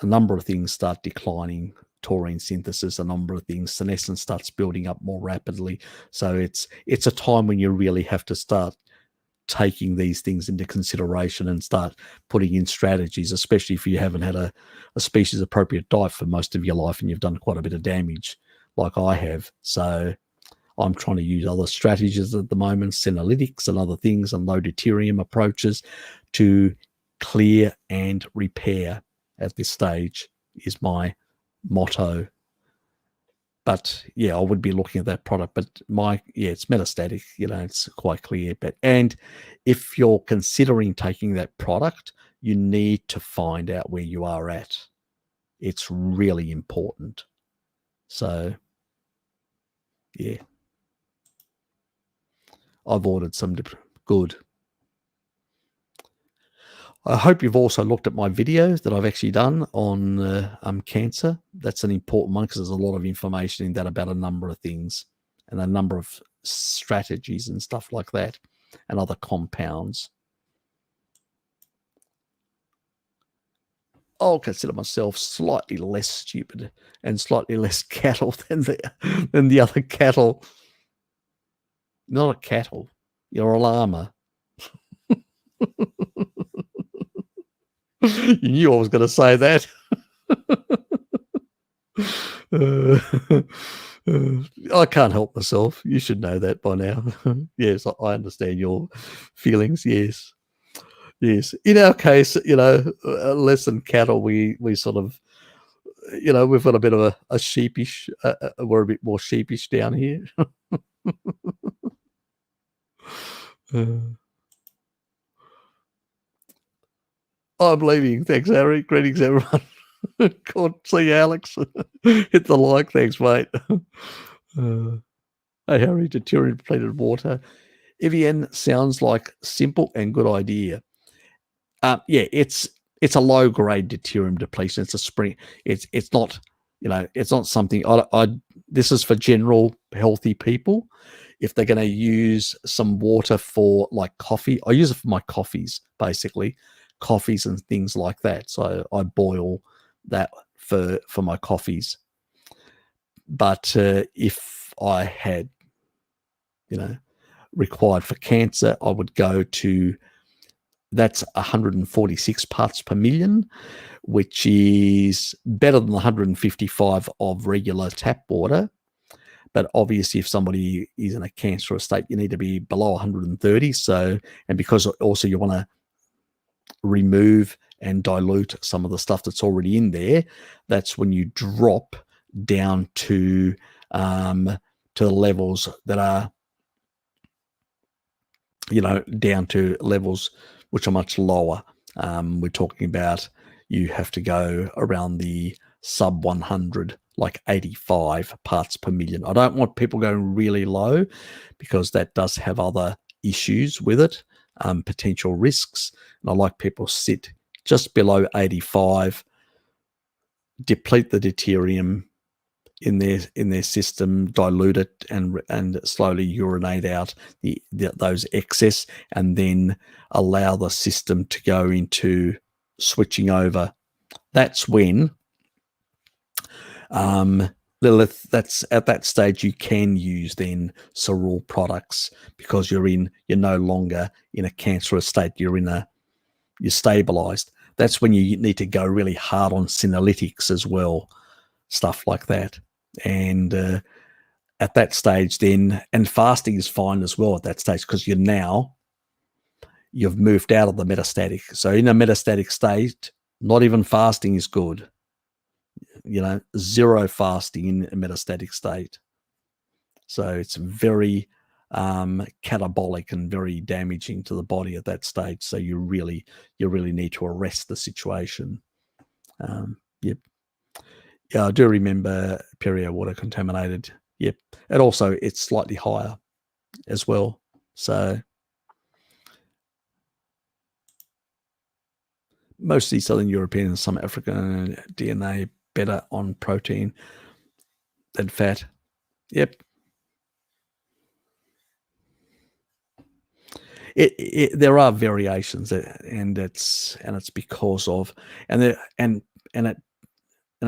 number of things start declining. Taurine synthesis, a number of things, senescence starts building up more rapidly. So it's a time when you really have to start taking these things into consideration and start putting in strategies, especially if you haven't had a species appropriate diet for most of your life and you've done quite a bit of damage like I have. So I'm trying to use other strategies at the moment, senolytics and other things, and low deuterium approaches to clear and repair at this stage is my motto. But yeah, I would be looking at that product. But it's metastatic. It's quite clear. And if you're considering taking that product, you need to find out where you are at. It's really important. So yeah, I've ordered some good. I hope you've also looked at my videos that I've actually done on cancer. That's an important one because there's a lot of information in that about a number of things and a number of strategies and stuff like that and other compounds. I'll consider myself slightly less stupid and slightly less cattle than the other cattle. Not a cattle. You're a llama. You knew I was going to say that. I can't help myself. You should know that by now. Yes, I understand your feelings. Yes. In our case, less than cattle, we sort of, we've got a bit of a sheepish. We're a bit more sheepish down here. I'm leaving. Thanks, Harry. Greetings, everyone. God, see you, Alex. Hit the like. Thanks, mate. Hey, Harry, deuterium depleted water. Evian sounds like simple and good idea. It's a low grade deuterium depletion. It's a spring. It's not, it's not something this is for general healthy people. If they're going to use some water for like coffee, I use it for my coffees, basically coffees and things like that. So I boil that for my coffees. But if I had, required for cancer, I would go to, that's 146 parts per million, which is better than the 155 of regular tap water. But obviously, if somebody is in a cancerous state, you need to be below 130. So, and because also you want to remove and dilute some of the stuff that's already in there, that's when you drop down to levels that are, down to levels which are much lower. We're talking about you have to go around the sub 100, like 85 parts per million. I don't want people going really low because that does have other issues with it, potential risks. And I like people sit just below 85, deplete the deuterium in their system, dilute it, and slowly urinate out those excess, and then allow the system to go into switching over. That's when that's at that stage you can use then Cerul products because you're no longer in a cancerous state. You're stabilized. That's when you need to go really hard on senolytics as well, stuff like that. And at that stage then, and fasting is fine as well at that stage because you've moved out of the metastatic. So in a metastatic state, not even fasting is good. Zero fasting in a metastatic state. So it's very catabolic and very damaging to the body at that stage. So you really need to arrest the situation. Yep. Yeah, I do remember Perio water contaminated. Yep. And also it's slightly higher as well. So mostly Southern European and some African DNA better on protein than fat. Yep. There are variations, and it's because of and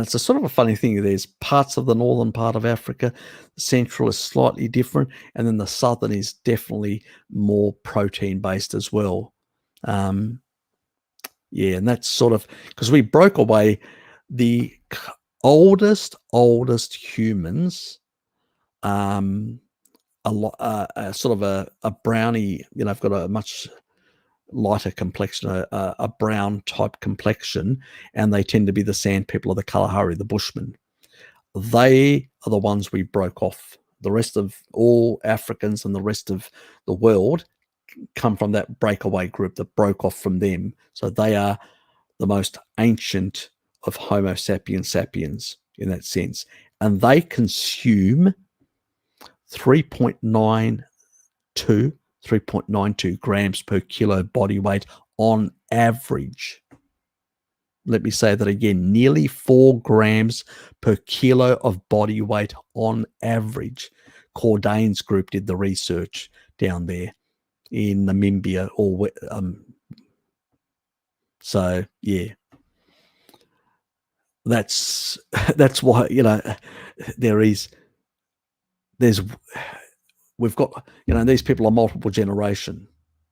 it's a sort of a funny thing. There's parts of the northern part of Africa, the central is slightly different, and then the southern is definitely more protein based as well. And that's sort of because we broke away the oldest humans. Sort of a brownie, I've got a much lighter complexion, a brown type complexion, and they tend to be the sand people of the Kalahari, the Bushmen. they are the ones we broke off. The rest of all Africans and the rest of the world come from that breakaway group that broke off from them. So they are the most ancient of Homo sapiens sapiens in that sense. And they consume 3.92 grams per kilo body weight on average. Let me say that again, nearly 4 grams per kilo of body weight on average. Cordain's group did the research down there in Namibia. So yeah, that's why, we've got, these people are multiple generation.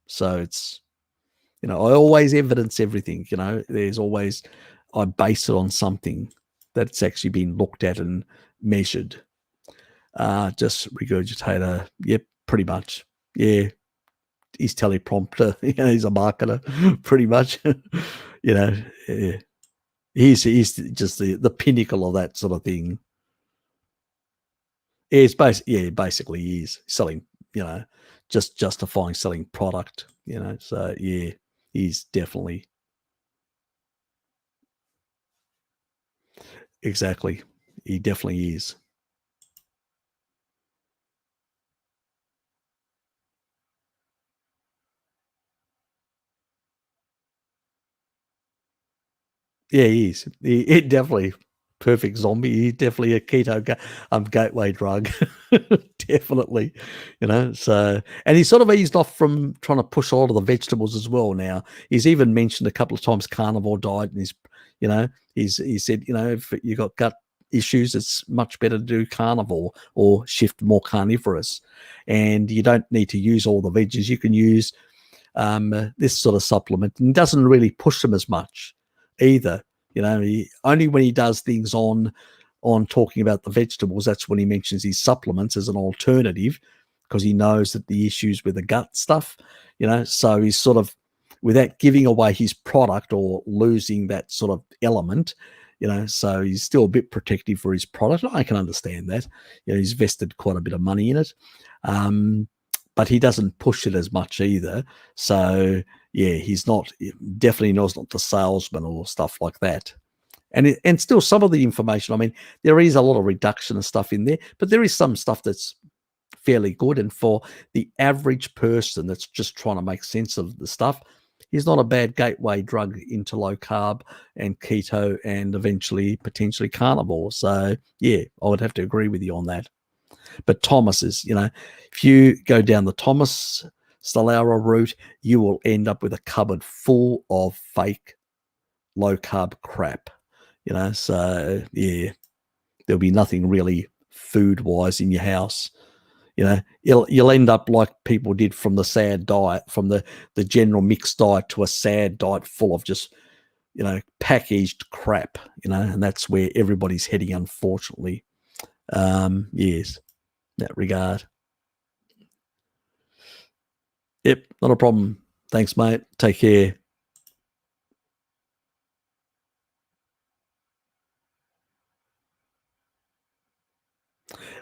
So it's, I always evidence everything, there's always, I base it on something that's actually been looked at and measured. Just regurgitator. Yep, pretty much. Yeah. He's teleprompter. He's a marketer, pretty much. Yeah. He's just the pinnacle of that sort of thing. It's basically he's selling, just justifying selling product, So yeah, he's definitely. Exactly. He definitely is. Yeah, he is. He definitely perfect zombie. He's definitely a keto gateway drug. Definitely, So, and he's sort of eased off from trying to push a lot of the vegetables as well. Now he's even mentioned a couple of times carnivore diet, and he said, if you got gut issues, it's much better to do carnivore or shift more carnivorous, and you don't need to use all the veggies. You can use this sort of supplement, and doesn't really push them as much either. Only when he does things on talking about the vegetables, that's when he mentions his supplements as an alternative, because he knows that the issues with the gut stuff, so he's sort of, without giving away his product or losing that sort of element, so he's still a bit protective for his product. I can understand that. He's invested quite a bit of money in it. But he doesn't push it as much either. So yeah, he's definitely not the salesman or stuff like that. And still some of the information, I mean, there is a lot of reduction and stuff in there, but there is some stuff that's fairly good. And for the average person that's just trying to make sense of the stuff, he's not a bad gateway drug into low carb and keto and eventually potentially carnivore. So yeah, I would have to agree with you on that. But Thomas is, if you go down the Thomas Stallera route, you will end up with a cupboard full of fake low carb crap, So yeah, there'll be nothing really food wise in your house. You'll end up like people did from the SAD diet, from the general mixed diet to a SAD diet full of just, packaged crap, and that's where everybody's heading, unfortunately. Yes. That regard. Yep, not a problem. Thanks, mate. Take care.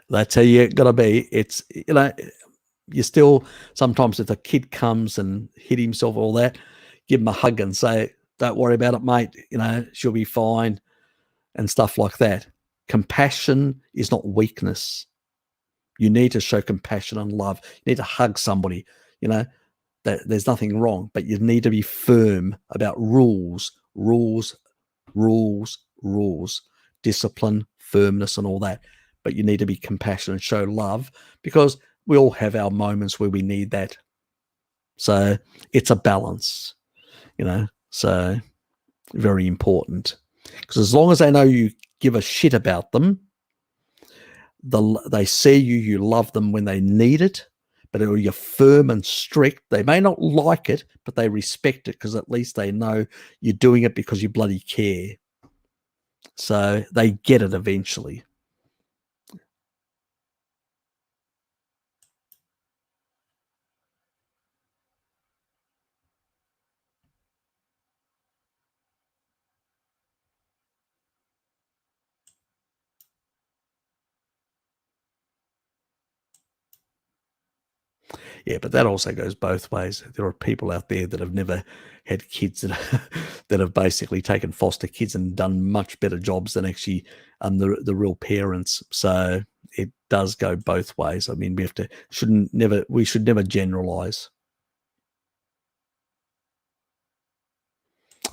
That's how you got to be. It's, you still, sometimes if a kid comes and hit himself, all that, give him a hug and say, don't worry about it, mate. She'll be fine and stuff like that. Compassion is not weakness. You need to show compassion and love. You need to hug somebody, that there's nothing wrong, but you need to be firm about rules, discipline, firmness, and all that. But you need to be compassionate and show love, because we all have our moments where we need that. So it's a balance, so very important. Because as long as they know you give a shit about them, they see you love them when they need it, but you're firm and strict. They may not like it, but they respect it, because at least they know you're doing it because you bloody care. So they get it eventually. Yeah, but that also goes both ways. There are people out there that have never had kids that have basically taken foster kids and done much better jobs than actually the real parents. So it does go both ways. I mean, we should never generalize.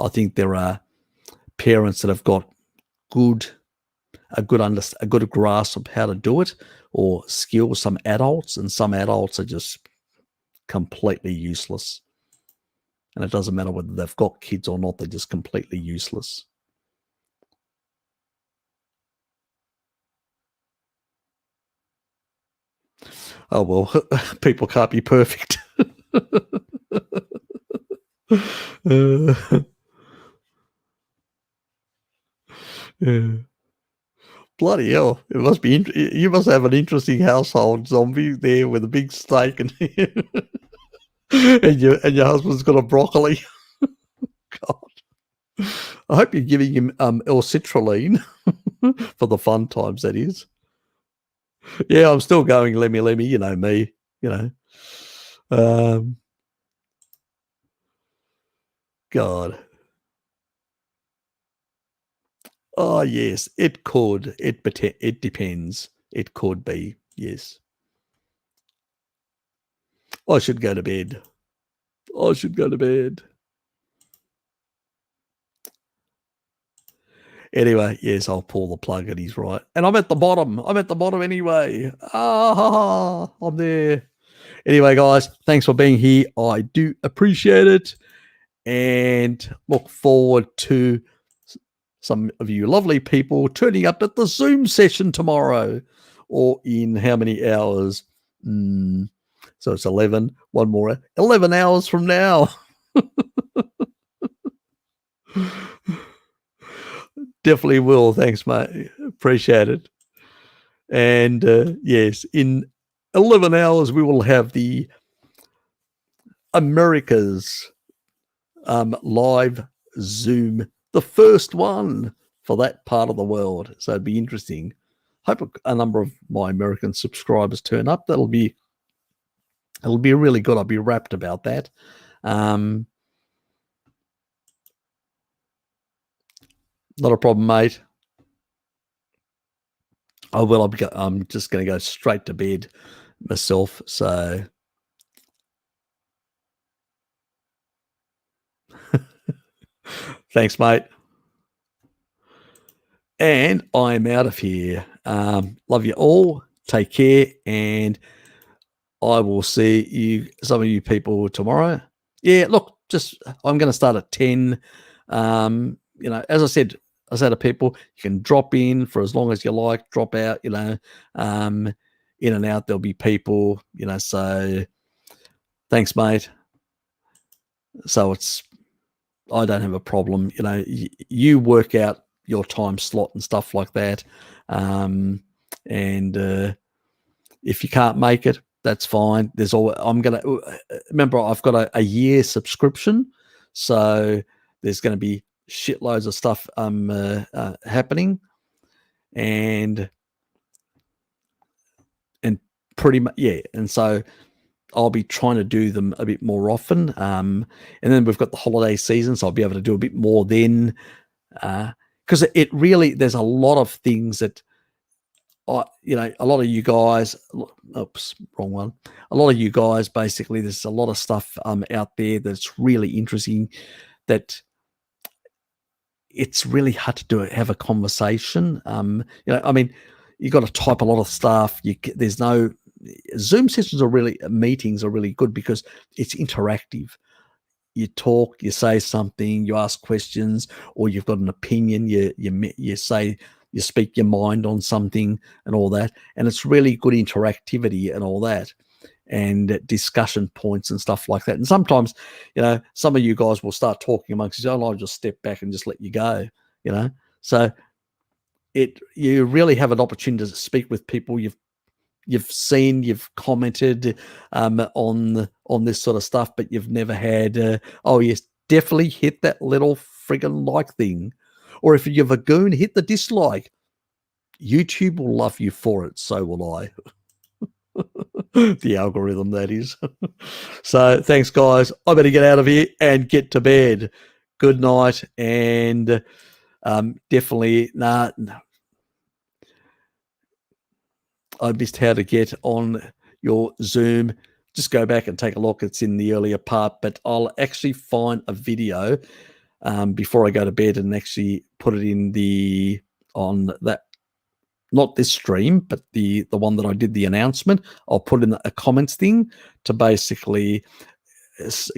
I think there are parents that have got a good grasp of how to do it, or skills. Some adults are just completely useless. And it doesn't matter whether they've got kids or not, they're just completely useless. Oh, well, people can't be perfect. Yeah. Bloody hell! It must be. You must have an interesting household, Zombie, there with a big steak and and your husband's got a broccoli. God, I hope you're giving him L-citrulline for the fun times. That is. Yeah, I'm still going. Lemmy. You know me. You know. God. Oh yes, it could. It depends. It could be. Yes. I should go to bed. I should go to bed. Anyway, yes, I'll pull the plug and he's right. And I'm at the bottom. I'm at the bottom anyway. I'm there. Anyway, guys, thanks for being here. I do appreciate it and look forward to some of you lovely people turning up at the Zoom session tomorrow, or in how many hours? So it's 11, one more, 11 hours from now. Definitely will. Thanks, mate. Appreciate it. And yes, in 11 hours, we will have the America's live Zoom, the first one for that part of the world. So it'd be interesting. Hope a number of my American subscribers turn up. It'll be really good. I'll be rapt about that. Not a problem, mate. Oh, well, I'm just going to go straight to bed myself. So thanks, mate. And I'm out of here. Love you all. Take care. And I will see some of you people tomorrow. Yeah, look, I'm going to start at 10. As I said to people, you can drop in for as long as you like, drop out, in and out. There'll be people, so thanks, mate. So I don't have a problem. You work out your time slot and stuff like that. And if you can't make it, that's fine. Remember, I've got a year subscription, so there's going to be shitloads of stuff happening, and pretty much, yeah. And so I'll be trying to do them a bit more often. And then we've got the holiday season, so I'll be able to do a bit more then, because there's a lot of things that a lot of you guys, oops, wrong one. A lot of you guys, basically, there's a lot of stuff out there that's really interesting, that it's really hard to have a conversation. I mean, you got to type a lot of stuff. There's no Zoom sessions meetings are really good because it's interactive. You talk, you say something, you ask questions, or you've got an opinion. You speak your mind on something and all that. And it's really good interactivity and all that, and discussion points and stuff like that. And sometimes, some of you guys will start talking amongst each other. I'll just step back and just let you go, So you really have an opportunity to speak with people you've seen, you've commented on this sort of stuff, but you've never had, oh yes, definitely hit that little friggin' like thing. Or if you're a goon, hit the dislike. YouTube will love you for it. So will I. The algorithm, that is. So thanks, guys. I better get out of here and get to bed. Good night, and definitely, I missed how to get on your Zoom. Just go back and take a look. It's in the earlier part, but I'll actually find a video before I go to bed and actually put it on that, not this stream, but the one that I did the announcement. I'll put in a comments thing to basically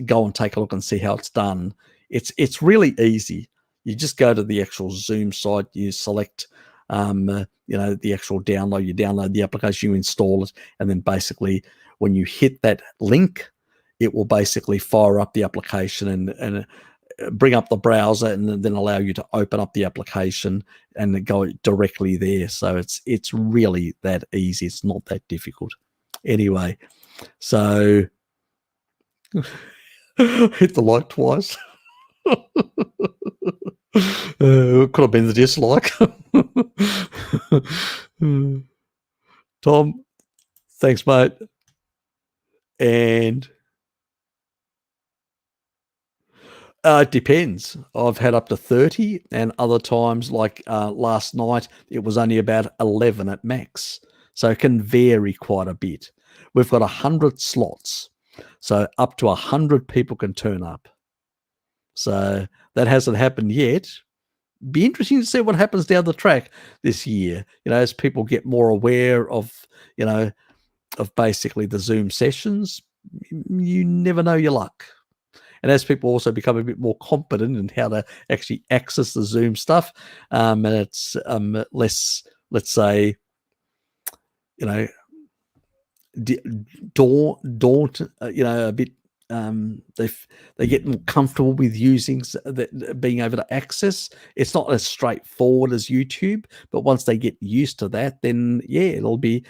go and take a look and see how it's done. It's really easy. You just go to the actual Zoom site, you select the actual download, you download the application, you install it, and then basically when you hit that link, it will basically fire up the application and bring up the browser and then allow you to open up the application and go directly there. So it's really that easy. It's not that difficult. Anyway, so hit the like twice. Could have been the dislike. Tom, thanks, mate. And it depends. I've had up to 30, and other times, like last night, it was only about 11 at max. So it can vary quite a bit. We've got 100 slots, so up to 100 people can turn up. So that hasn't happened yet. Be interesting to see what happens down the track this year, as people get more aware of basically the Zoom sessions. You never know your luck. And as people also become a bit more competent in how to actually access the Zoom stuff, and it's less, let's say, daunt, a bit. They get more comfortable with using being able to access. It's not as straightforward as YouTube, but once they get used to that, then it'll be,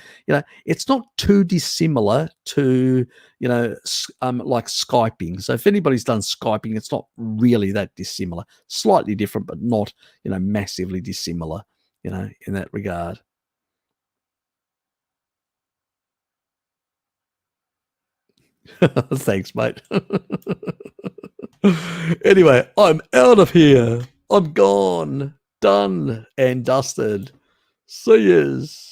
it's not too dissimilar to, like Skyping. So if anybody's done Skyping, it's not really that dissimilar. Slightly different, but not, massively dissimilar, in that regard. Thanks, mate. Anyway, I'm out of here. I'm gone, done and dusted. See yous.